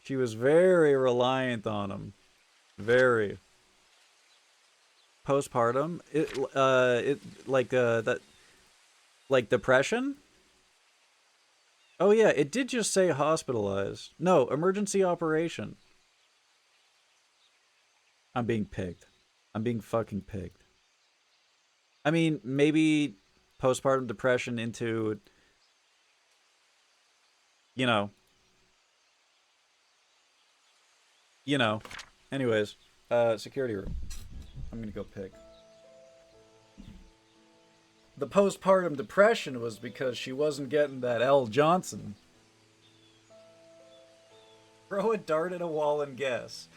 She was very reliant on him. Very. Postpartum. Like depression? Oh yeah, it did just say hospitalized. No, emergency operation. I'm being pigged. I'm being fucking pigged. I mean, maybe postpartum depression into, you know. Anyways, security room. I'm gonna go pick. The postpartum depression was because she wasn't getting that L. Johnson. Throw a dart at a wall and guess.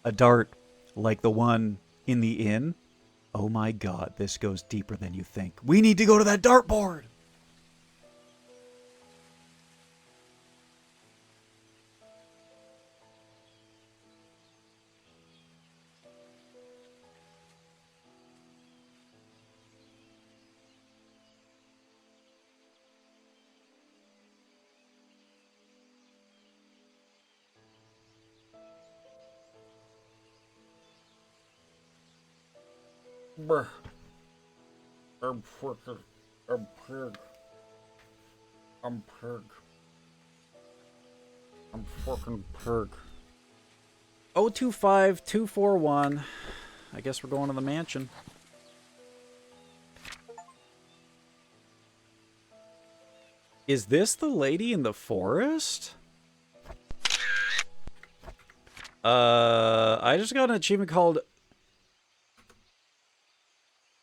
A dart like the one in the inn? Oh my god, this goes deeper than you think. We need to go to that dartboard! Bruh. I'm freaking. I'm pig. I'm pig. I'm fucking pig. 025241. I guess we're going to the mansion. Is this the lady in the forest? I just got an achievement called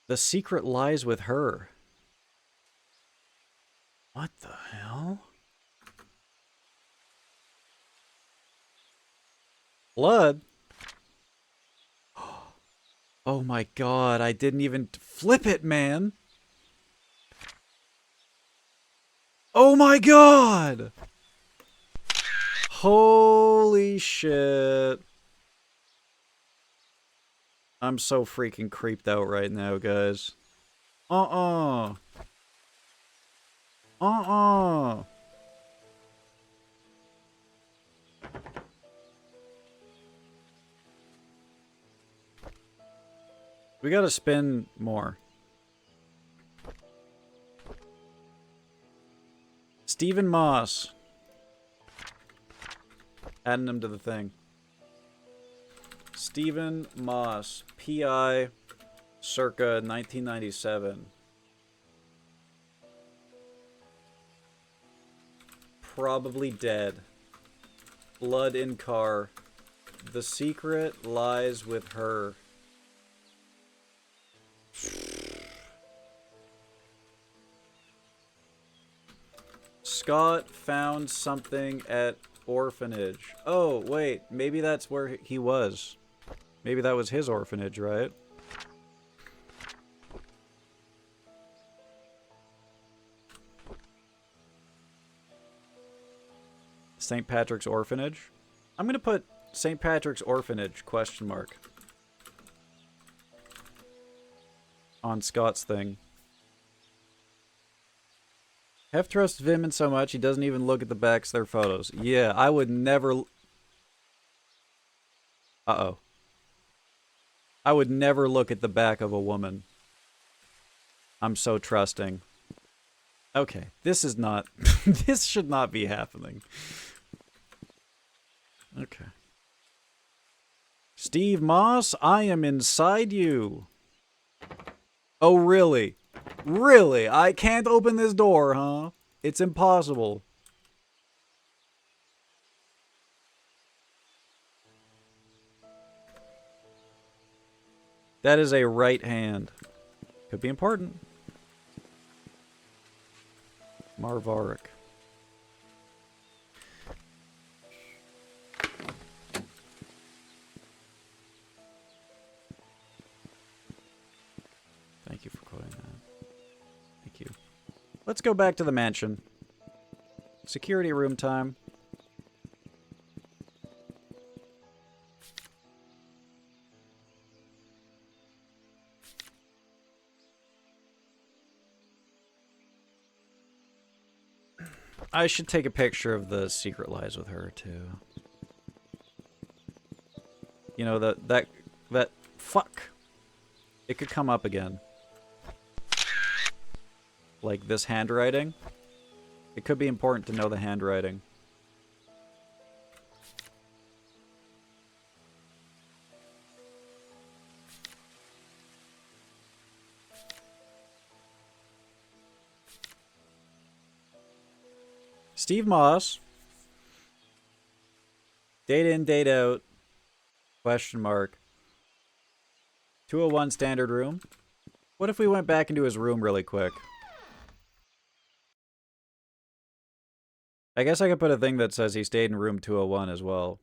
The Secret Lies with Her. What the hell? Blood? Oh my god, I didn't even flip it, man. Oh my god! Holy shit. I'm so freaking creeped out right now, guys. We gotta spin more. Stephen Moss. Adding him to the thing. Stephen Moss. P.I. circa 1997. Probably dead. Blood in car. The secret lies with her. Scott found something at orphanage. Oh, wait. Maybe that's where he was. Maybe that was his orphanage, right? St. Patrick's Orphanage? I'm gonna put St. Patrick's Orphanage, question mark. On Scott's thing. Hef trusts Vimon so much he doesn't even look at the backs of their photos. Yeah, I would never... Uh-oh. I would never look at the back of a woman. I'm so trusting. Okay, this is not... this should not be happening. Okay. Steve Moss, I am inside you. Oh, really? Really? I can't open this door, huh? It's impossible. That is a right hand. Could be important. Marvaric. Thank you for quoting that. Thank you. Let's go back to the mansion. Security room time. I should take a picture of the secret lies with her, too. You know, that fuck. It could come up again. Like this handwriting. It could be important to know the handwriting. Steve Moss. Date in, date out. Question mark. 201 standard room. What if we went back into his room really quick? I guess I could put a thing that says he stayed in room 201 as well.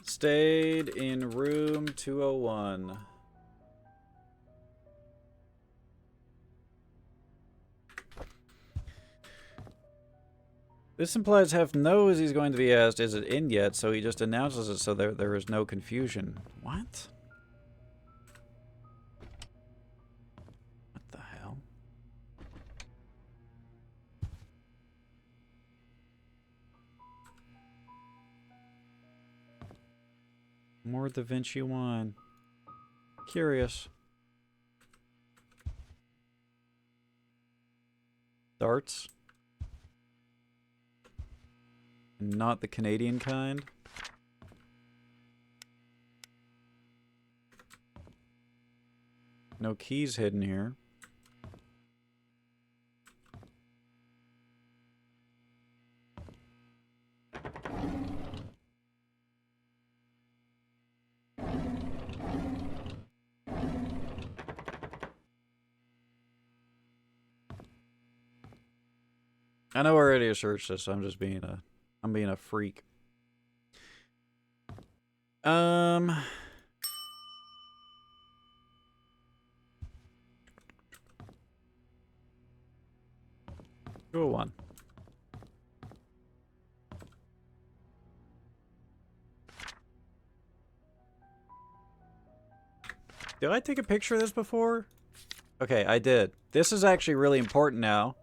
Stayed in room 201. This implies Hef knows he's going to be asked, is it in yet? So he just announces it so there is no confusion. What? What the hell? More Da Vinci wine. Curious. Darts. Not the Canadian kind. No keys hidden here. I know I already searched this, so I'm just being a freak. Go one. Did I take a picture of this before? Okay, I did. This is actually really important now.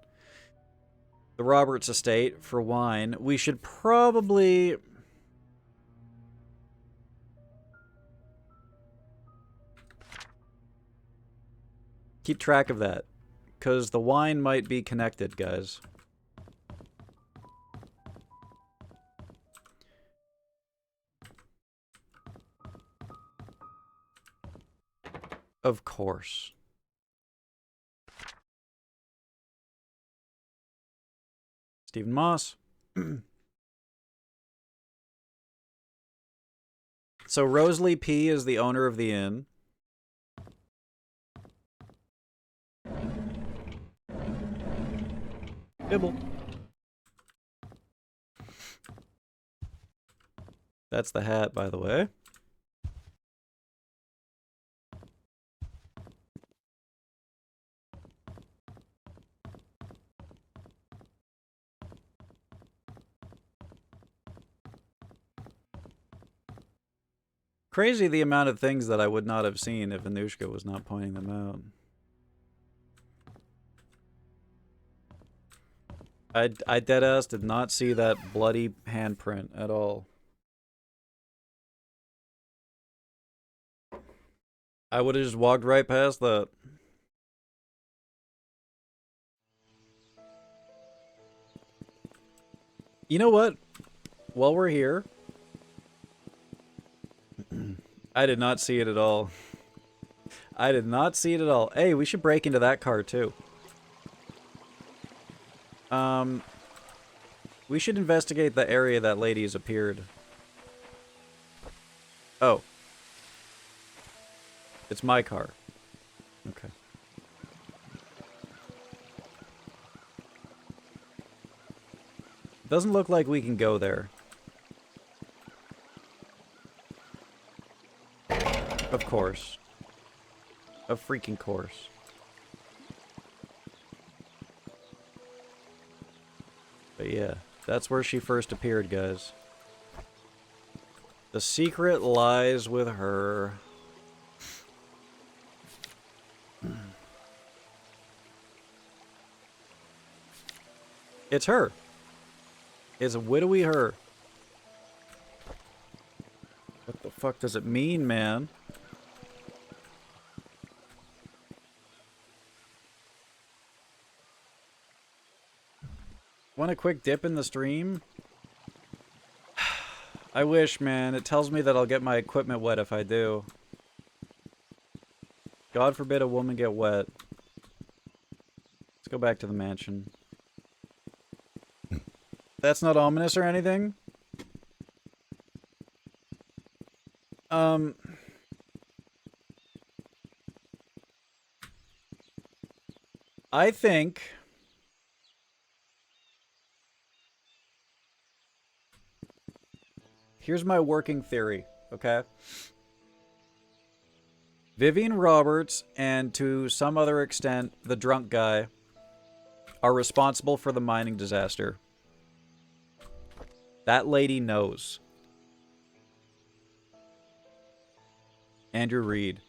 The Roberts estate for wine. We should probably... keep track of that. Because the wine might be connected, guys. Of course. Stephen Moss. So Rosalie P is the owner of the inn. Dibble. That's the hat, by the way. Crazy the amount of things that I would not have seen if Anushka was not pointing them out. I deadass did not see that bloody handprint at all. I would have just walked right past that. You know what? While we're here... I did not see it at all. I did not see it at all. Hey, we should break into that car too. We should investigate the area that lady's appeared. Oh. It's my car. Okay. Doesn't look like we can go there. Of course. Of freaking course. But yeah, that's where she first appeared, guys. The secret lies with her. It's her. It's a widowy her. What the fuck does it mean, man? Want a quick dip in the stream? I wish, man. It tells me that I'll get my equipment wet if I do. God forbid a woman get wet. Let's go back to the mansion. That's not ominous or anything. I think... Here's my working theory, okay? Vivian Roberts, and to some other extent, the drunk guy, are responsible for the mining disaster. That lady knows. Andrew Reed.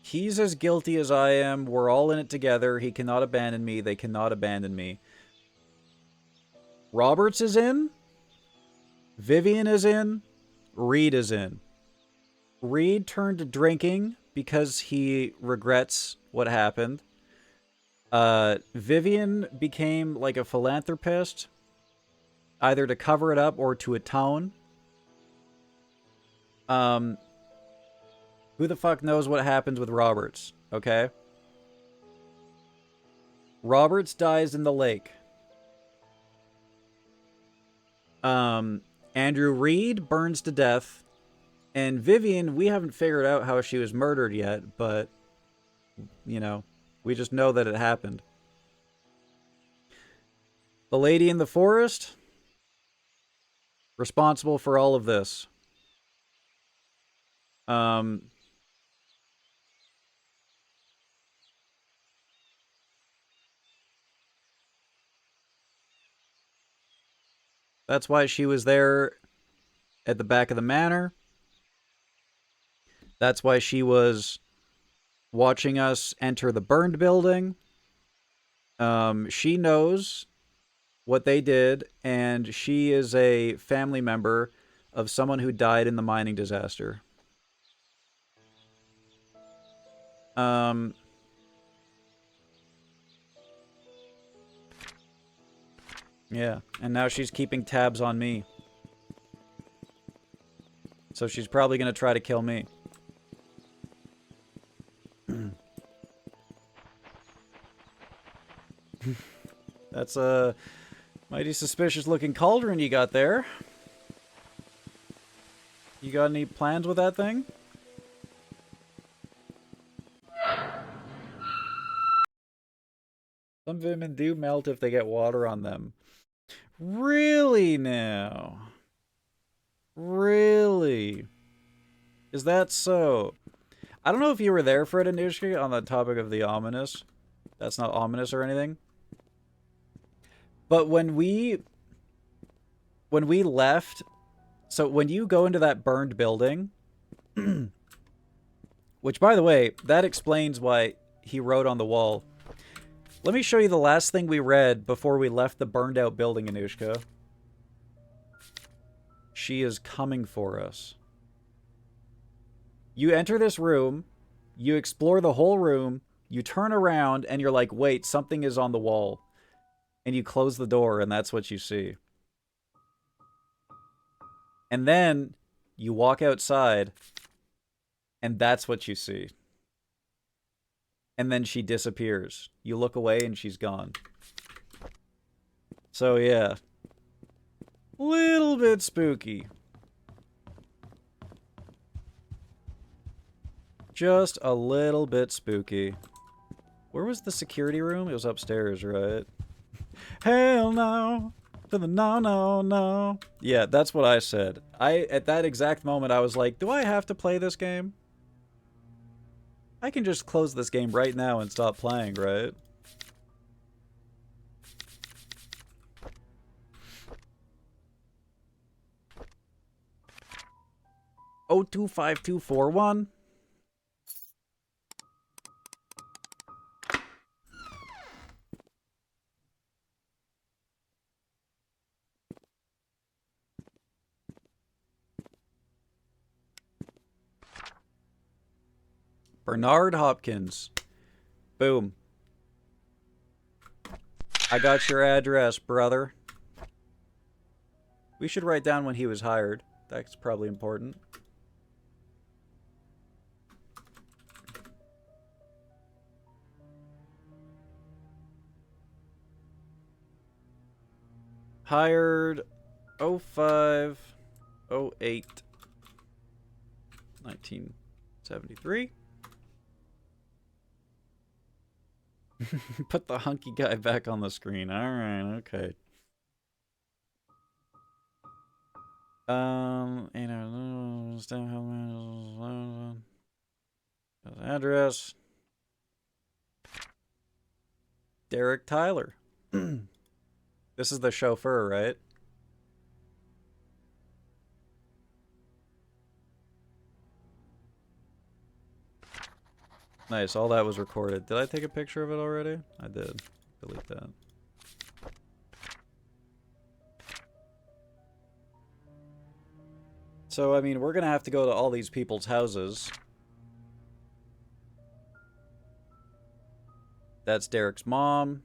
He's as guilty as I am. We're all in it together. He cannot abandon me. They cannot abandon me. Roberts is in. Vivian is in. Reed is in. Reed turned to drinking because he regrets what happened. Vivian became like a philanthropist, either to cover it up or to atone. Who the fuck knows what happens with Roberts, okay? Roberts dies in the lake. Andrew Reed burns to death. And Vivian, we haven't figured out how she was murdered yet, but, you know, we just know that it happened. The lady in the forest, responsible for all of this. That's why she was there at the back of the manor. That's why she was watching us enter the burned building. She knows what they did, and she is a family member of someone who died in the mining disaster. Yeah, and now she's keeping tabs on me. So she's probably going to try to kill me. That's a mighty suspicious looking cauldron you got there. You got any plans with that thing? Some women do melt if they get water on them. Really now? Really? Is that so? I don't know if you were there, Fred and Nushki, on the topic of the ominous. That's not ominous or anything. But when we left, so when you go into that burned building, which, by the way, that explains why he wrote on the wall. Let me show you the last thing we read before we left the burned out building, Anushka. She is coming for us. You enter this room, you explore the whole room, you turn around, and you're like, wait, something is on the wall. And you close the door, and that's what you see. And then you walk outside, and that's what you see. And then she disappears. You look away, and she's gone. So, yeah. Little bit spooky. Just a little bit spooky. Where was the security room? It was upstairs, right? Hell no. To the no, no, no. Yeah, that's what I said. At that exact moment, I was like, do I have to play this game? I can just close this game right now and stop playing, right? O25241. Bernard Hopkins. Boom. I got your address, brother. We should write down when he was hired. That's probably important. Hired 05 08 1973. Put the hunky guy back on the screen. Alright, okay. Address. Derek Tyler. This is the chauffeur, right? Nice, all that was recorded. Did I take a picture of it already? I did. Delete that. So, I mean, we're gonna have to go to all these people's houses. That's Derek's mom.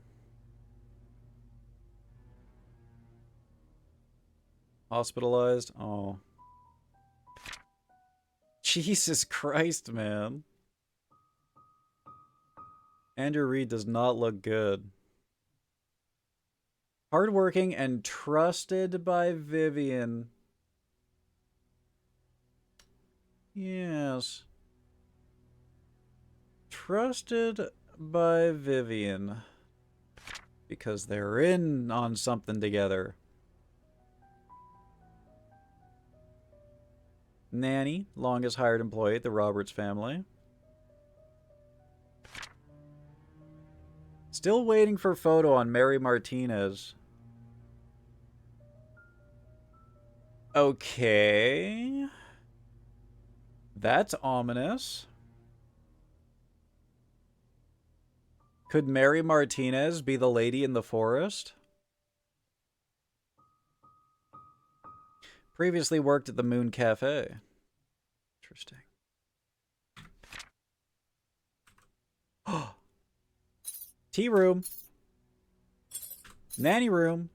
Hospitalized. Oh. Jesus Christ, man. Andrew Reed does not look good. Hardworking and trusted by Vivian. Yes. Trusted by Vivian. because they're in on something together. Nanny, longest hired employee at the Roberts family. Still waiting for photo on Mary Martinez. Okay. That's ominous. Could Mary Martinez be the lady in the forest? Previously worked at the Moon Cafe. Interesting. Tea room. Nanny room.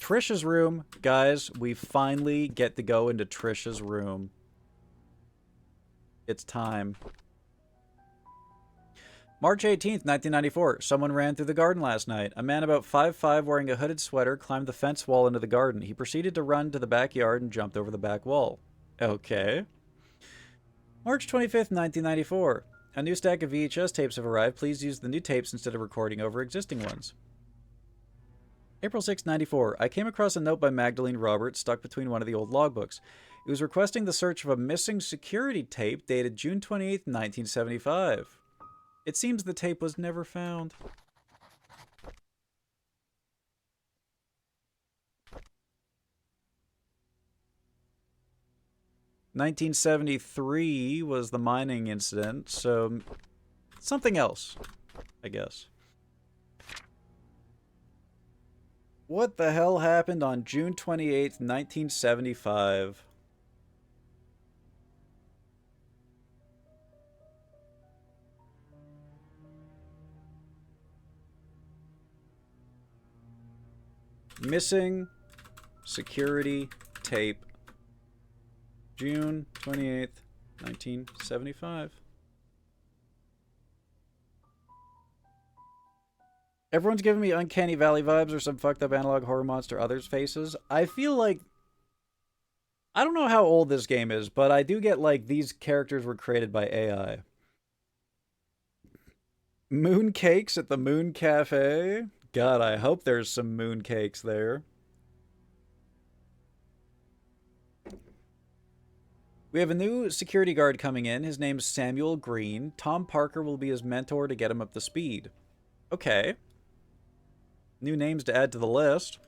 Trisha's room. Guys, we finally get to go into Trisha's room. It's time. March 18th, 1994. Someone ran through the garden last night. A man about 5'5" wearing a hooded sweater climbed the fence wall into the garden. He proceeded to run to the backyard and jumped over the back wall. Okay. March 25th, 1994. A new stack of VHS tapes have arrived. Please use the new tapes instead of recording over existing ones. April 6, 94. I came across a note by Magdalene Roberts stuck between one of the old logbooks. It was requesting the search of a missing security tape dated June 28, 1975. It seems the tape was never found. (1973) was the mining incident, so something else, I guess. What the hell happened on June 28th, 1975? Missing security tape. June 28th, 1975. Everyone's giving me Uncanny Valley vibes or some fucked up analog horror monster others faces. I feel like... I don't know how old this game is, but I do get like these characters were created by AI. Moon cakes at the Moon Cafe? God, I hope there's some moon cakes there. We have a new security guard coming in. His name's Samuel Green. Tom Parker will be his mentor to get him up to speed. Okay. New names to add to the list.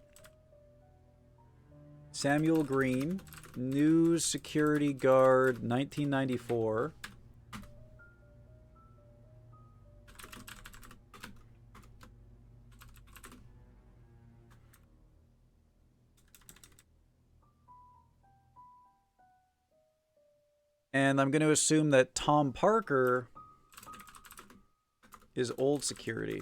Samuel Green. New security guard, 1994. And I'm going to assume that Tom Parker is old security.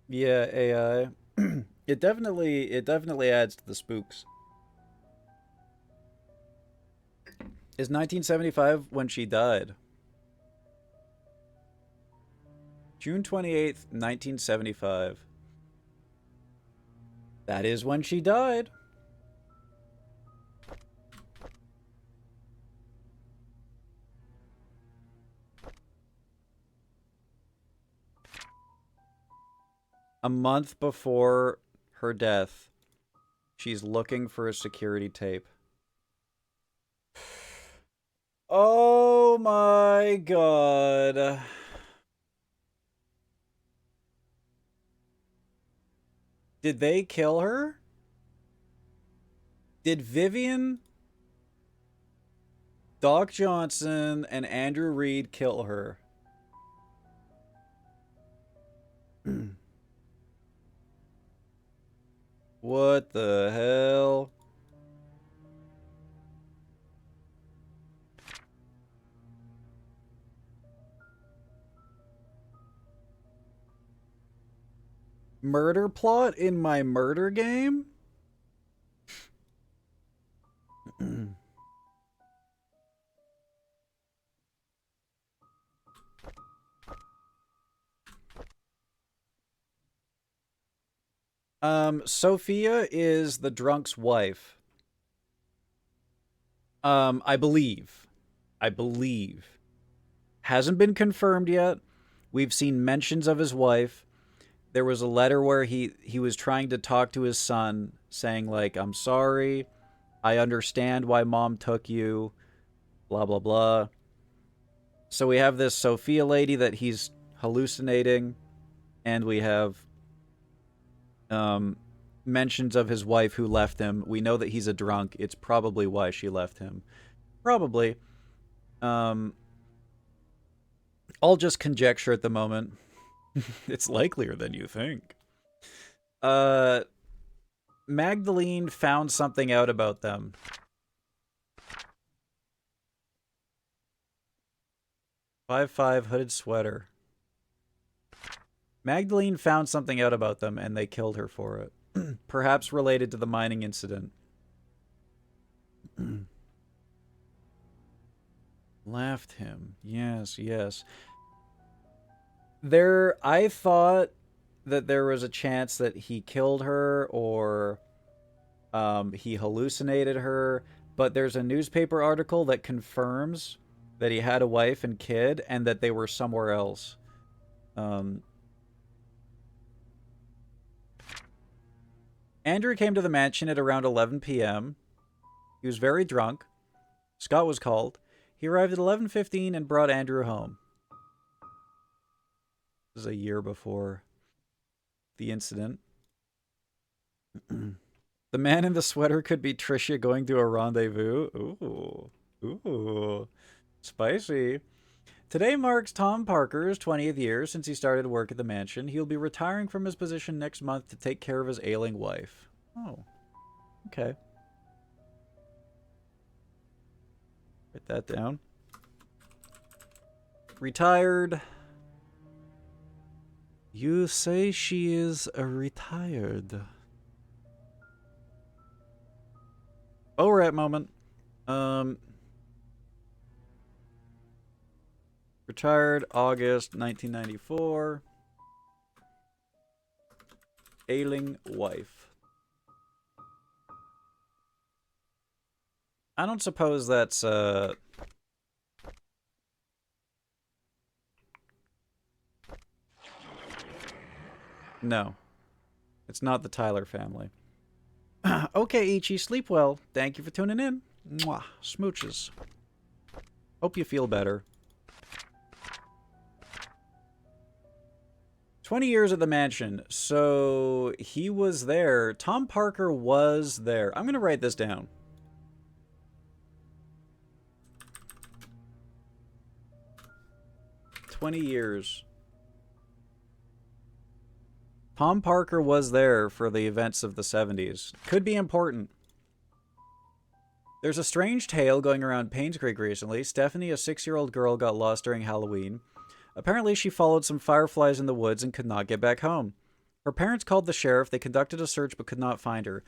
Yeah, AI. It definitely adds to the spooks. Is 1975 when she died? June 28th, 1975. That is when she died. A month before her death, she's looking for a security tape. Oh my god. Did they kill her? Did Vivian, Doc Johnson, and Andrew Reed kill her? What the hell? Murder plot in my murder game? Sophia is the drunk's wife. I believe. Hasn't been confirmed yet. We've seen mentions of his wife. There was a letter where he was trying to talk to his son, saying, like, I'm sorry. I understand why mom took you. Blah, blah, blah. So we have this Sophia lady that he's hallucinating. And we have mentions of his wife who left him. We know that he's a drunk. It's probably why she left him. Probably. All just conjecture at the moment. It's likelier than you think. Magdalene found something out about them. Five hooded sweater. Magdalene found something out about them, and they killed her for it. Perhaps related to the mining incident. Left him. Yes, yes. I thought that there was a chance that he killed her or he hallucinated her, but there's a newspaper article that confirms that he had a wife and kid and that they were somewhere else. Andrew came to the mansion at around 11 p.m. He was very drunk. Scott was called. He arrived at 11:15 and brought Andrew home. This is a year before the incident. The man in the sweater could be Tricia going to a rendezvous. Ooh. Ooh. Spicy. Today marks Tom Parker's 20th year since he started work at the mansion. He'll be retiring from his position next month to take care of his ailing wife. Oh. Okay. Write that down. Retired. You say she is retired. Oh, right moment. Retired August 1994. Ailing wife. I don't suppose that's No. It's not the Tyler family. Okay, Ichi, sleep well. Thank you for tuning in. Mwah. Smooches. Hope you feel better. 20 years at the mansion. So he was there. Tom Parker was there. I'm going to write this down. $20. Tom Parker was there for the events of the 70s. Could be important. There's a strange tale going around PAINSCREEK recently. Stephanie, a 6-year-old girl, got lost during Halloween. Apparently, she followed some fireflies in the woods and could not get back home. Her parents called the sheriff. They conducted a search but could not find her.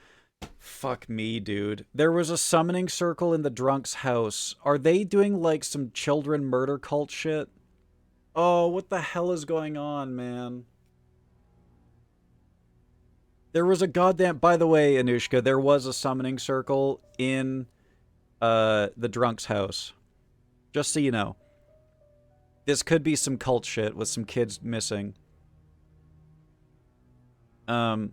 Fuck me, dude. There was a summoning circle in the drunk's house. Are they doing, like, some children murder cult shit? Oh, what the hell is going on, man? There was a goddamn... By the way, Anushka, there was a summoning circle in the drunk's house. Just so you know. This could be some cult shit with some kids missing. 2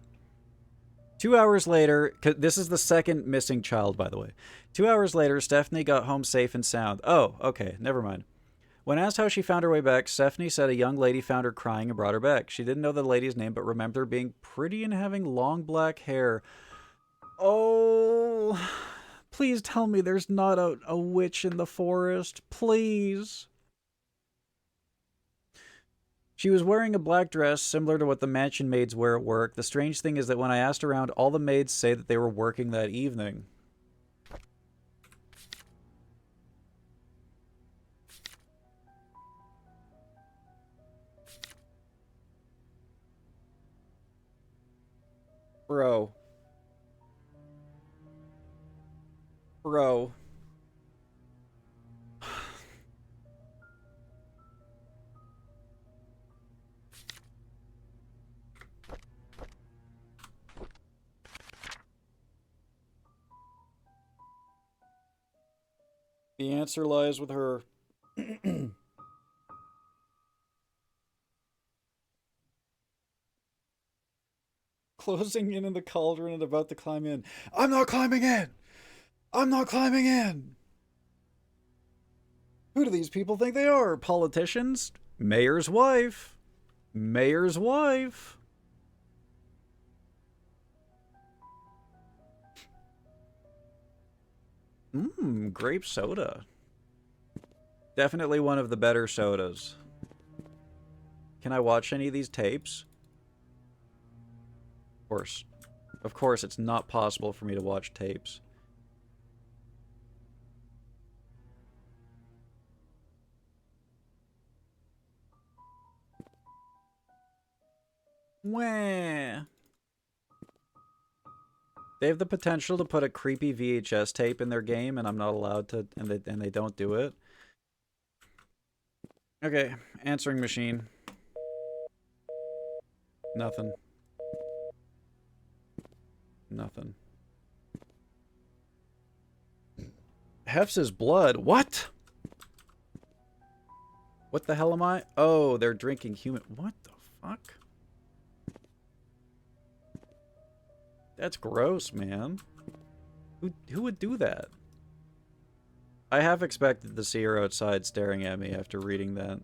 hours later... This is the second missing child, by the way. 2 hours later, Stephanie got home safe and sound. Oh, okay. Never mind. When asked how she found her way back, Stephanie said a young lady found her crying and brought her back. She didn't know the lady's name, but remembered her being pretty and having long black hair. Oh, please tell me there's not a witch in the forest. Please. She was wearing a black dress, similar to what the mansion maids wear at work. The strange thing is that when I asked around, all the maids say that they were working that evening. Bro. Bro. The answer lies with her. Closing in the cauldron and about to climb in. I'm not climbing in! I'm not climbing in! Who do these people think they are? Politicians? Mayor's wife? Mayor's wife? Grape soda. Definitely one of the better sodas. Can I watch any of these tapes? Of course. Of course, it's not possible for me to watch tapes. Wah. They have the potential to put a creepy VHS tape in their game, and I'm not allowed to, and they don't do it. Okay, answering machine. Nothing. Nothing. HEFZ's blood. What? What the hell am I? Oh, they're drinking human. What the fuck? That's gross, man. Who would do that? I half expected to see her outside staring at me after reading that.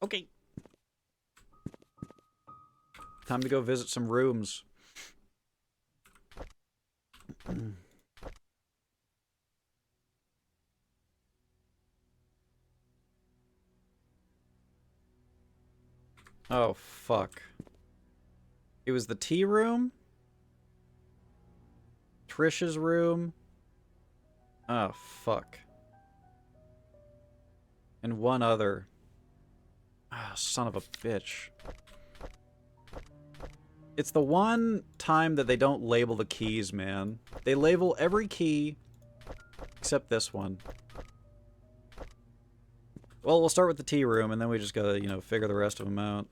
Okay. Time to go visit some rooms. Oh, fuck. It was the tea room? Trisha's room? Oh, fuck. And one other. Ah, son of a bitch. It's the one time that they don't label the keys, man. They label every key except this one. Well, we'll start with the tea room, and then we just gotta, you know, figure the rest of them out.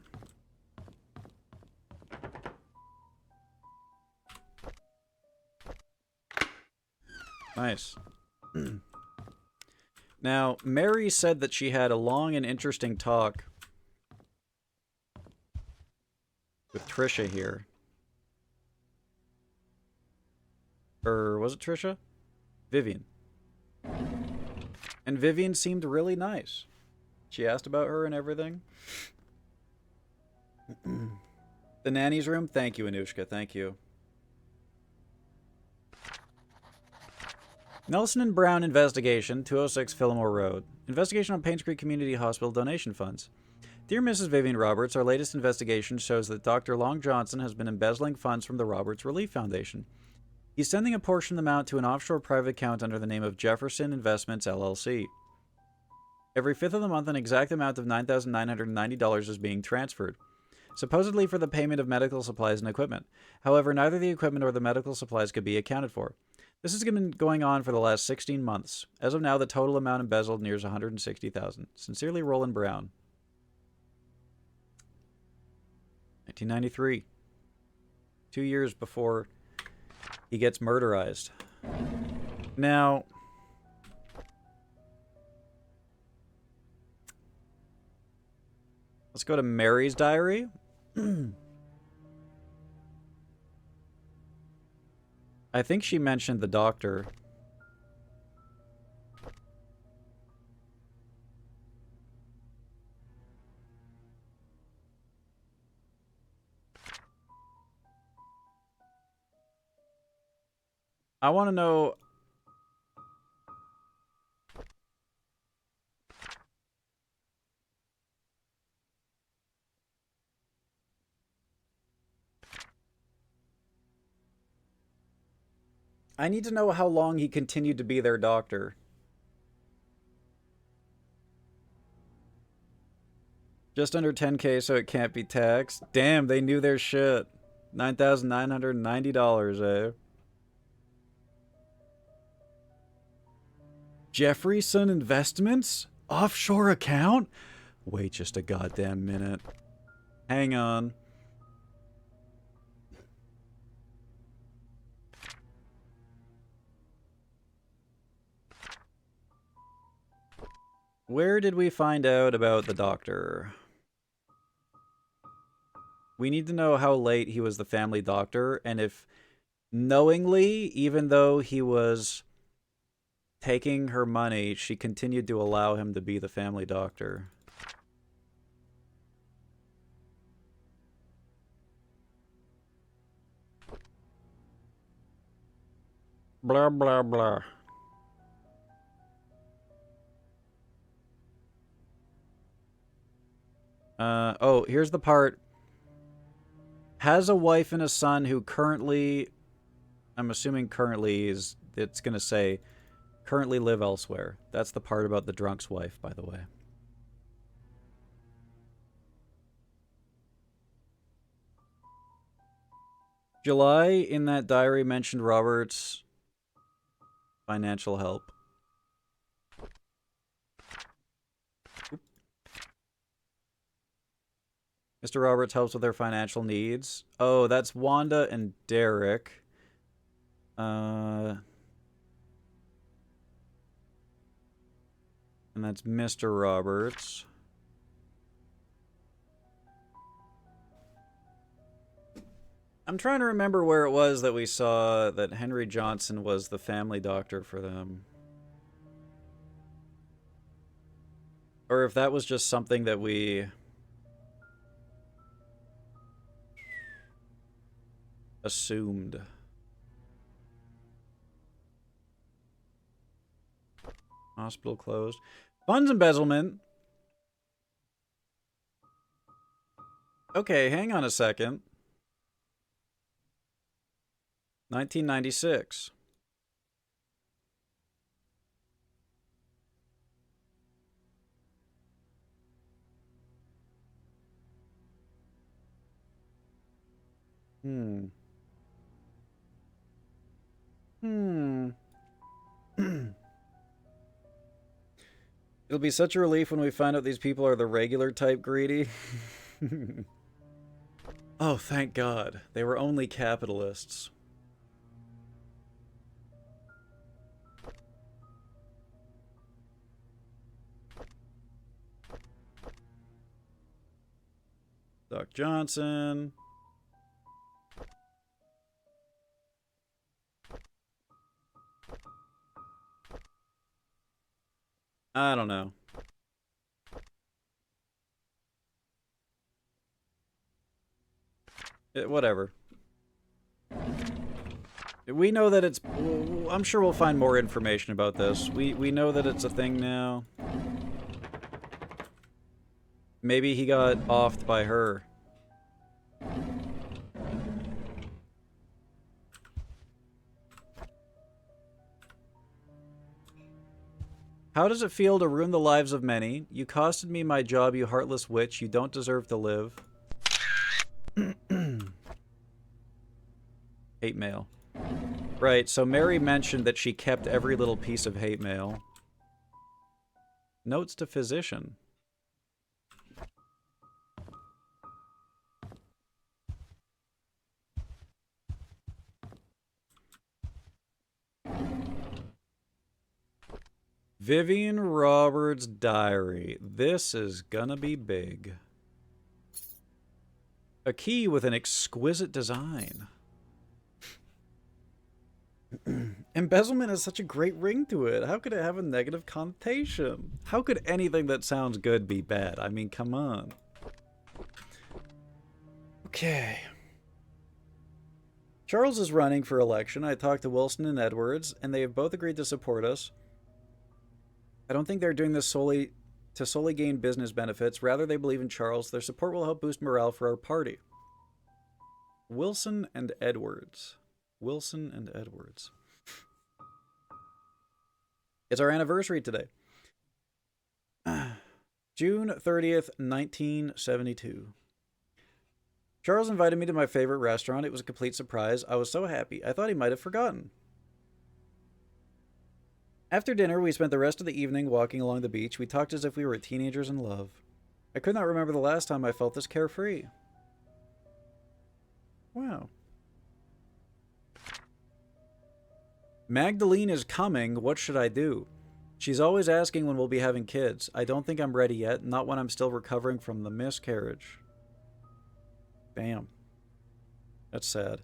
Nice. Now, Mary said that she had a long and interesting talk with Trisha here. Or was it Trisha? Vivian. And Vivian seemed really nice. She asked about her and everything. The nanny's room? Thank you, Anushka. Thank you. Nelson and Brown investigation, 206 Fillmore Road. Investigation on PAINSCREEK Community Hospital donation funds. Dear Mrs. Vivian Roberts, our latest investigation shows that Dr. Long Johnson has been embezzling funds from the Roberts Relief Foundation. He's sending a portion of the amount to an offshore private account under the name of Jefferson Investments, LLC. Every fifth of the month, an exact amount of $9,990 is being transferred, supposedly for the payment of medical supplies and equipment. However, neither the equipment or the medical supplies could be accounted for. This has been going on for the last 16 months. As of now, the total amount embezzled nears $160,000. Sincerely, Roland Brown. 1993. 2 years before he gets murderized. Now, let's go to Mary's diary. I think she mentioned the doctor. I want to know... I need to know how long he continued to be their doctor. Just under 10K, so it can't be taxed. Damn, they knew their shit. $9,990, eh? Jefferson Investments? Offshore account? Wait just a goddamn minute. Hang on. Where did we find out about the doctor? We need to know how late he was the family doctor, and if knowingly, even though he was taking her money, she continued to allow him to be the family doctor. Blah, blah, blah. Oh, here's the part. Has a wife and a son who currently, I'm assuming currently is, it's gonna say, currently live elsewhere. That's the part about the drunk's wife, by the way. July, in that diary, mentioned Robert's financial help. Mr. Roberts helps with their financial needs. Oh, that's Wanda and Derek. And that's Mr. Roberts. I'm trying to remember where it was that we saw that Henry Johnson was the family doctor for them. Or if that was just something that we assumed. Hospital closed. Funds embezzlement. Okay, hang on a second. 1996. It'll be such a relief when we find out these people are the regular type greedy. Oh, thank God. They were only capitalists. Doc Johnson. I don't know. Whatever. We know that it's... I'm sure we'll find more information about this. We know that it's a thing now. Maybe he got offed by her. How does it feel to ruin the lives of many? You costed me my job, you heartless witch. You don't deserve to live. Hate mail. Right, so Mary mentioned that she kept every little piece of hate mail. Notes to physician. Vivian Roberts' diary. This is gonna be big. A key with an exquisite design. Embezzlement has such a great ring to it. How could it have a negative connotation? How could anything that sounds good be bad? I mean, come on. Okay. Charles is running for election. I talked to Wilson and Edwards, and they have both agreed to support us. I don't think they're doing this solely to gain business benefits. Rather, they believe in Charles. Their support will help boost morale for our party. Wilson and Edwards. Wilson and Edwards. It's our anniversary today. June 30th, 1972. Charles invited me to my favorite restaurant. It was a complete surprise. I was so happy. I thought he might have forgotten. After dinner, we spent the rest of the evening walking along the beach. We talked as if we were teenagers in love. I could not remember the last time I felt this carefree. Wow. Magdalene is coming. What should I do? She's always asking when we'll be having kids. I don't think I'm ready yet, not when I'm still recovering from the miscarriage. Damn. That's sad.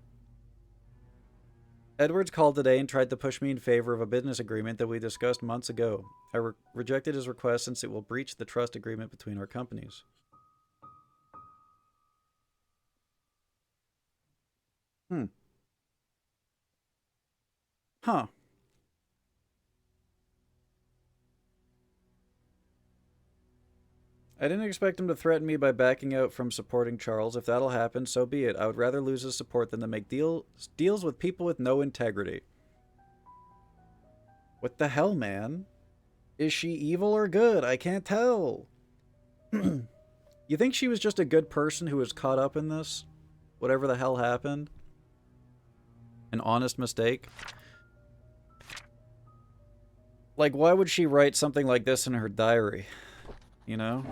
Edwards called today and tried to push me in favor of a business agreement that we discussed months ago. I rejected his request since it will breach the trust agreement between our companies. Huh. I didn't expect him to threaten me by backing out from supporting Charles. If that'll happen, so be it. I would rather lose his support than to make deals with people with no integrity. What the hell, man? Is she evil or good? I can't tell. You think she was just a good person who was caught up in this? Whatever the hell happened? An honest mistake? Like, why would she write something like this in her diary? You know?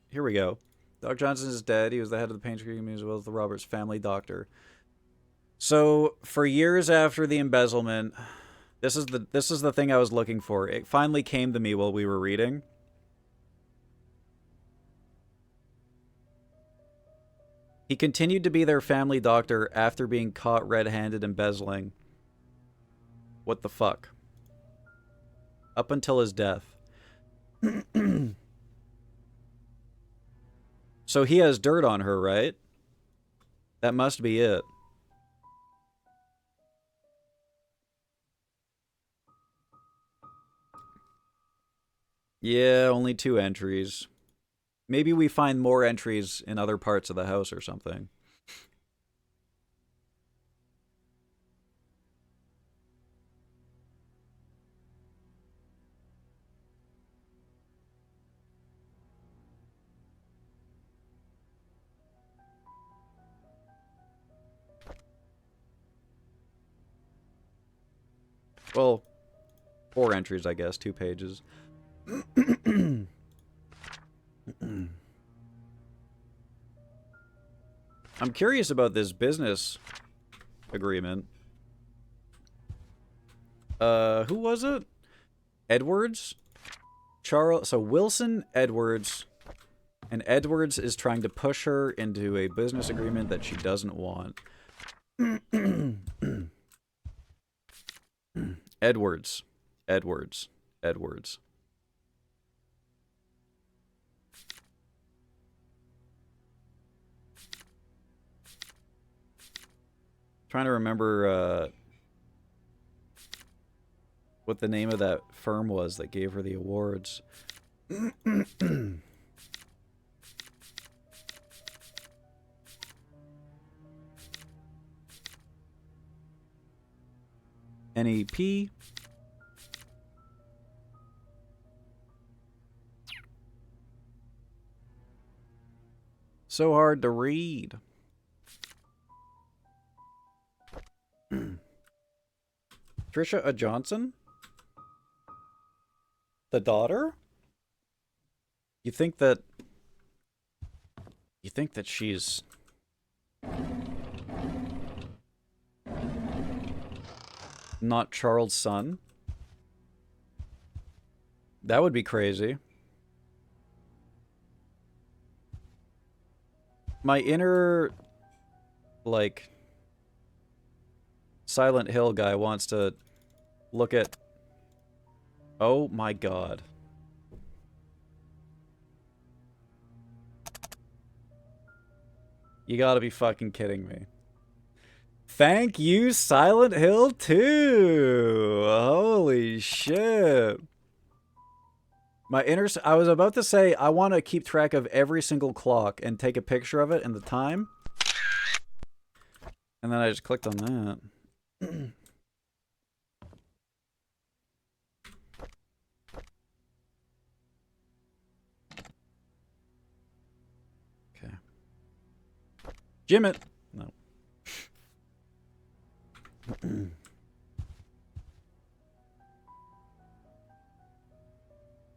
Here we go. Doc Johnson is dead. He was the head of the Painscreek community as well as the Roberts family doctor. So, for years after the embezzlement, this is the thing I was looking for. It finally came to me while we were reading. He continued to be their family doctor after being caught red-handed embezzling. What the fuck? Up until his death. So he has dirt on her, right? That must be it. Yeah, only 2 entries. Maybe we find more entries in other parts of the house or something. Well, 4 entries, I guess. 2 pages. I'm curious about this business agreement. Who was it? Edwards? Charles. So Wilson, Edwards. And Edwards is trying to push her into a business agreement that she doesn't want. Edwards. Edwards. Edwards. Trying to remember what the name of that firm was that gave her the awards. NEP. So hard to read. Trisha Johnson? The daughter? You think that she's not Charles' son? That would be crazy. My inner, like, Silent Hill guy wants to look at... Oh my god. You gotta be fucking kidding me. Thank you, Silent Hill 2! Holy shit. My inner... I was about to say, I want to keep track of every single clock and take a picture of it and the time. And then I just clicked on that. Okay. Jim it. No.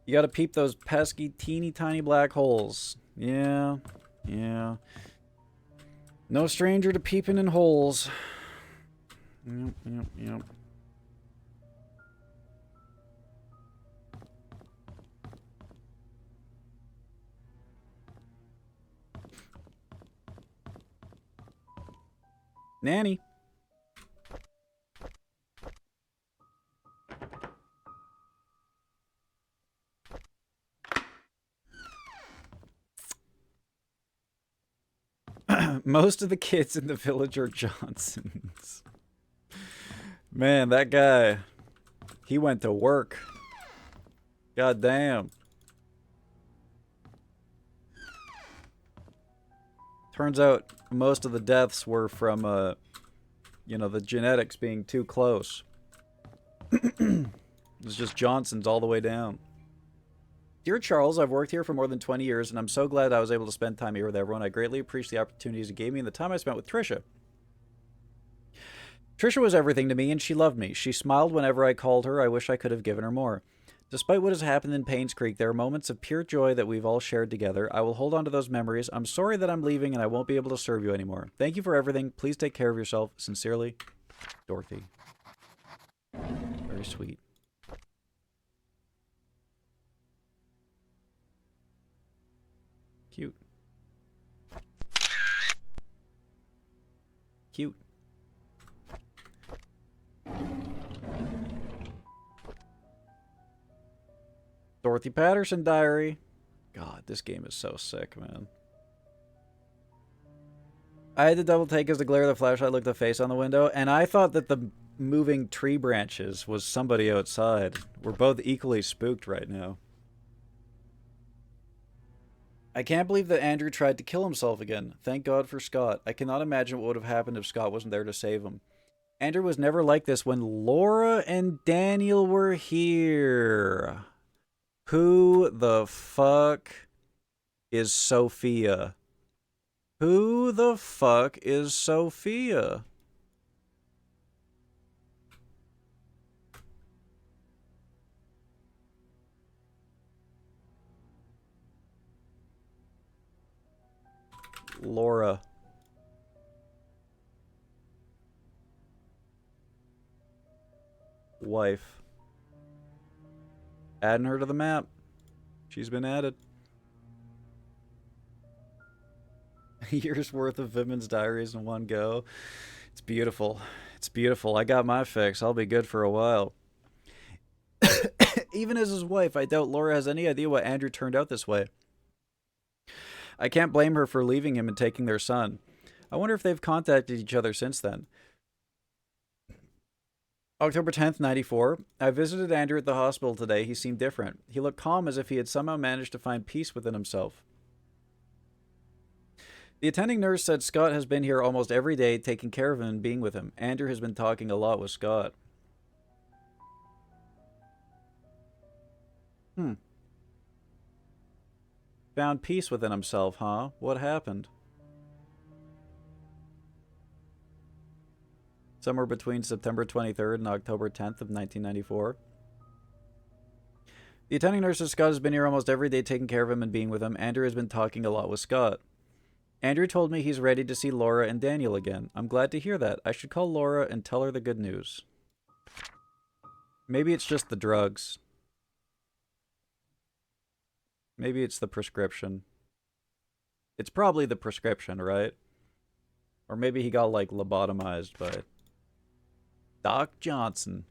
You gotta peep those pesky teeny tiny black holes. Yeah. Yeah. No stranger to peeping in holes. Yep, yep, yep. Nanny. Most of the kids in the village are Johnsons. Man, that guy, he went to work. God damn. Turns out most of the deaths were from, you know, the genetics being too close. It's just Johnsons all the way down. Dear Charles, I've worked here for more than 20 years, and I'm so glad I was able to spend time here with everyone. I greatly appreciate the opportunities you gave me and the time I spent with Trisha. Trisha was everything to me, and she loved me. She smiled whenever I called her. I wish I could have given her more. Despite what has happened in Paynes Creek, there are moments of pure joy that we've all shared together. I will hold on to those memories. I'm sorry that I'm leaving, and I won't be able to serve you anymore. Thank you for everything. Please take care of yourself. Sincerely, Dorothy. Very sweet. Cute. Cute. Dorothy Patterson diary. God, this game is so sick, man. I had to double take as the glare of the flashlight looked at the face on the window, and I thought that the moving tree branches was somebody outside. We're both equally spooked right now. I can't believe that Andrew tried to kill himself again. Thank God for Scott. I cannot imagine what would have happened if Scott wasn't there to save him. Andrew was never like this when Laura and Daniel were here. Who the fuck is Sophia? Who the fuck is Sophia? Laura. Wife. Adding her to the map. She's been added. A year's worth of women's diaries in one go. It's beautiful. It's beautiful. I got my fix. I'll be good for a while. Even as his wife, I doubt Laura has any idea why Andrew turned out this way. I can't blame her for leaving him and taking their son. I wonder if they've contacted each other since then. October 10th, 94. I visited Andrew at the hospital today. He seemed different. He looked calm, as if he had somehow managed to find peace within himself. The attending nurse said Scott has been here almost every day, taking care of him and being with him. Andrew has been talking a lot with Scott. Found peace within himself, huh? What happened? Somewhere between September 23rd and October 10th of 1994. The attending nurse says Scott has been here almost every day, taking care of him and being with him. Andrew has been talking a lot with Scott. Andrew told me he's ready to see Laura and Daniel again. I'm glad to hear that. I should call Laura and tell her the good news. Maybe it's just the drugs. Maybe it's the prescription. It's probably the prescription, right? Or maybe he got, like, lobotomized by Doc Johnson.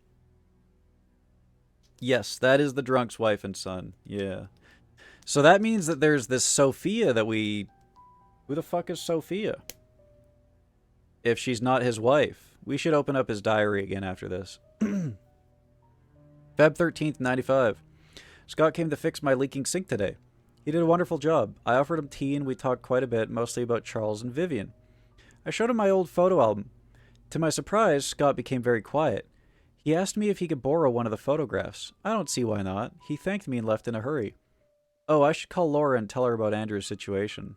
Yes, that is the drunk's wife and son. Yeah. So that means that there's this Sophia that we... Who the fuck is Sophia? If she's not his wife. We should open up his diary again after this. Feb 13th, 95. Scott came to fix my leaking sink today. He did a wonderful job. I offered him tea and we talked quite a bit, mostly about Charles and Vivian. I showed him my old photo album. To my surprise, Scott became very quiet. He asked me if he could borrow one of the photographs. I don't see why not. He thanked me and left in a hurry. Oh, I should call Laura and tell her about Andrew's situation.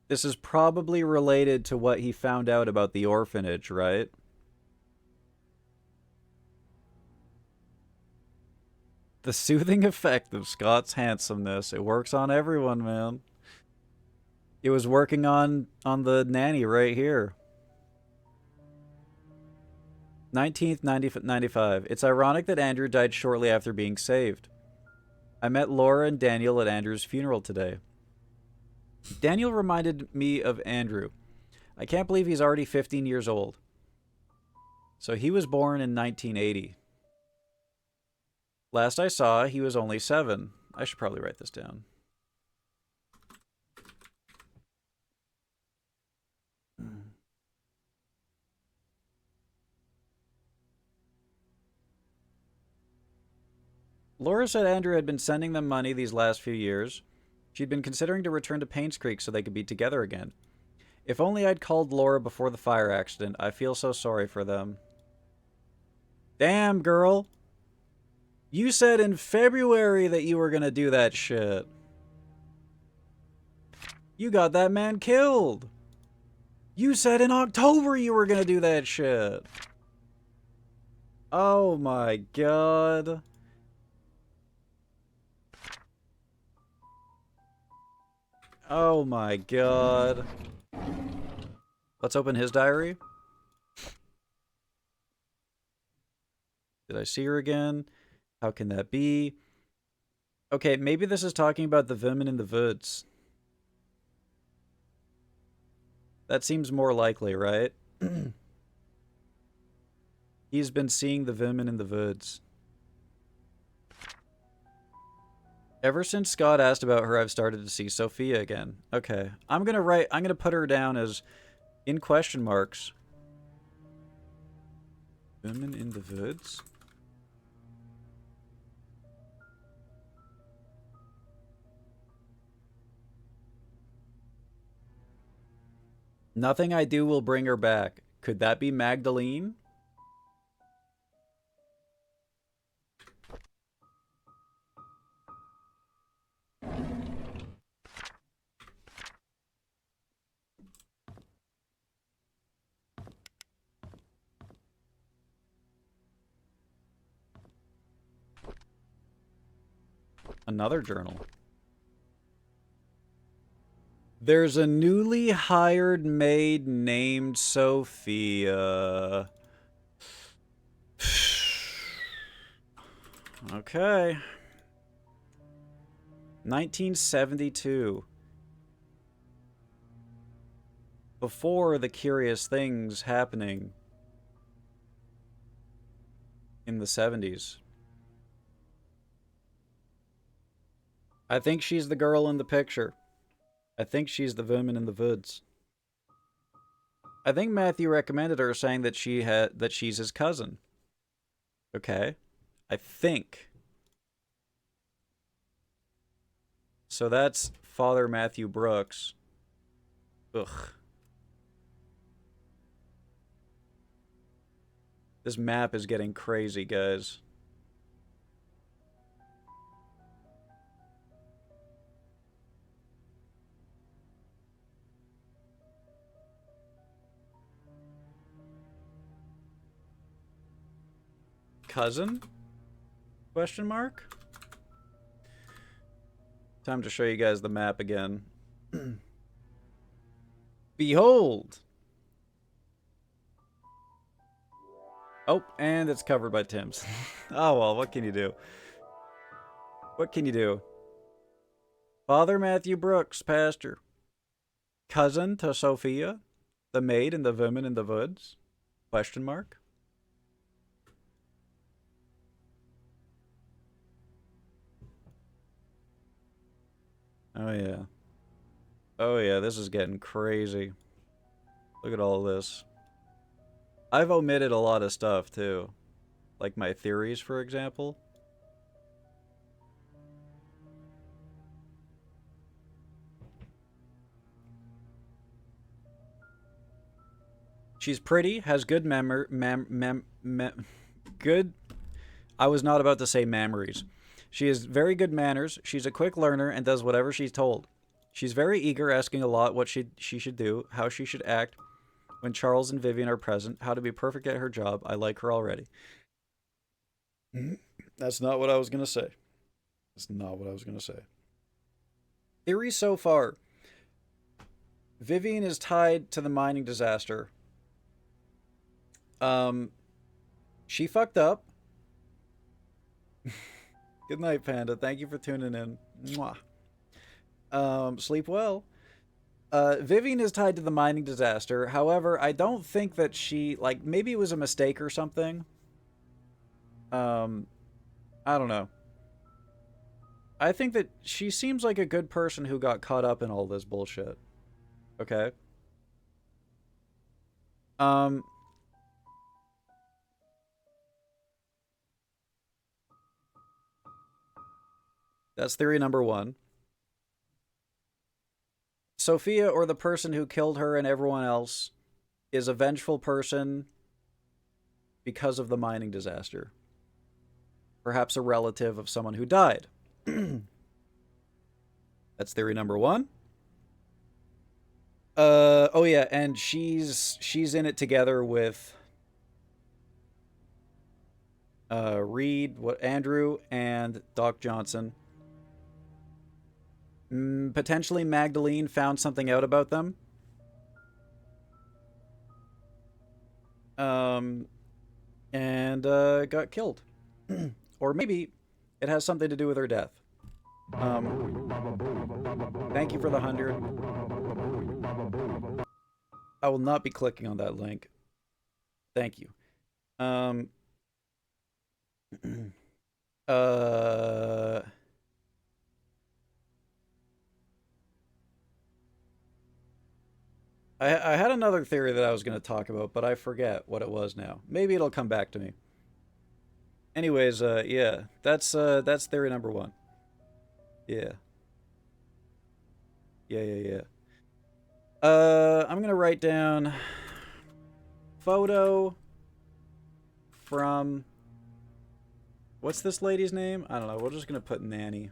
This is probably related to what he found out about the orphanage, right? The soothing effect of Scott's handsomeness. It works on everyone, man. It was working on the nanny right here. 19th, 95. It's ironic that Andrew died shortly after being saved. I met Laura and Daniel at Andrew's funeral today. Daniel reminded me of Andrew. I can't believe he's already 15 years old. So he was born in 1980. Last I saw, he was only 7. I should probably write this down. Laura said Andrew had been sending them money these last few years. She'd been considering to return to PAINSCREEK so they could be together again. If only I'd called Laura before the fire accident. I feel so sorry for them. Damn, girl. You said in February that you were gonna do that shit. You got that man killed. You said in October you were gonna do that shit. Oh my god. Oh my god. Let's open his diary. Did I see her again? How can that be? Okay, maybe this is talking about the women in the woods. That seems more likely, right? He's been seeing the women in the woods. Ever since Scott asked about her, I've started to see Sophia again. Okay. I'm gonna put her down as in question marks. Women in the woods? Nothing I do will bring her back. Could that be Magdalene? Another journal. There's a newly hired maid named Sophia. Okay. 1972. Before the curious things happening in the 70s. I think she's the girl in the picture. I think she's the woman in the woods. I think Matthew recommended her, saying that she's his cousin. Okay. I think. So that's Father Matthew Brooks. Ugh. This map is getting crazy, guys. Cousin? Question mark? Time to show you guys the map again. Behold! Oh, and it's covered by Tim's. Oh well, what can you do? What can you do? Father Matthew Brooks, pastor. Cousin to Sophia, the maid and the women in the woods? Question mark? Oh yeah. Oh yeah, this is getting crazy. Look at all this. I've omitted a lot of stuff too. Like my theories, for example. She's pretty, has good good. I was not about to say memories. She has very good manners. She's a quick learner and does whatever she's told. She's very eager, asking a lot what she should do, how she should act when Charles and Vivian are present, how to be perfect at her job. I like her already. That's not what I was going to say. That's not what I was going to say. Theory so far. Vivian is tied to the mining disaster. She fucked up. Good night, Panda. Thank you for tuning in. Mwah. Sleep well. Vivian is tied to the mining disaster. However, I don't think that she, like, maybe it was a mistake or something. I don't know. I think that she seems like a good person who got caught up in all this bullshit. Okay. That's theory number one. Sophia, or the person who killed her and everyone else, is a vengeful person because of the mining disaster. Perhaps a relative of someone who died. That's theory number one. Oh yeah, and she's in it together with Andrew and Doc Johnson. Potentially Magdalene found something out about them. And got killed. Or maybe it has something to do with her death. Thank you for the 100. I will not be clicking on that link. Thank you. I had another theory that I was going to talk about, but I forget what it was now. Maybe it'll come back to me. Anyways, yeah, that's theory number one. Yeah. Yeah. I'm going to write down photo from, what's this lady's name? I don't know. We're just going to put Nanny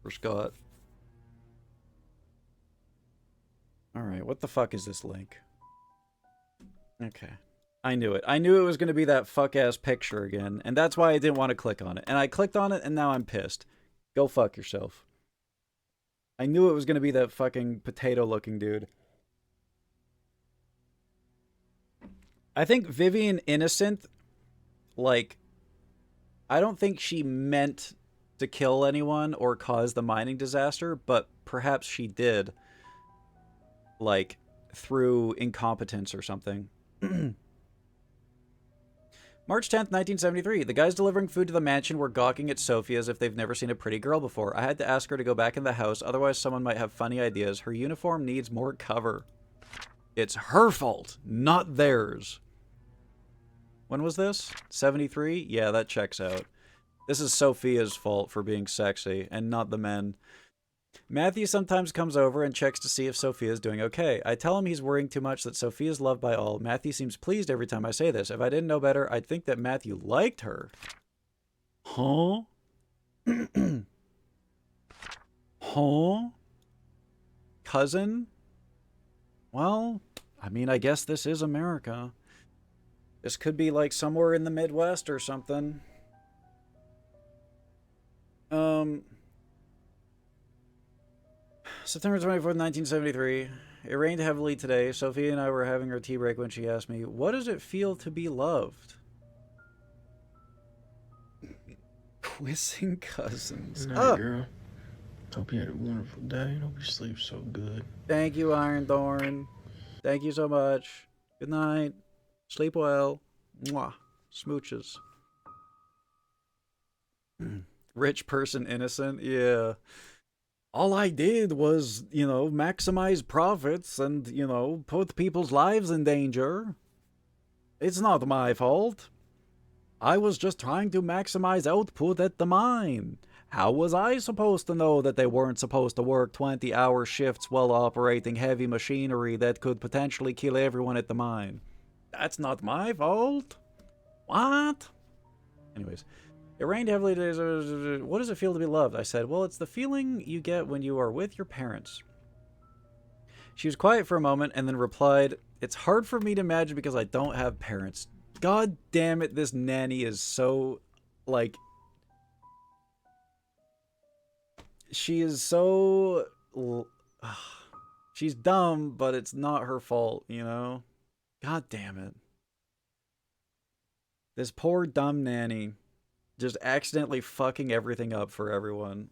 for Scott. Alright, what the fuck is this link? Okay. I knew it. I knew it was going to be that fuck-ass picture again, and that's why I didn't want to click on it. And I clicked on it, and now I'm pissed. Go fuck yourself. I knew it was going to be that fucking potato-looking dude. I think Vivian Innocent, like, I don't think she meant to kill anyone or cause the mining disaster, but perhaps she did. Like, through incompetence or something. March 10th, 1973. The guys delivering food to the mansion were gawking at Sophie as if they've never seen a pretty girl before. I had to ask her to go back in the house, otherwise someone might have funny ideas. Her uniform needs more cover. It's her fault, not theirs. When was this? 73? Yeah, that checks out. This is Sophia's fault for being sexy, and not the men. Matthew sometimes comes over and checks to see if Sophia's doing okay. I tell him he's worrying too much, that Sophia's loved by all. Matthew seems pleased every time I say this. If I didn't know better, I'd think that Matthew liked her. Huh? Huh? Cousin? Well, I mean, I guess this is America. This could be like somewhere in the Midwest or something. September 24th, 1973. It rained heavily today. Sophia and I were having our tea break when she asked me, what does it feel to be loved? Quizzing cousins. Good night, girl. Hope you had a wonderful day. Hope you sleep so good. Thank you, Iron Thorn. Thank you so much. Good night. Sleep well. Mwah. Smooches. Rich person innocent? Yeah. All I did was, you know, maximize profits and, you know, put people's lives in danger. It's not my fault. I was just trying to maximize output at the mine. How was I supposed to know that they weren't supposed to work 20-hour shifts while operating heavy machinery that could potentially kill everyone at the mine? That's not my fault. What? Anyways. It rained heavily today. What does it feel to be loved? I said, well, it's the feeling you get when you are with your parents. She was quiet for a moment and then replied, it's hard for me to imagine because I don't have parents. God damn it, this nanny is so, like... She is so... She's dumb, but it's not her fault, you know? God damn it. This poor dumb nanny just accidentally fucking everything up for everyone.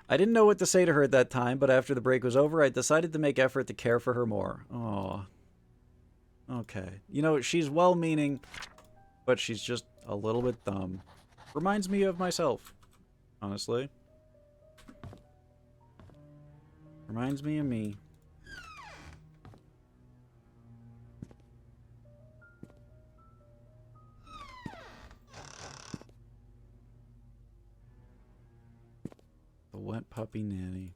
I didn't know what to say to her at that time, but after the break was over, I decided to make effort to care for her more. Aw. Okay. You know, she's well-meaning, but she's just a little bit dumb. Reminds me of myself, honestly. Reminds me of me. The wet puppy nanny.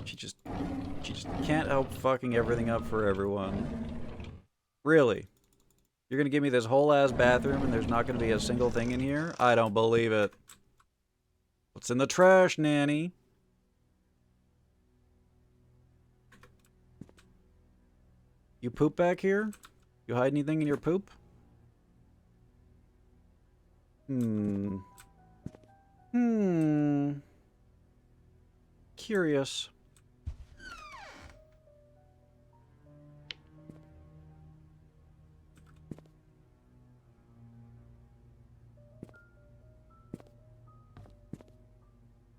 She just can't help fucking everything up for everyone. Really? You're gonna give me this whole ass bathroom and there's not gonna be a single thing in here? I don't believe it. What's in the trash, nanny? You poop back here? You hide anything in your poop? Curious.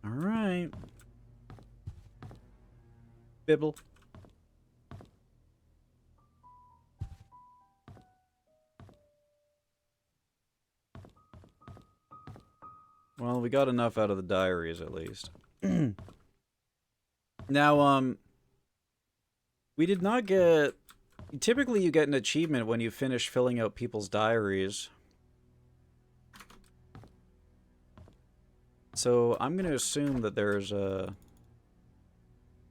All right. Bibble. Well, we got enough out of the diaries, at least. Now, we did not get... Typically, you get an achievement when you finish filling out people's diaries. So, I'm going to assume that there's,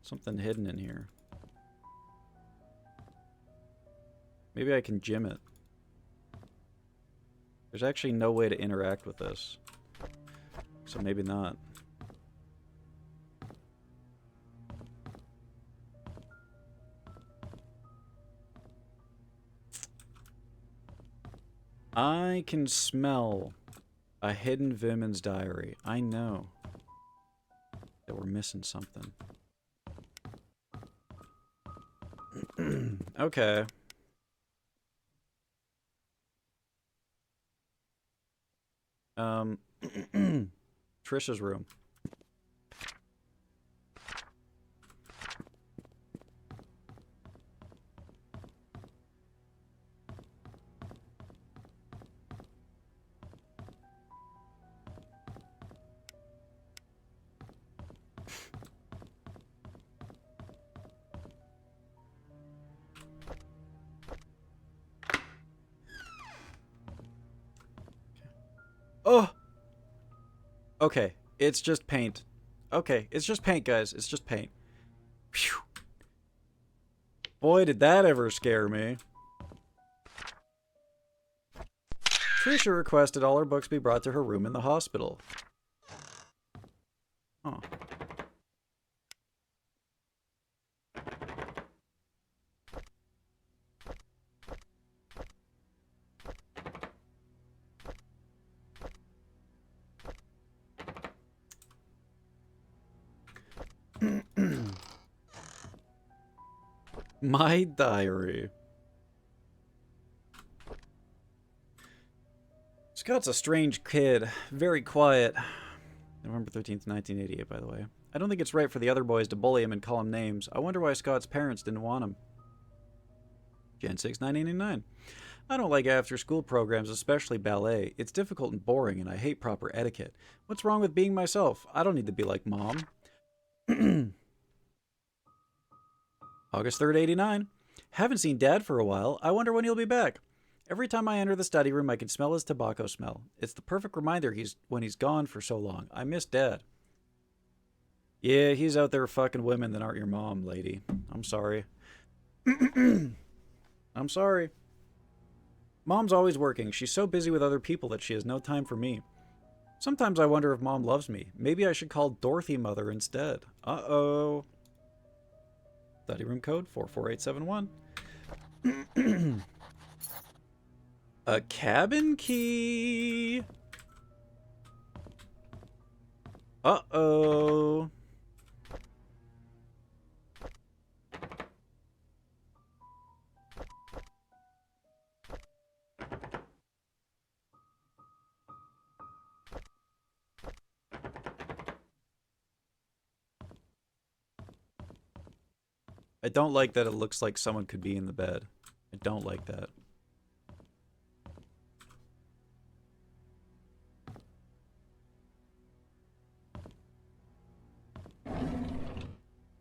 something hidden in here. Maybe I can gym it. There's actually no way to interact with this. So maybe not. I can smell a hidden Vimen's diary. I know that we're missing something. Okay. Trisha's room. Oh! Okay, it's just paint. Okay, it's just paint, guys. It's just paint. Phew. Boy, did that ever scare me. Trisha requested all her books be brought to her room in the hospital. Oh. My diary. Scott's a strange kid. Very quiet. November 13th, 1988, by the way. I don't think it's right for the other boys to bully him and call him names. I wonder why Scott's parents didn't want him. Gen 6, 1989. I don't like after-school programs, especially ballet. It's difficult and boring, and I hate proper etiquette. What's wrong with being myself? I don't need to be like Mom. August 3rd, 89. Haven't seen Dad for a while. I wonder when he'll be back. Every time I enter the study room, I can smell his tobacco smell. It's the perfect reminder when he's gone for so long. I miss Dad. Yeah, he's out there fucking women that aren't your mom, lady. I'm sorry. I'm sorry. Mom's always working. She's so busy with other people that she has no time for me. Sometimes I wonder if Mom loves me. Maybe I should call Dorothy Mother instead. Uh-oh. Study room code 44871. A cabin key. Uh-oh. I don't like that it looks like someone could be in the bed. I don't like that.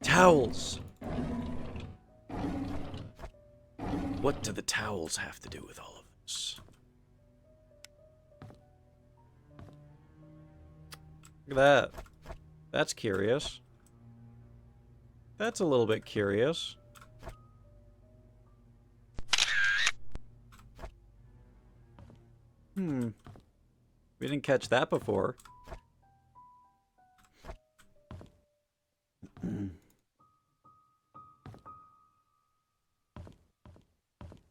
Towels! What do the towels have to do with all of this? Look at that. That's curious. That's a little bit curious. We didn't catch that before.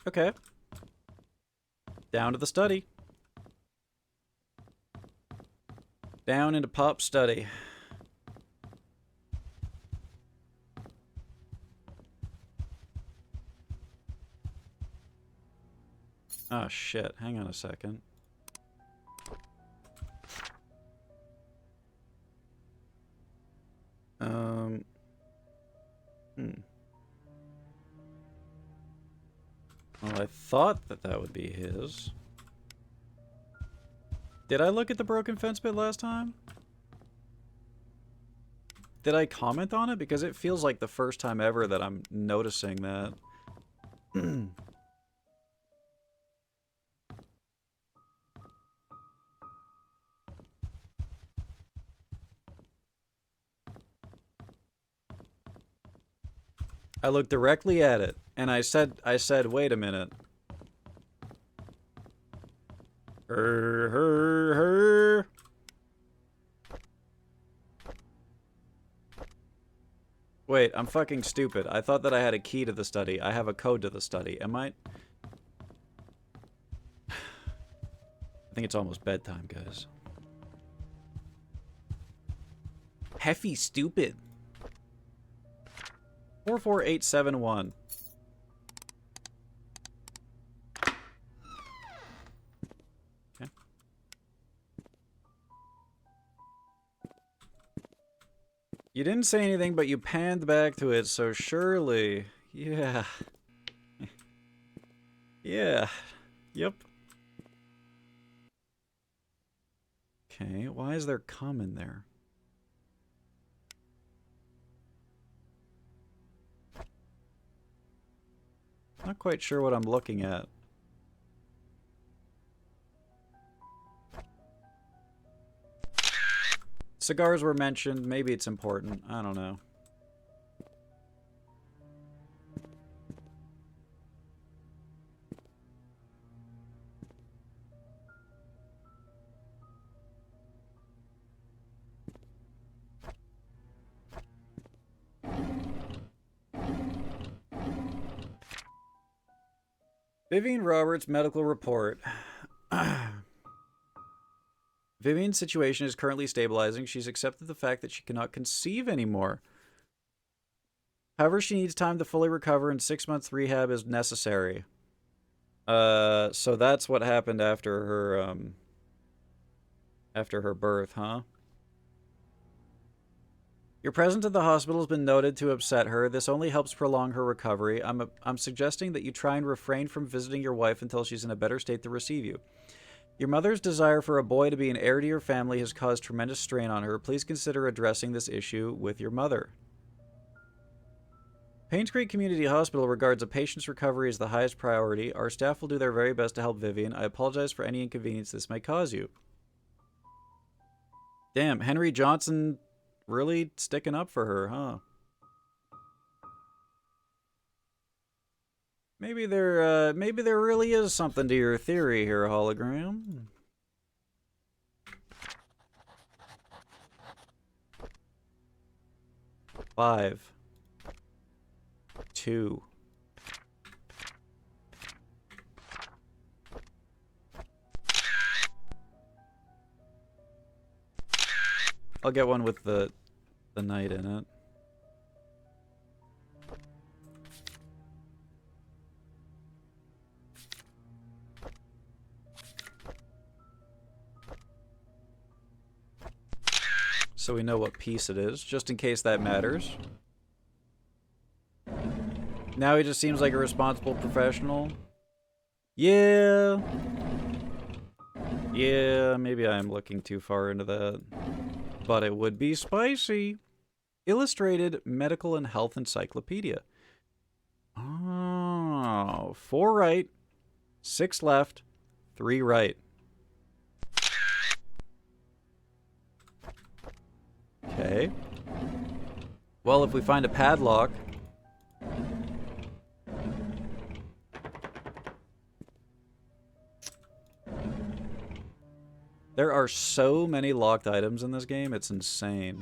Okay. Down to the study. Down into Pop's study. Oh shit, hang on a second. Well, I thought that that would be his. Did I look at the broken fence bit last time? Did I comment on it? Because it feels like the first time ever that I'm noticing that. I looked directly at it, and I said, wait a minute. Wait, I'm fucking stupid. I thought that I had a key to the study. I have a code to the study. Am I? I think it's almost bedtime, guys. Heffy stupid. 44871. Okay. You didn't say anything, but you panned back to it, so surely... Yeah. Yeah. Yep. Okay, why is there cum in there? Not quite sure what I'm looking at. Cigars were mentioned. Maybe it's important. I don't know. Vivian Roberts' medical report. Vivian's situation is currently stabilizing. She's accepted the fact that she cannot conceive anymore. However, she needs time to fully recover and 6 months rehab is necessary. So that's what happened after her birth, huh? Your presence at the hospital has been noted to upset her. This only helps prolong her recovery. I'm suggesting that you try and refrain from visiting your wife until she's in a better state to receive you. Your mother's desire for a boy to be an heir to your family has caused tremendous strain on her. Please consider addressing this issue with your mother. PAINSCREEK Community Hospital regards a patient's recovery as the highest priority. Our staff will do their very best to help Vivian. I apologize for any inconvenience this may cause you. Damn, Henry Johnson really sticking up for her, huh? Maybe there really is something to your theory here, hologram. Five. 2. I'll get one with the knight in it. So we know what piece it is, just in case that matters. Now he just seems like a responsible professional. Yeah. Yeah, maybe I'm looking too far into that. But it would be spicy. Illustrated Medical and Health Encyclopedia. Oh, 4 right, 6 left, 3 right. Okay. Well, if we find a padlock... There are so many locked items in this game, it's insane.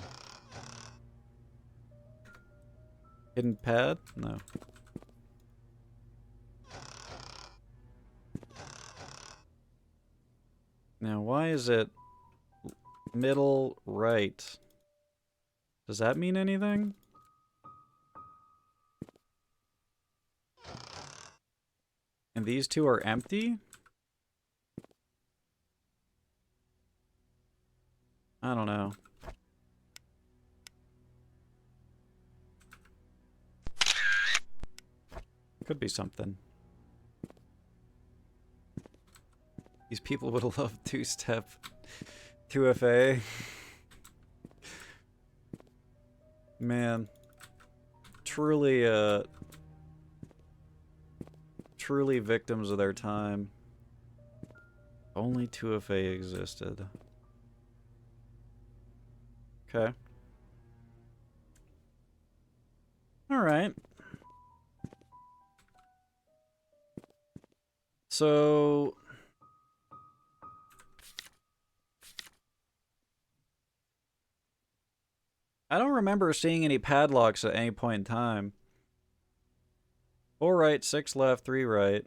Hidden pad? No. Now, why is it middle right? Does that mean anything? And these two are empty? I don't know. Could be something. These people would love two-step 2FA. Man. Truly, truly victims of their time. Only 2FA existed. Okay. Alright. So... I don't remember seeing any padlocks at any point in time. 4 right, 6 left, 3 right.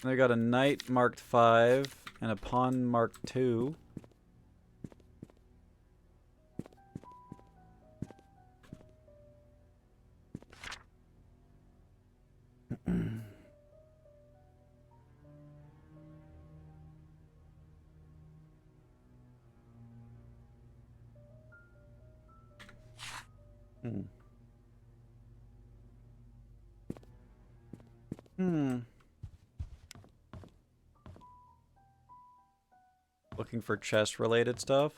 And they got a knight marked 5 and a pawn marked 2. Looking for chess-related stuff?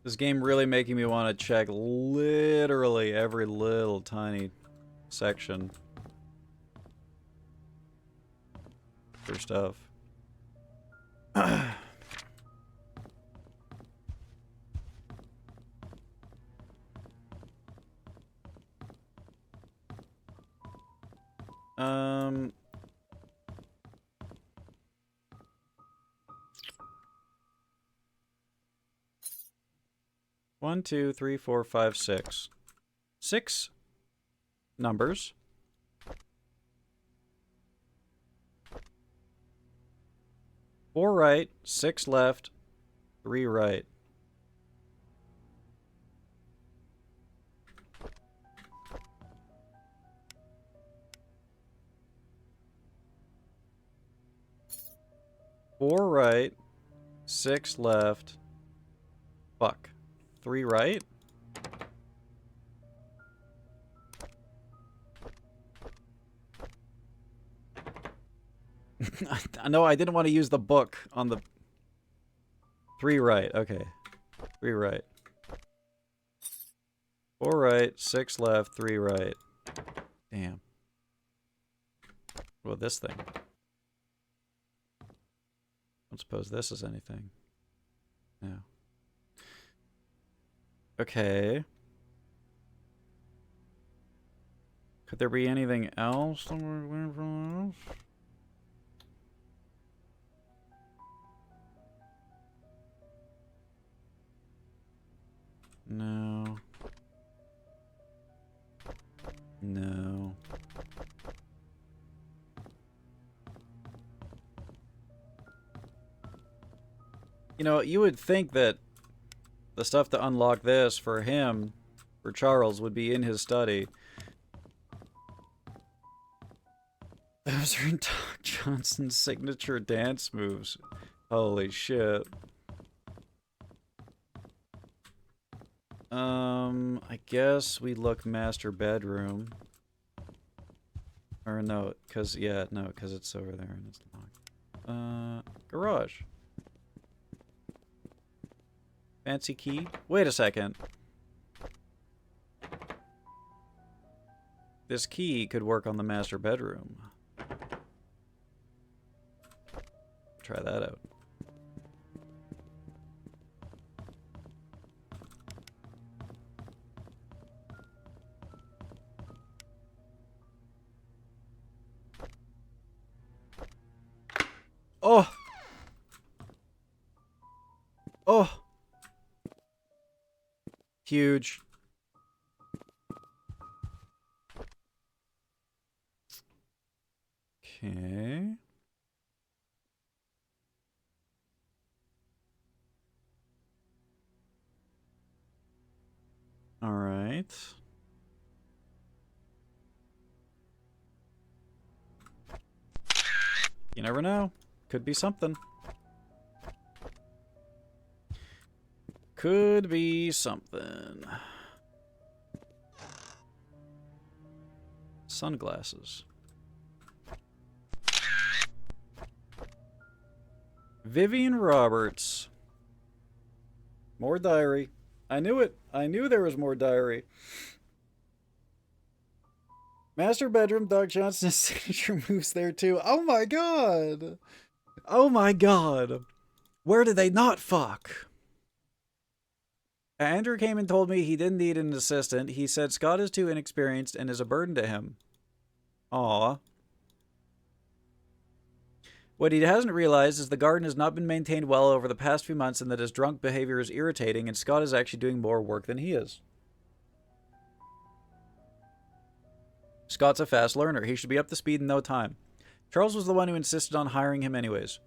This game really making me want to check literally every little tiny section for stuff. One, two, three, four, five, 6. 6 numbers. Four right, 6 left, 3 right. Four right, 6 left. Fuck. 3 right? No, I didn't want to use the book on the... 3 right, okay. 3 right. 4 right, 6 left, 3 right. Damn. Well, this thing. Don't suppose this is anything. No. Okay. Could there be anything else that we're learning from this? No. No. You know, you would think that the stuff to unlock this for him, for Charles, would be in his study. Those are Doc Johnson's signature dance moves. Holy shit. I guess we look master bedroom. Or no, cause yeah, no, cause it's over there and it's locked. Garage. Fancy key? Wait a second. This key could work on the master bedroom. Try that out. Oh! Oh! Huge. Okay. All right. You never know. Could be something. Could be something. Sunglasses. Vivian Roberts. More diary. I knew it. I knew there was more diary. Master bedroom, Doc Johnson's signature moves there too. Oh my god. Oh my god. Where did they not fuck? Andrew came and told me he didn't need an assistant. He said Scott is too inexperienced and is a burden to him. Aw. What he hasn't realized is the garden has not been maintained well over the past few months and that his drunk behavior is irritating and Scott is actually doing more work than he is. Scott's a fast learner. He should be up to speed in no time. Charles was the one who insisted on hiring him anyways.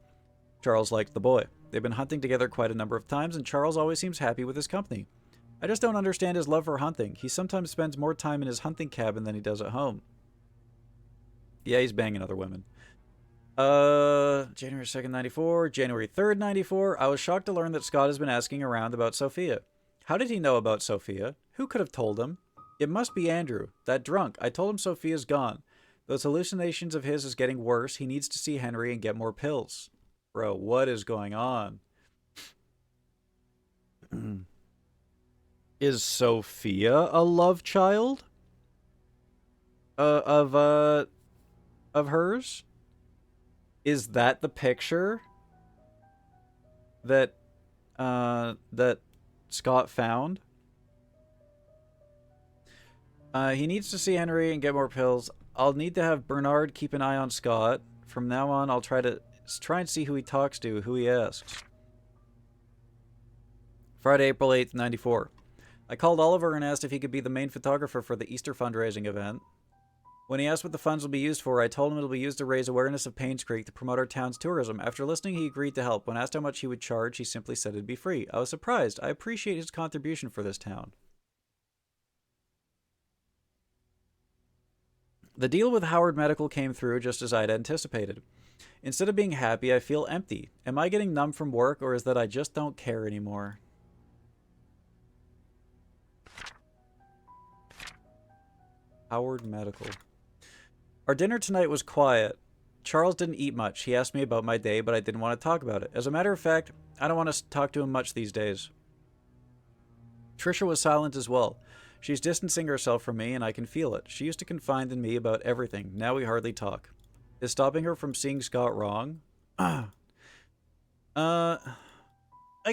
Charles liked the boy. They've been hunting together quite a number of times, and Charles always seems happy with his company. I just don't understand his love for hunting. He sometimes spends more time in his hunting cabin than he does at home. Yeah, he's banging other women. January 2nd, 94. January 3rd, 94. I was shocked to learn that Scott has been asking around about Sophia. How did he know about Sophia? Who could have told him? It must be Andrew. That drunk. I told him Sophia's gone. Those hallucinations of his is getting worse. He needs to see Henry and get more pills. Bro, what is going on? Is Sophia a love child? Of hers? Is that the picture that that Scott found? He needs to see Henry and get more pills. I'll need to have Bernard keep an eye on Scott. From now on, I'll try and see who he talks to, who he asks. Friday, April 8th, 94. I called Oliver and asked if he could be the main photographer for the Easter fundraising event. When he asked what the funds will be used for, I told him it'll be used to raise awareness of Painscreek to promote our town's tourism. After listening, he agreed to help. When asked how much he would charge, he simply said it'd be free. I was surprised. I appreciate his contribution for this town. The deal with Howard Medical came through just as I'd anticipated. Instead of being happy, I feel empty. Am I getting numb from work, or is that I just don't care anymore? Howard Medical. Our dinner tonight was quiet. Charles didn't eat much. He asked me about my day, but I didn't want to talk about it. As a matter of fact, I don't want to talk to him much these days. Trisha was silent as well. She's distancing herself from me, and I can feel it. She used to confide in me about everything. Now we hardly talk. Is stopping her from seeing Scott wrong? I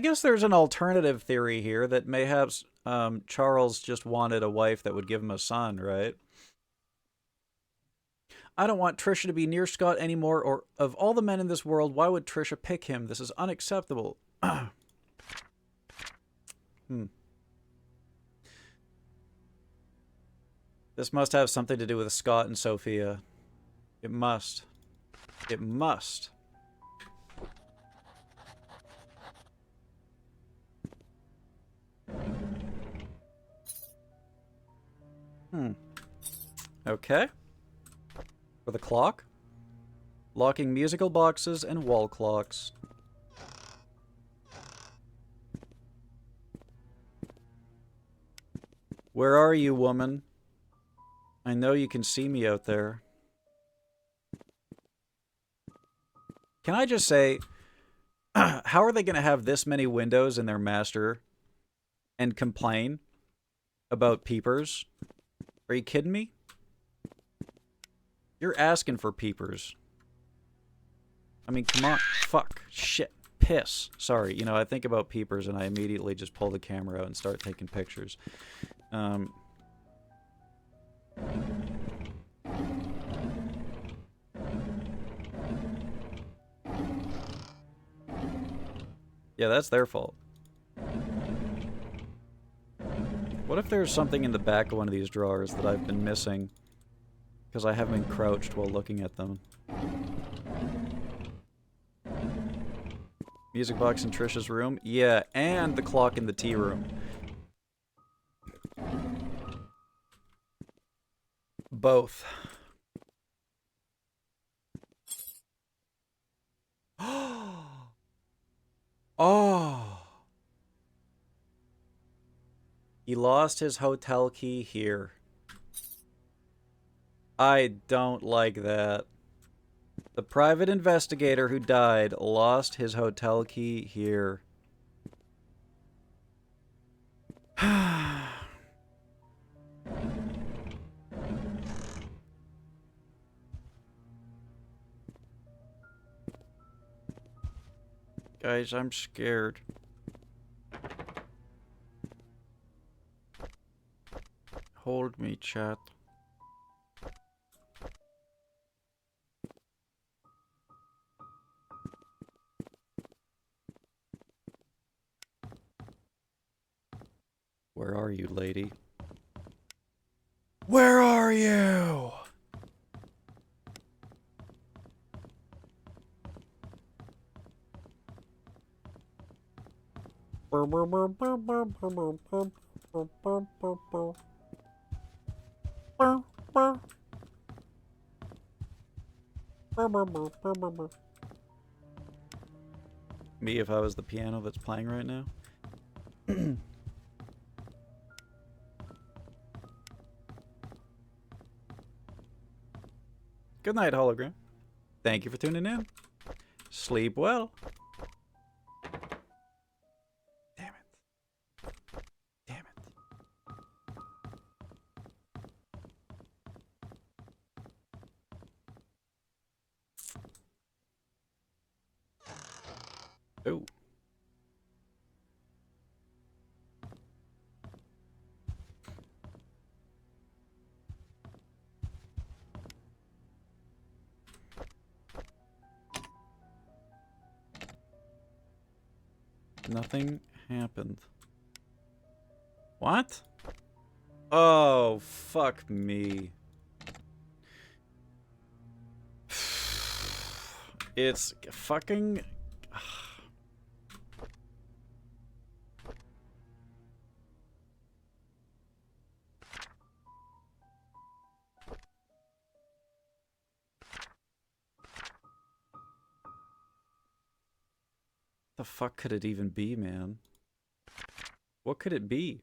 guess there's an alternative theory here that mayhaps Charles just wanted a wife that would give him a son, right? I don't want Trisha to be near Scott anymore, or of all the men in this world, why would Trisha pick him? This is unacceptable. This must have something to do with Scott and Sophia. It must. It must. Okay. For the clock. Locking musical boxes and wall clocks. Where are you, woman? I know you can see me out there. Can I just say, how are they going to have this many windows in their master and complain about peepers? Are you kidding me? You're asking for peepers. I mean, come on. Fuck. Shit. Piss. Sorry. You know, I think about peepers and I immediately just pull the camera out and start taking pictures. Yeah, that's their fault. What if there's something in the back of one of these drawers that I've been missing because I haven't been crouched while looking at them? Music box in Trisha's room? Yeah, and the clock in the tea room. Both. Oh. He lost his hotel key here. I don't like that. The private investigator who died lost his hotel key here. Guys, I'm scared. Hold me, chat. Where are you, lady? Where are you? Me if I was the piano that's playing right now. Good night, hologram. Thank you for tuning in. Sleep well. Damn it. Damn it. Oh. Nothing happened. What? Oh, fuck me. It's fucking... The fuck could it even be, man? What could it be?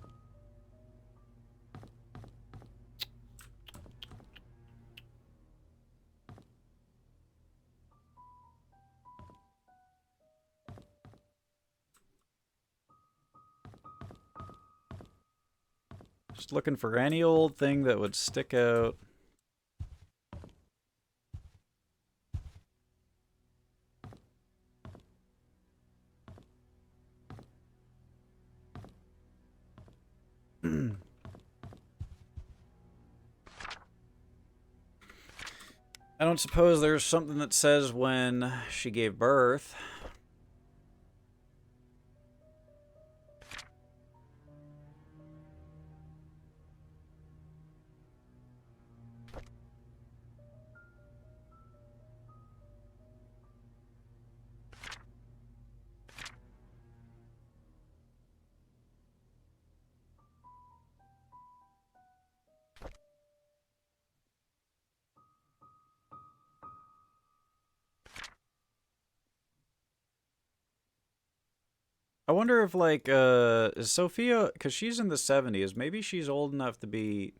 Just looking for any old thing that would stick out. I don't suppose there's something that says when she gave birth. I wonder if, like, is Sophia, because she's in the 70s, maybe she's old enough to be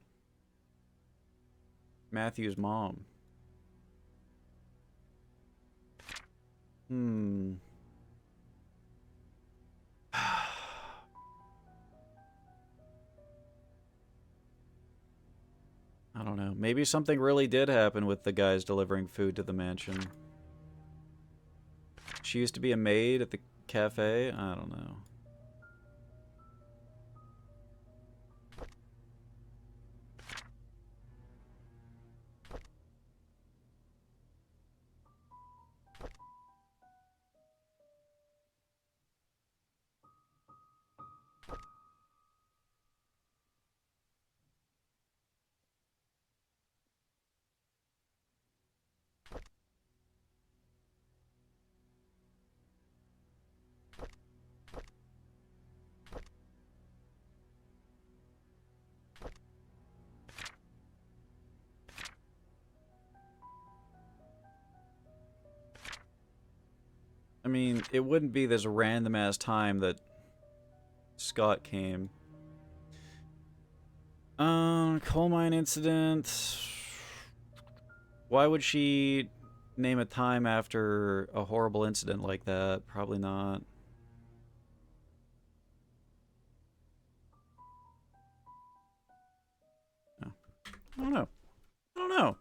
Matthew's mom. Hmm. I don't know. Maybe something really did happen with the guys delivering food to the mansion. She used to be a maid at the cafe? I don't know. I mean, it wouldn't be this random ass time that Scott came. Coal mine incident. Why would she name a time after a horrible incident like that? Probably not. No. I don't know. I don't know.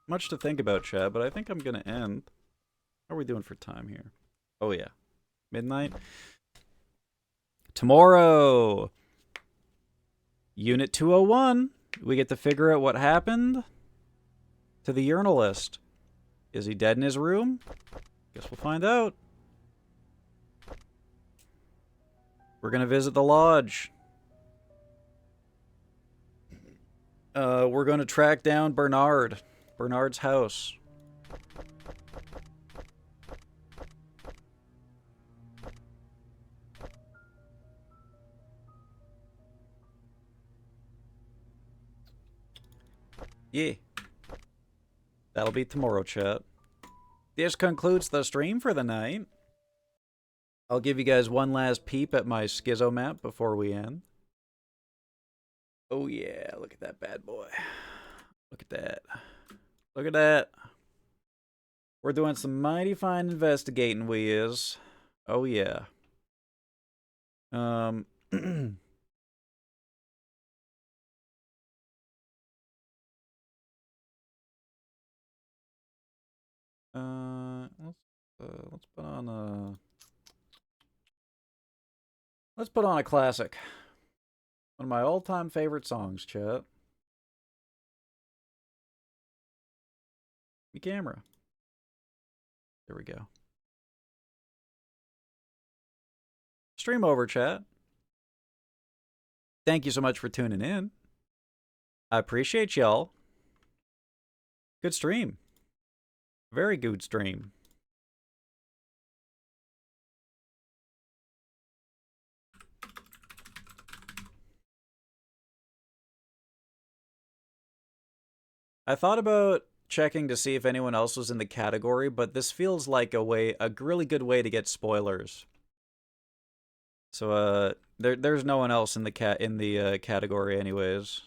Much to think about, Chad, but I think I'm gonna end. How are we doing for time here? Oh yeah. Midnight? Tomorrow! Unit 201. We get to figure out what happened to the urinalist. Is he dead in his room? Guess we'll find out. We're gonna visit the lodge. We're gonna track down Bernard. Bernard's house. Yeah. That'll be tomorrow, chat. This concludes the stream for the night. I'll give you guys one last peep at my schizo map before we end. Oh yeah, look at that bad boy. Look at that. Look at that. We're doing some mighty fine investigating, we is. Oh yeah. Let's put on a... Let's put on a classic. One of my all-time favorite songs, chat. The camera. There we go. Stream over, chat. Thank you so much for tuning in. I appreciate y'all. Good stream. Very good stream. I thought about checking to see if anyone else was in the category, but this feels like a really good way to get spoilers. So there's no one else in the category anyways.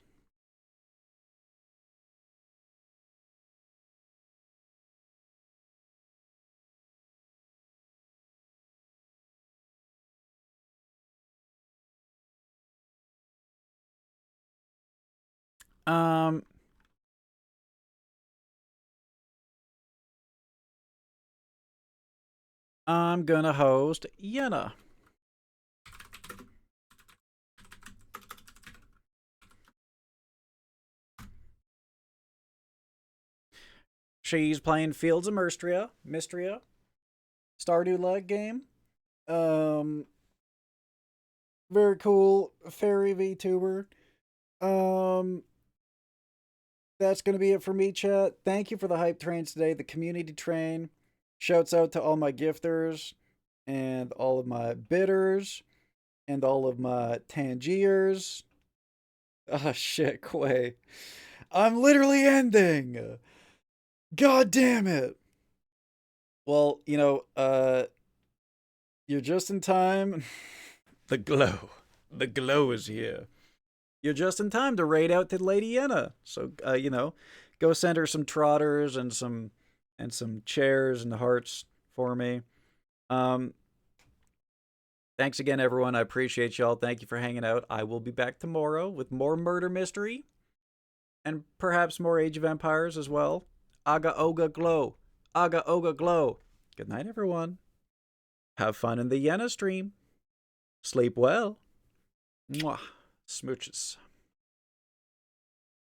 I'm gonna host Yenna. She's playing Fields of Mystria. Stardew Leg game. Very cool. Fairy VTuber. That's going to be it for me, chat. Thank you for the hype trains today, the community train. Shouts out to all my gifters and all of my bidders and all of my Tangiers. Ah, shit, Quay. I'm literally ending. God damn it. Well, you know, you're just in time. The glow. The glow is here. You're just in time to raid out to Lady Yenna. So, you know, go send her some trotters and some chairs and hearts for me. Thanks again, everyone. I appreciate y'all. Thank you for hanging out. I will be back tomorrow with more murder mystery and perhaps more Age of Empires as well. Aga Oga Glow. Aga Oga Glow. Good night, everyone. Have fun in the Yenna stream. Sleep well. Mwah. Smooches.